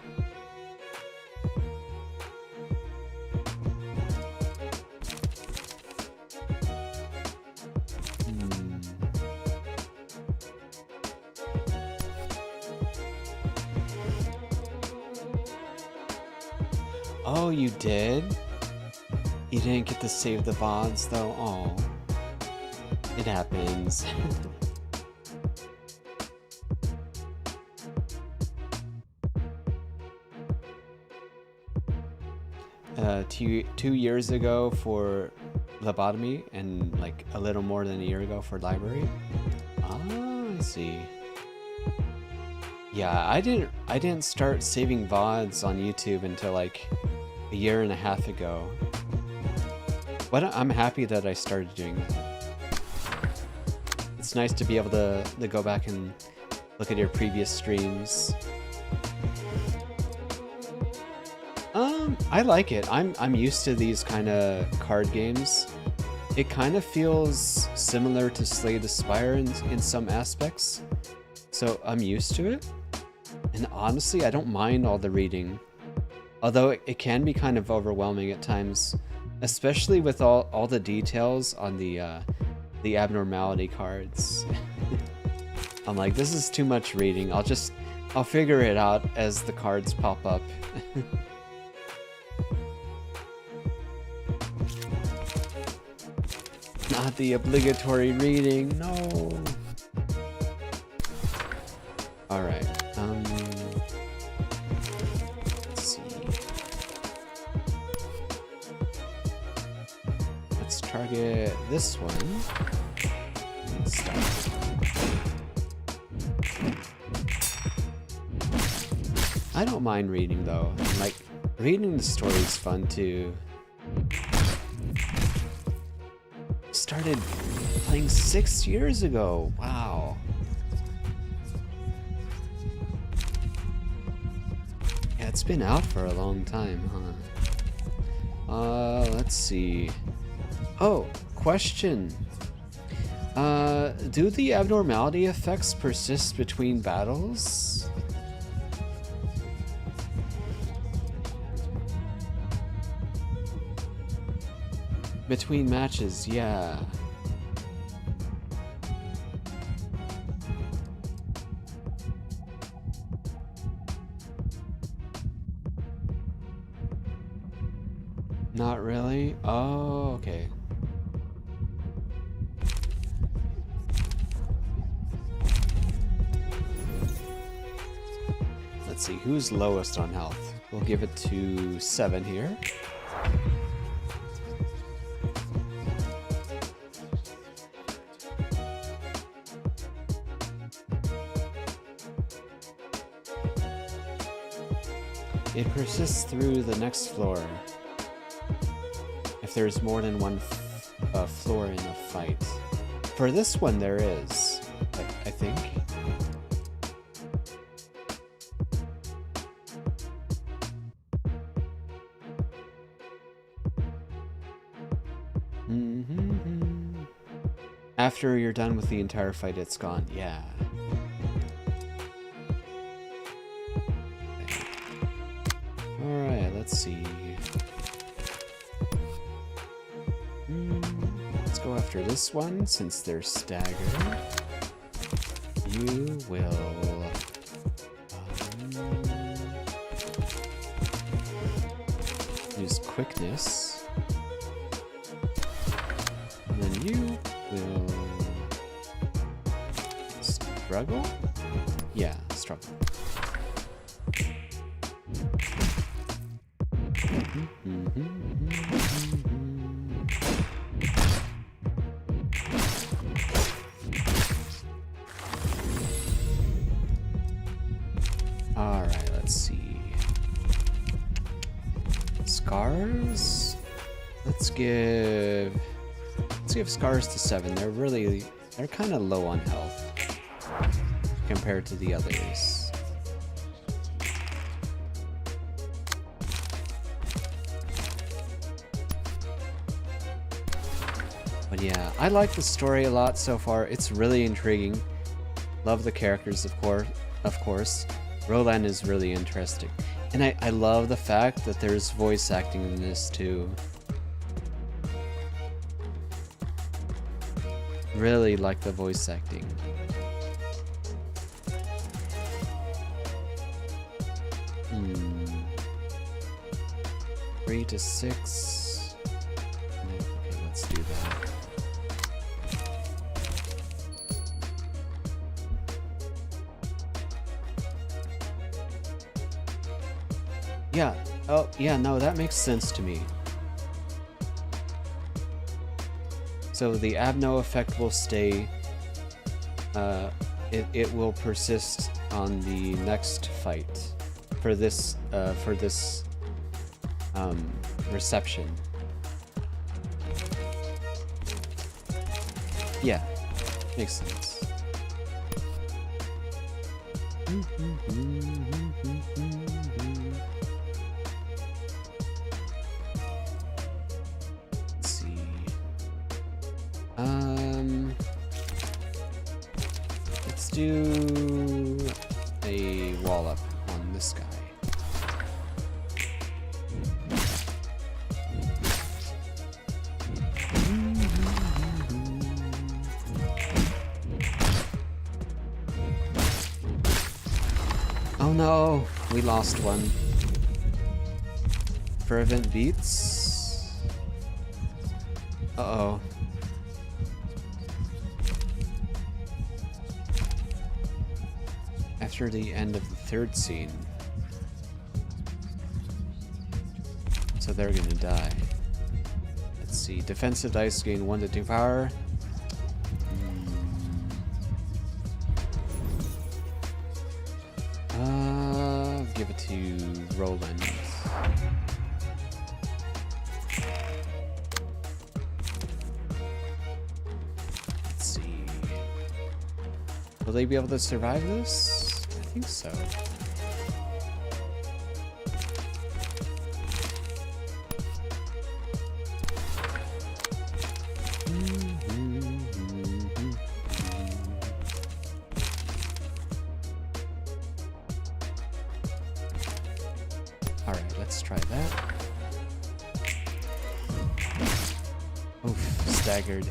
Oh, you did? You didn't get to save the VODs though? Oh. It happens. 2 years ago for Lobotomy and like a little more than a year ago for Library. Oh, I see. Yeah, I didn't start saving VODs on YouTube until like a year and a half ago. But I'm happy that I started doing that. It's nice to be able to go back and look at your previous streams. I like it. I'm used to these kind of card games. It kind of feels similar to Slay the Spire in some aspects. So I'm used to it. And honestly, I don't mind all the reading. Although it can be kind of overwhelming at times, especially with all the details on the abnormality cards. I'm like, this is too much reading. I'll figure it out as the cards pop up. Not the obligatory reading, no. Alright, let's see. Let's target this one. And start. I don't mind reading though. Like, reading the story is fun too. Started playing 6 years ago. Wow. Yeah, it's been out for a long time, huh? Let's see. Oh, question. Do the abnormality effects persist between battles? Between matches, yeah. Not really? Oh, okay. Let's see, who's lowest on health? We'll give it to 7 here. It persists through the next floor. If there's more than one floor in a fight. For this one there is, I think. After you're done with the entire fight, it's gone. Yeah. Alright, let's see. after this one, since they're staggered, you will use quickness, and then you will struggle? Yeah, struggle. Alright, let's see. Scars? Let's give scars to 7. They're kind of low on health compared to the others. But yeah, I like the story a lot so far. It's really intriguing. Love the characters, of course. Roland is really interesting. And I love the fact that there's voice acting in this too. Really like the voice acting. Hmm. 3 to 6. Okay, let's do that. Yeah. Oh, yeah, no, that makes sense to me. So the Abno effect will stay. It will persist on the next fight for this reception. Yeah, makes sense. Let's see. Let's do a wall up on this guy. Oh no, we lost one. Fervent beats. Uh-oh. After the end of the 3rd scene. So they're gonna die. Let's see. Defensive dice gain 1 to 2 power. Give it to Roland. Let's see. Will they be able to survive this? I think so. Alright, let's try that. Oof, staggered.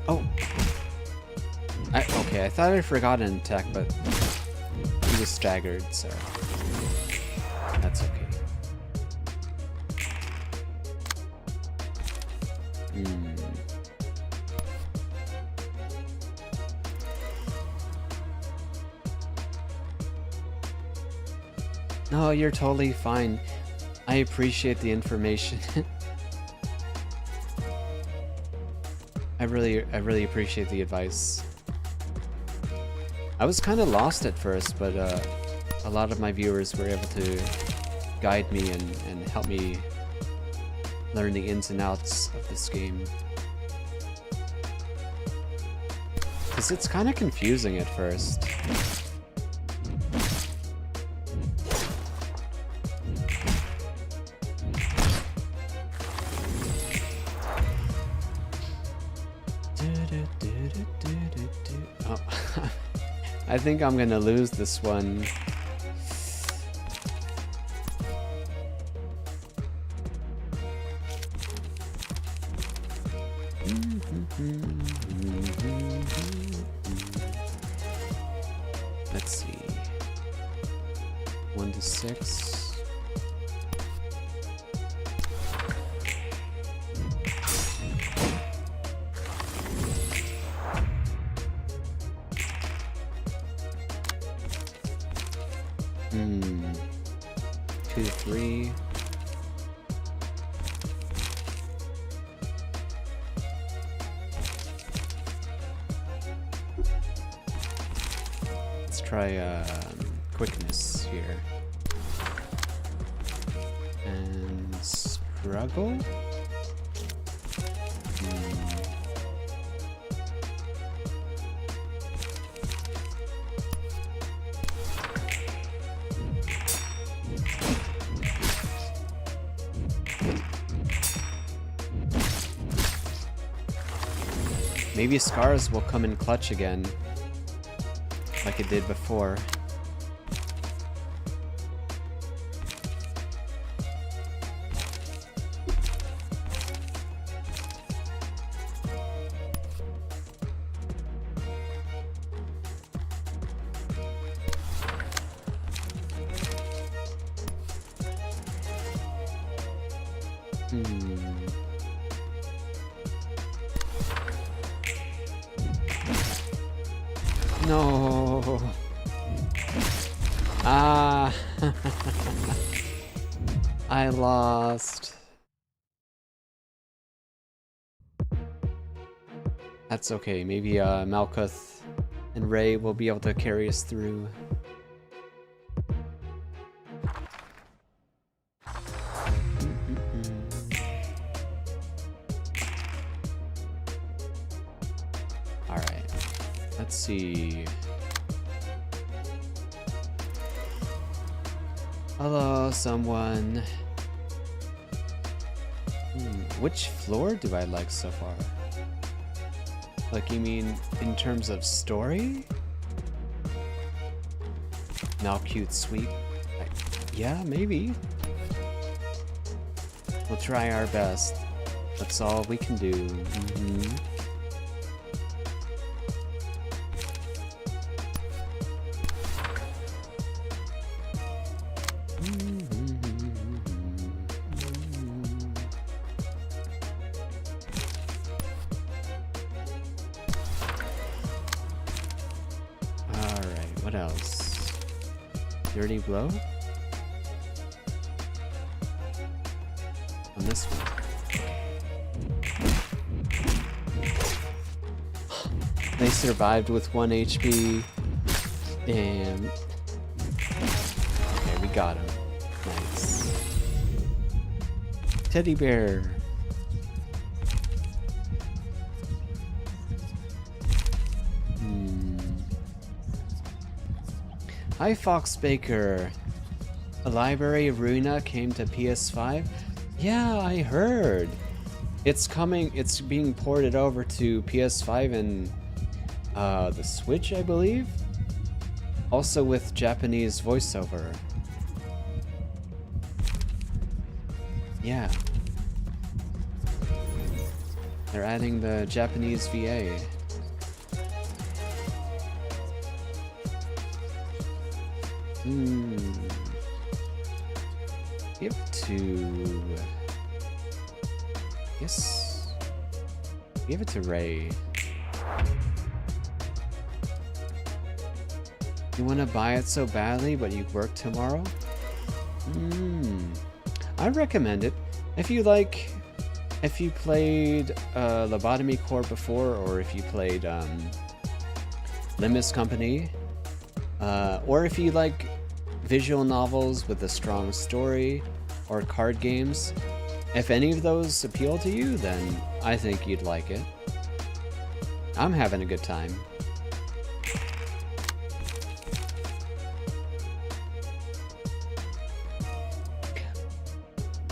Oh. Okay, I thought I forgot an attack, but he was staggered, so that's okay. No, you're totally fine. I appreciate the information. I really appreciate the advice. I was kind of lost at first, but a lot of my viewers were able to guide me and help me learn the ins and outs of this game. Because it's kind of confusing at first. Oh, I think I'm gonna lose this one. Let's see. 1 to 6. Hmm. 2 to 3. Let's try quickness here. And struggle? Maybe Scars will come in clutch again, like it did before. No. Ah. I lost. That's okay. Maybe Malkuth and Ray will be able to carry us through. Alright. Let's see. Hello, someone. Which floor do I like so far? Like, you mean in terms of story? Malcute Sweep? Yeah, maybe. We'll try our best. That's all we can do. Alright, what else? Dirty Blow? On this one. They survived with 1 HP. Damn. Okay, we got him. Nice. Teddy bear. Hi, Fox Baker. A library of Ruina came to PS5? Yeah, I heard. It's coming, it's being ported over to PS5 and the Switch, I believe? Also with Japanese voiceover. Yeah. They're adding the Japanese VA. Give to... Yes. Give it to Ray. You want to buy it so badly, but you work tomorrow? I recommend it. If you like... If you played Lobotomy Corps before, or if you played Limbus Company, or if you like visual novels with a strong story, or card games, if any of those appeal to you, then I think you'd like it. I'm having a good time.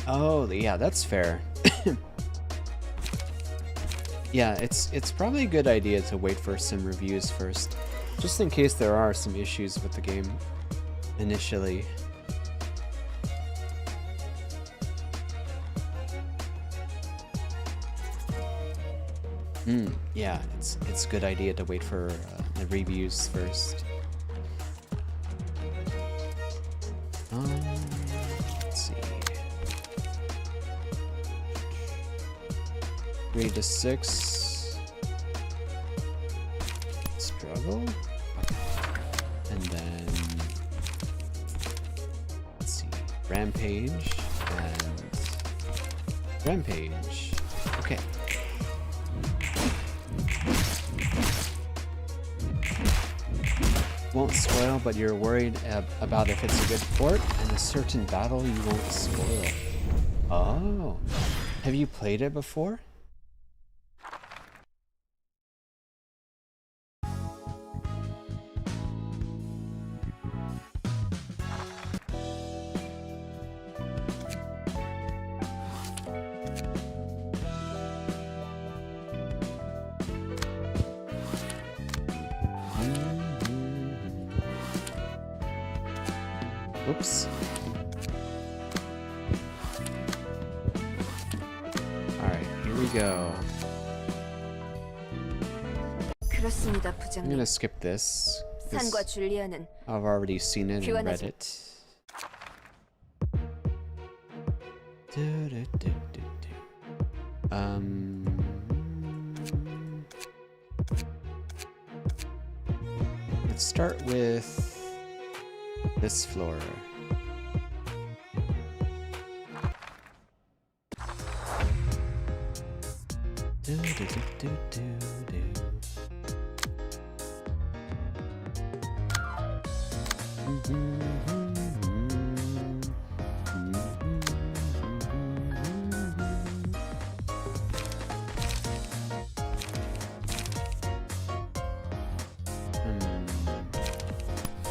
Oh, yeah, that's fair. Yeah, it's probably a good idea to wait for some reviews first, just in case there are some issues with the game initially. Yeah, it's a good idea to wait for the reviews first. Let's see. 3 to 6. Struggle. And then let's see. Rampage and Rampage. Okay. Won't spoil, but you're worried about if it's a good port and a certain battle you won't spoil. Oh. Have you played it before? Oops. Alright, here we go. 그렇습니다, I'm 부장님. gonna skip this. 산과 줄리아는 I've already seen it and read 교환하죠. it. Let's start with this floor.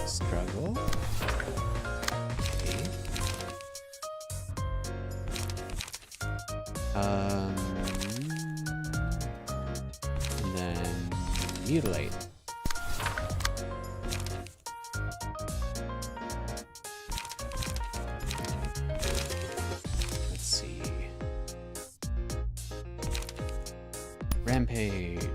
Struggle. Okay. And then mutilate. Let's see. Rampage.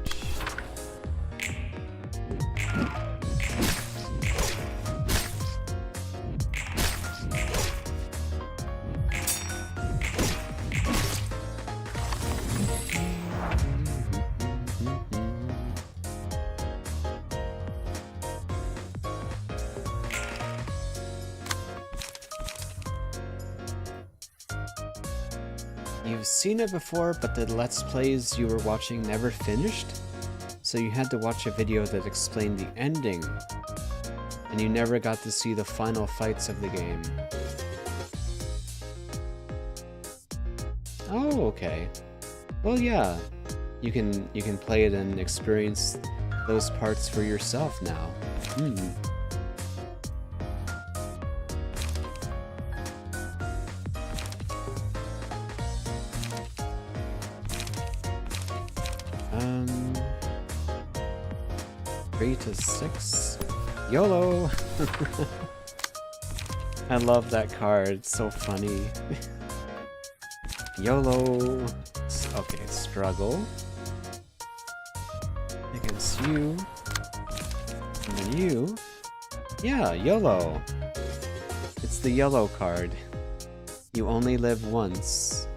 You've seen it before, but the Let's Plays you were watching never finished? So you had to watch a video that explained the ending, and you never got to see the final fights of the game. Oh, okay. Well, yeah. You can play it and experience those parts for yourself now. Three to 6. YOLO! I love that card, it's so funny. YOLO! Okay, struggle. Against you. And then you. Yeah, YOLO! It's the yellow card. You only live once.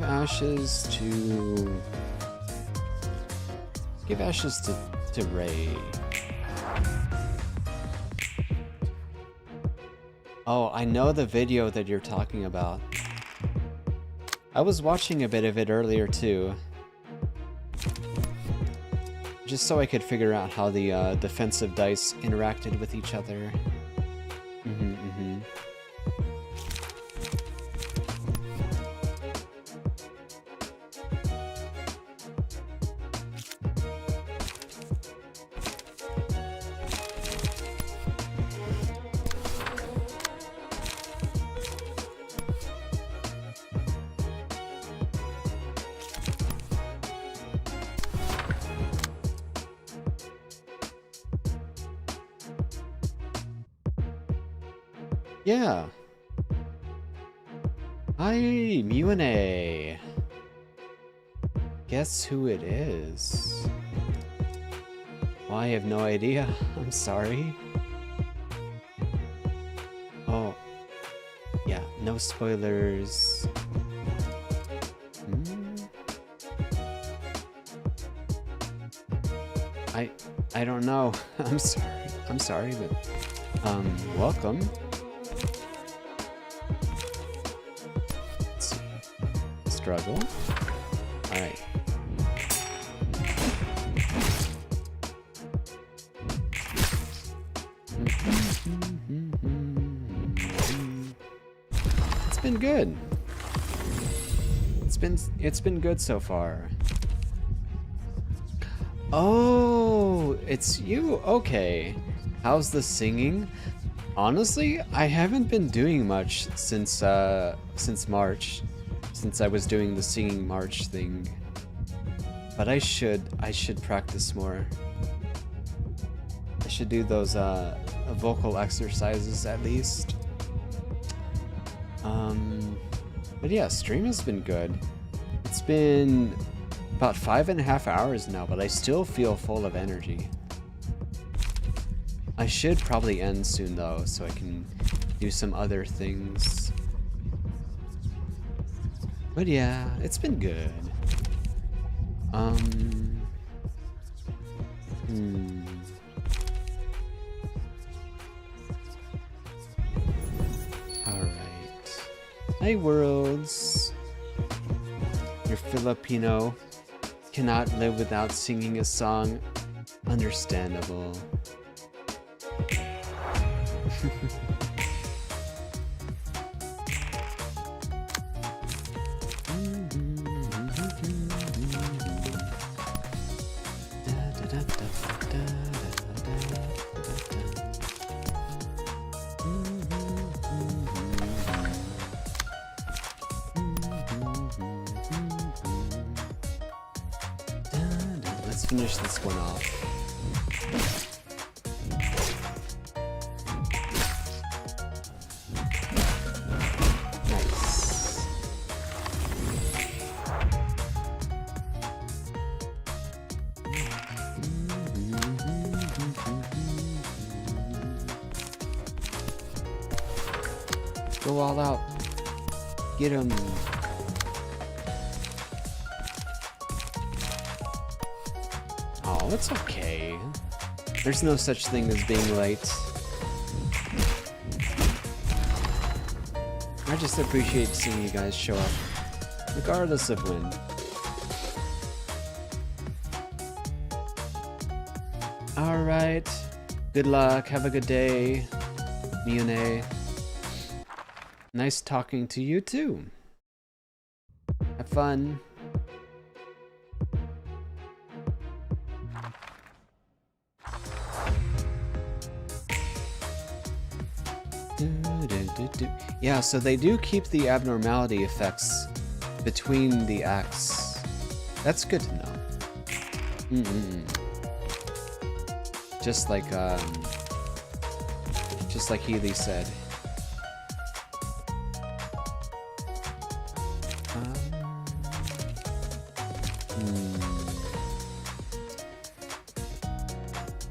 ashes to Ray. Oh, I know the video that you're talking about. I was watching a bit of it earlier too. Just so I could figure out how the defensive dice interacted with each other. Yeah. Hi, Muane. Guess who it is? Well, I have no idea. I'm sorry. Oh. Yeah, no spoilers. I don't know. I'm sorry, but welcome. Let's see. Struggle. Alright. It's been good. It's been good so far. Oh, it's you. Okay. How's the singing? Honestly, I haven't been doing much since March, since I was doing the singing March thing. But I should practice more. I should do those vocal exercises at least. But yeah, stream has been good. It's been about 5.5 hours now, but I still feel full of energy. I should probably end soon though, so I can do some other things. But yeah, it's been good. Alright. Hi worlds. You're Filipino. Cannot live without singing a song. Understandable. Let's finish this one off. Nice. Go all out. Get him. Oh, it's okay. There's no such thing as being late. I just appreciate seeing you guys show up, regardless of when. Alright. Good luck. Have a good day, Mione. Nice talking to you too. Have fun. Yeah, so they do keep the abnormality effects between the acts. That's good to know. Just like Healy said.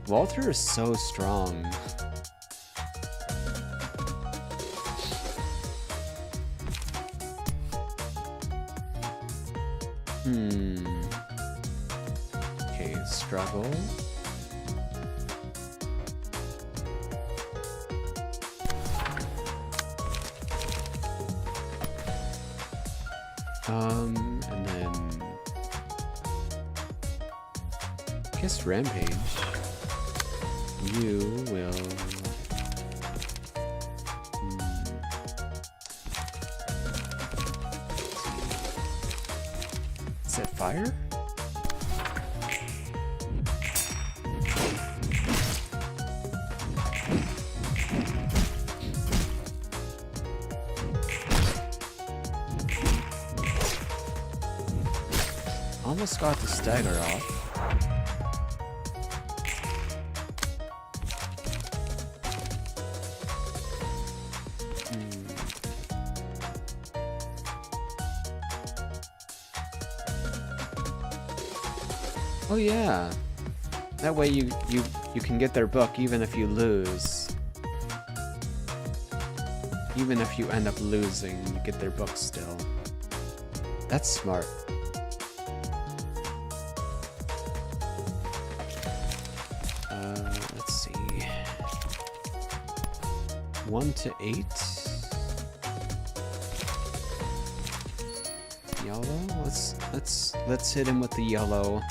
Walter is so strong. struggle. And then I guess Rampage. You will. Is that fire? Almost got the stagger off. Oh yeah. That way you can get their book even if you lose. Even if you end up losing, you get their book still. That's smart. Let's see. 1 to 8. Yellow. Let's hit him with the yellow.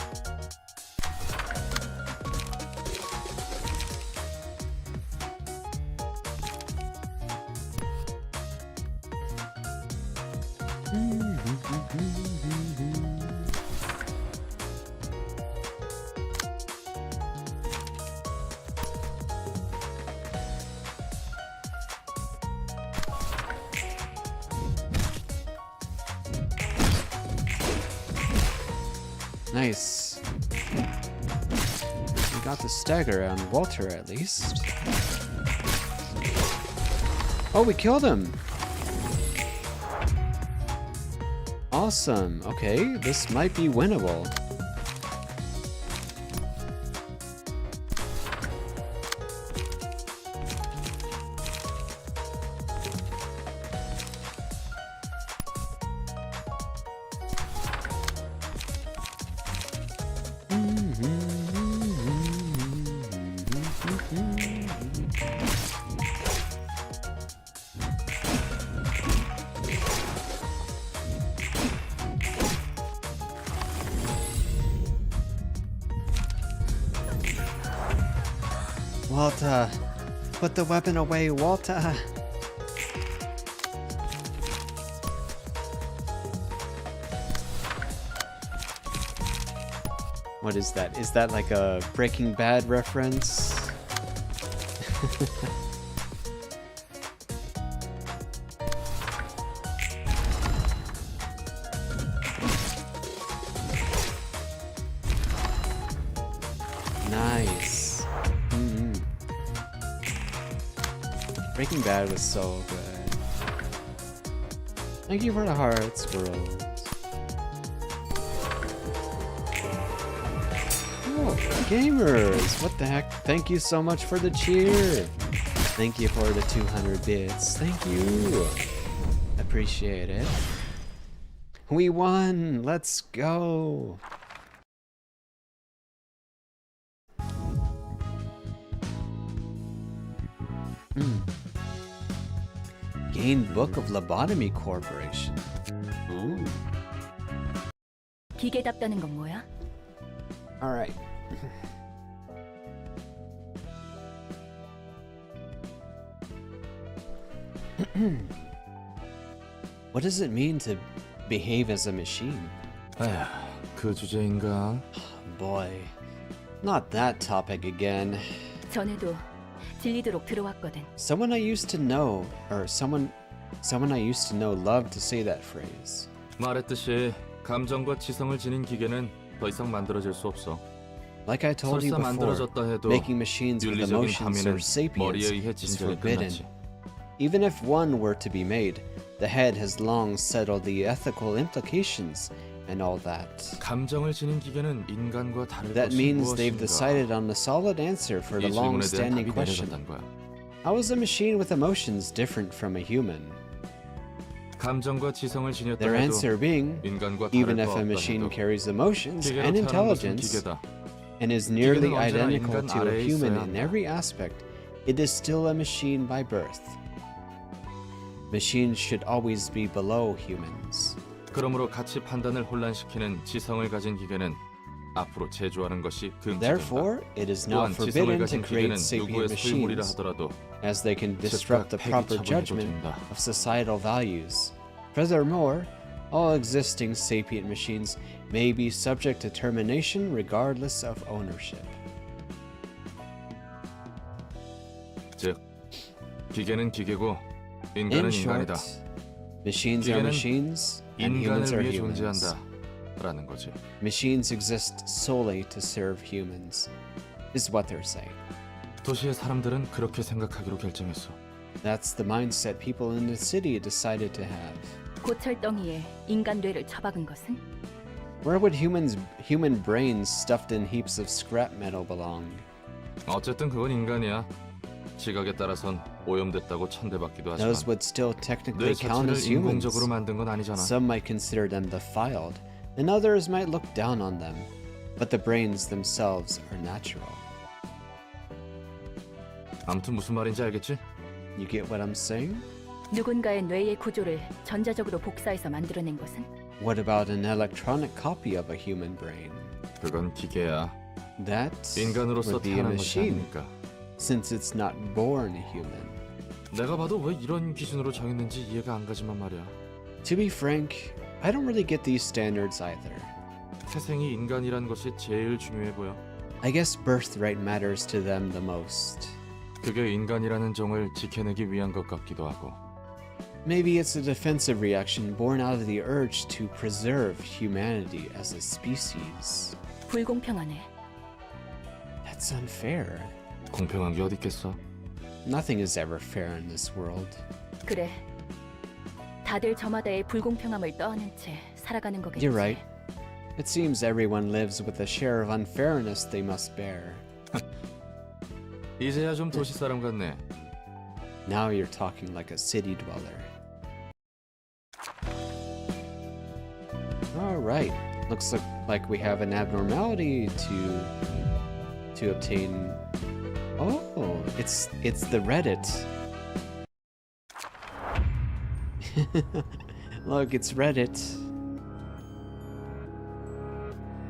Nice. We got the stagger on Walter at least. Oh, we killed him! Awesome. Okay, this might be winnable. Walter, put the weapon away, Walter. What is that? Is that like a Breaking Bad reference? Nice. Breaking Bad was so good. Thank you for the hearts, girls. Oh, gamers! What the heck? Thank you so much for the cheer. Thank you for the 200 bits. Thank you. Appreciate it. We won! Let's go! Gained Book of Lobotomy Corporation. Ooh. 기계답다는 건 뭐야? Alright. What does it mean to behave as a machine? 에휴, 그 주제인가? Boy, not that topic again. 전에도 질리도록 들어왔거든. Someone I used to know loved to say that phrase. 말했듯이 감정과 지성을 지닌 기계는 더 이상 만들어질 수 없어. Like I told you 설사 before, 만들어졌다 해도 making machines with 윤리적인 emotions or 함의는 sapience 머리에 의해 is 진전이 forbidden. 끝났지. Even if one were to be made, the head has long settled the ethical implications and all that. 감정을 지닌 기계는 인간과 다를 That 것이 means they've 무엇인가? decided on a solid answer for the 이 질문에 대한 long-standing 답이 question. 내려졌단 거야. How is a machine with emotions different from a human? 감정과 지성을 지녔다 Their 해도 answer being, 인간과 even 다를 if 바 a 없다 machine 해도 carries emotions 기계로 and 태어난 것은 intelligence, 기계다. and is nearly 기계는 언제나 identical 인간 to a 아래에 human 있어야 in 한다. every aspect, it is still a machine by birth. Machines should always be below humans. 그러므로 가치 판단을 혼란시키는 지성을 가진 기계는 앞으로 제조하는 것이 금지된다. Therefore, it is now 또한 지성을 forbidden to 가진 create 기계는 sapient 누구의 소유물이라 machines, 하더라도 as they can disrupt the 즉각 proper 폐기 처분해도 judgment 된다. of societal values. Furthermore, all existing sapient machines may be subject to termination regardless of ownership. 즉, 기계는 기계고 In 인간은 short, 인간이다. machines are 기계는 machines and humans 인간을 are 위해 humans. 존재한다라는 거지. Machines exist solely to serve humans, is what they're saying. 도시의 사람들은 그렇게 생각하기로 결정했어. That's the mindset people in the city decided to have. 고철덩이에 인간 뇌를 처박은 것은? Where would human brains stuffed in heaps of scrap metal belong? 어쨌든 그건 인간이야. 지각에 따라선 오염됐다고 천대받기도 하지만 Those would still technically 뇌 count 자체를 as humans. 인공적으로 만든 건 아니잖아. Some might consider them defiled, and others might look down on them. But the brains themselves are natural. 아무튼 무슨 말인지 알겠지? You get what I'm saying? 누군가의 뇌의 구조를 전자적으로 복사해서 만들어낸 것은? What about an electronic copy of a human brain? 그건 기계야. That 인간으로서 would be a 태어난 것이 machine, 아니니까. since it's not born a human. 내가 봐도 왜 이런 기준으로 정했는지 이해가 안 가지만 말이야. To be frank, I don't really get these standards either. 태생이 인간이란 것이 제일 중요해 보여. I guess birthright matters to them the most. 그게 인간이라는 종을 지켜내기 위한 것 같기도 하고. Maybe it's a defensive reaction born out of the urge to preserve humanity as a species. 불공평하네. That's unfair. 공평한 게 어디 있겠어? Nothing is ever fair in this world. 그래. 다들 저마다의 불공평함을 떠안은 채 살아가는 거겠지. You're right. It seems everyone lives with a share of unfairness they must bear. 이제야 좀 도시 사람 같네. Now you're talking like a city dweller. All right. Looks like we have an abnormality to obtain. Oh, it's the Reddit. Look, it's Reddit.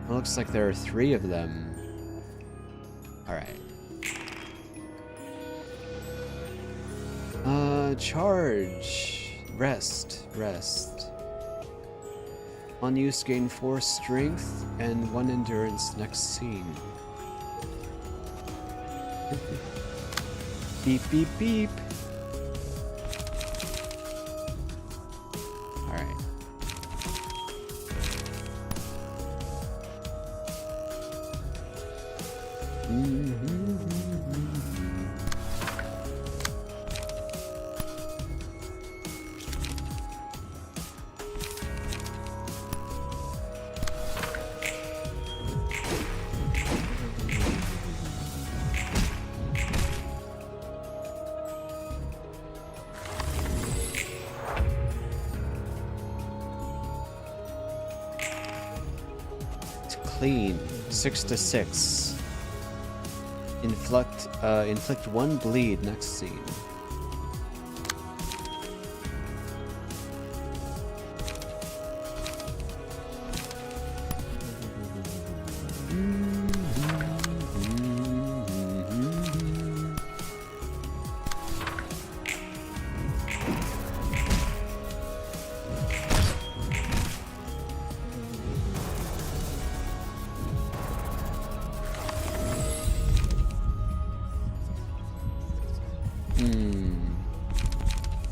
It looks like there are 3 of them. All right. Charge. Rest. On use, gain 4 strength and 1 endurance next scene. Beep, beep, beep. Alright. Clean 6 to 6. Inflict 1 bleed next scene.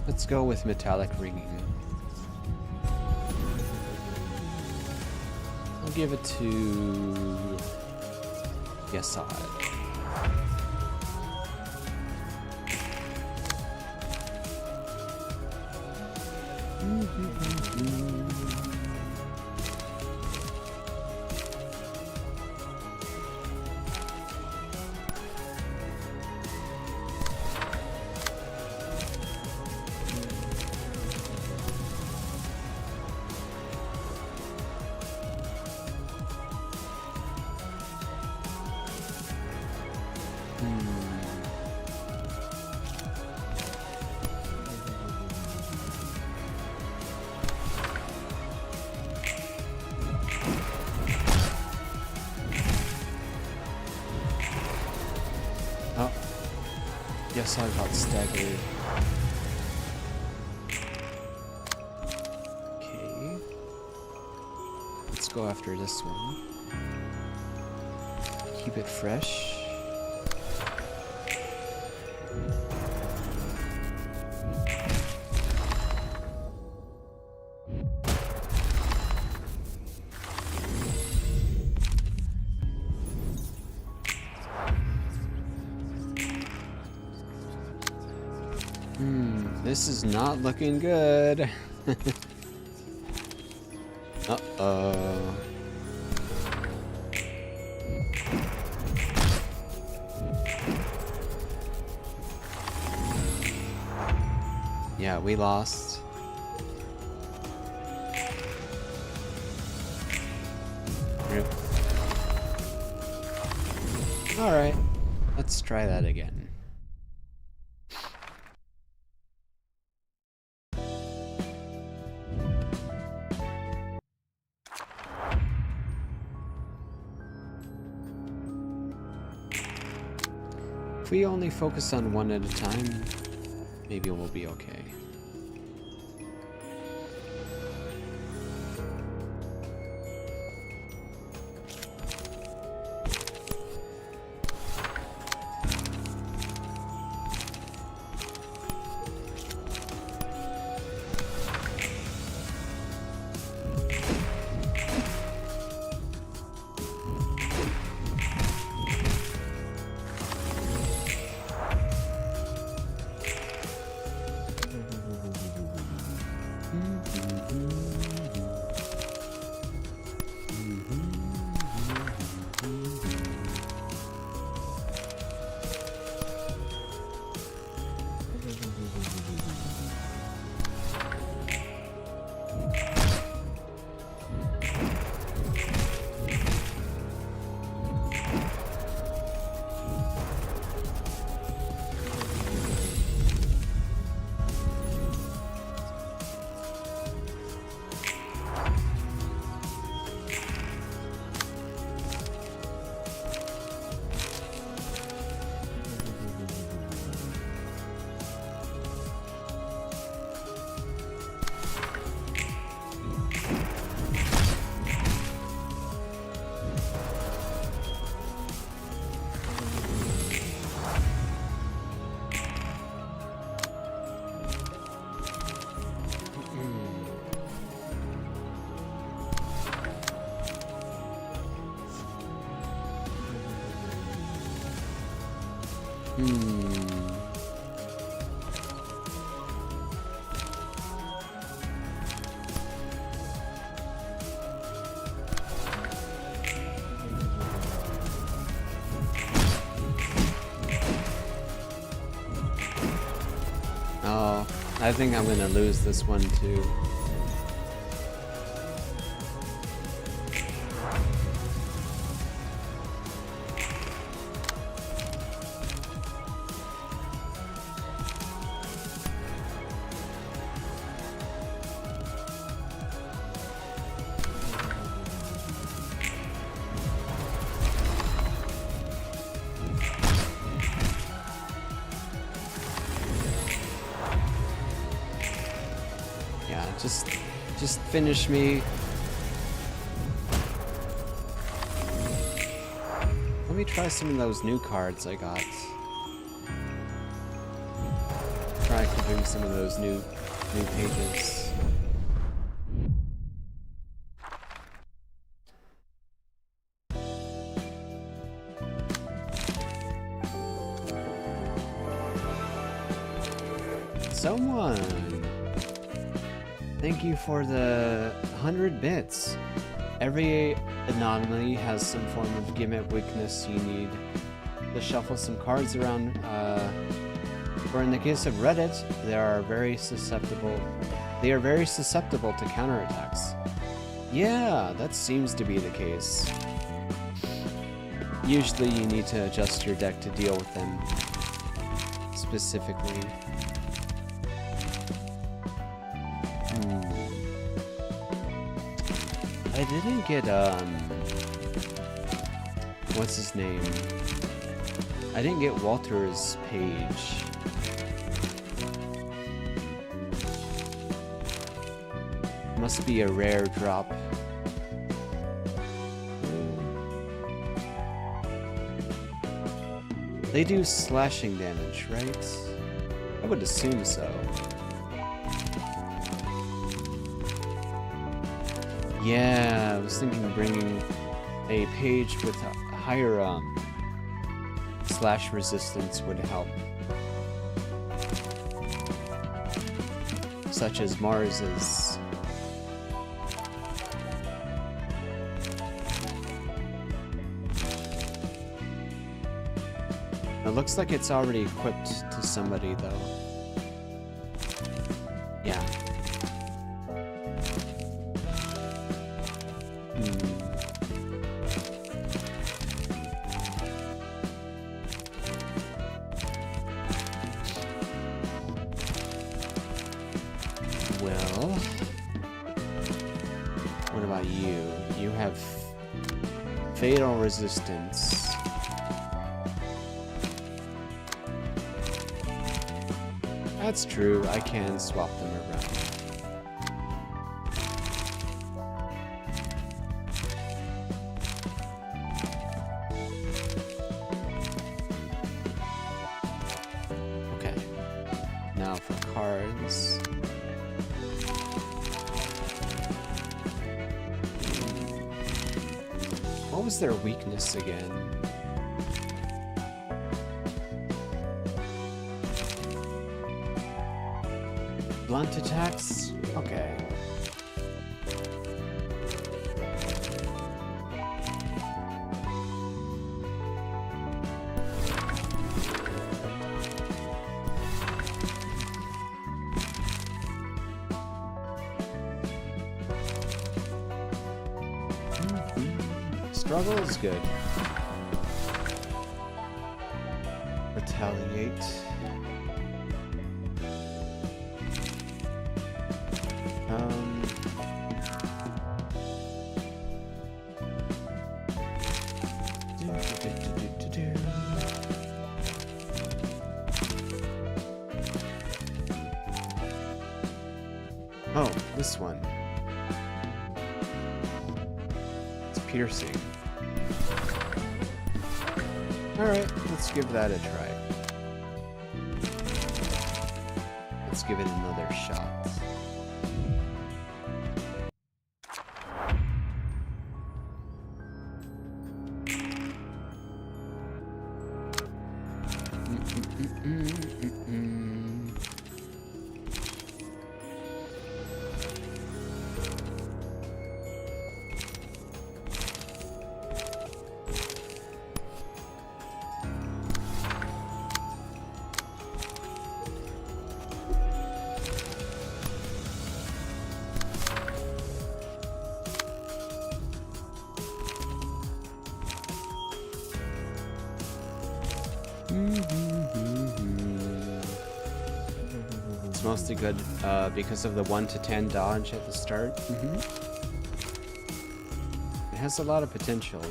Let's go with metallic ringing. I'll give it to Yesod. Oh. Yes, I got staggered. Okay. Let's go after this one. Keep it fresh. This is not looking good. Uh-oh. Yeah, we lost. Rip. Alright, let's try that again. If we only focus on one at a time, maybe we'll be okay. Oh, I think I'm gonna lose this one too. Just finish me. Let me try some of those new cards I got. Try covering some of those new pages. Someone! Thank you for the 100 bits. Every anomaly has some form of gimmick weakness you need to shuffle some cards around. Or in the case of Reddit, they are very susceptible to counterattacks. Yeah, that seems to be the case. Usually you need to adjust your deck to deal with them specifically. I didn't get, what's his name? I didn't get Walter's page. Must be a rare drop. They do slashing damage, right? I would assume so. Yeah, I was thinking bringing a page with a higher slash resistance would help. Such as Mars's. It looks like it's already equipped to somebody though. Yeah. Well, what about you? You have fatal resistance. That's true, I can swap them around. Okay, now for cards. What was their weakness again? Blunt attacks? Okay. Struggle is good. Retaliate. Oh, this one. It's piercing. Alright, let's give that a try. Let's give it another shot. It's mostly good because of the 1 to 10 dodge at the start. It has a lot of potential.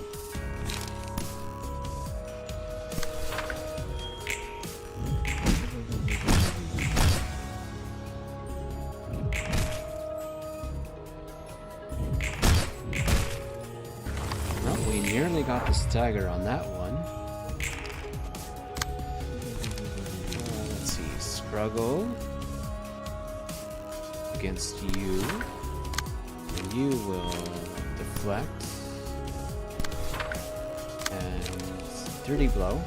Well, we nearly got the stagger on that one. Let's see, struggle against you, and you will deflect and 30 blow,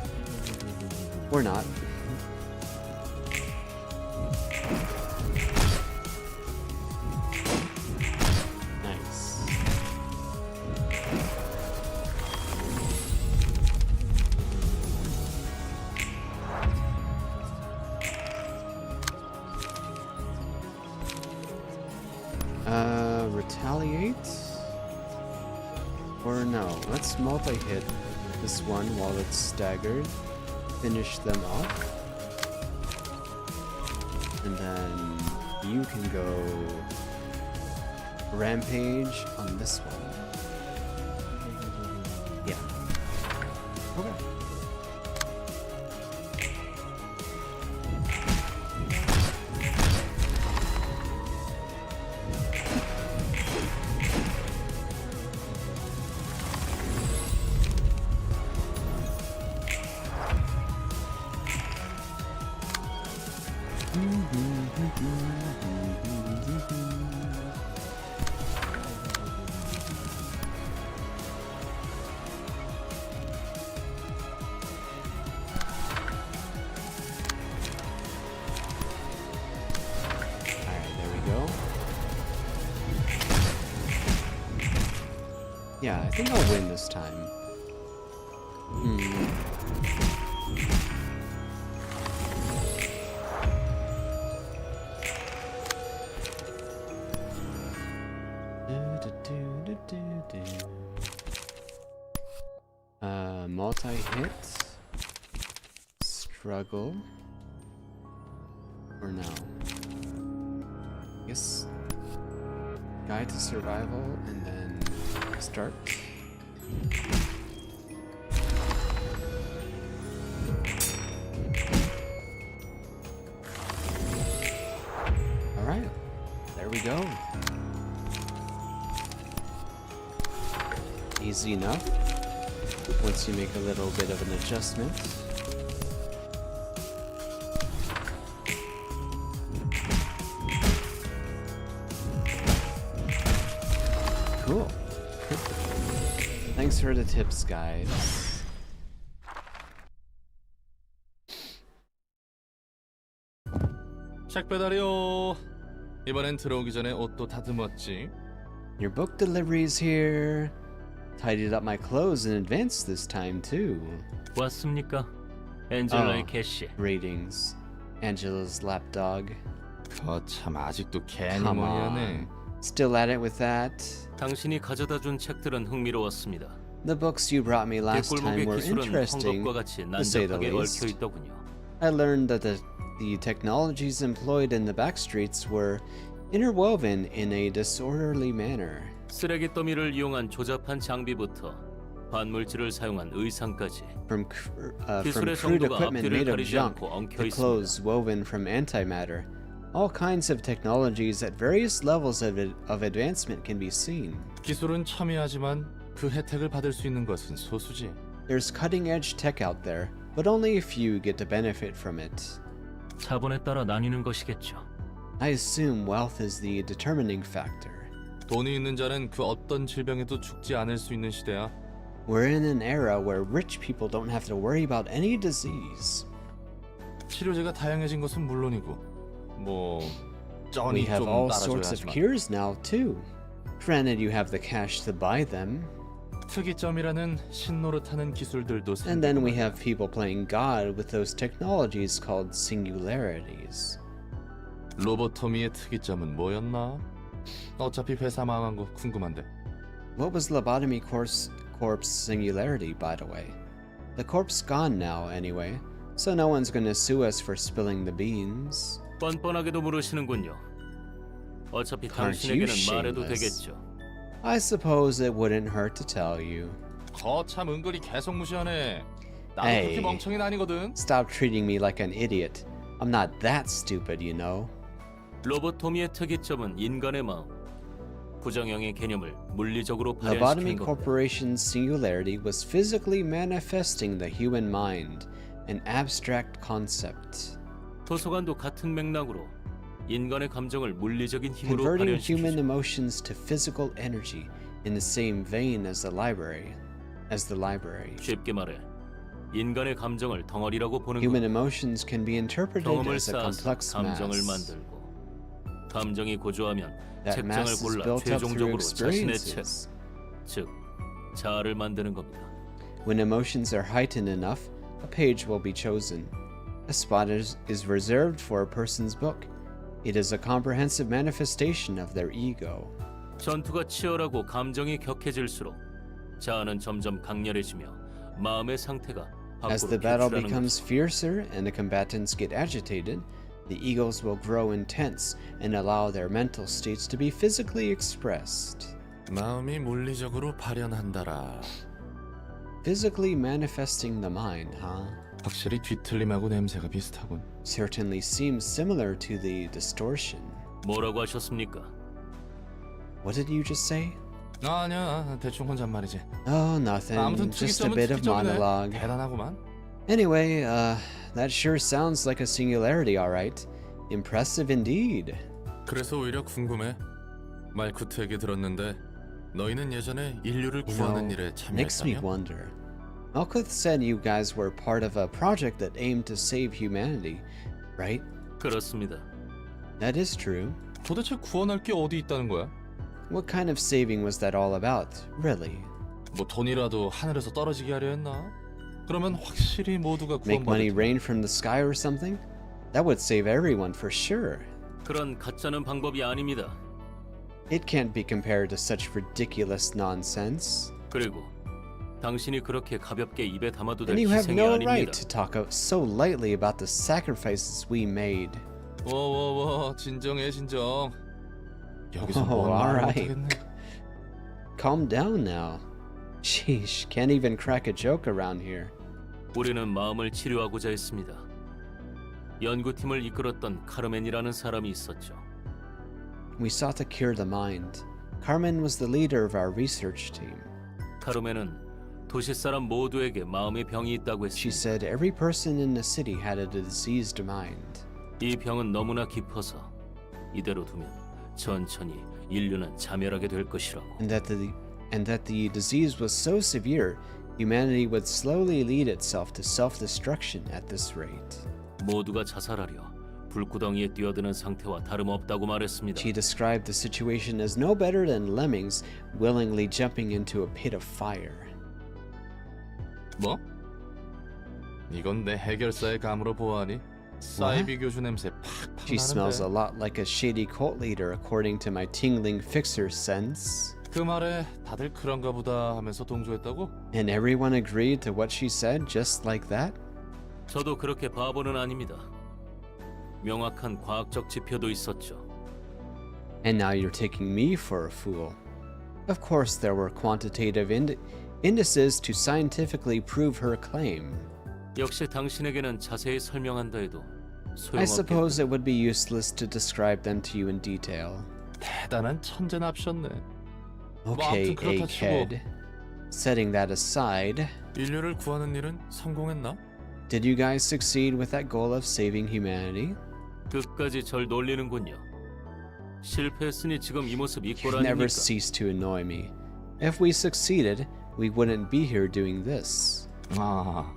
or not. Nice. Retaliate? Or no, let's multi-hit this one while it's staggered. Finish them off. And then you can go rampage on this one. Yeah. Okay. Yeah, I think I'll win this time. Multi-hit. Struggle. Or no? Yes. Guide to survival, and then start. Alright, there we go. Easy enough. Once you make a little bit of an adjustment. Cool. Thanks for the tips, guys. 책 배달이요. 이번엔 들어오기 전에 옷도 다듬었지. Your book delivery's here. Tidied up my clothes in advance this time too. 왔습니까? 엔젤라의 캐시. Ratings. Angela's lapdog. 참 아직도 괜히 Come 뭐냐네. on. Still at it with that? 당신이 가져다 준 책들은 흥미로웠습니다. The books you brought me last time 뒷골목의 were 기술은 interesting, 헝겊과 같이 to say the 난잡하게 least. 얽혀 있더군요. I learned that the technologies employed in the backstreets were interwoven in a disorderly manner. 쓰레기 더미를 이용한 조잡한 장비부터 반물질을 사용한 의상까지 From 기술의 crude 정도가 equipment 앞뒤를 made of 가리지 junk 않고 엉켜 to 있습니다. clothes woven from antimatter. All kinds of technologies at various levels of advancement can be seen. 기술은 첨예하지만 그 혜택을 받을 수 있는 것은 소수지. There's cutting-edge tech out there, but only a few get to benefit from it. 자본에 따라 나뉘는 것이겠죠. I assume wealth is the determining factor. 돈이 있는 자는 그 어떤 질병에도 죽지 않을 수 있는 시대야. We're in an era where rich people don't have to worry about any disease. 치료제가 다양해진 것은 물론이고 뭐 We 쩐이 have 좀 all sorts of 따라줘야지만 cures now too. Granted, you have the cash to buy them. 특이점이라는 신노릇하는 기술들도 And then we 생기고 have people playing God with those technologies called singularities. 로보토미의 특이점은 뭐였나? 어차피 회사 망한 거 궁금한데. What was Lobotomy Corpse singularity, by the way? The corpse gone now, anyway, so no one's gonna sue us for spilling the beans. 뻔뻔하게도 물으시는군요. 어차피 당신에게는 말해도 되겠죠. I suppose it wouldn't hurt to tell you. 거참 은근히 계속 무시하네. 나도 Hey, 그렇게 멍청이는 아니거든. stop treating me like an idiot. I'm not that stupid, you know. 로보토미의 특이점은 인간의 마음, 부정형의 개념을 물리적으로 Lobotomy 발현시키는 겁니다. Corporation's singularity was physically manifesting the human mind, an abstract concept. 도서관도 같은 맥락으로 인간의 감정을 물리적인 힘으로 Converting human 발현시키죠. emotions to physical energy in the same vein as the library. 쉽게 말해 인간의 감정을 덩어리라고 보는 Human 것. emotions can be interpreted 경험을 as a 쌓아서 complex 감정을 mass 만들고 감정이 고조하면 that 책장을 mass is 골라 built up through 최종적으로 자신의 책, experiences. 즉 자아를 만드는 겁니다. When emotions are heightened enough, a page will be chosen. A spot is reserved for a person's book. It is a comprehensive manifestation of their ego. 전투가 치열하고 감정이 격해질수록 자아는 점점 강렬해지며 마음의 상태가 As 밖으로 the battle 표출하는 becomes 것이죠. fiercer and the combatants get agitated, the eagles will grow intense and allow their mental states to be physically expressed. 마음이 물리적으로 발현한다라. Physically manifesting the mind, huh? 확실히 뒤틀림하고 냄새가 비슷하군. Certainly seems similar to the distortion. 뭐라고 하셨습니까? What did you just say? 아니야, 대충 혼잣말이지. Oh, nothing. 아무튼 Just a bit of 특이점이네. monologue. 대단하구만. Anyway, that sure sounds like a singularity, alright. Impressive indeed. 그래서 오히려 궁금해. 말쿠트 얘기 들었는데 너희는 예전에 인류를 구하는 일에 Makes me 참여했다며? wonder. Malkuth said you guys were part of a project that aimed to save humanity, right? 그렇습니다. That is true. 도대체 구원할 게 어디 있다는 거야? What kind of saving was that all about, really? 뭐 돈이라도 하늘에서 떨어지게 하려 했나? 그러면 확실히 모두가 Make money 구원받을 rain from the sky or something? That would save everyone for sure. 그런 가짜는 방법이 아닙니다. It can't be compared to such ridiculous nonsense. 그리고 당신이 그렇게 가볍게 입에 담아도 될 And you have 희생이 no 아닙니다. right to talk so lightly about the sacrifices we made. 워워워 진정해 진정. 여기서 Oh, 뭔 말을 alright. 못하겠네. Calm down now. Sheesh, can't even crack a joke around here. 우리는 마음을 치료하고자 했습니다. 연구팀을 이끌었던 카르멘이라는 사람이 있었죠. We sought to cure the mind. Carmen was the leader of our research team. 카르멘은 도시 사람 모두에게 마음의 병이 있다고 She 했습니다. said every person in the city had a diseased mind. 이 병은 너무나 깊어서 이대로 두면 천천히 인류는 자멸하게 될 것이라고. And that the disease was so severe, humanity would slowly lead itself to self-destruction at this rate. 모두가 자살하려 불구덩이에 뛰어드는 상태와 다름없다고 말했습니다. She described the situation as no better than lemmings willingly jumping into a pit of fire. 뭐? 이건 내 해결사의 감으로 보아하니 사이비 교주 냄새 팍팍 She smells a 나는데. lot like a shady cult leader according to my tingling fixer sense. 그 말에 다들 그런가 보다 하면서 동조했다고? And everyone agreed to what she said just like that? 저도 그렇게 바보는 아닙니다. 명확한 과학적 지표도 있었죠. And now you're taking me for a fool. Of course there were quantitative indices to scientifically prove her claim. 역시 당신에게는 자세히 설명한다 해도 I suppose 소용없겠군요. it would be useless to describe them to you in detail. 대단한 천재납셨네. Okay, 아무튼 그렇다 치고. egghead. Setting that aside, 인류를 구하는 일은 성공했나? did you guys succeed with that goal of saving humanity? 끝까지 절 놀리는군요. 실패했으니 지금 이 모습 You 이꼴 never 아닙니까? cease to annoy me. If we succeeded, we wouldn't be here doing this. 아,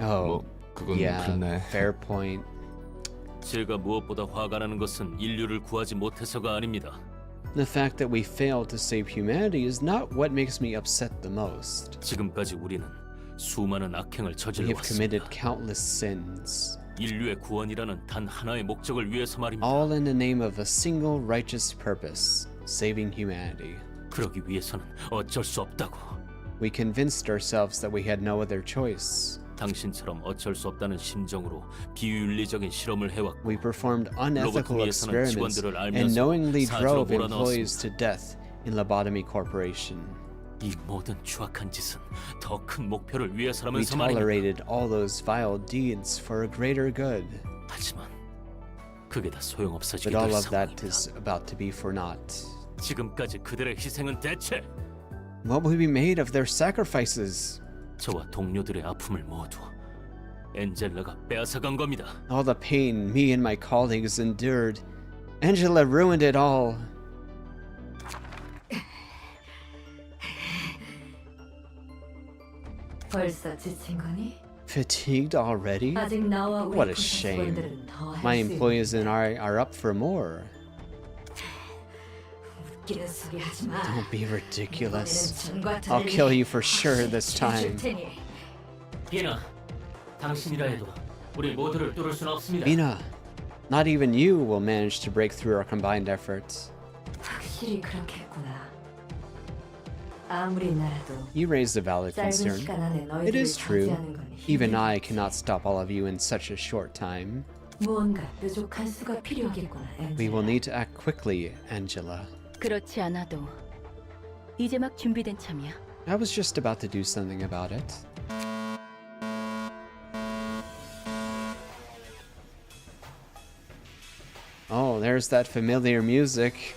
Oh, 그건 yeah, 그렇네. fair point. 제가 무엇보다 화가 나는 것은 인류를 구하지 못해서가 아닙니다. The fact that we failed to save humanity is not what makes me upset the most. 지금까지 우리는 수많은 악행을 We 저질러 have committed 왔습니다. countless sins, 인류의 구원이라는 단 하나의 목적을 위해서 말입니다. all in the name of a single righteous purpose, saving humanity. 그러기 위해서는 어쩔 수 없다고. We convinced ourselves that we had no other choice. 당신처럼 어쩔 수 없다는 심정으로 비윤리적인 실험을 해왔고 We performed unethical 로봇 위에서는 experiments 직원들을 and 알면서 knowingly 사지로 drove employees 몰아넣었습니다. to death in Lobotomy Corporation. 이 모든 추악한 짓은 더 큰 목표를 We 위해서라면서 말입니다. tolerated all those vile deeds for a greater good. 하지만 그게 다 But 소용없어지게 all 될 of that 상황입니다. is about to be for naught. 지금까지 그들의 희생은 대체 What will be made of their sacrifices? 저와 동료들의 아픔을 모두 엔젤라가 빼앗아간 겁니다. All the pain me and my colleagues endured. Angela ruined it all. 벌써 지친 거니? Fatigued already? 아직 나와 우리 What a 부서 shame. 직원들은 더 My 할 수 employees and 있는 I are up for more. 웃기는 소리 하지 마. Don't be ridiculous. 이번에는 전과 I'll 달리 kill you for sure this 확실히 time. 해줄 테니. 비나, 당신이라 해도 우리 모두를 뚫을 수는 없습니다. Mina, not even you will manage to break through our combined efforts. 확실히 그렇겠구나. 아무리 날아도 You raised a valid 짧은 concern. 시간 안에 It 너희들을 is true. 자제하는 건 Even 힘들겠지. I cannot stop all of you in such a short time. 무언가 뾰족한 수가 필요하겠구나. We will need to act quickly, Angela. 그렇지 않아도 이제 막 준비된 참이야. I was just about to do something about it. Oh, there's that familiar music.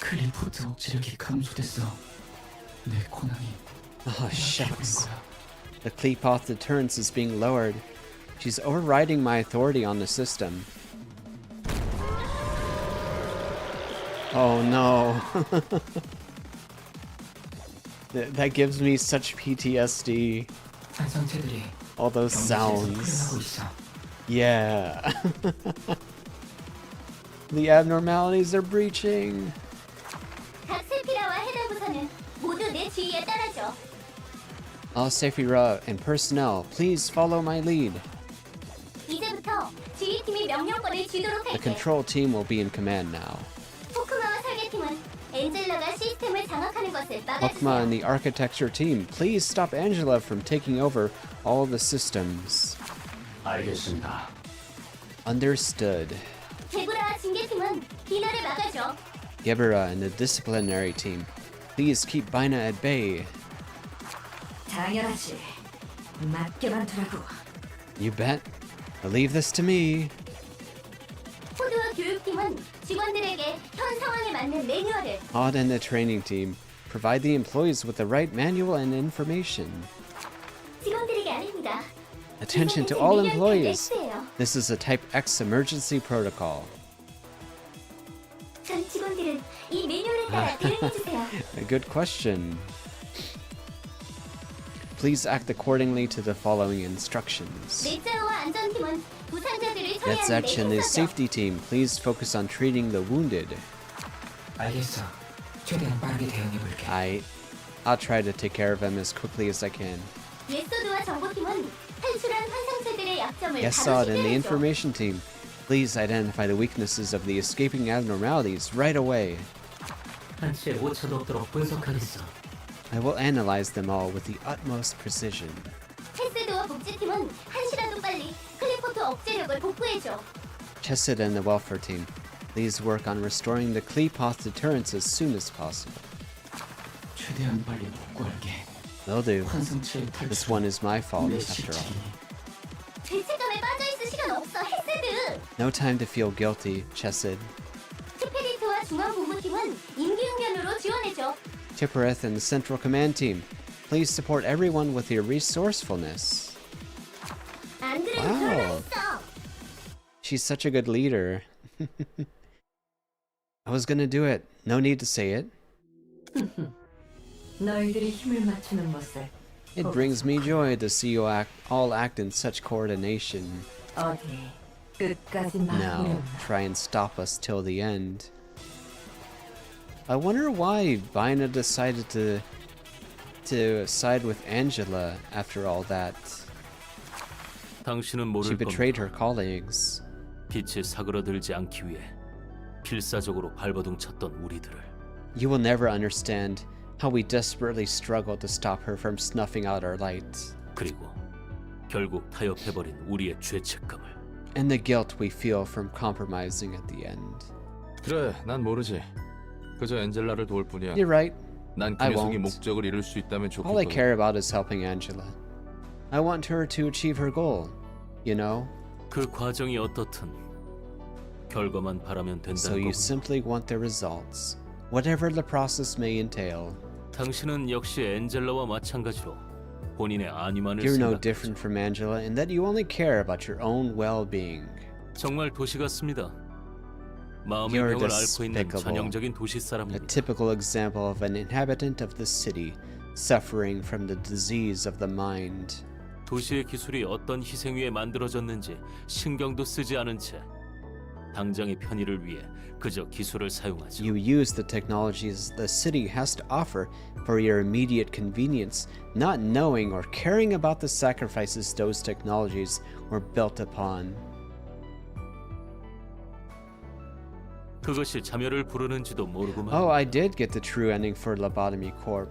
클리포트 억지력이 감소됐어. 내 권한이 Oh, shucks. The Kleepoth deterrence is being lowered. She's overriding my authority on the system. Oh no. That gives me such PTSD. 반성체들이 All those sounds. Yeah. The abnormalities are breaching. 각 세피라와 해당 부서는 모두 내 지휘에 따라줘. All Sephira and personnel, please follow my lead. 이제부터 지휘팀이 명령권을 쥐도록 The 할게. control team will be in command now. 호크마와 설계팀은 엔젤라가 시스템을 장악하는 것을 Hokma 막아주세요. and the architecture team, please stop Angela from taking over all the systems. 알겠습니다. Understood. 제브라와 징계팀은 비나를 막아줘. Gebera and the disciplinary team, please keep Bina at bay. 당연하지. 맡겨만 두라고. You bet. Leave this to me. 포드와 교육팀은 직원들에게 현 상황에 맞는 매뉴얼을. Odd and the training team, provide the employees with the right manual and information. 직원들에게 아닙니다. Attention to all employees. This is a Type X emergency protocol. 전 직원들은 이 매뉴얼에 따라 대응해주세요. A good question. Please act accordingly to the following instructions. 넷자와 안전팀은 부상자들을 Let's 처리하는 데 action the 힘써줘. safety team. Please focus on treating the wounded. 알겠어. 최대한 빠르게 대응해볼게. I'll try to take care of them as quickly as I can. 예소드와 정보팀은 탈출한 환상체들의 약점을 Yes, 바로 Sod and the 시전해줘. information team. Please identify the weaknesses of the escaping abnormalities right away. 한치의 오차도 없도록 분석하겠어. I will analyze them all with the utmost precision. 헬스드와 복지팀은 한시라도 빨리 클리포트 억제력을 복구해줘. Chesed and the welfare team. Please work on restoring the Kleepoth deterrence as soon as possible. 최대한 빨리 복구할게. Will do. 환상체의 This 탈출. one is my fault, 내 after all. 실책이. 죄책감에 빠져있을 시간 없어, 헬스드! No time to feel guilty, Chesed. 스피리트와 중앙본부팀은 임기응변으로 지원해줘. Tippereth and the Central Command Team. Please support everyone with your resourcefulness. 안드레는 Wow. 드러나 있어! She's such a good leader. I was gonna do it. No need to say it. 너희들이 힘을 맞추는 모습. It brings me joy to see you all act in such coordination. 어디 끝까지 Now, 막으려나. try and stop us till the end. I wonder why Bina decided to side with Angela after all that. 당신은 She 모를 betrayed 겁니다. her colleagues. 빛에 사그러들지 않기 위해 필사적으로 발버둥 쳤던 우리들을. You will never understand how we desperately struggled to stop her from snuffing out our light, 그리고 결국 타협해버린 우리의 죄책감을. and the guilt we feel from compromising at the end. 그래, 난 모르지. 그저 엔젤라를 도울 뿐이야. You're right. 난 그 I 녀석이 won't. 목적을 이룰 수 있다면 All I 좋겠거든. care about is helping Angela. I want her to achieve her goal, you know? 그 과정이 어떻든 결과만 바라면 So 된다는 you 거군. simply want the results, whatever the process may entail. 당신은 역시 엔젤라와 마찬가지로 본인의 안위만을 You're no 생각하죠. different from Angela in that you only care about your own well-being. 정말 도시 같습니다. 마음의 You're 병을 앓고 있는 despicable. 전형적인 도시 A 사람입니다. typical example of an inhabitant of the city suffering from the disease of the mind. 도시의 기술이 어떤 희생 위에 만들어졌는지 신경도 쓰지 않은 채 당장의 편의를 위해 그저 기술을 사용하죠. You use the technologies the city has to offer for your immediate convenience, not knowing or caring about the sacrifices those technologies were built upon. 그것이 자멸을 부르는지도 모르고 말이야. Oh, I did get the true ending for Lobotomy Corp.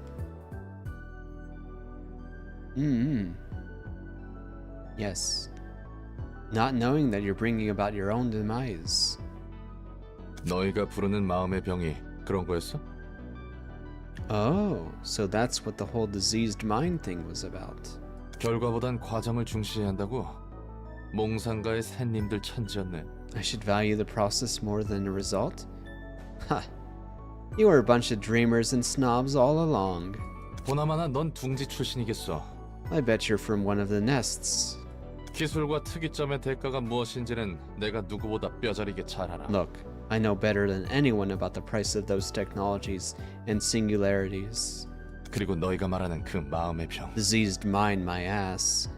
Yes. Not knowing that you're bringing about your own demise. 너희가 부르는 마음의 병이 그런 거였어? Oh, so that's what the whole diseased mind thing was about. 결과보단 과정을 중시해야 한다고? 몽상가의 샌님들 천지였네. I should value the process more than the result? Ha! You were a bunch of dreamers and snobs all along. 보나마나 넌 둥지 출신이겠어. I bet you're from one of the nests. 기술과 특이점의 대가가 무엇인지는 내가 누구보다 뼈저리게 잘 알아. Look, I know better than anyone about the price of those technologies and singularities. 그리고 너희가 말하는 그 마음의 병. Diseased mind, my ass.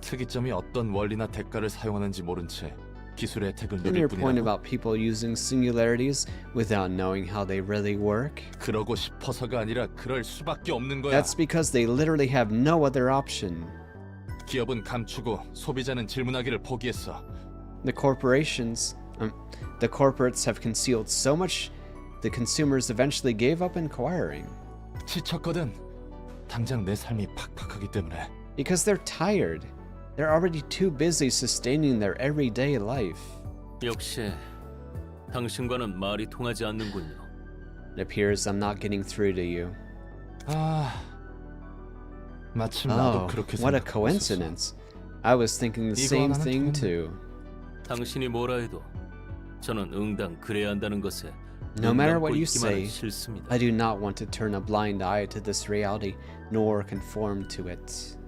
특이점이 어떤 원리나 대가를 사용하는지 모른 채 기술의 혜택을 And 누릴 your point 뿐이라고. about people using singularities without knowing how they really work? 그러고 싶어서가 아니라 그럴 수밖에 없는 거야. That's because they literally have no other option. 기업은 감추고 소비자는 질문하기를 포기했어. The corporations, the corporates have concealed so much, the consumers eventually gave up inquiring. 지쳤거든. 당장 내 삶이 팍팍하기 때문에. Because they're tired. They're already too busy sustaining their everyday life. 역시 당신과는 말이 통하지 않는군요. It appears I'm not getting through to you. 아, 마침 나도 Oh, 그렇게 what a 생각하고 coincidence. I was thinking the 이거 same 하나는 thing 틀렸네. too. 당신이 뭐라 해도 저는 응당 그래야 한다는 것에 No matter 눈 감고 what you 있기만은 say, 싫습니다. I do not want to turn a blind eye to this reality, nor conform to it.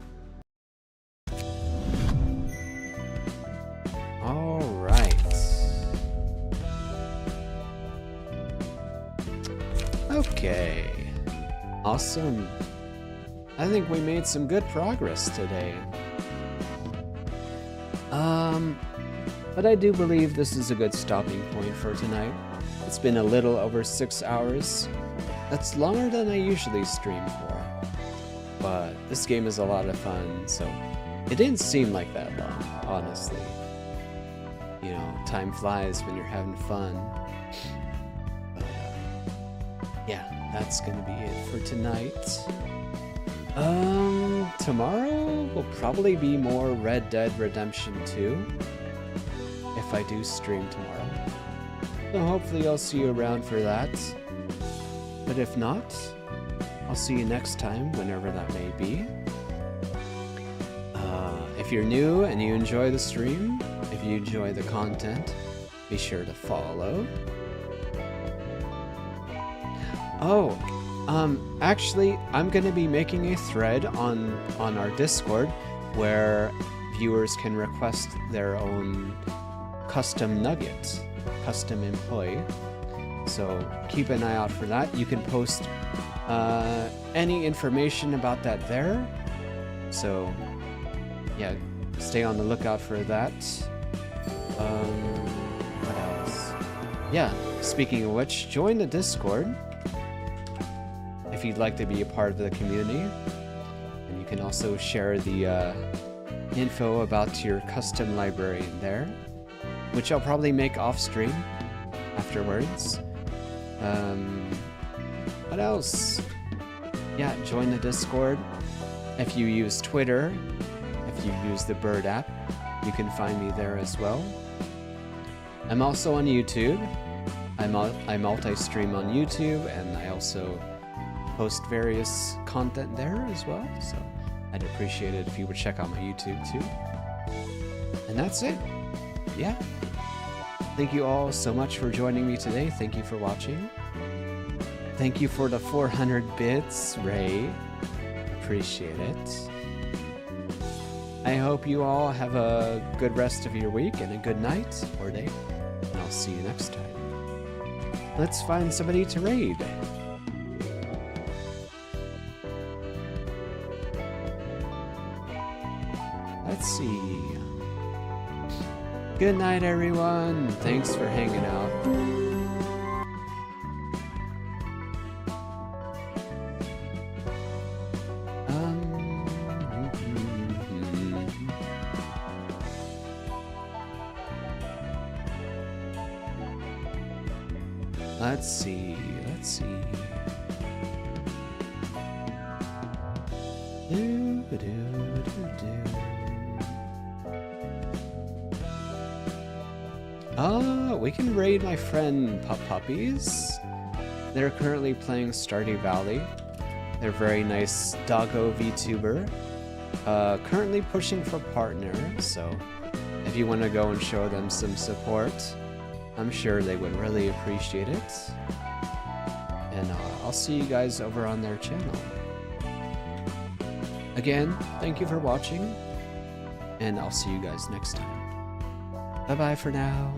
Alright. Okay. Awesome. I think we made some good progress today. But I do believe this is a good stopping point for tonight. It's been a little over 6 hours. That's longer than I usually stream for. But this game is a lot of fun, so it didn't seem like that long, honestly. You know, time flies when you're having fun. But, yeah, that's gonna be it for tonight. Tomorrow will probably be more Red Dead Redemption 2. If I do stream tomorrow. So hopefully I'll see you around for that. But if not, I'll see you next time, whenever that may be. If you're new and you enjoy the stream, if you enjoy the content, be sure to follow. Oh, actually, I'm gonna be making a thread on our Discord where viewers can request their own custom nugget, custom employee. So keep an eye out for that. You can post any information about that there. So yeah, stay on the lookout for that. What else? Yeah, speaking of which, join the Discord if you'd like to be a part of the community. And you can also share the info about your custom library in there, which I'll probably make off stream afterwards. What else? Yeah, join the Discord. If you use Twitter, if you use the Bird app, you can find me there as well. I'm also on YouTube. I multi-stream on YouTube, and I also post various content there as well. So I'd appreciate it if you would check out my YouTube too. And that's it. Yeah. Thank you all so much for joining me today. Thank you for watching. Thank you for the 400 bits, Ray. Appreciate it. I hope you all have a good rest of your week and a good night or day. And I'll see you next time. Let's find somebody to raid. Let's see. Good night, everyone. Thanks for hanging out. Let's see. We can raid my friend Pup Puppies. They're currently playing Stardew Valley. They're very nice doggo VTuber. Currently pushing for partner, so if you want to go and show them some support, I'm sure they would really appreciate it. And I'll see you guys over on their channel. Again, thank you for watching, and I'll see you guys next time. Bye-bye for now.